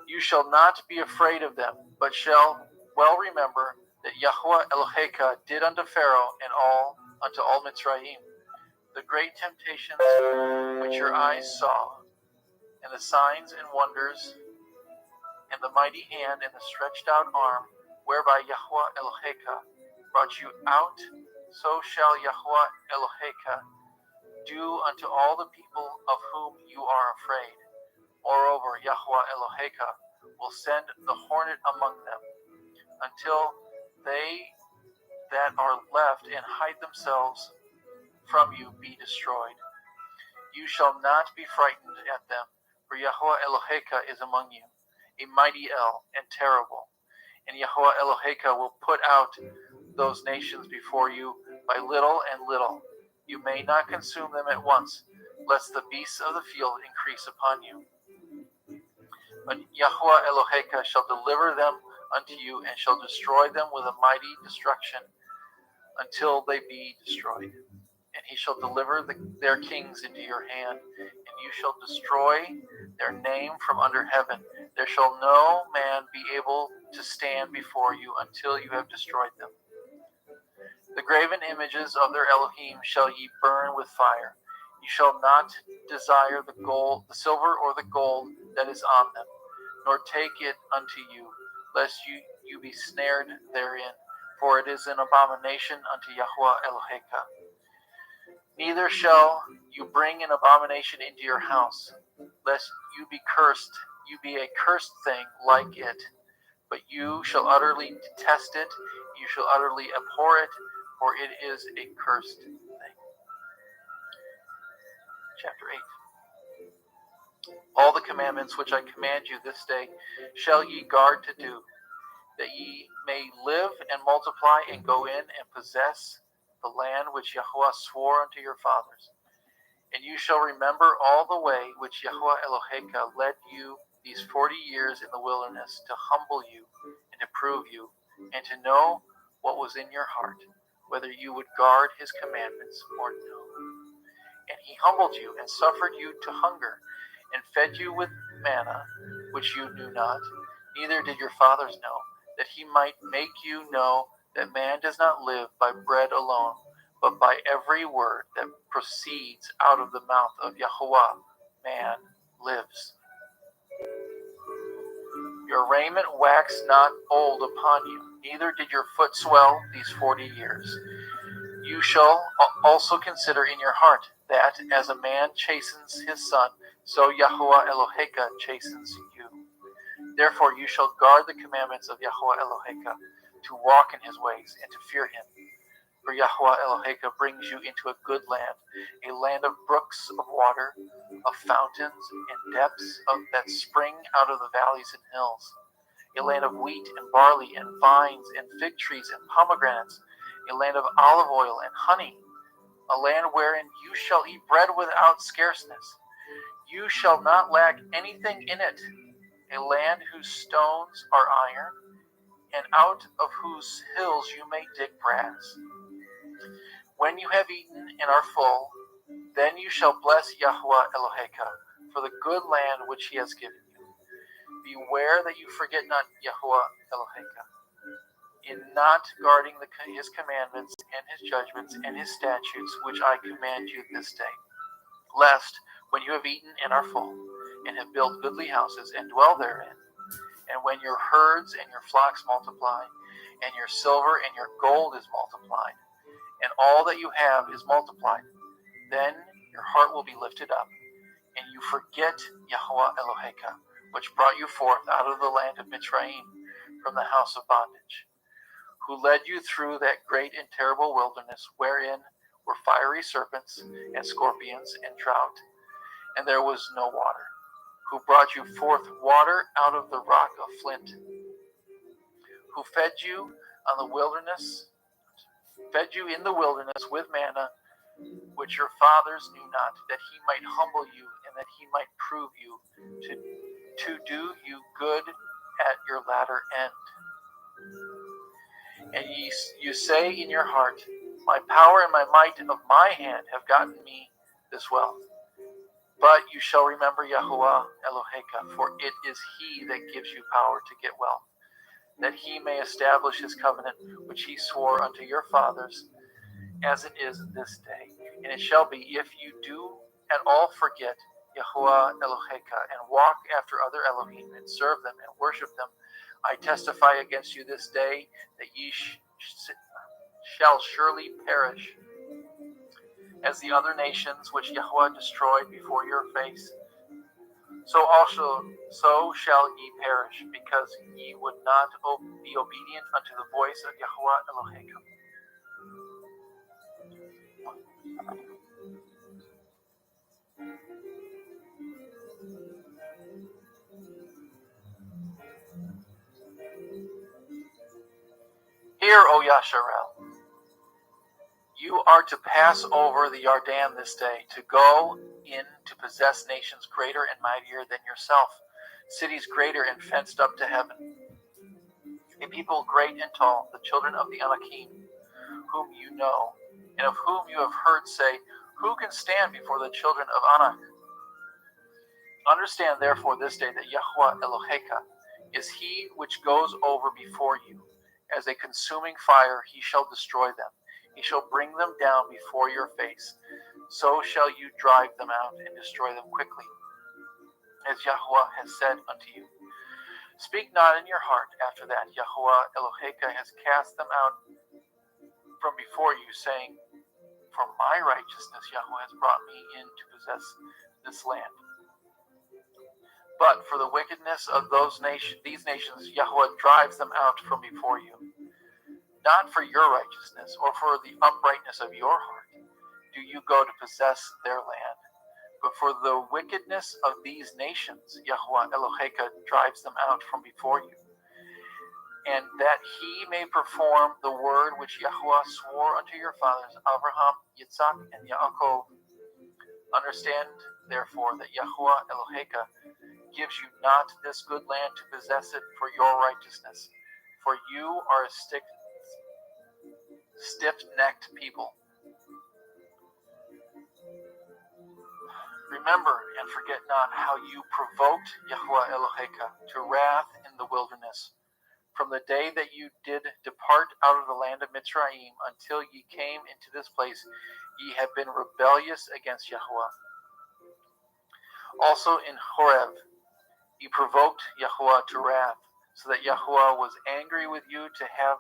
Speaker 6: You shall not be afraid of them, but shall well remember that Yahweh Eloheka did unto Pharaoh and unto all Mitzrayim the great temptations which your eyes saw, and the signs and wonders, and the mighty hand and the stretched out arm, whereby Yahweh Eloheka brought you out, so shall Yahweh Eloheka do unto all the people of whom you are afraid. Moreover, Yahweh Eloheka will send the hornet among them, until they that are left and hide themselves from you be destroyed. You shall not be frightened at them, for Yahweh Eloheka is among you, a mighty El and terrible. And Yahweh Eloheka will put out those nations before you by little and little. You may not consume them at once, lest the beasts of the field increase upon you. But Yahweh Eloheka shall deliver them unto you, and shall destroy them with a mighty destruction until they be destroyed. And he shall deliver their kings into your hand, and you shall destroy their name from under heaven. There shall no man be able to stand before you until you have destroyed them. The graven images of their Elohim shall ye burn with fire. You shall not desire the gold, the silver, or the gold that is on them, nor take it unto you, lest you be snared therein, for it is an abomination unto Yahweh Eloheka. Neither shall you bring an abomination into your house, lest you be a cursed thing like it. But you shall utterly detest it, you shall utterly abhor it, for it is a cursed thing. Chapter 8. All the commandments which I command you this day shall ye guard to do, that ye may live and multiply and go in and possess the land which Yahweh swore unto your fathers. And you shall remember all the way which Yahweh Eloheka led you these 40 years in the wilderness, to humble you and to prove you, and to know what was in your heart, whether you would guard his commandments or no. And he humbled you and suffered you to hunger, and fed you with manna, which you knew not, neither did your fathers know, that he might make you know that man does not live by bread alone, but by every word that proceeds out of the mouth of Yahweh, man lives. Your raiment waxed not old upon you, neither did your foot swell these 40 years. You shall also consider in your heart that, as a man chastens his son, so Yahweh Eloheka chastens you. Therefore you shall guard the commandments of Yahweh Eloheka, to walk in his ways, and to fear him. For Yahweh Eloheka brings you into a good land, a land of brooks of water, of fountains and depths that spring out of the valleys and hills, a land of wheat and barley and vines and fig trees and pomegranates, a land of olive oil and honey, a land wherein you shall eat bread without scarceness. You shall not lack anything in it, a land whose stones are iron, and out of whose hills you may dig brass. When you have eaten and are full, then you shall bless Yahweh Eloheka for the good land which he has given you. Beware that you forget not Yahweh Eloheka, in not guarding his commandments and his judgments and his statutes which I command you this day, lest, when you have eaten and are full, and have built goodly houses and dwell therein, and when your herds and your flocks multiply, and your silver and your gold is multiplied, and all that you have is multiplied, then your heart will be lifted up, and you forget Yahweh Eloheka, which brought you forth out of the land of Mitzrayim, from the house of bondage, who led you through that great and terrible wilderness, wherein were fiery serpents and scorpions and drought, and there was no water, who brought you forth water out of the rock of flint, who fed you in the wilderness with manna, which your fathers knew not, that he might humble you, and that he might prove you, to do you good at your latter end. And you say in your heart, my power and my might of my hand have gotten me this wealth. But you shall remember Yahuwah Eloheka, for it is he that gives you power to get wealth, that he may establish his covenant, which he swore unto your fathers, as it is this day. And it shall be, if you do at all forget Yahuwah Eloheka, and walk after other Elohim, and serve them, and worship them, I testify against you this day, that ye shall surely perish, as the other nations which Yahuwah destroyed before your face. So shall ye perish, because ye would not be obedient unto the voice of Yahuwah Eloheka. Hear, O Yasharel, you are to pass over the Yarden this day, to go in to possess nations greater and mightier than yourself, cities greater and fenced up to heaven, a people great and tall, the children of the Anakim, whom you know, and of whom you have heard say, who can stand before the children of Anak? Understand therefore this day that Yahuwah Eloheka is he which goes over before you. As a consuming fire he shall destroy them. He shall bring them down before your face. So shall you drive them out and destroy them quickly, as Yahuwah has said unto you. Speak not in your heart after that Yahuwah Eloheka has cast them out from before you, saying, for my righteousness Yahuwah has brought me in to possess this land. But for the wickedness of these nations Yahuwah drives them out from before you. Not for your righteousness or for the uprightness of your heart do you go to possess their land, but for the wickedness of these nations Yahuwah Eloheka drives them out from before you, and that he may perform the word which Yahuwah swore unto your fathers, Abraham, Yitzhak, and Yaakov. Understand, therefore, that Yahuwah Eloheka gives you not this good land to possess it for your righteousness, for you are a stiff-necked people. Remember and forget not how you provoked Yahuwah Eloheka to wrath in the wilderness, from the day that you did depart out of the land of Mitzrayim until ye came into this place. Ye have been rebellious against Yahuwah. Also in Horeb ye provoked Yahuwah to wrath, so that Yahuwah was angry with you to have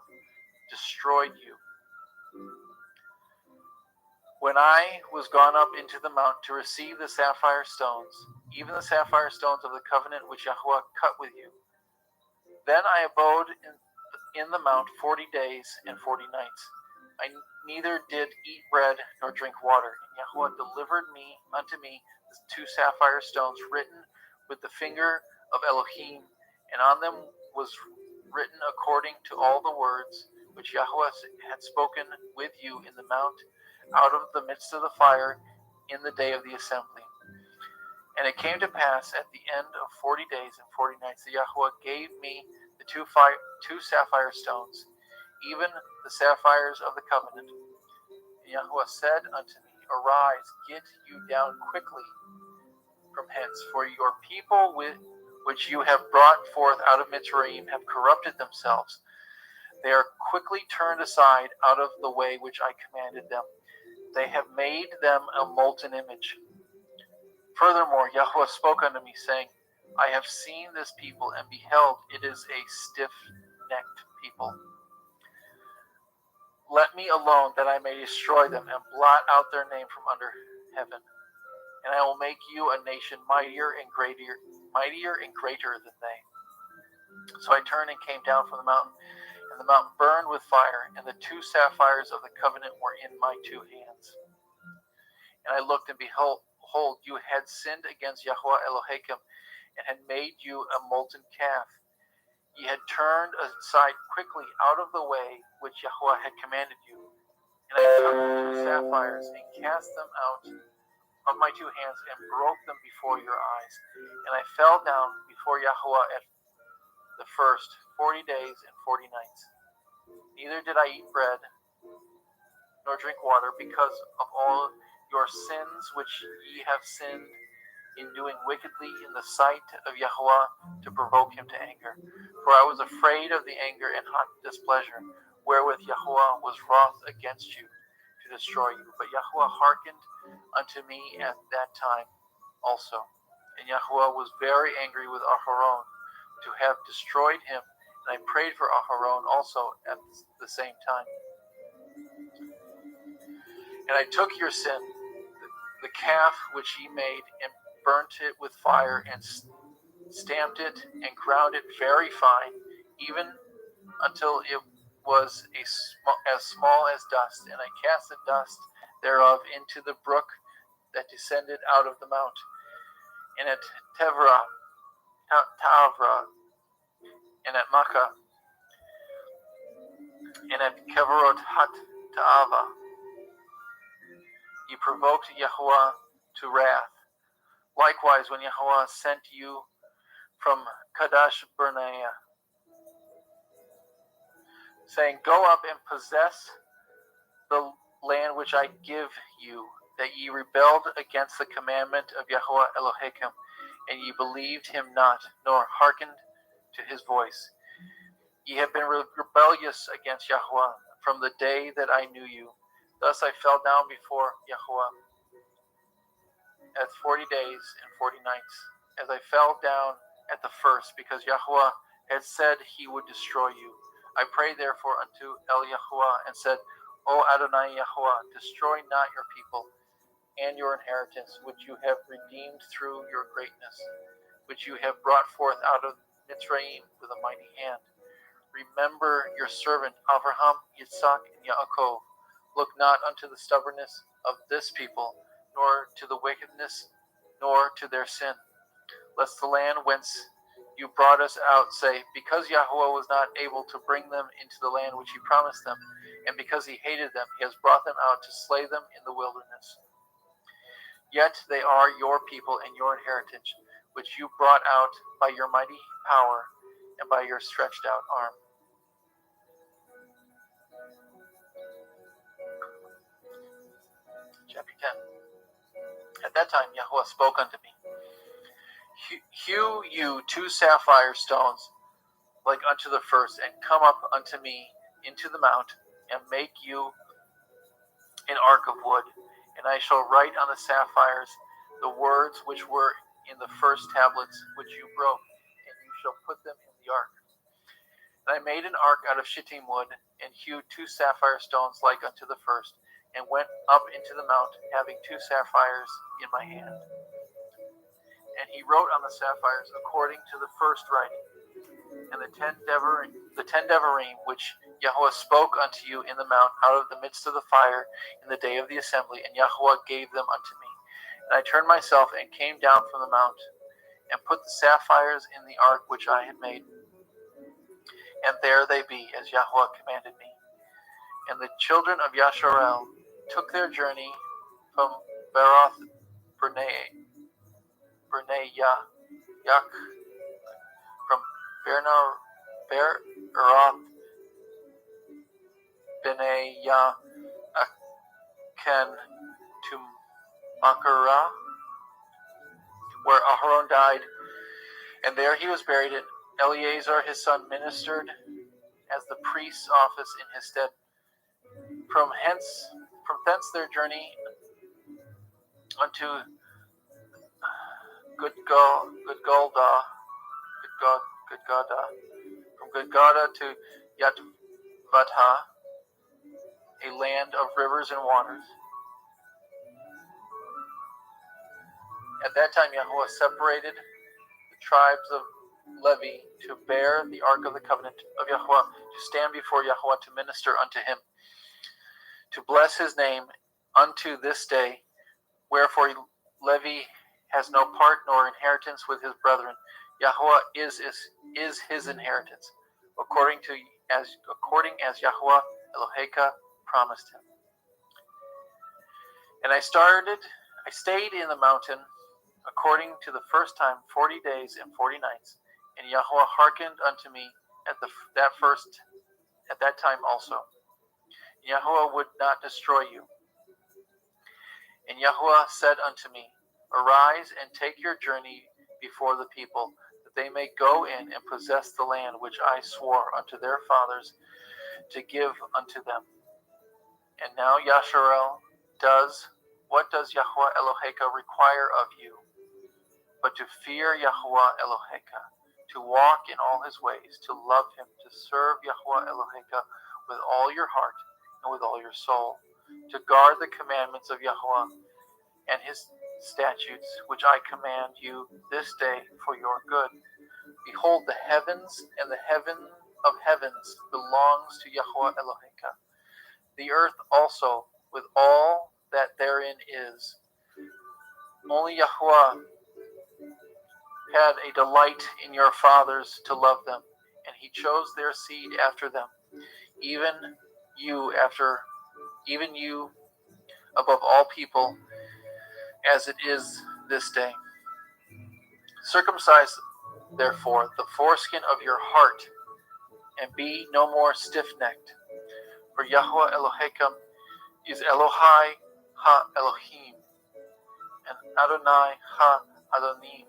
Speaker 6: destroyed you. When I was gone up into the mount to receive the sapphire stones, even the sapphire stones of the covenant which Yahuwah cut with you, then I abode in the mount 40 days and 40 nights. I neither did eat bread nor drink water. And Yahuwah delivered unto me the two sapphire stones written with the finger of Elohim, and on them was written according to all the words which Yahuwah had spoken with you in the mount out of the midst of the fire in the day of the assembly. And it came to pass at the end of 40 days and 40 nights that Yahuwah gave me the two sapphire stones, even the sapphires of the covenant. And Yahuwah said unto me, arise, get you down quickly from hence, for your people which you have brought forth out of Mitzrayim have corrupted themselves. They are quickly turned aside out of the way which I commanded them. They have made them a molten image. Furthermore, Yahuwah spoke unto me, saying, I have seen this people, and beheld, it is a stiff-necked people. Let me alone, that I may destroy them, and blot out their name from under heaven. And I will make you a nation mightier and greater than they. So I turned and came down from the mountain, and the mountain burned with fire, and the two sapphires of the covenant were in my two hands. And I looked, and behold, you had sinned against Yahuwah Elohim, and had made you a molten calf. Ye had turned aside quickly out of the way which Yahuwah had commanded you. And I took the two sapphires, and cast them out of my two hands, and broke them before your eyes. And I fell down before Yahuwah at the first 40 days and 40 nights. Neither did I eat bread nor drink water because of all your sins which ye have sinned in doing wickedly in the sight of Yahweh to provoke him to anger. For I was afraid of the anger and hot displeasure wherewith Yahweh was wroth against you to destroy you. But Yahweh hearkened unto me at that time also. And Yahweh was very angry with Aharon to have destroyed him. And I prayed for Aharon also at the same time. And I took your sin, the calf which ye made, and burnt it with fire, and stamped it, and ground it very fine, even until it was as small as dust. And I cast the dust thereof into the brook that descended out of the mount. And at Tavra, and at Makkah, and at Kevarot Ta'ava, ye provoked Yahweh to wrath. Likewise, when Yahweh sent you from Kadesh Barnea, saying, Go up and possess the land which I give you, that ye rebelled against the commandment of Yahweh Elohim, and ye believed him not, nor hearkened to his voice. Ye have been rebellious against Yahweh from the day that I knew you. Thus I fell down before Yahweh at 40 days and 40 nights, as I fell down at the first, because Yahweh had said he would destroy you. I prayed therefore unto El Yahweh, and said, O Adonai Yahweh, destroy not your people and your inheritance, which you have redeemed through your greatness, which you have brought forth out of Mitzrayim with a mighty hand. Remember your servant Abraham, Yitzhak, and Yaakov. Look not unto the stubbornness of this people, nor to the wickedness, nor to their sin. Lest the land whence you brought us out say, Because Yahweh was not able to bring them into the land which he promised them, and because he hated them, he has brought them out to slay them in the wilderness. Yet they are your people and your inheritance, which you brought out by your mighty power and by your stretched out arm. Chapter 10. At that time Yahweh spoke unto me, Hew you 2 sapphire stones like unto the first, and come up unto me into the mount, and make you an ark of wood. And I shall write on the sapphires the words which were in the first tablets which you broke, and you shall put them in the ark. And I made an ark out of shittim wood, and hewed 2 sapphire stones like unto the first, and went up into the mount, having 2 sapphires in my hand. And he wrote on the sapphires according to the first writing. And the ten devarim which Yahweh spoke unto you in the mount out of the midst of the fire in the day of the assembly, and Yahweh gave them unto me. And I turned myself and came down from the mount, and put the sapphires in the ark which I had made. And there they be, as Yahweh commanded me. And the children of Yasharel took their journey from Beroth Bernayah, from Beroth Bernayah Akan to Makara, where Aharon died, and there he was buried, and Eleazar his son ministered as the priest's office in his stead. From thence their journey unto Gudgoda, from Gudgoda to Yatvatha, a land of rivers and waters. At that time Yahweh separated the tribes of Levi to bear the ark of the covenant of Yahweh, to stand before Yahweh to minister unto him, to bless his name unto this day. Wherefore Levi has no part nor inheritance with his brethren. Yahweh is his inheritance, according as Yahweh Eloheka promised him. And I stayed in the mountain according to the first time 40 days and 40 nights. And Yahweh hearkened unto me at that first at that time also. Yahuwah would not destroy you. And Yahuwah said unto me, Arise and take your journey before the people, that they may go in and possess the land which I swore unto their fathers to give unto them. And now Yasharel what does Yahuwah Eloheka require of you? But to fear Yahuwah Eloheka, to walk in all his ways, to love him, to serve Yahuwah Eloheka with all your heart and with all your soul, to guard the commandments of Yahuwah and his statutes, which I command you this day for your good. Behold, the heavens and the heaven of heavens belongs to Yahuwah Eloheka. The earth also, with all that therein is. Only Yahuwah had a delight in your fathers to love them, and he chose their seed after them, even you above all people, as it is this day. Circumcise, therefore, the foreskin of your heart, and be no more stiff-necked. For Yahuwah Elohekam is Elohai ha-Elohim, and Adonai ha-Adonim,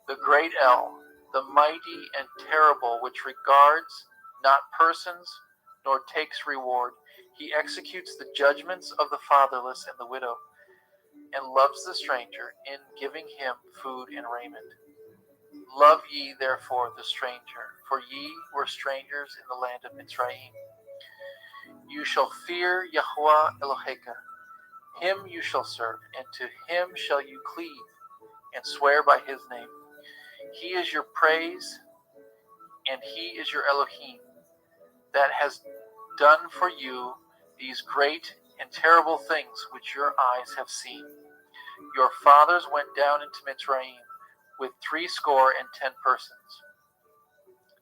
Speaker 6: the great El, the mighty and terrible, which regards not persons, nor takes reward. He executes the judgments of the fatherless and the widow, and loves the stranger in giving him food and raiment. Love ye therefore the stranger, for ye were strangers in the land of Mitzrayim. You shall fear Yahuwah Eloheka, him you shall serve, and to him shall you cleave, and swear by his name. He is your praise, and he is your Elohim, that has done for you these great and terrible things which your eyes have seen. Your fathers went down into Mitzrayim with 70 persons.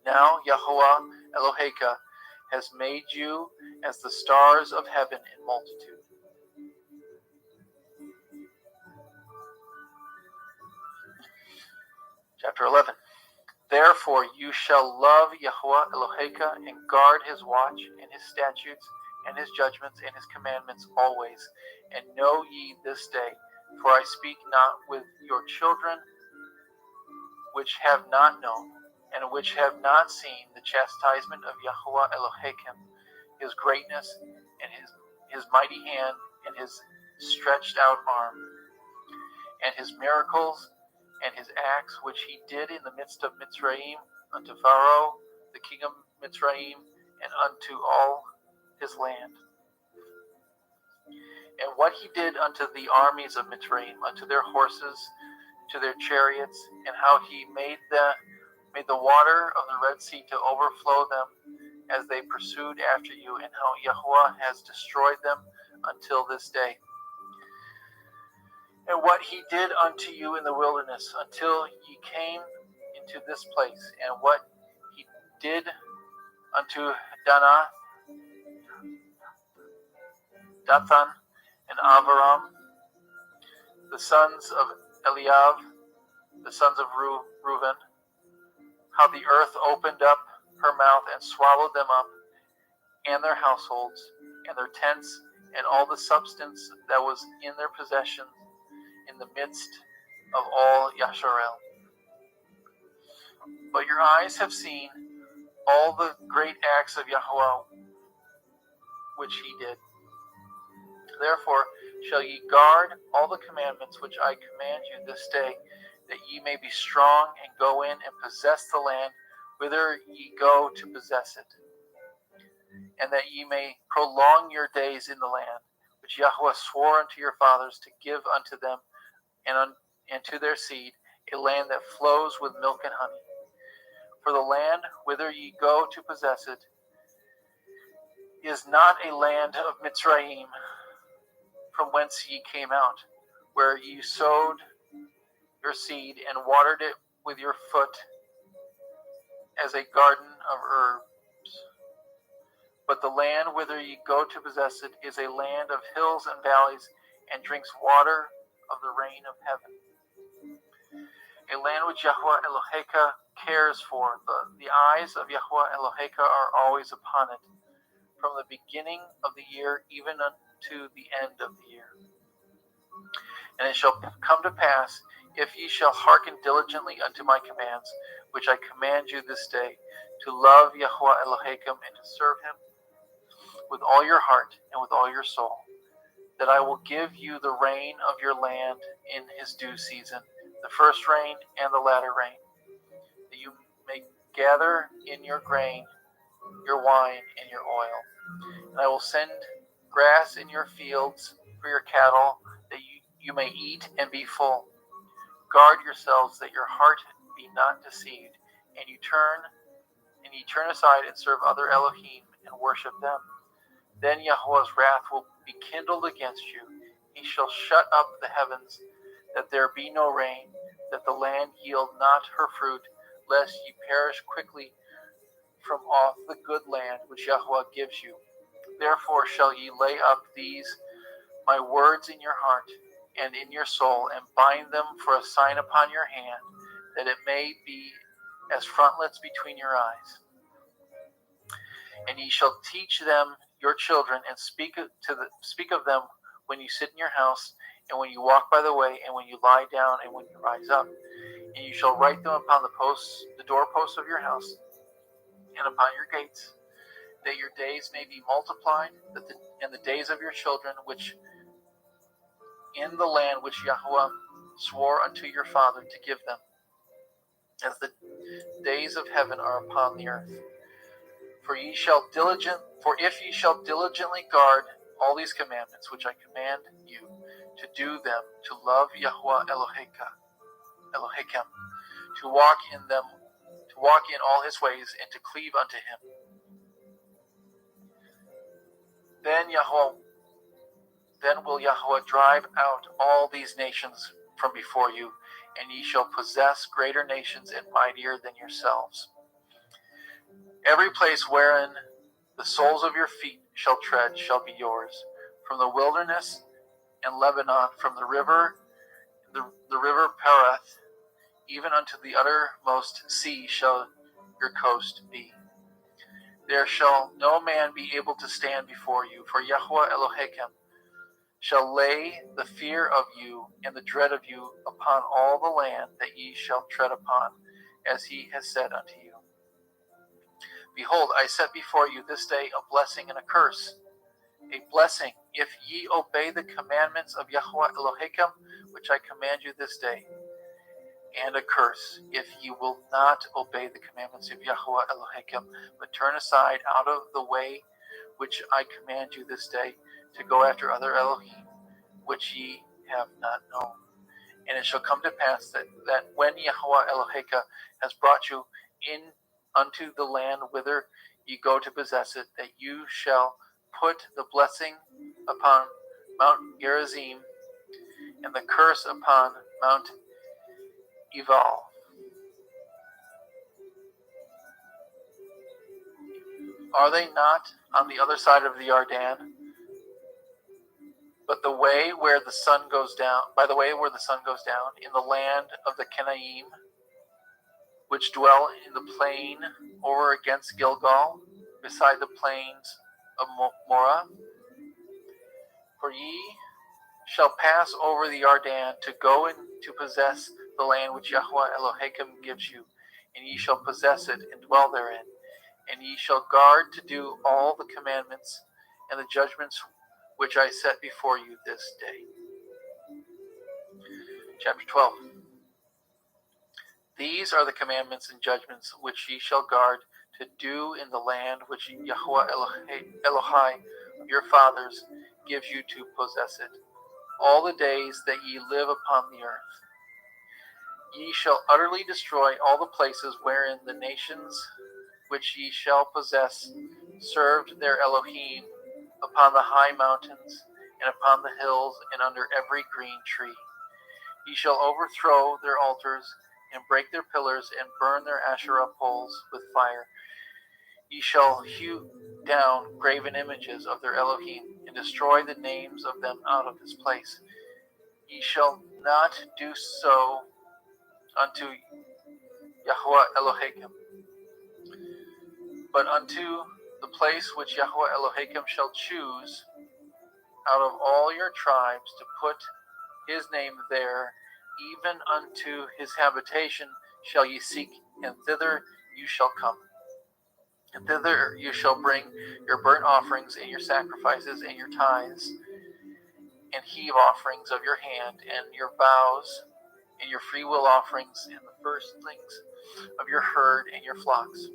Speaker 6: Now Yahuwah Eloheka has made you as the stars of heaven in multitude. Chapter 11. Therefore you shall love Yahuwah Eloheka and guard his watch and his statutes and his judgments and his commandments always. And know ye this day, for I speak not with your children which have not known, and which have not seen the chastisement of Yahuwah Elohekam, his greatness, and his mighty hand, and his stretched out arm, and his miracles, and his acts which he did in the midst of Mitzrayim, unto Pharaoh, the king of Mitzrayim, and unto all his land. And what he did unto the armies of Mitzrayim, unto their horses, to their chariots, and how he made the water of the Red Sea to overflow them as they pursued after you, and how Yahuwah has destroyed them until this day. And what he did unto you in the wilderness until ye came into this place, and what he did unto Dathan, and Aviram, the sons of Eliab, the sons of Reuben, how the earth opened up her mouth and swallowed them up, and their households, and their tents, and all the substance that was in their possession in the midst of all Yasharel. But your eyes have seen all the great acts of Yahuwah which he did. Therefore shall ye guard all the commandments which I command you this day, that ye may be strong and go in and possess the land whither ye go to possess it, and that ye may prolong your days in the land which Yahuwah swore unto your fathers to give unto them and to their seed, a land that flows with milk and honey. For the land whither ye go to possess it is not a land of Mitzrayim, from whence ye came out, where ye sowed your seed and watered it with your foot as a garden of herbs. But the land whither ye go to possess it is a land of hills and valleys, and drinks water of the rain of heaven. A land which Yahuwah Eloheka cares for. The eyes of Yahweh Eloheka are always upon it, from the beginning of the year even unto the end of the year. And it shall come to pass, if ye shall hearken diligently unto my commands, which I command you this day, to love Yahweh Elohim and to serve him with all your heart and with all your soul, that I will give you the rain of your land in his due season, the first rain and the latter rain, that you may gather in your grain, your wine, and your oil. And I will send grass in your fields for your cattle, that you may eat and be full. Guard yourselves that your heart be not deceived, and ye turn aside and serve other Elohim and worship them. Then Yahweh's wrath will be kindled against you. He shall shut up the heavens, that there be no rain, that the land yield not her fruit, lest ye perish quickly from off the good land which Yahweh gives you. Therefore shall ye lay up these my words in your heart and in your soul, and bind them for a sign upon your hand, that it may be as frontlets between your eyes. And ye shall teach them your children, and speak of them when you sit in your house, and when you walk by the way, and when you lie down, and when you rise up. And you shall write them upon the doorposts of your house, and upon your gates, that your days may be multiplied, and the days of your children, which in the land which Yahweh swore unto your father to give them, as the days of heaven are upon the earth. For if ye shall diligently guard all these commandments which I command you, to do them, to love Yahweh Elohim, to walk in all his ways, and to cleave unto him, then will Yahweh drive out all these nations from before you, and ye shall possess greater nations and mightier than yourselves. Every place wherein the soles of your feet shall tread shall be yours, from the wilderness and Lebanon, from the river Pereth, even unto the uttermost sea shall your coast be. There shall no man be able to stand before you, for Yahweh Elohim shall lay the fear of you and the dread of you upon all the land that ye shall tread upon, as he has said unto you. Behold, I set before you this day a blessing and a curse. A blessing, if ye obey the commandments of Yahweh Elohim, which I command you this day, and a curse, if ye will not obey the commandments of Yahweh Elohim, but turn aside out of the way which I command you this day, to go after other Elohim, which ye have not known. And it shall come to pass that when Yahweh Eloheka has brought you in unto the land whither ye go to possess it, that you shall put the blessing upon Mount Gerizim, and the curse upon Mount Ebal. Are they not on the other side of the Jordan? But the way where the sun goes down, in the land of the Canaim, which dwell in the plain over against Gilgal, beside the plains of Morah. For ye shall pass over the Jordan to go in to possess the land which Yahweh Elohim gives you, and ye shall possess it and dwell therein. And ye shall guard to do all the commandments and the judgments which I set before you this day. Chapter 12. These are the commandments and judgments which ye shall guard to do in the land which Yahweh Elohai, your fathers, gives you to possess it, all the days that ye live upon the earth. Ye shall utterly destroy all the places wherein the nations which ye shall possess served their Elohim, upon the high mountains, and upon the hills, and under every green tree. Ye shall overthrow their altars, and break their pillars, and burn their Asherah poles with fire. Ye shall hew down graven images of their Elohim, and destroy the names of them out of this place. Ye shall not do so unto Yahweh Elohim. But unto the place which Yahweh Elohim shall choose out of all your tribes to put his name there, even unto his habitation shall ye seek, and thither you shall come. And thither you shall bring your burnt offerings and your sacrifices and your tithes and heave offerings of your hand and your vows and your freewill offerings and the firstlings of your herd and your flocks.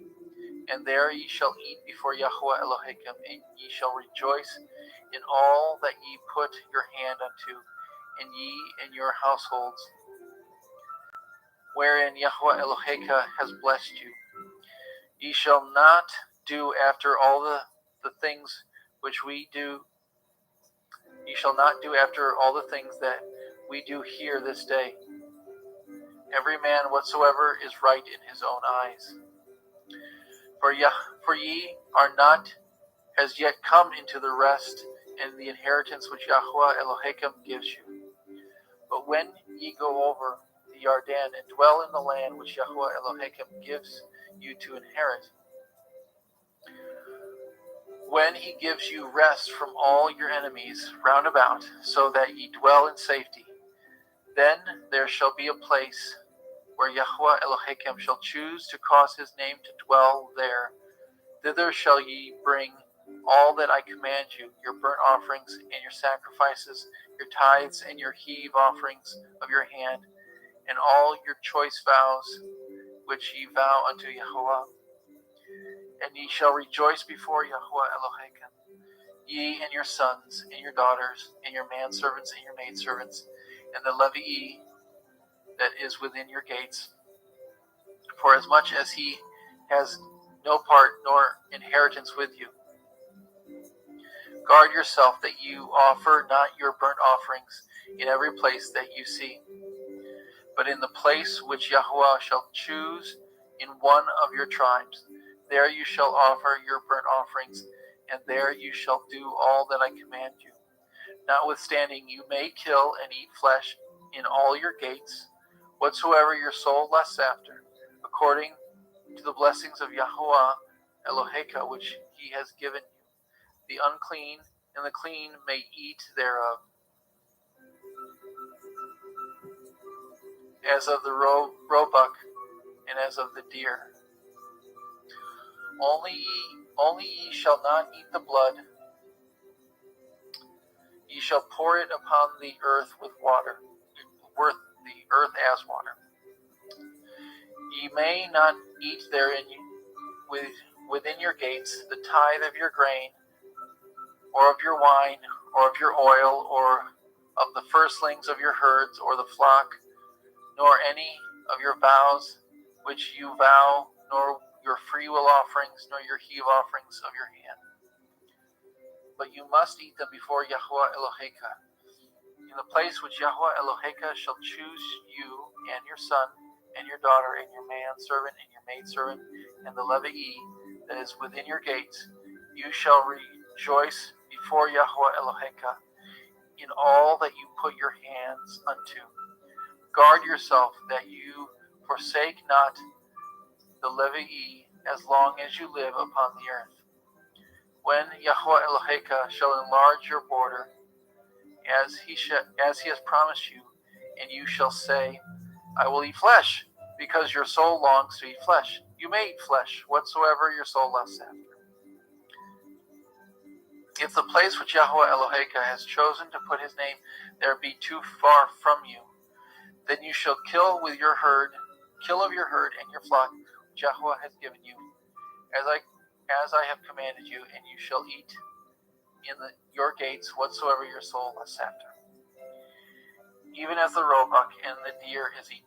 Speaker 6: And there ye shall eat before Yahweh Elohim, and ye shall rejoice in all that ye put your hand unto, and ye and your households, wherein Yahweh Elohim has blessed you. Ye shall not do after all the things which we do. Ye shall not do after all the things that we do here this day. Every man whatsoever is right in his own eyes. For ye are not as yet come into the rest and the inheritance which Yahweh Elohim gives you. But when ye go over the Jordan and dwell in the land which Yahweh Elohim gives you to inherit, when he gives you rest from all your enemies round about, so that ye dwell in safety, then there shall be a place where Yahweh Elohim shall choose to cause his name to dwell there. Thither shall ye bring all that I command you, your burnt offerings and your sacrifices, your tithes and your heave offerings of your hand, and all your choice vows which ye vow unto Yahweh. And ye shall rejoice before Yahweh Elohim, ye and your sons and your daughters, and your manservants and your maidservants, and the Levii that is within your gates. For as much as he has no part nor inheritance with you, guard yourself that you offer not your burnt offerings in every place that you see, but in the place which Yahweh shall choose in one of your tribes. There you shall offer your burnt offerings, and there you shall do all that I command you. Notwithstanding, you may kill and eat flesh in all your gates, whatsoever your soul lusts after, according to the blessings of Yahweh Elohim which he has given you. The unclean and the clean may eat thereof, as of the roebuck and as of the deer. Only ye shall not eat the blood. Ye shall pour it upon the earth with water, the earth as water. Ye may not eat therein within your gates the tithe of your grain, or of your wine, or of your oil, or of the firstlings of your herds, or the flock, nor any of your vows which you vow, nor your freewill offerings, nor your heave offerings of your hand. But you must eat them before Yahweh Elohim, in the place which Yahweh Elohim shall choose you, and your son, and your daughter, and your manservant, and your maidservant, and the Levii that is within your gates. You shall rejoice before Yahweh Elohim in all that you put your hands unto. Guard yourself that you forsake not the Levii as long as you live upon the earth. When Yahweh Elohim shall enlarge your border, as he has promised you, and you shall say, I will eat flesh, because your soul longs to eat flesh. You may eat flesh, whatsoever your soul lusts after. If the place which Yahweh Elohim has chosen to put his name there be too far from you, then you shall kill of your herd and your flock, which Yahweh has given you, as I have commanded you, and you shall eat in your gates whatsoever your soul lusts after. Even as the roebuck and the deer is eaten,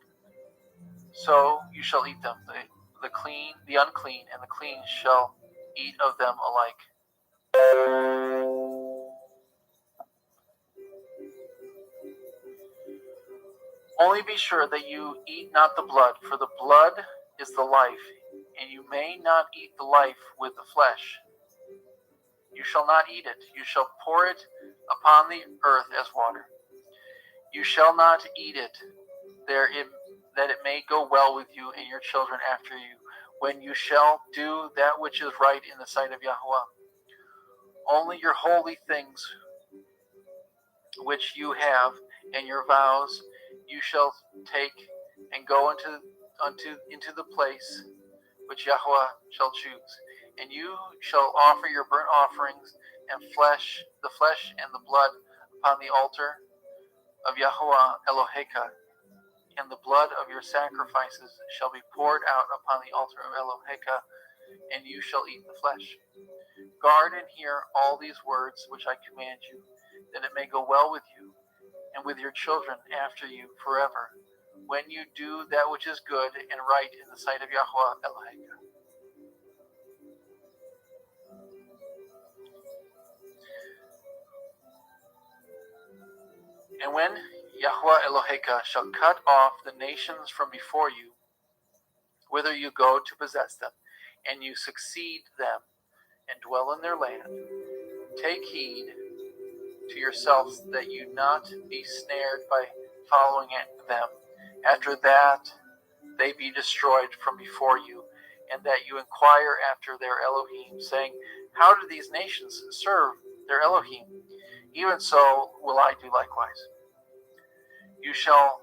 Speaker 6: so you shall eat them. The unclean and the clean shall eat of them alike. Only be sure that you eat not the blood, for the blood is the life, and you may not eat the life with the flesh. You shall not eat it. You shall pour it upon the earth as water. You shall not eat it. There it that it may go well with you and your children after you, when you shall do that which is right in the sight of Yahweh. Only your holy things which you have, and your vows you shall take, and go into the place which Yahweh shall choose. And you shall offer your burnt offerings and the flesh and the blood upon the altar of Yahweh Eloheka, and the blood of your sacrifices shall be poured out upon the altar of Eloheka, and you shall eat the flesh. Guard and hear all these words which I command you, that it may go well with you, and with your children after you forever, when you do that which is good and right in the sight of Yahweh Eloheka. And when Yahweh Eloheka shall cut off the nations from before you, whither you go to possess them, and you succeed them, and dwell in their land, take heed to yourselves that you not be snared by following them, after that they be destroyed from before you, and that you inquire after their Elohim, saying, how do these nations serve their Elohim? Even so will I do likewise. You shall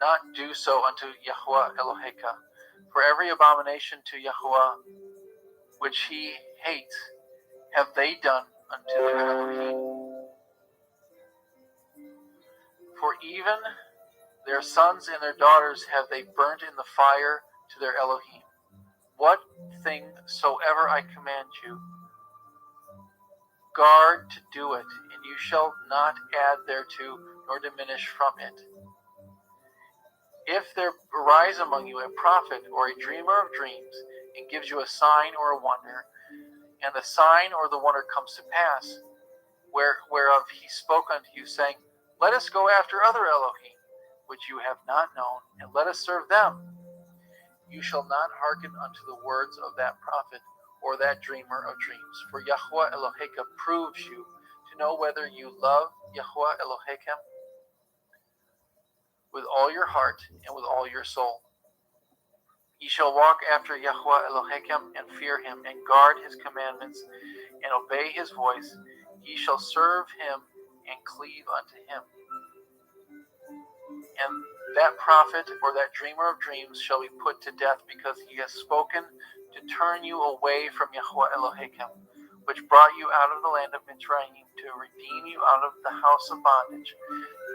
Speaker 6: not do so unto Yahweh Eloheka, for every abomination to Yahweh which he hates have they done unto their Elohim. For even their sons and their daughters have they burnt in the fire to their Elohim. What thing soever I command you, guard to do it, and you shall not add thereto nor diminish from it. If there arise among you a prophet or a dreamer of dreams, and gives you a sign or a wonder, and the sign or the wonder comes to pass, whereof he spoke unto you, saying, let us go after other Elohim, which you have not known, and let us serve them. You shall not hearken unto the words of that prophet or that dreamer of dreams. For Yahweh Eloheka proves you to know whether you love Yahweh Eloheka with all your heart and with all your soul. Ye shall walk after Yahweh Eloheka and fear him, and guard his commandments, and obey his voice. Ye shall serve him and cleave unto him. And that prophet or that dreamer of dreams shall be put to death, because he has spoken to turn you away from Yahweh Eloheka, which brought you out of the land of Mitzrayim, to redeem you out of the house of bondage,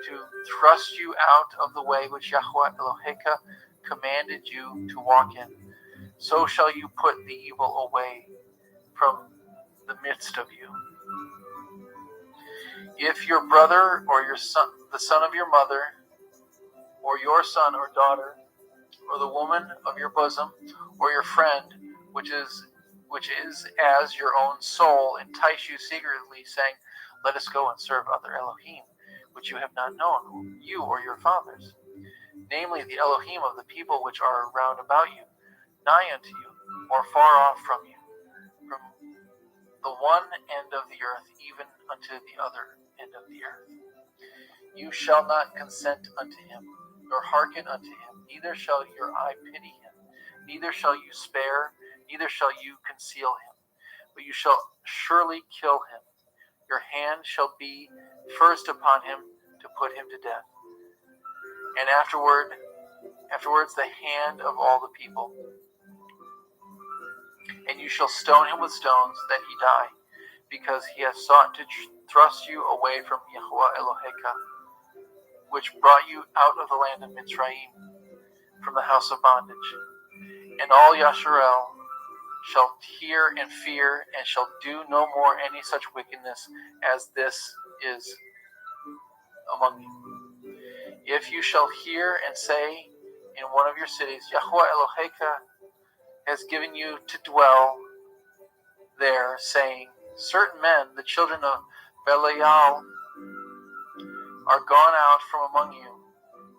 Speaker 6: to thrust you out of the way which Yahweh Eloheka commanded you to walk in. So shall you put the evil away from the midst of you. If your brother or your son, the son of your mother, or your son or daughter, or the woman of your bosom, or your friend, which is as your own soul, entice you secretly, saying, let us go and serve other Elohim, which you have not known, you or your fathers, namely the Elohim of the people which are round about you, nigh unto you, or far off from you, from the one end of the earth even unto the other end of the earth. You shall not consent unto him, nor hearken unto him, neither shall your eye pity him, neither shall you spare, neither shall you conceal him, but you shall surely kill him. Your hand shall be first upon him to put him to death, and afterwards the hand of all the people. And you shall stone him with stones, that he die, because he has sought to thrust you away from Yahweh Eloheka, which brought you out of the land of Mitzrayim, from the house of bondage. And all Yasharel shall hear and fear, and shall do no more any such wickedness as this is among you. If you shall hear and say in one of your cities, Yahweh Eloheka has given you to dwell there, saying, certain men, the children of Belial, are gone out from among you,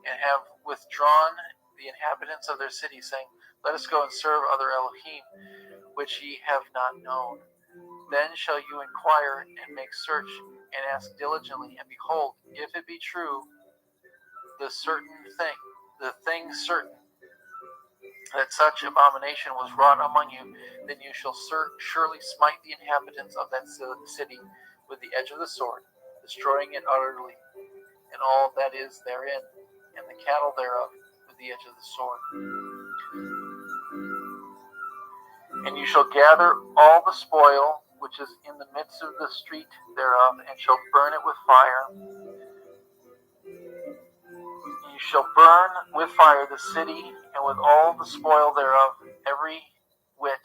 Speaker 6: and have withdrawn the inhabitants of their city, saying, let us go and serve other Elohim, which ye have not known. Then shall you inquire and make search, and ask diligently, and behold, if it be true, the certain thing, the thing certain that such abomination was wrought among you, then you shall surely smite the inhabitants of that city with the edge of the sword, destroying it utterly, and all that is therein, and the cattle thereof with the edge of the sword. And you shall gather all the spoil which is in the midst of the street thereof, and shall burn it with fire. And you shall burn with fire the city, and with all the spoil thereof, every whit.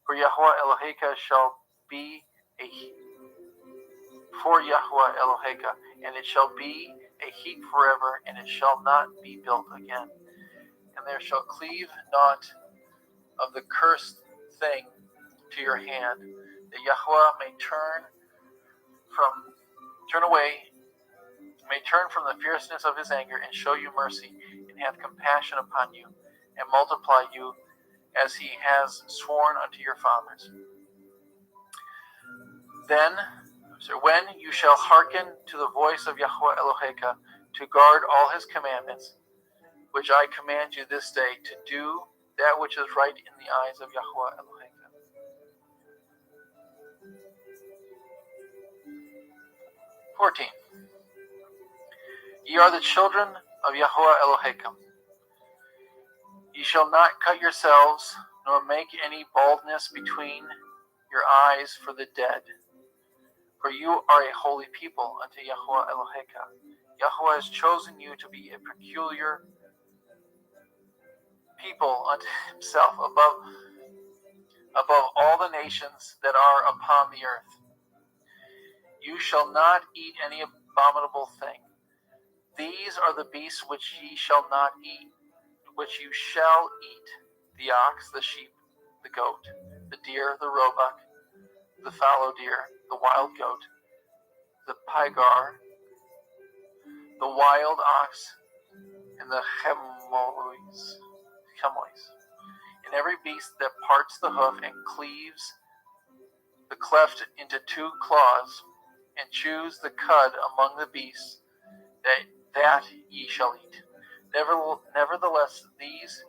Speaker 6: For Yahweh Eloheka shall be and it shall be a heap forever, and it shall not be built again. And there shall cleave not of the cursed thing to your hand, that Yahweh may turn from the fierceness of his anger, and show you mercy, and have compassion upon you, and multiply you as he has sworn unto your fathers. When you shall hearken to the voice of Yahweh Eloheka, to guard all his commandments, which I command you this day, to do that which is right in the eyes of Yahweh Eloheka. 14. Ye are the children of Yahweh Eloheka. Ye shall not cut yourselves, nor make any baldness between your eyes for the dead. For you are a holy people unto Yahweh Eloheka. Yahweh has chosen you to be a peculiar people unto himself above all the nations that are upon the earth. You shall not eat any abominable thing. These are the beasts which ye shall not eat, which you shall eat: the ox, the sheep, the goat, the deer, the roebuck, the fallow deer, the wild goat, the pygar, the wild ox, and the chemois, and every beast that parts the hoof and cleaves the cleft into two claws, and chews the cud among the beasts, that ye shall eat. Nevertheless, these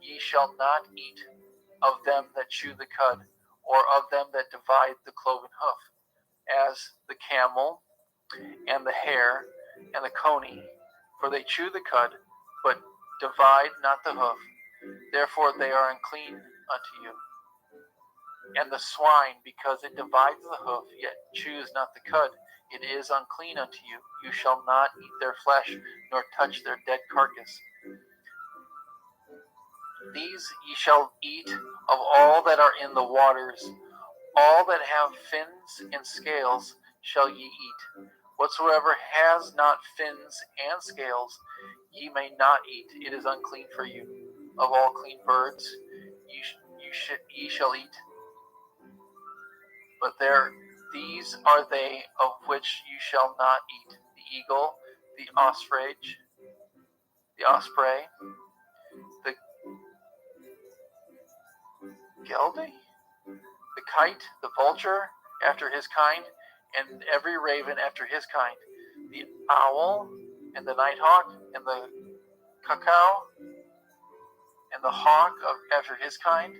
Speaker 6: ye shall not eat of them that chew the cud, or of them that divide the cloven hoof, as the camel, and the hare, and the coney, for they chew the cud, but divide not the hoof. Therefore they are unclean unto you. And the swine, because it divides the hoof, yet chews not the cud, it is unclean unto you. You shall not eat their flesh, nor touch their dead carcass. These ye shall eat of all that are in the waters. All that have fins and scales shall ye eat. Whatsoever has not fins and scales, ye may not eat. It is unclean for you. Of all clean birds ye shall eat. But these are they of which you shall not eat: the eagle, the osprey, the gelding, the kite, the vulture after his kind, and every raven after his kind, the owl, and the nighthawk, and the cuckoo, and the hawk after his kind,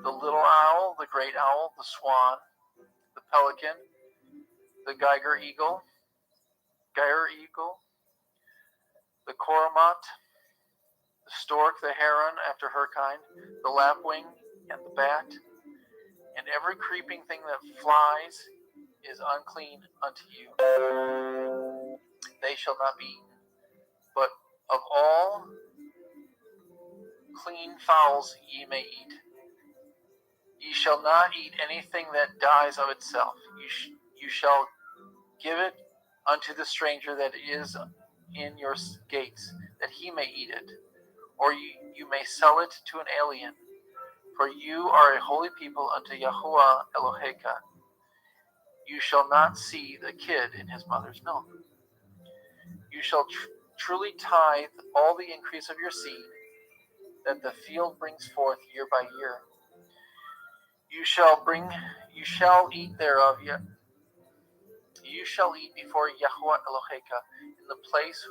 Speaker 6: the little owl, the great owl, the swan, the pelican, the gyre eagle, the cormorant, the stork, the heron after her kind, the lapwing, and the bat, and every creeping thing that flies is unclean unto you. They shall not be eaten. But of all clean fowls ye may eat. Ye shall not eat anything that dies of itself. You shall give it unto the stranger that is in your gates, that he may eat it, or you may sell it to an alien. For you are a holy people unto Yahuwah Eloheka. You shall not see the kid in his mother's milk. You shall truly tithe all the increase of your seed, that the field brings forth year by year. You shall eat thereof. You shall eat before Yahuwah Eloheka in the place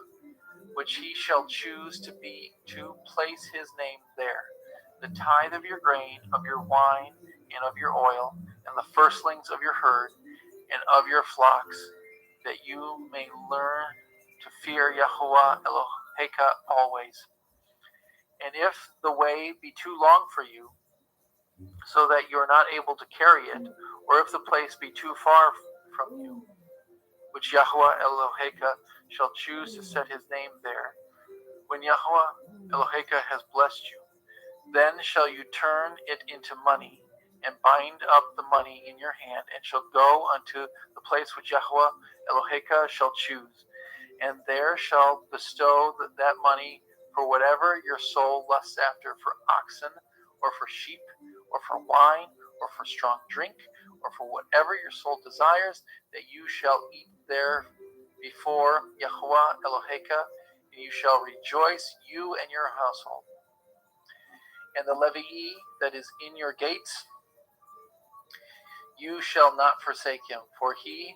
Speaker 6: which he shall choose to place his name there. The tithe of your grain, of your wine, and of your oil, and the firstlings of your herd, and of your flocks, that you may learn to fear Yahuwah Eloheka always. And if the way be too long for you, so that you are not able to carry it, or if the place be too far from you, which Yahuwah Eloheka shall choose to set his name there, when Yahuwah Eloheka has blessed you, then shall you turn it into money, and bind up the money in your hand, and shall go unto the place which Yahuwah Eloheka shall choose, and there shall bestow that money for whatever your soul lusts after, for oxen, or for sheep, or for wine, or for strong drink, or for whatever your soul desires, that you shall eat there before Yahuwah Eloheka, and you shall rejoice, you and your household. And the Levii that is in your gates, you shall not forsake him, for he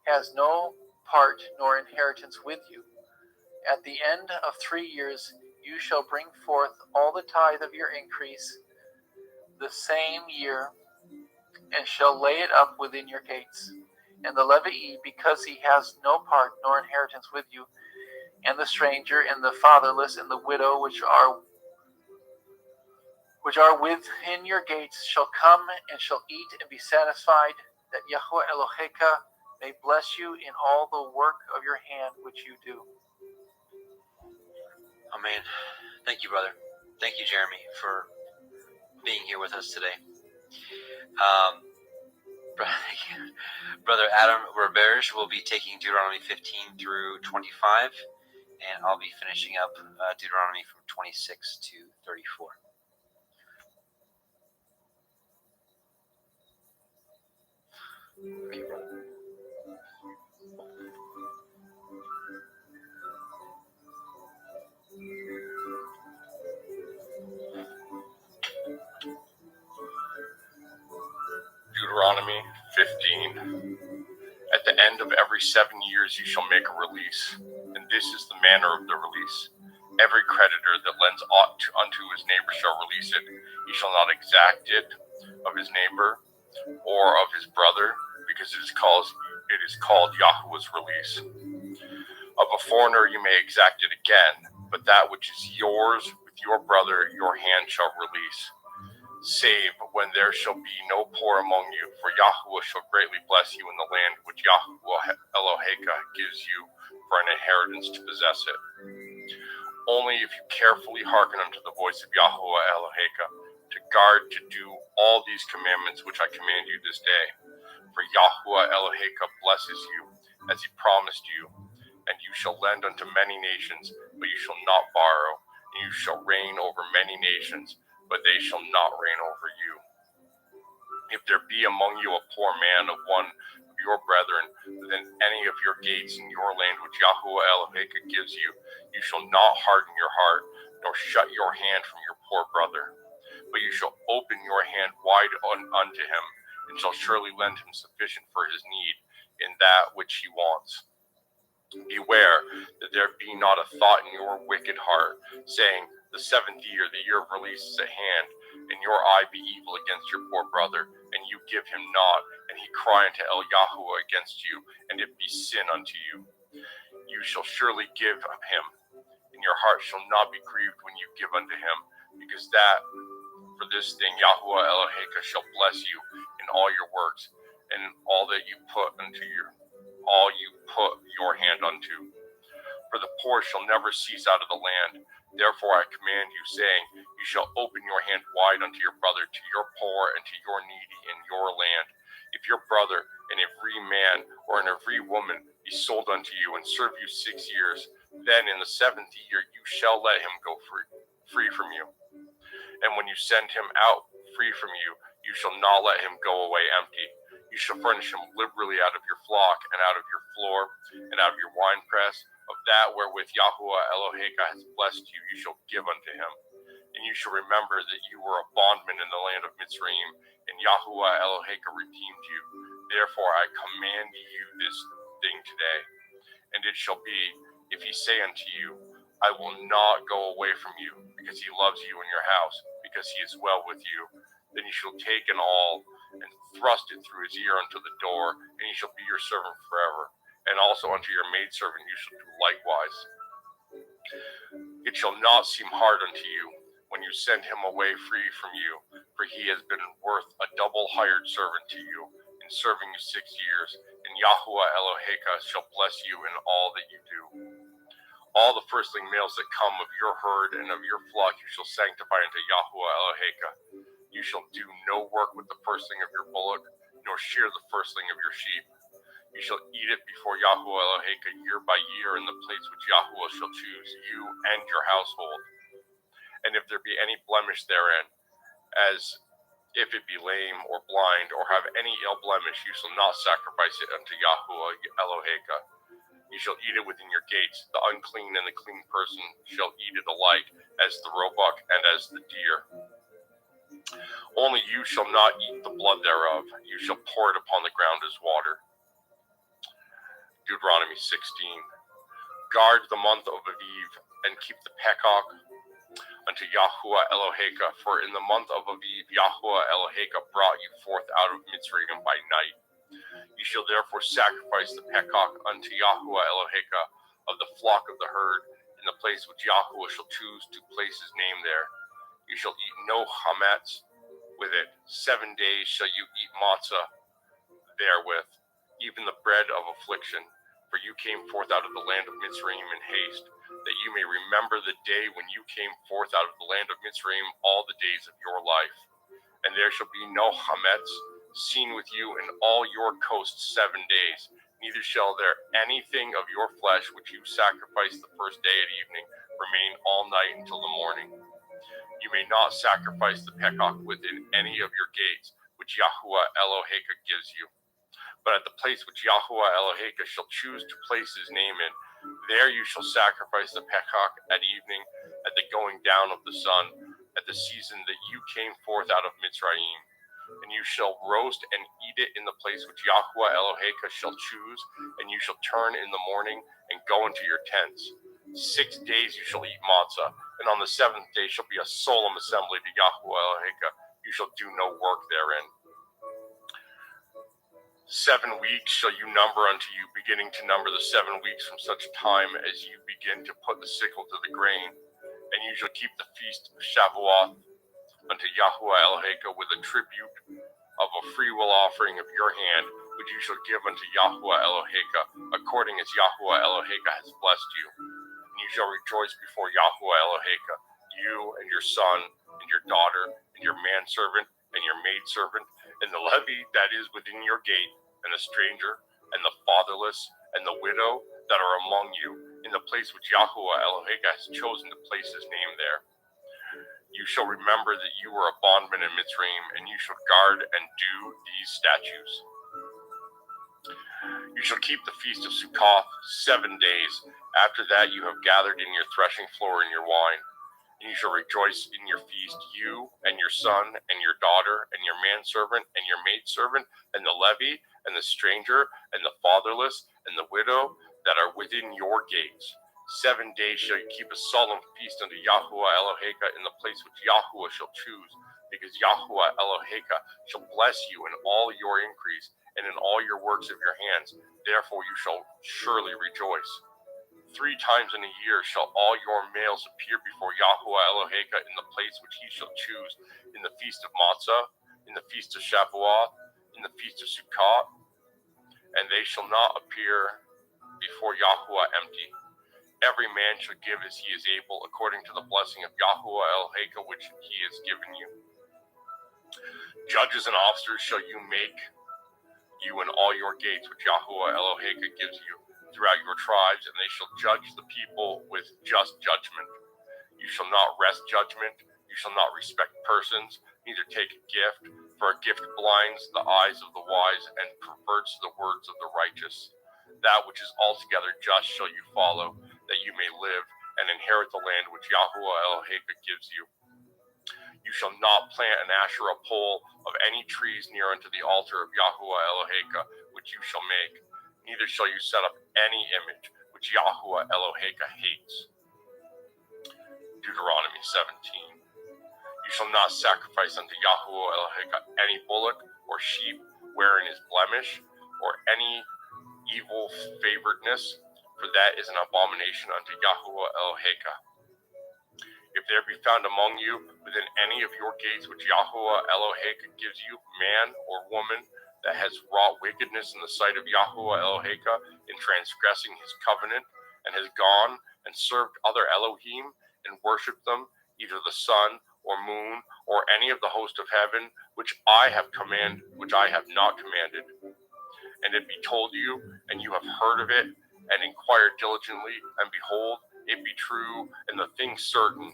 Speaker 6: has no part nor inheritance with you. At the end of 3 years you shall bring forth all the tithe of your increase the same year, and shall lay it up within your gates. And the Levii, because he has no part nor inheritance with you, and the stranger, and the fatherless, and the widow, which are within your gates, shall come and shall eat and be satisfied, that Yahuwah Eloheka may bless you in all the work of your hand which you do.
Speaker 3: Amen. Thank you, brother. Thank you, Jeremy, for being here with us today. Brother Adam Roberge will be taking Deuteronomy 15 through 25, and I'll be finishing up Deuteronomy from 26 to 34. Okay, brother.
Speaker 5: Deuteronomy 15. At the end of every 7 years you shall make a release, and this is the manner of the release. Every creditor that lends aught unto his neighbor shall release it. He shall not exact it of his neighbor or of his brother, because it is called Yahuwah's release. Of a foreigner you may exact it again, but that which is yours with your brother your hand shall release, save when there shall be no poor among you, for Yahuwah shall greatly bless you in the land which Yahuwah Eloheka gives you for an inheritance to possess it. Only if you carefully hearken unto the voice of Yahuwah Eloheka, to guard to do all these commandments which I command you this day. For Yahuwah Eloheka blesses you, as he promised you, and you shall lend unto many nations, but you shall not borrow, and you shall reign over many nations, but they shall not reign over you. If there be among you a poor man of one of your brethren within any of your gates in your land which Yahuwah Eloheka gives you, you shall not harden your heart, nor shut your hand from your poor brother, but you shall open your hand wide unto him, and shall surely lend him sufficient for his need in that which he wants. Beware that there be not a thought in your wicked heart, saying, the 7th year, the year of release, is at hand, and your eye be evil against your poor brother, and you give him not, and he cry unto El Yahuwah against you, and it be sin unto you. You shall surely give him, and your heart shall not be grieved when you give unto him, because that for this thing Yahuwah Eloheka shall bless you in all your works, and in all that you put your hand unto. For the poor shall never cease out of the land. Therefore I command you, saying, you shall open your hand wide unto your brother, to your poor and to your needy in your land. If your brother, and a free man or an free woman, be sold unto you and serve you 6 years, then in the 7th year you shall let him go free from you. And when you send him out free from you, you shall not let him go away empty. You shall furnish him liberally out of your flock, and out of your floor, and out of your winepress. Of that wherewith Yahuwah Eloheka has blessed you, you shall give unto him. And you shall remember that you were a bondman in the land of Mitzrayim, and Yahuwah Eloheka redeemed you. Therefore I command you this thing today. And it shall be, If he say unto you, I will not go away from you, because he loves you in your house, because he is well with you, then you shall take an awl and thrust it through his ear unto the door, and he shall be your servant forever. And also unto your maidservant you shall do likewise. It shall not seem hard unto you when you send him away free from you, for he has been worth a double hired servant to you, in serving you 6 years, and Yahuwah Eloheka shall bless you in all that you do. All the firstling males that come of your herd and of your flock you shall sanctify unto Yahuwah Eloheka. You shall do no work with the firstling of your bullock, nor shear the firstling of your sheep. You shall eat it before Yahuwah Eloheka year by year in the place which Yahuwah shall choose, you and your household. And if there be any blemish therein, as if it be lame or blind, or have any ill blemish, you shall not sacrifice it unto Yahuwah Eloheka. You shall eat it within your gates. The unclean and the clean person shall eat it alike, as the roebuck and as the deer. Only you shall not eat the blood thereof. You shall pour it upon the ground as water. Deuteronomy 16. Guard the month of Aviv, and keep the Pekach unto Yahuwah Eloheka. For in the month of Aviv, Yahuwah Eloheka brought you forth out of Mitzrayim by night. You shall therefore sacrifice the Pekach unto Yahuwah Eloheka of the flock of the herd, in the place which Yahuwah shall choose to place his name there. You shall eat no chametz with it. 7 days shall you eat matzah therewith, even the bread of affliction. For you came forth out of the land of Mitzrayim in haste, that you may remember the day when you came forth out of the land of Mitzrayim all the days of your life. And there shall be no chametz seen with you in all your coasts 7 days, neither shall there anything of your flesh which you sacrifice the first day at evening remain all night until the morning. You may not sacrifice the Pekach within any of your gates, which Yahuwah Eloheka gives you. But at the place which Yahuwah Eloheka shall choose to place his name in, there you shall sacrifice the Pekach at evening, at the going down of the sun, at the season that you came forth out of Mitzrayim. And you shall roast and eat it in the place which Yahuwah Eloheka shall choose, and you shall turn in the morning and go into your tents. 6 days you shall eat matzah, and on the 7th day shall be a solemn assembly to Yahuwah Eloheka. You shall do no work therein. 7 weeks shall you number unto you, beginning to number the 7 weeks from such time as you begin to put the sickle to the grain. And you shall keep the feast of Shavuot unto Yahuwah Eloheka with a tribute of a freewill offering of your hand, which you shall give unto Yahuwah Eloheka, according as Yahuwah Eloheka has blessed you. And you shall rejoice before Yahuwah Eloheka, you and your son, and your daughter, and your manservant, and your maidservant, and the levy that is within your gate, and the stranger, and the fatherless, and the widow that are among you, in the place which Yahuwah Eloheka has chosen to place his name there. You shall remember that you were a bondman in Mitzrayim, and you shall guard and do these statutes. You shall keep the feast of Sukkot 7 days. After that you have gathered in your threshing floor and your wine. And you shall rejoice in your feast, you and your son and your daughter and your manservant and your maidservant and the levy and the stranger and the fatherless and the widow that are within your gates. 7 days shall you keep a solemn feast unto Yahuwah Eloheka in the place which Yahuwah shall choose, because Yahuwah Eloheka shall bless you in all your increase and in all your works of your hands. Therefore you shall surely rejoice. 3 times in a year shall all your males appear before Yahuwah Eloheka in the place which he shall choose, in the feast of Matzah, in the feast of Shavuot, in the feast of Sukkot, and they shall not appear before Yahuwah empty. Every man shall give as he is able, according to the blessing of Yahuwah Eloheka which he has given you. Judges and officers shall you make you in all your gates which Yahuwah Eloheka gives you throughout your tribes, and they shall judge the people with just judgment. You shall not wrest judgment, you shall not respect persons, neither take a gift, for a gift blinds the eyes of the wise and perverts the words of the righteous. That which is altogether just shall you follow, that you may live and inherit the land which Yahuwah Eloheka gives you. You shall not plant an Asherah pole of any trees near unto the altar of Yahuwah Eloheka, which you shall make. Neither shall you set up any image which Yahuwah Eloheka hates. Deuteronomy 17. You shall not sacrifice unto Yahuwah Eloheka any bullock or sheep wherein is blemish, or any evil favoredness, for that is an abomination unto Yahuwah Eloheka. If there be found among you within any of your gates which Yahuwah Eloheka gives you, man or woman, that has wrought wickedness in the sight of Yahuwah Eloheka in transgressing his covenant, and has gone and served other Elohim, and worshipped them, either the sun or moon, or any of the host of heaven, which I have not commanded, and it be told you, and you have heard of it, and inquired diligently, and behold, it be true, and the thing certain,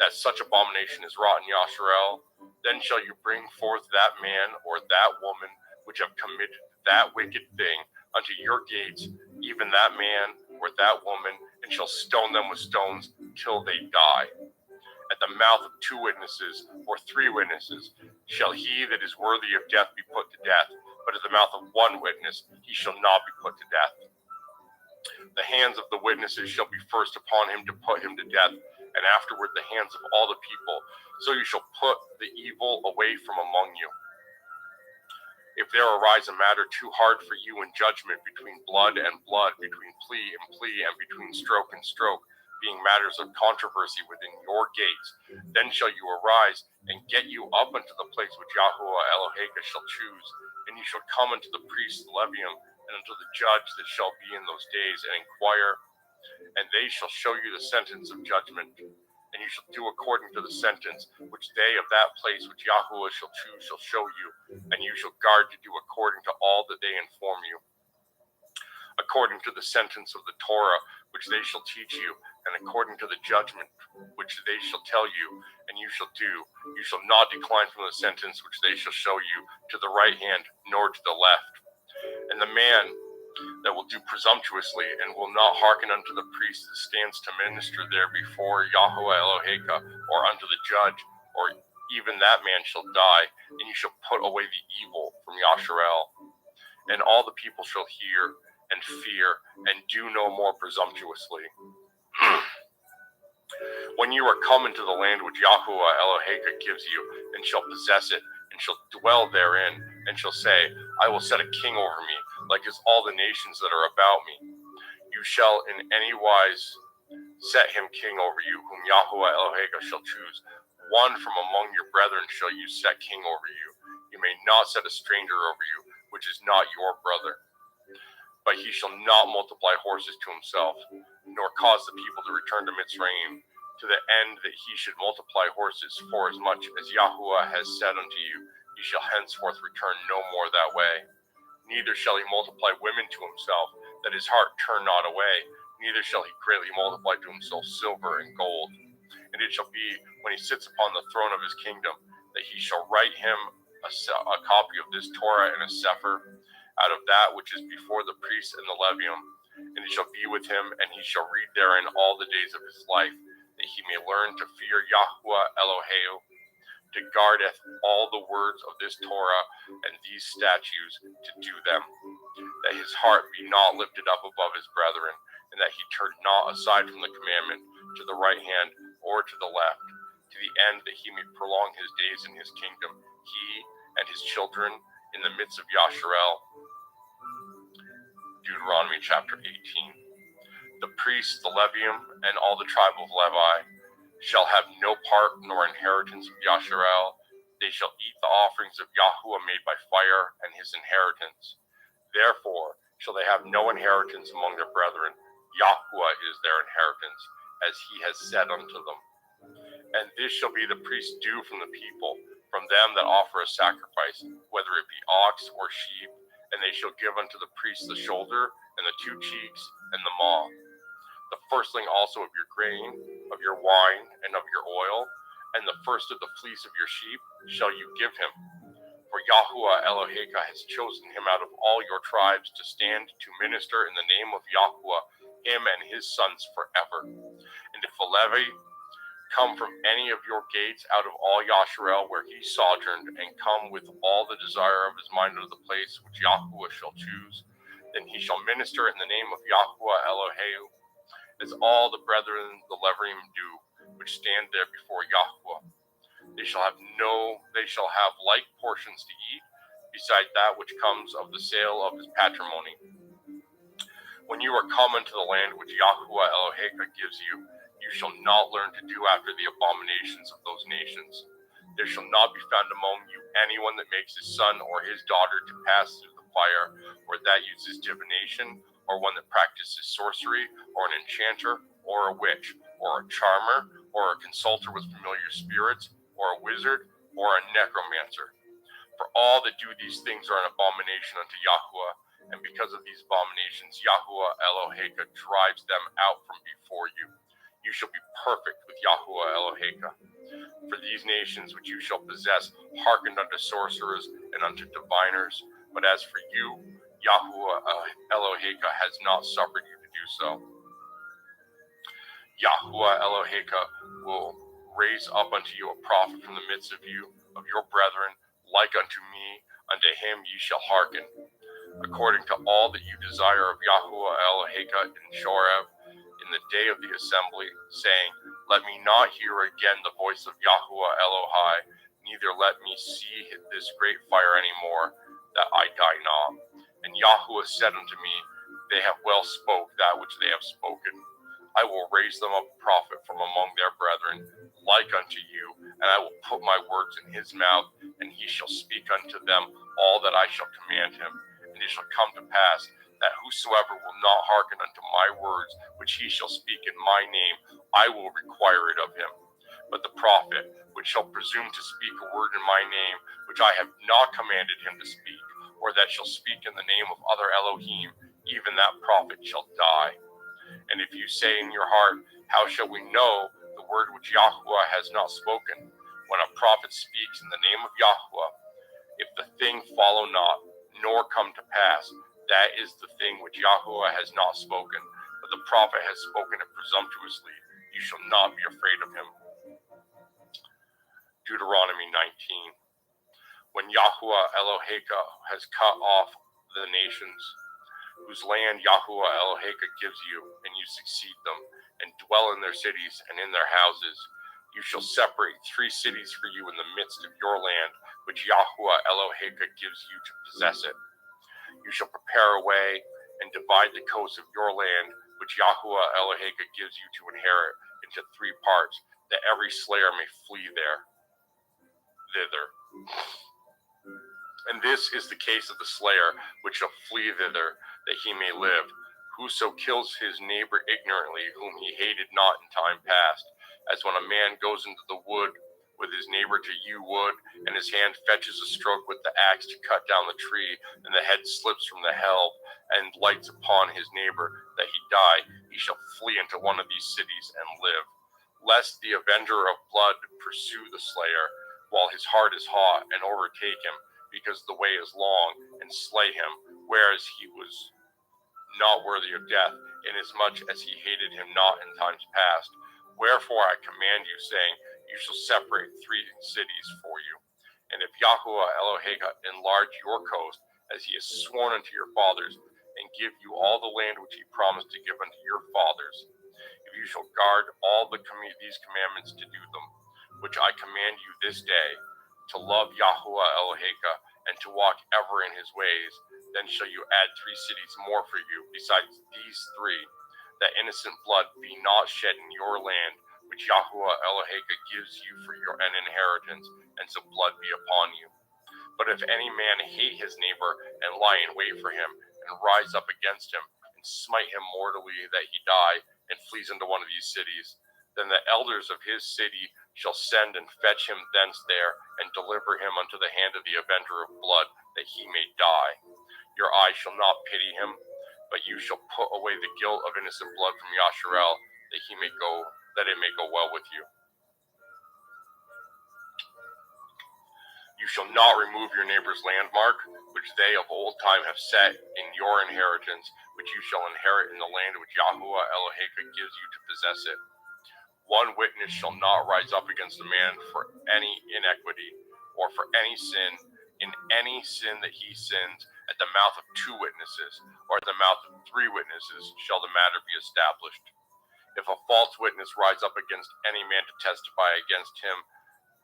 Speaker 5: that such abomination is wrought in Yasharel, then shall you bring forth that man or that woman which have committed that wicked thing unto your gates, even that man or that woman, and shall stone them with stones till they die. At the mouth of 2 witnesses or 3 witnesses shall he that is worthy of death be put to death, but at the mouth of 1 witness he shall not be put to death. The hands of the witnesses shall be first upon him to put him to death, and afterward the hands of all the people. So you shall put the evil away from among you. If there arise a matter too hard for you in judgment between blood and blood, between plea and plea, and between stroke and stroke, being matters of controversy within your gates, then shall you arise and get you up unto the place which Yahuwah Eloheka shall choose, and you shall come unto the priest Levium, and unto the judge that shall be in those days, and inquire, and they shall show you the sentence of judgment. And you shall do according to the sentence which they of that place which Yahuwah shall choose shall show you, and you shall guard to do according to all that they inform you, according to the sentence of the Torah which they shall teach you, and according to the judgment which they shall tell you, and you shall do. You shall not decline from the sentence which they shall show you, to the right hand nor to the left. And the man that will do presumptuously, and will not hearken unto the priest that stands to minister there before Yahuwah Eloheka, or unto the judge, or even that man shall die, and you shall put away the evil from Yasharel. And all the people shall hear and fear, and do no more presumptuously. When you are come into the land which Yahuwah Eloheka gives you, and shall possess it, and shall dwell therein, and shall say, I will set a king over me, like as all the nations that are about me. You shall in any wise set him king over you, whom Yahuwah Eloheka shall choose. One from among your brethren shall you set king over you. You may not set a stranger over you, which is not your brother. But he shall not multiply horses to himself, nor cause the people to return to Mitzrayim, to the end that he should multiply horses, for as much as Yahuwah has said unto you, ye shall henceforth return no more that way. Neither shall he multiply women to himself, that his heart turn not away, neither shall he greatly multiply to himself silver and gold. And it shall be, when he sits upon the throne of his kingdom, that he shall write him a copy of this Torah and a sefer, out of that which is before the priests and the Levium, and it shall be with him, and he shall read therein all the days of his life, that he may learn to fear Yahuwah Eloheu, to guardeth all the words of this Torah and these statutes, to do them, that his heart be not lifted up above his brethren, and that he turn not aside from the commandment to the right hand or to the left, to the end that he may prolong his days in his kingdom, he and his children in the midst of Yasharel. Deuteronomy chapter 18. The priests, the Levium, and all the tribe of Levi shall have no part nor inheritance of Yasharel. They shall eat the offerings of Yahuwah made by fire, and his inheritance. Therefore shall they have no inheritance among their brethren. Yahuwah is their inheritance, as he has said unto them. And this shall be the priest's due from the people, from them that offer a sacrifice, whether it be ox or sheep, and they shall give unto the priest the shoulder, and the 2 cheeks, and the maw. The firstling also of your grain, of your wine, and of your oil, and the first of the fleece of your sheep shall you give him. For Yahuwah Eloheka has chosen him out of all your tribes to stand to minister in the name of Yahuwah, him and his sons forever. And if a Levi come from any of your gates out of all Yasharel where he sojourned, and come with all the desire of his mind unto the place which Yahuwah shall choose, Then he shall minister in the name of Yahuwah Eloheu, as all the brethren the Levium do, which stand there before Yahuwah. They shall have like portions to eat, beside that which comes of the sale of his patrimony. When you are come into the land which Yahuwah Eloheka gives you, you shall not learn to do after the abominations of those nations. There shall not be found among you anyone that makes his son or his daughter to pass through the fire, or that uses divination, or one that practices sorcery, or an enchanter, or a witch, or a charmer, or a consulter with familiar spirits, or a wizard, or a necromancer. For all that do these things are an abomination unto Yahuwah, and because of these abominations Yahuwah Eloheka drives them out from before you. You shall be perfect with Yahuwah Eloheka. For these nations which you shall possess hearkened unto sorcerers and unto diviners, but as for you, Yahuwah Eloheka has not suffered you to do so. Yahuwah Eloheka will raise up unto you a prophet from the midst of you, of your brethren, like unto me. Unto him ye shall hearken, according to all that you desire of Yahuwah Eloheka in Shoreb, in the day of the assembly, saying, Let me not hear again the voice of Yahuwah Elohai, neither let me see this great fire any more, that I die not. And Yahuwah said unto me, They have well spoke that which they have spoken. I will raise them up a prophet from among their brethren, like unto you, and I will put my words in his mouth, and he shall speak unto them all that I shall command him. And it shall come to pass that whosoever will not hearken unto my words, which he shall speak in my name, I will require it of him. But the prophet, which shall presume to speak a word in my name, which I have not commanded him to speak, or that shall speak in the name of other Elohim, even that prophet shall die. And if you say in your heart, How shall we know the word which Yahuwah has not spoken? When a prophet speaks in the name of Yahuwah, if the thing follow not, nor come to pass, that is the thing which Yahuwah has not spoken, but the prophet has spoken it presumptuously. You shall not be afraid of him. Deuteronomy 19. When Yahuwah Eloheka has cut off the nations, whose land Yahuwah Eloheka gives you, and you succeed them, and dwell in their cities and in their houses, you shall separate 3 cities for you in the midst of your land, which Yahuwah Eloheka gives you to possess it. You shall prepare a way and divide the coast of your land, which Yahuwah Eloheka gives you to inherit, into 3 parts, that every slayer may flee thither. And this is the case of the slayer, which shall flee thither, that he may live. Whoso kills his neighbor ignorantly, whom he hated not in time past, as when a man goes into the wood with his neighbor to hew wood, and his hand fetches a stroke with the axe to cut down the tree, and the head slips from the helve, and lights upon his neighbor, that he die, he shall flee into one of these cities and live. Lest the avenger of blood pursue the slayer, while his heart is hot, and overtake him, because the way is long, and slay him, whereas he was not worthy of death, inasmuch as he hated him not in times past. Wherefore I command you, saying, You shall separate 3 cities for you. And if Yahuwah Eloheka enlarge your coast, as he has sworn unto your fathers, and give you all the land which he promised to give unto your fathers, if you shall guard all these commandments to do them, which I command you this day, to love Yahuwah Eloheka, and to walk ever in his ways, then shall you add 3 cities more for you, besides these 3, that innocent blood be not shed in your land, which Yahuwah Eloheka gives you for an inheritance, and so blood be upon you. But if any man hate his neighbor, and lie in wait for him, and rise up against him, and smite him mortally that he die, and flees into one of these cities, then the elders of his city shall send and fetch him thence there, and deliver him unto the hand of the avenger of blood, that he may die. Your eye shall not pity him, but you shall put away the guilt of innocent blood from Yasharel, that it may go well with you. You shall not remove your neighbor's landmark, which they of old time have set in your inheritance, which you shall inherit in the land which Yahuwah Eloheka gives you to possess it. One witness shall not rise up against a man for any iniquity, or for any sin, in any sin that he sins, At the mouth of 2 witnesses, or at the mouth of 3 witnesses, shall the matter be established. If a false witness rise up against any man to testify against him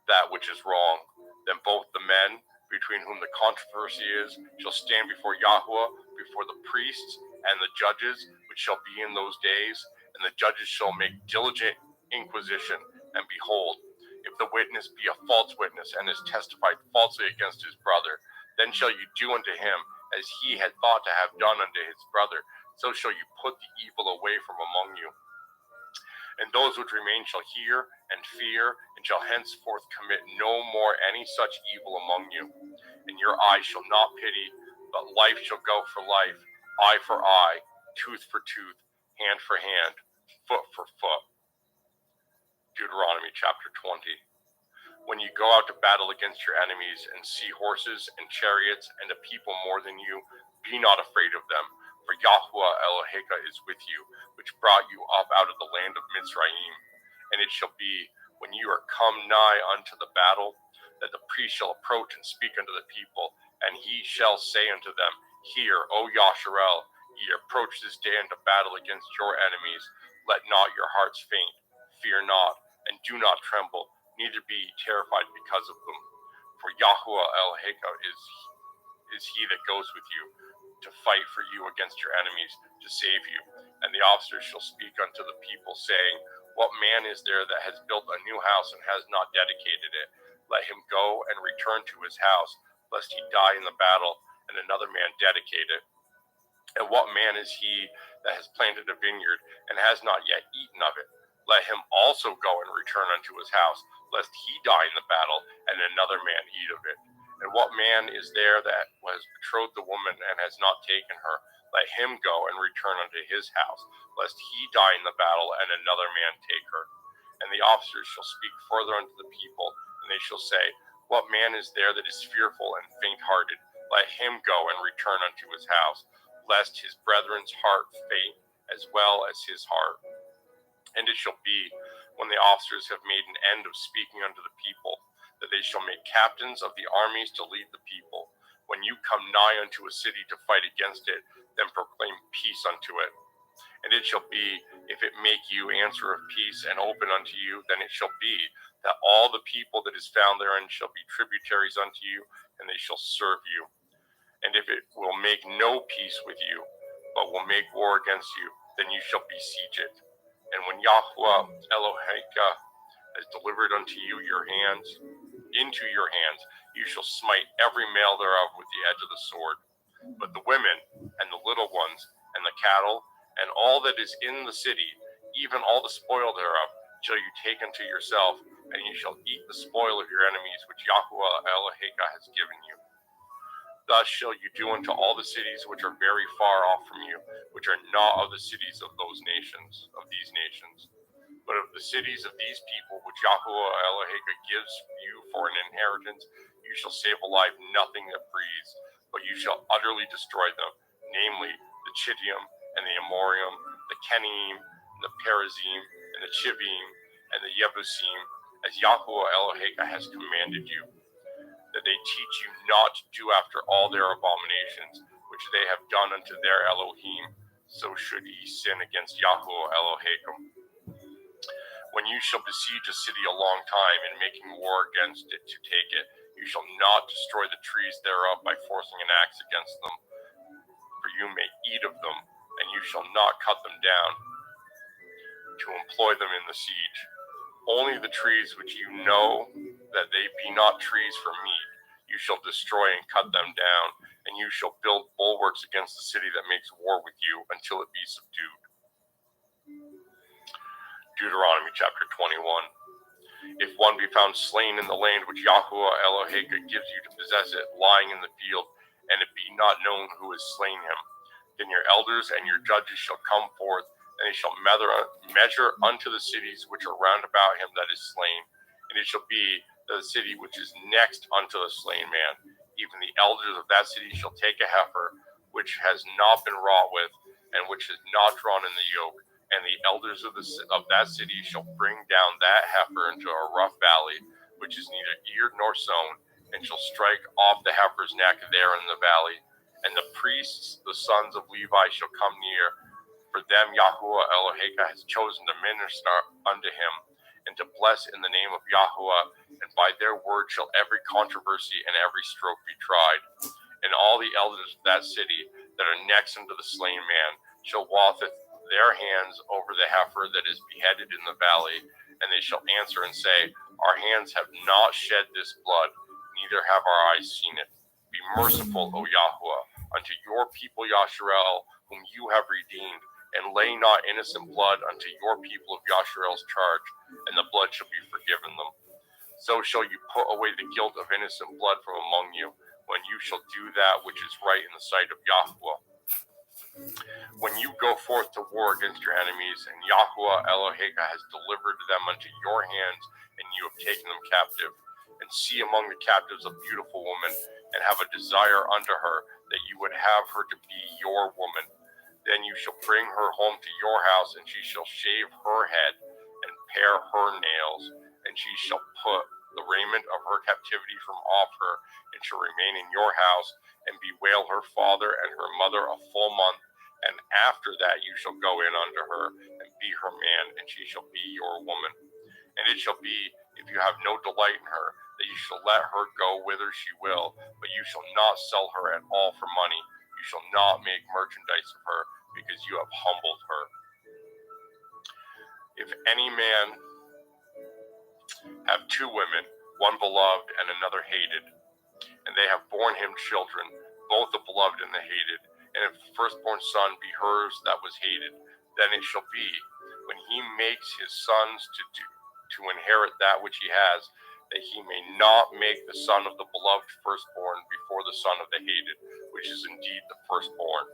Speaker 5: that which is wrong, then both the men between whom the controversy is shall stand before Yahweh, before the priests and the judges, which shall be in those days, and the judges shall make diligent inquisition. And behold, if the witness be a false witness, and has testified falsely against his brother, then shall you do unto him as he had thought to have done unto his brother. So shall you put the evil away from among you. And those which remain shall hear and fear, and shall henceforth commit no more any such evil among you. And your eye shall not pity, but life shall go for life, eye for eye, tooth for tooth, hand for hand, foot for foot. Deuteronomy chapter 20. When you go out to battle against your enemies, and see horses and chariots and a people more than you, be not afraid of them. For Yahweh Eloheka is with you, which brought you up out of the land of Mitzrayim. And it shall be, when you are come nigh unto the battle, that the priest shall approach and speak unto the people, and he shall say unto them, Hear, O Yasharel, ye approach this day unto battle against your enemies. Let not your hearts faint, fear not, and do not tremble, neither be ye terrified because of them. For Yahweh Eloheka is he that goes with you, to fight for you against your enemies, to save you. And the officers shall speak unto the people, saying, What man is there that has built a new house and has not dedicated it? Let him go and return to his house, lest he die in the battle, and another man dedicate it. And what man is he that has planted a vineyard, and has not yet eaten of it? Let him also go and return unto his house, lest he die in the battle, and another man eat of it. And what man is there that has betrothed the woman and has not taken her? Let him go and return unto his house, lest he die in the battle, and another man take her. And the officers shall speak further unto the people, and they shall say, What man is there that is fearful and faint-hearted? Let him go and return unto his house, lest his brethren's heart faint, as well as his heart. And it shall be, when the officers have made an end of speaking unto the people, that they shall make captains of the armies to lead the people. When you come nigh unto a city to fight against it, then proclaim peace unto it. And it shall be, if it make you answer of peace and open unto you, then it shall be, that all the people that is found therein shall be tributaries unto you, and they shall serve you. And if it will make no peace with you, but will make war against you, then you shall besiege it. And when Yahweh Eloheka has delivered unto you into your hands, you shall smite every male thereof with the edge of the sword. But the women, and the little ones, and the cattle, and all that is in the city, even all the spoil thereof, shall you take unto yourself, and you shall eat the spoil of your enemies, which Yahweh Eloheka has given you. Thus shall you do unto all the cities which are very far off from you, which are not of the cities of these nations. But of the cities of these people, which Yahweh Eloheka gives you for an inheritance, you shall save alive nothing that breathes, but you shall utterly destroy them, namely the Chittim, and the Amorim, the Kenim, and the Perizim, and the Chivim, and the Yebusim, as Yahweh Eloheka has commanded you, that they teach you not to do after all their abominations, which they have done unto their Elohim, so should ye sin against Yahweh Eloheka. When you shall besiege a city a long time, in making war against it to take it, you shall not destroy the trees thereof by forcing an axe against them, for you may eat of them, and you shall not cut them down to employ them in the siege. Only the trees which you know that they be not trees for meat, you shall destroy and cut them down, and you shall build bulwarks against the city that makes war with you until it be subdued. Deuteronomy chapter 21. If one be found slain in the land which Yahweh Eloheka gives you to possess it, lying in the field, and it be not known who has slain him, then your elders and your judges shall come forth, and they shall measure unto the cities which are round about him that is slain. And it shall be that the city which is next unto the slain man, even the elders of that city shall take a heifer, which has not been wrought with, and which is not drawn in the yoke, and the elders of that city shall bring down that heifer into a rough valley, which is neither eared nor sown, and shall strike off the heifer's neck there in the valley, And the priests, the sons of Levi, shall come near. For them Yahuwah Eloheka has chosen to minister unto him, and to bless in the name of Yahuwah, and by their word shall every controversy and every stroke be tried. And all the elders of that city that are next unto the slain man shall wash their hands over the heifer that is beheaded in the valley, and they shall answer and say, Our hands have not shed this blood, neither have our eyes seen it. Be merciful, O Yahuwah, unto your people Yasharel, whom you have redeemed, and lay not innocent blood unto your people of Yasharel's charge, and the blood shall be forgiven them. So shall you put away the guilt of innocent blood from among you, when you shall do that which is right in the sight of Yahuwah. When you go forth to war against your enemies, and Yahuwah Eloheka has delivered them unto your hands, and you have taken them captive, and see among the captives a beautiful woman, and have a desire unto her, that you would have her to be your woman, then you shall bring her home to your house, and she shall shave her head, and pare her nails, and she shall put the raiment of her captivity from off her, and shall remain in your house, and bewail her father and her mother a full month. And after that you shall go in unto her, and be her man, and she shall be your woman. And it shall be, if you have no delight in her, that you shall let her go whither she will, but you shall not sell her at all for money. You shall not make merchandise of her, because you have humbled her. If any man have two women, one beloved and another hated, and they have borne him children, both the beloved and the hated, and if the firstborn son be hers that was hated, then it shall be, when he makes his sons to inherit that which he has, that he may not make the son of the beloved firstborn before the son of the hated, which is indeed the firstborn.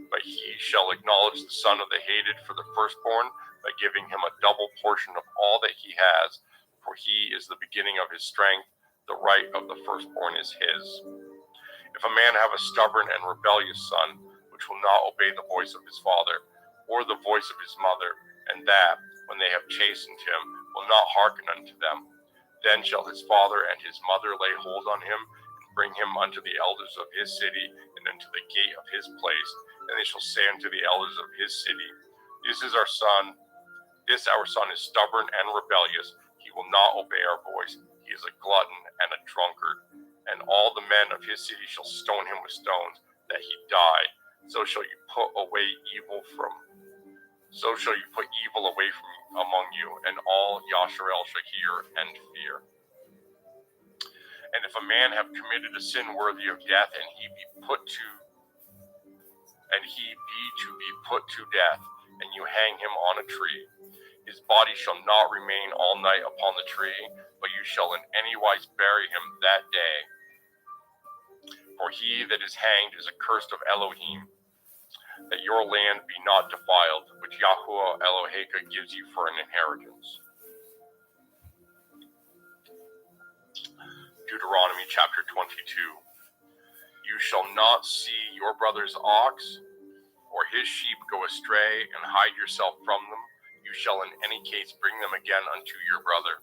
Speaker 5: But he shall acknowledge the son of the hated for the firstborn, by giving him a double portion of all that he has, for he is the beginning of his strength, the right of the firstborn is his. If a man have a stubborn and rebellious son, which will not obey the voice of his father, or the voice of his mother, and that, when they have chastened him, will not hearken unto them, then shall his father and his mother lay hold on him, and bring him unto the elders of his city, and unto the gate of his place, and they shall say unto the elders of his city, This our son is stubborn and rebellious, he will not obey our voice, he is a glutton and a drunkard. And all the men of his city shall stone him with stones, that he die. So shall you put evil away from among you, and all Yasharel shall hear and fear. And if a man have committed a sin worthy of death, and he be to be put to death, and you hang him on a tree, his body shall not remain all night upon the tree, but you shall in any wise bury him that day. For he that is hanged is accursed of Elohim, that your land be not defiled, which Yahuwah Eloheka gives you for an inheritance. Deuteronomy chapter 22. You shall not see your brother's ox or his sheep go astray, and hide yourself from them. You shall in any case bring them again unto your brother.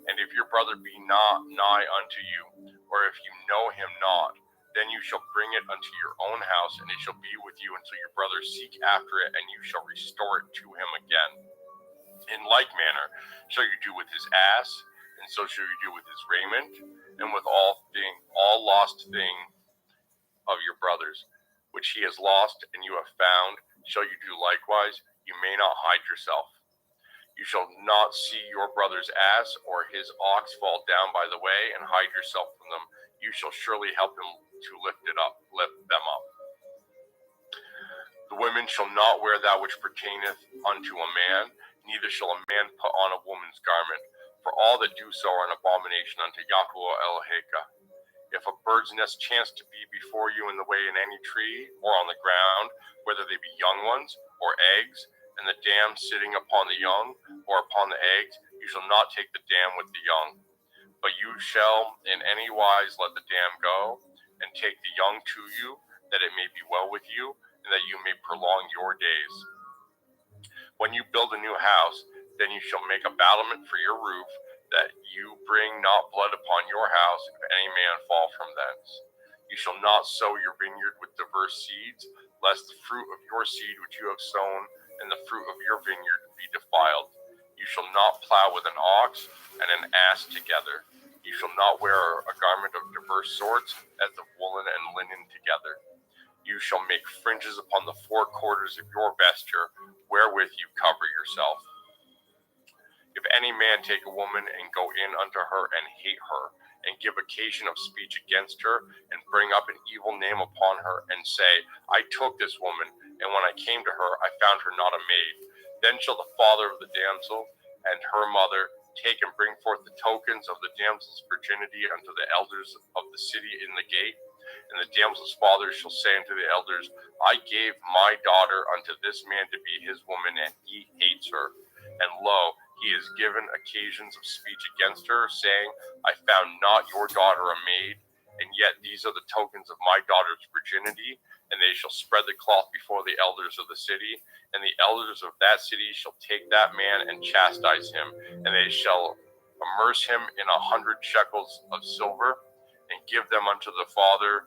Speaker 5: And if your brother be not nigh unto you, or if you know him not, then you shall bring it unto your own house, and it shall be with you until your brother seek after it, and you shall restore it to him again. In like manner shall you do with his ass, and so shall you do with his raiment, and with all lost thing of your brother's, which he has lost and you have found, shall you do likewise. You may not hide yourself. You shall not see your brother's ass or his ox fall down by the way, and hide yourself from them. You shall surely help him to lift them up. The women shall not wear that which pertaineth unto a man, neither shall a man put on a woman's garment, for all that do so are an abomination unto Yahuwah Eloheka. If a bird's nest chance to be before you in the way in any tree, or on the ground, whether they be young ones, or eggs, and the dam sitting upon the young, or upon the eggs, you shall not take the dam with the young. But you shall in any wise let the dam go, and take the young to you, that it may be well with you, and that you may prolong your days. When you build a new house, then you shall make a battlement for your roof, that you bring not blood upon your house, if any man fall from thence. You shall not sow your vineyard with diverse seeds, lest the fruit of your seed which you have sown and the fruit of your vineyard be defiled. You shall not plow with an ox and an ass together. You shall not wear a garment of diverse sorts, as of woolen and linen together. You shall make fringes upon the four quarters of your vesture, wherewith you cover yourself. If any man take a woman and go in unto her and hate her, and give occasion of speech against her, and bring up an evil name upon her, and say, I took this woman, and when I came to her, I found her not a maid, then shall the father of the damsel and her mother take and bring forth the tokens of the damsel's virginity unto the elders of the city in the gate. And the damsel's father shall say unto the elders, I gave my daughter unto this man to be his woman, and he hates her. And lo, he has given occasions of speech against her, saying, I found not your daughter a maid, and yet these are the tokens of my daughter's virginity. And they shall spread the cloth before the elders of the city, and the elders of that city shall take that man and chastise him, and they shall immerse him in 100 shekels of silver, and give them unto the father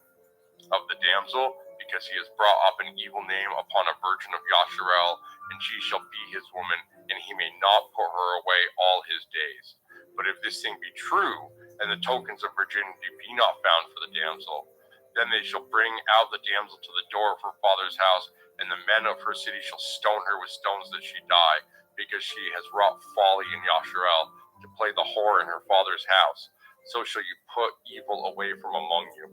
Speaker 5: of the damsel, because he has brought up an evil name upon a virgin of Yasharel, and she shall be his woman, and he may not put her away all his days. But if this thing be true, and the tokens of virginity be not found for the damsel, then they shall bring out the damsel to the door of her father's house, and the men of her city shall stone her with stones that she die, because she has wrought folly in Yasharel, to play the whore in her father's house. So shall you put evil away from among you.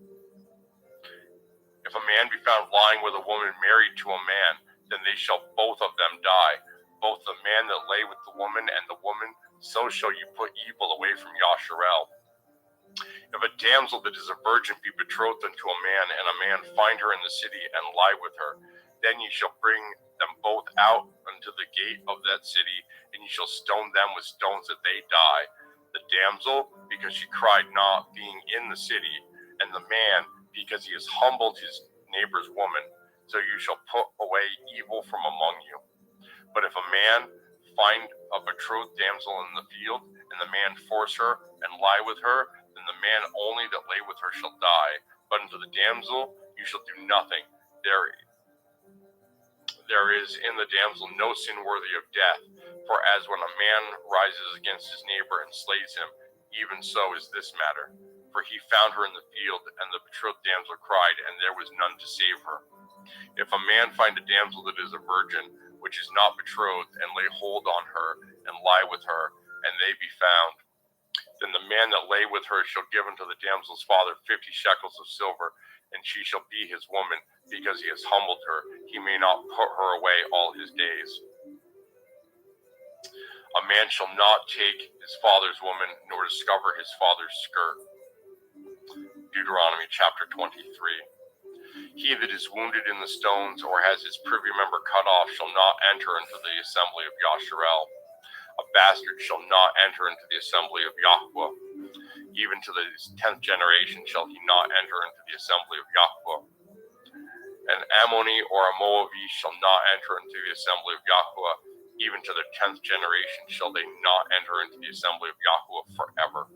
Speaker 5: If a man be found lying with a woman married to a man, then they shall both of them die, both the man that lay with the woman and the woman. So shall you put evil away from Yasharel. If a damsel that is a virgin be betrothed unto a man, and a man find her in the city and lie with her, then ye shall bring them both out unto the gate of that city, and ye shall stone them with stones that they die. The damsel, because she cried not, being in the city, and the man, because he has humbled his neighbor's woman. So you shall put away evil from among you. But if a man find a betrothed damsel in the field, and the man force her and lie with her, then the man only that lay with her shall die. But unto the damsel you shall do nothing. There is in the damsel no sin worthy of death. For as when a man rises against his neighbor and slays him, even so is this matter. For he found her in the field, and the betrothed damsel cried, and there was none to save her. If a man find a damsel that is a virgin, which is not betrothed, and lay hold on her, and lie with her, and they be found, then the man that lay with her shall give unto the damsel's father 50 shekels of silver, and she shall be his woman, because he has humbled her. He may not put her away all his days. A man shall not take his father's woman, nor discover his father's skirt. Deuteronomy chapter 23. He that is wounded in the stones, or has his privy member cut off, shall not enter into the assembly of Yasharel. A bastard shall not enter into the assembly of Yahweh. Even to the 10th generation shall he not enter into the assembly of Yahweh. An Ammoni or a Moabite shall not enter into the assembly of Yahweh. Even to the 10th generation shall they not enter into the assembly of Yahweh forever.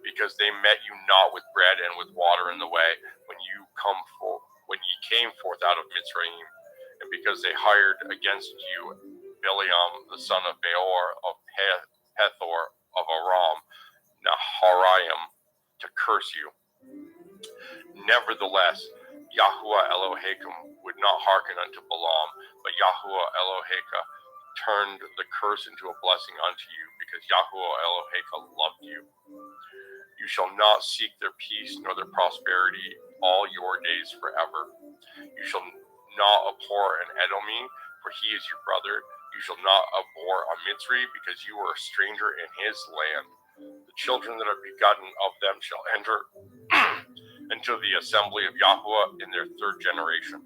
Speaker 5: Because they met you not with bread and with water in the way when ye came forth out of Mitzrayim, and because they hired against you Bileam the son of Beor of Pethor of Aram Naharaim to curse you. Nevertheless, Yahuwah Elohechem would not hearken unto Balaam, but Yahuwah Eloheka turned the curse into a blessing unto you, because Yahuwah Eloheka loved you. You shall not seek their peace nor their prosperity all your days forever. You shall not abhor an Edomi, for he is your brother. You shall not abhor a Mitzri, because you are a stranger in his land. The children that are begotten of them shall enter into the assembly of Yahuwah in their 3rd generation.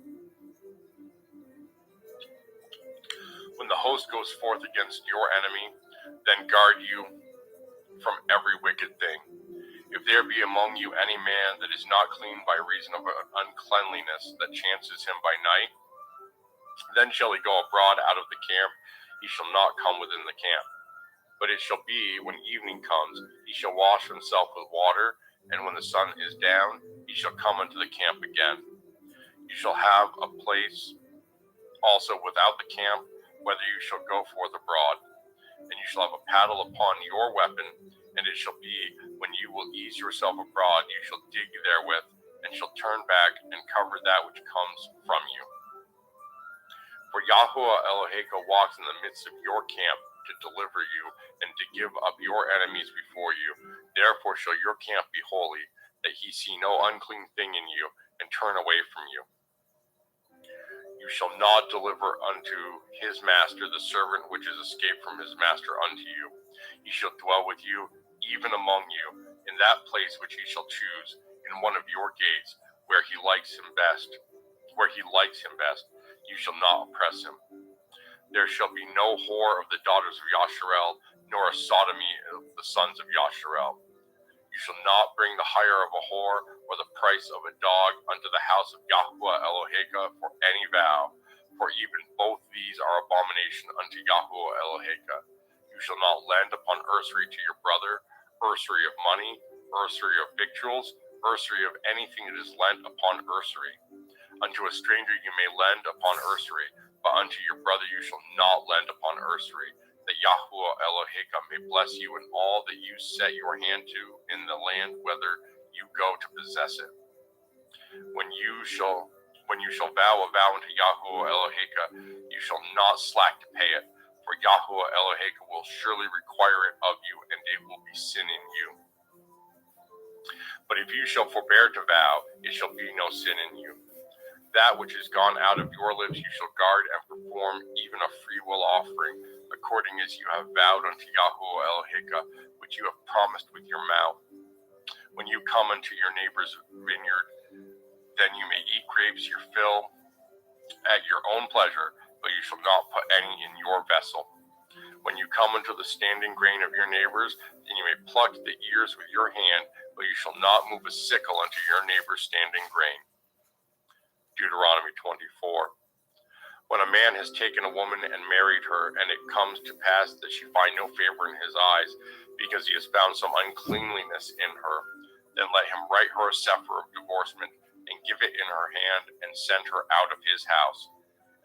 Speaker 5: When the host goes forth against your enemy, then guard you from every wicked thing. If there be among you any man that is not clean by reason of uncleanliness that chances him by night, then shall he go abroad out of the camp. He shall not come within the camp. But it shall be, when evening comes, he shall wash himself with water, and when the sun is down, ye shall come unto the camp again. You shall have a place also without the camp, whether you shall go forth abroad. And you shall have a paddle upon your weapon, and it shall be, when you will ease yourself abroad, you shall dig therewith, and shall turn back and cover that which comes from you. For Yahuwah Eloheka walks in the midst of your camp to deliver you, and to give up your enemies before you. Therefore shall your camp be holy, that he see no unclean thing in you, and turn away from you. You shall not deliver unto his master the servant which is escaped from his master unto you. He shall dwell with you, even among you, in that place which he shall choose, in one of your gates, where he likes him best. You shall not oppress him. There shall be no whore of the daughters of Yasharel, nor a sodomy of the sons of Yasharel. You shall not bring the hire of a whore, or the price of a dog, unto the house of Yahuwah Eloheka for any vow, for even both these are abomination unto Yahuwah Eloheka. You shall not lend upon usury to your brother, usury of money, usury of victuals, usury of anything that is lent upon usury. Unto a stranger you may lend upon usury, but unto your brother you shall not lend upon usury, that Yahuwah Eloheka may bless you in all that you set your hand to in the land whither you go to possess it. When you shall vow a vow unto Yahuwah Eloheka, you shall not slack to pay it, for Yahuwah Eloheka will surely require it of you, and it will be sin in you. But if you shall forbear to vow, it shall be no sin in you. That which is gone out of your lips you shall guard and perform, even a freewill offering, according as you have vowed unto Yahuwah Eloheka, which you have promised with your mouth. When you come unto your neighbor's vineyard, then you may eat grapes your fill at your own pleasure, but you shall not put any in your vessel. When you come unto the standing grain of your neighbors, then you may pluck the ears with your hand, but you shall not move a sickle unto your neighbor's standing grain. Deuteronomy 24. When a man has taken a woman and married her, and it comes to pass that she find no favor in his eyes, because he has found some uncleanliness in her, then let him write her a sefer of divorcement, and give it in her hand, and send her out of his house.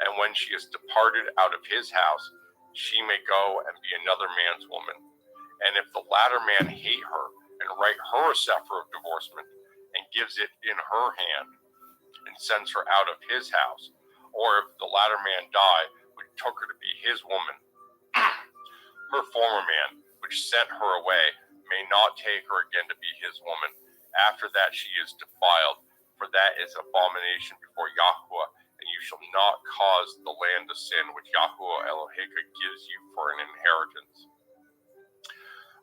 Speaker 5: And when she is departed out of his house, she may go and be another man's woman. And if the latter man hate her, and write her a sefer of divorcement, and gives it in her hand, and sends her out of his house, or if the latter man die, which took her to be his woman, her former man, which sent her away, may not take her again to be his woman. After that she is defiled, for that is abomination before Yahuwah, and you shall not cause the land to sin, which Yahuwah Eloheka gives you for an inheritance.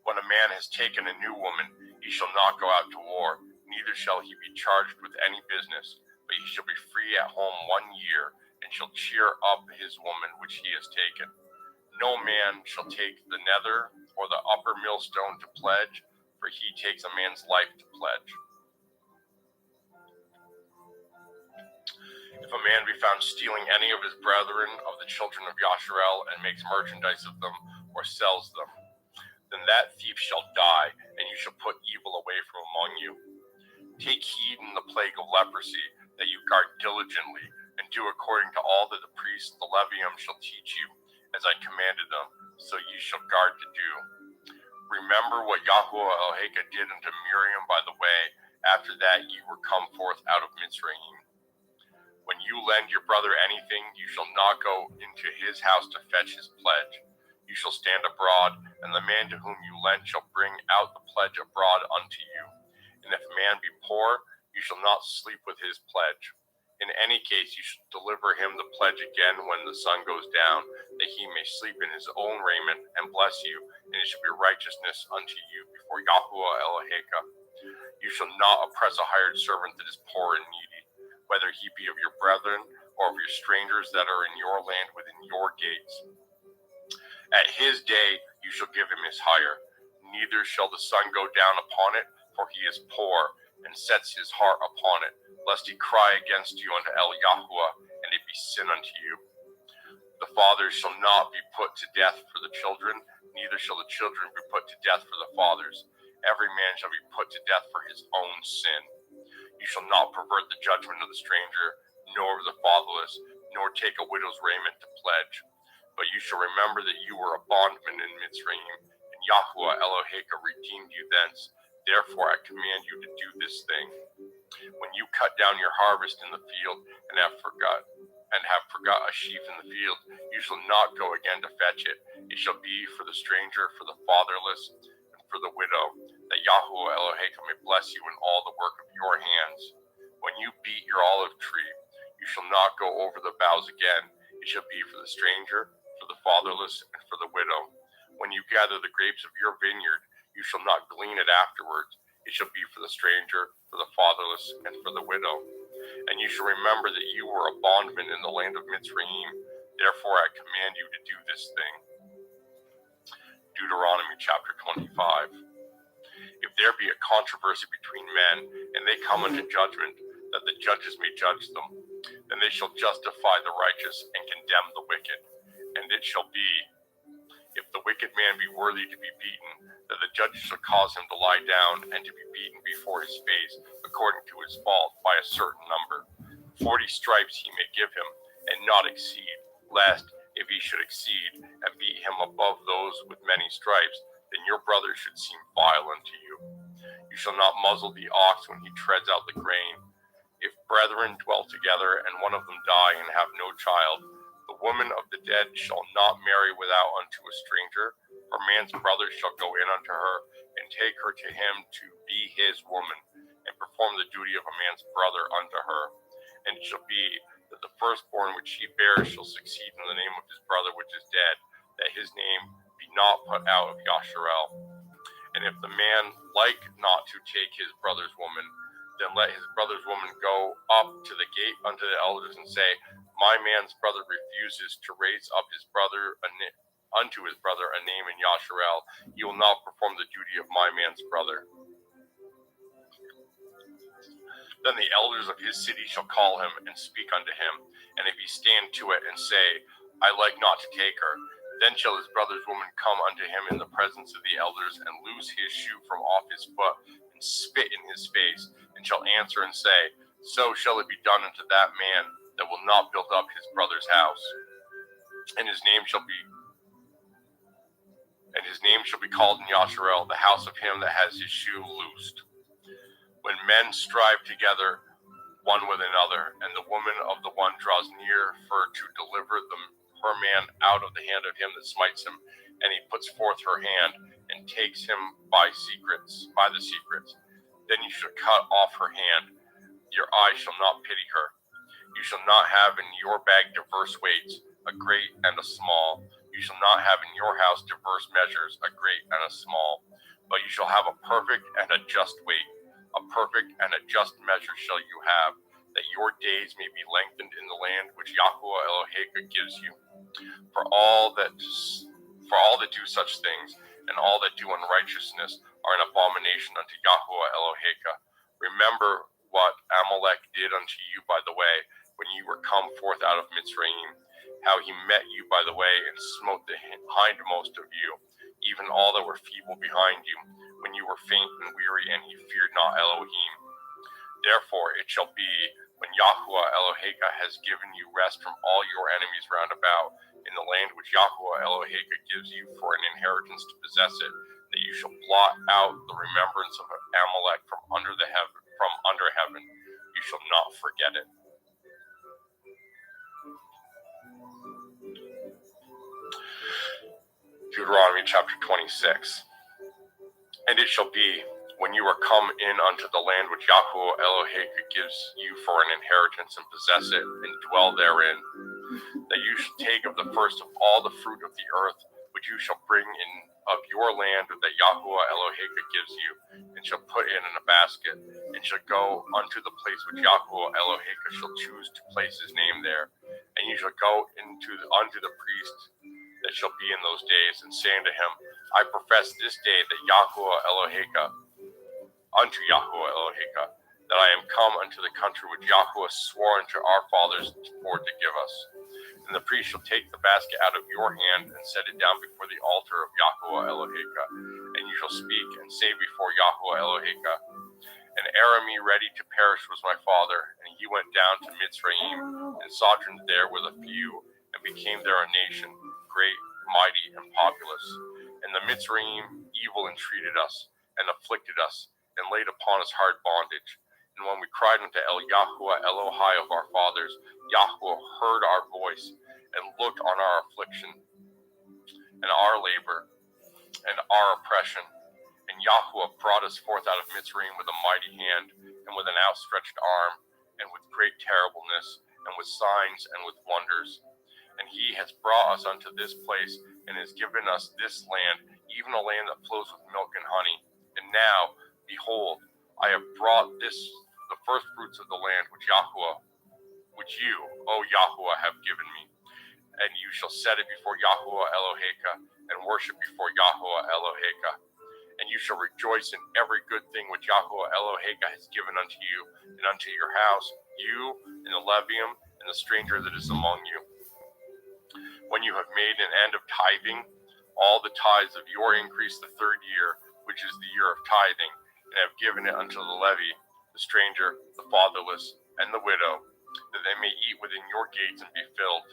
Speaker 5: When a man has taken a new woman, he shall not go out to war, neither shall he be charged with any business, but he shall be free at home 1 year, and shall cheer up his woman which he has taken. No man shall take the nether or the upper millstone to pledge, for he takes a man's life to pledge. If a man be found stealing any of his brethren of the children of Yasharel, and makes merchandise of them, or sells them, then that thief shall die, and you shall put evil away from among you. Take heed in the plague of leprosy, that you guard diligently, and do according to all that the priests, the Levium, shall teach you, as I commanded them, so ye shall guard to do. Remember what Yahuwah Eloheka did unto Miriam by the way, after that ye were come forth out of Mitzrayim. When you lend your brother anything, you shall not go into his house to fetch his pledge. You shall stand abroad, and the man to whom you lent shall bring out the pledge abroad unto you. And if a man be poor, you shall not sleep with his pledge. In any case, you shall deliver him the pledge again when the sun goes down, that he may sleep in his own raiment, and bless you, and it shall be righteousness unto you before Yahuwah Eloheka. You shall not oppress a hired servant that is poor and needy, whether he be of your brethren, or of your strangers that are in your land within your gates. At his day you shall give him his hire, neither shall the sun go down upon it, for he is poor, and sets his heart upon it, lest he cry against you unto El Yahuwah, and it be sin unto you. The fathers shall not be put to death for the children, neither shall the children be put to death for the fathers. every man shall be put to death for his own sin. You shall not pervert the judgment of the stranger, nor of the fatherless, nor take a widow's raiment to pledge. But you shall remember that you were a bondman in Mitzrayim, and Yahuwah Eloheka redeemed you thence. Therefore I command you to do this thing. When you cut down your harvest in the field and have forgot a sheaf in the field, you shall not go again to fetch it. It shall be for the stranger, for the fatherless, and for the widow, that Yahuwah Eloheka may bless you in all the work of your hands. When you beat your olive tree, you shall not go over the boughs again. It shall be for the stranger, for the fatherless, and for the widow. When you gather the grapes of your vineyard, you shall not glean it afterwards. It shall be for the stranger, for the fatherless, and for the widow. And you shall remember that you were a bondman in the land of Mitzrayim. Therefore I command you to do this thing. Deuteronomy chapter 25. If there be a controversy between men, and they come unto judgment, that the judges may judge them, then they shall justify the righteous and condemn the wicked. And it shall be, if the wicked man be worthy to be beaten, that the judges shall cause him to lie down and to be beaten before his face, according to his fault, by a certain number. 40 stripes he may give him, and not exceed, lest, if he should exceed, and beat him above those with many stripes, then your brother should seem vile unto you. You shall not muzzle the ox when he treads out the grain. If brethren dwell together, and one of them die and have no child, the woman of the dead shall not marry without unto a stranger, for man's brother shall go in unto her, and take her to him to be his woman, and perform the duty of a man's brother unto her. And it shall be that the firstborn which she bears shall succeed in the name of his brother which is dead, that his name be not put out of Yasharel. And if the man like not to take his brother's woman, then let his brother's woman go up to the gate unto the elders, and say, My man's brother refuses to raise up his brother unto his brother a name in Yasharel. He will not perform the duty of my man's brother. Then the elders of his city shall call him and speak unto him. And if he stand to it and say, I like not to take her, then shall his brother's woman come unto him in the presence of the elders, and loose his shoe from off his foot, and spit in his face, and shall answer and say, So shall it be done unto that man that will not build up his brother's house. And his name shall be called in Yasharel, the house of him that has his shoe loosed. When men strive together one with another, and the woman of the one draws near for to deliver her man out of the hand of him that smites him, and he puts forth her hand and takes him by the secrets, then you shall cut off her hand. Your eye shall not pity her. You shall not have in your bag diverse weights, a great and a small. You shall not have in your house diverse measures, a great and a small. But you shall have a perfect and a just weight. A perfect and a just measure shall you have, that your days may be lengthened in the land which Yahuwah Eloheka gives you. For all that do such things, and all that do unrighteousness, are an abomination unto Yahuwah Eloheka. Remember what Amalek did unto you by the way, when you were come forth out of Mitzrayim, how he met you by the way, and smote the hindmost of you, even all that were feeble behind you, when you were faint and weary, and he feared not Elohim. Therefore it shall be, when Yahuwah Eloheka has given you rest from all your enemies round about, in the land which Yahuwah Eloheka gives you for an inheritance to possess it, that you shall blot out the remembrance of Amalek from under heaven. You shall not forget it. Deuteronomy chapter 26. And it shall be, when you are come in unto the land which Yahuwah Eloheka gives you for an inheritance, and possess it, and dwell therein, that you shall take of the first of all the fruit of the earth, which you shall bring in of your land that Yahuwah Eloheka gives you, and shall put in a basket, and shall go unto the place which Yahuwah Eloheka shall choose to place his name there. And you shall go unto the priest that shall be in those days, and say unto him, I profess this day that unto Yahuwah Eloheka, that I am come unto the country which Yahuwah swore unto our fathers for to give us. And the priest shall take the basket out of your hand and set it down before the altar of Yahuwah Eloheka. And you shall speak and say before Yahuwah Eloheka, and Arami ready to perish was my father, and he went down to Mitzrayim and sojourned there with a few, and became there a nation, great, mighty, and populous. And the Mitzrayim evil entreated us, and afflicted us, and laid upon us hard bondage. And when we cried unto Yahuwah Elohai of our fathers, Yahuwah heard our voice, and looked on our affliction, and our labor, and our oppression. And Yahuwah brought us forth out of Mitzrayim with a mighty hand, and with an outstretched arm, and with great terribleness, and with signs, and with wonders. And he has brought us unto this place, and has given us this land, even a land that flows with milk and honey. And now, behold, I have brought this, the first fruits of the land, which you, O Yahuwah, have given me. And you shall set it before Yahuwah Eloheka, and worship before Yahuwah Eloheka. And you shall rejoice in every good thing which Yahuwah Eloheka has given unto you, and unto your house, you, and the Levium, and the stranger that is among you. When you have made an end of tithing, all the tithes of your increase the third year, which is the year of tithing, and have given it unto the levy, the stranger, the fatherless, and the widow, that they may eat within your gates and be filled.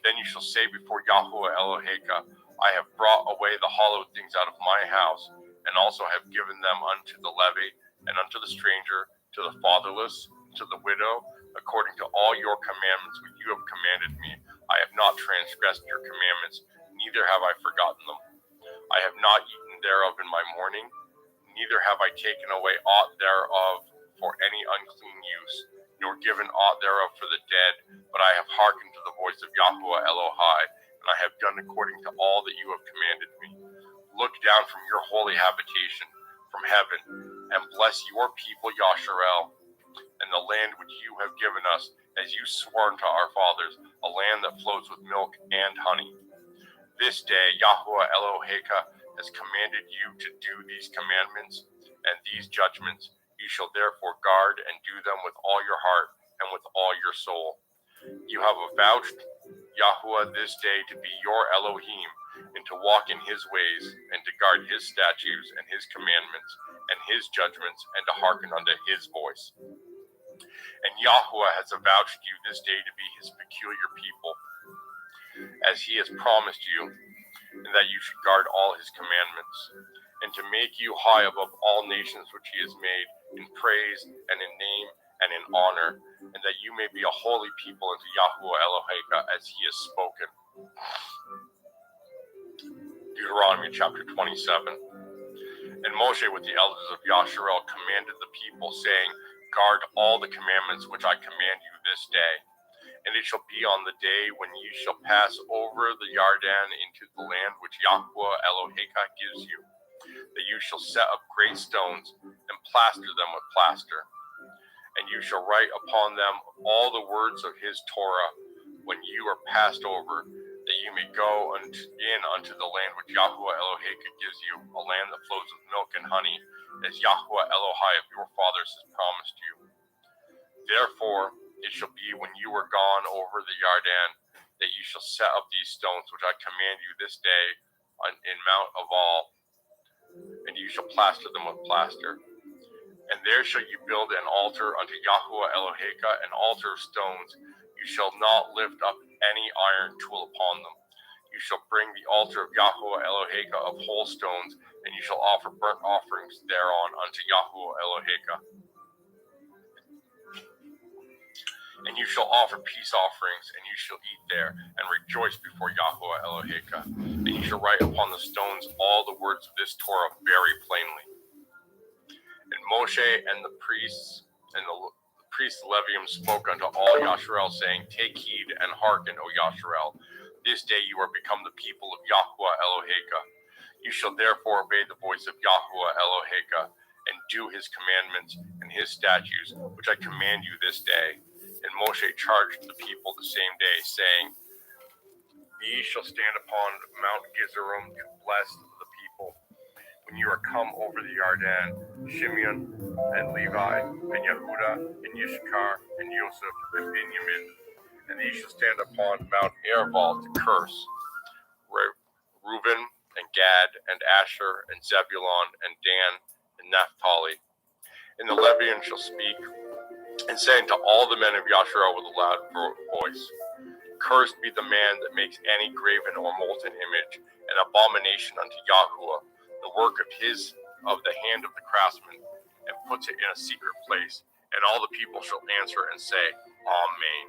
Speaker 5: Then you shall say before Yahuwah Eloheka, I have brought away the hallowed things out of my house, and also have given them unto the levy, and unto the stranger, to the fatherless, to the widow, according to all your commandments which you have commanded me. I have not transgressed your commandments, neither have I forgotten them. I have not eaten thereof in my mourning, neither have I taken away aught thereof for any unclean use, nor given aught thereof for the dead, but I have hearkened to the voice of Yahuwah Elohai, and I have done according to all that you have commanded me. Look down from your holy habitation, from heaven, and bless your people Yasharel, and the land which you have given us, as you swore unto our fathers, a land that flows with milk and honey. This day Yahuwah Eloheka has commanded you to do these commandments and these judgments. You shall therefore guard and do them with all your heart and with all your soul. You have avouched Yahuwah this day to be your Elohim, and to walk in his ways, and to guard his statutes and his commandments and his judgments, and to hearken unto his voice. And Yahuwah has avouched you this day to be his peculiar people, as he has promised you, and that you should guard all his commandments, and to make you high above all nations which he has made, in praise and in name and in honor, and that you may be a holy people unto Yahuwah Eloheka, as he has spoken. Deuteronomy chapter 27. And Moshe with the elders of Yasharel commanded the people, saying, Guard all the commandments which I command you this day. And it shall be on the day when ye shall pass over the Yarden into the land which Yahuwah Eloheka gives you, that you shall set up great stones and plaster them with plaster. And you shall write upon them all the words of his Torah when you are passed over, that you may go unto the land which Yahuwah Eloheka gives you, a land that flows with milk and honey, as Yahuwah Elohai of your fathers has promised you. Therefore it shall be when you are gone over the Yarden, that you shall set up these stones which I command you this day in Mount Aval, and you shall plaster them with plaster. And there shall you build an altar unto Yahuwah Eloheka, an altar of stones. You shall not lift up any iron tool upon them. You shall bring the altar of Yahuwah Eloheka of whole stones, and you shall offer burnt offerings thereon unto Yahuwah Eloheka. And you shall offer peace offerings, and you shall eat there, and rejoice before Yahuwah Eloheka. And you shall write upon the stones all the words of this Torah very plainly. And Moshe and the priests and the priest Levium spoke unto all Yasharel, saying, Take heed and hearken, O Yasharel. This day you are become the people of Yahuwah Eloheka. You shall therefore obey the voice of Yahuwah Eloheka, and do his commandments and his statutes, which I command you this day. And Moshe charged the people the same day, saying, Ye shall stand upon Mount Gezerim to bless the people. When you are come over the Yarden, Shimeon and Levi and Yehuda and Yishkar and Joseph and Benjamin and they shall stand upon Mount Erival to curse Reuben and Gad and Asher and Zebulun and Dan and Naphtali. And the Levian shall speak and say unto all the men of Yasharel with a loud voice, Cursed be the man that makes any graven or molten image, an abomination unto Yahuwah, the work of the hand of the craftsman, and puts it in a secret place. And all the people shall answer and say, Amen.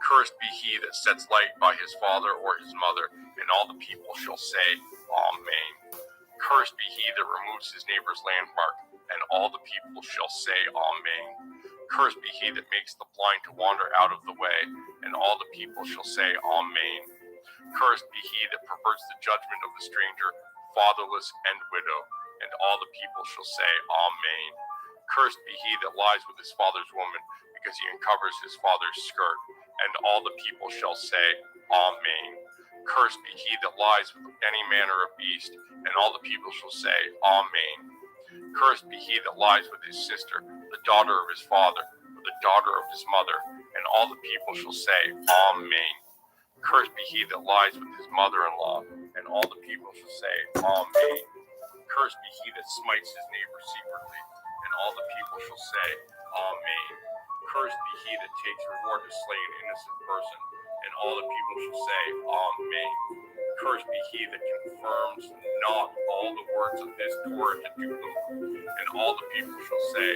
Speaker 5: Cursed be he that sets light by his father or his mother, and all the people shall say, Amen. Cursed be he that removes his neighbor's landmark, and all the people shall say, Amen. Cursed be he that makes the blind to wander out of the way, and all the people shall say, Amen. Cursed be he that perverts the judgment of the stranger, fatherless and widow, and all the people shall say, Amen. Cursed be he that lies with his father's woman, because he uncovers his father's skirt, and all the people shall say, Amen. Cursed be he that lies with any manner of beast, and all the people shall say, Amen. Cursed be he that lies with his sister, the daughter of his father, or the daughter of his mother, and all the people shall say, Amen. Cursed be he that lies with his mother-in-law, and all the people shall say, Amen. Cursed be he that smites his neighbor secretly, and all the people shall say, Amen. Cursed be he that takes reward to slay an innocent person, and all the people shall say, Amen. Cursed be he that confirms not all the words of this Torah to do them, and all the people shall say,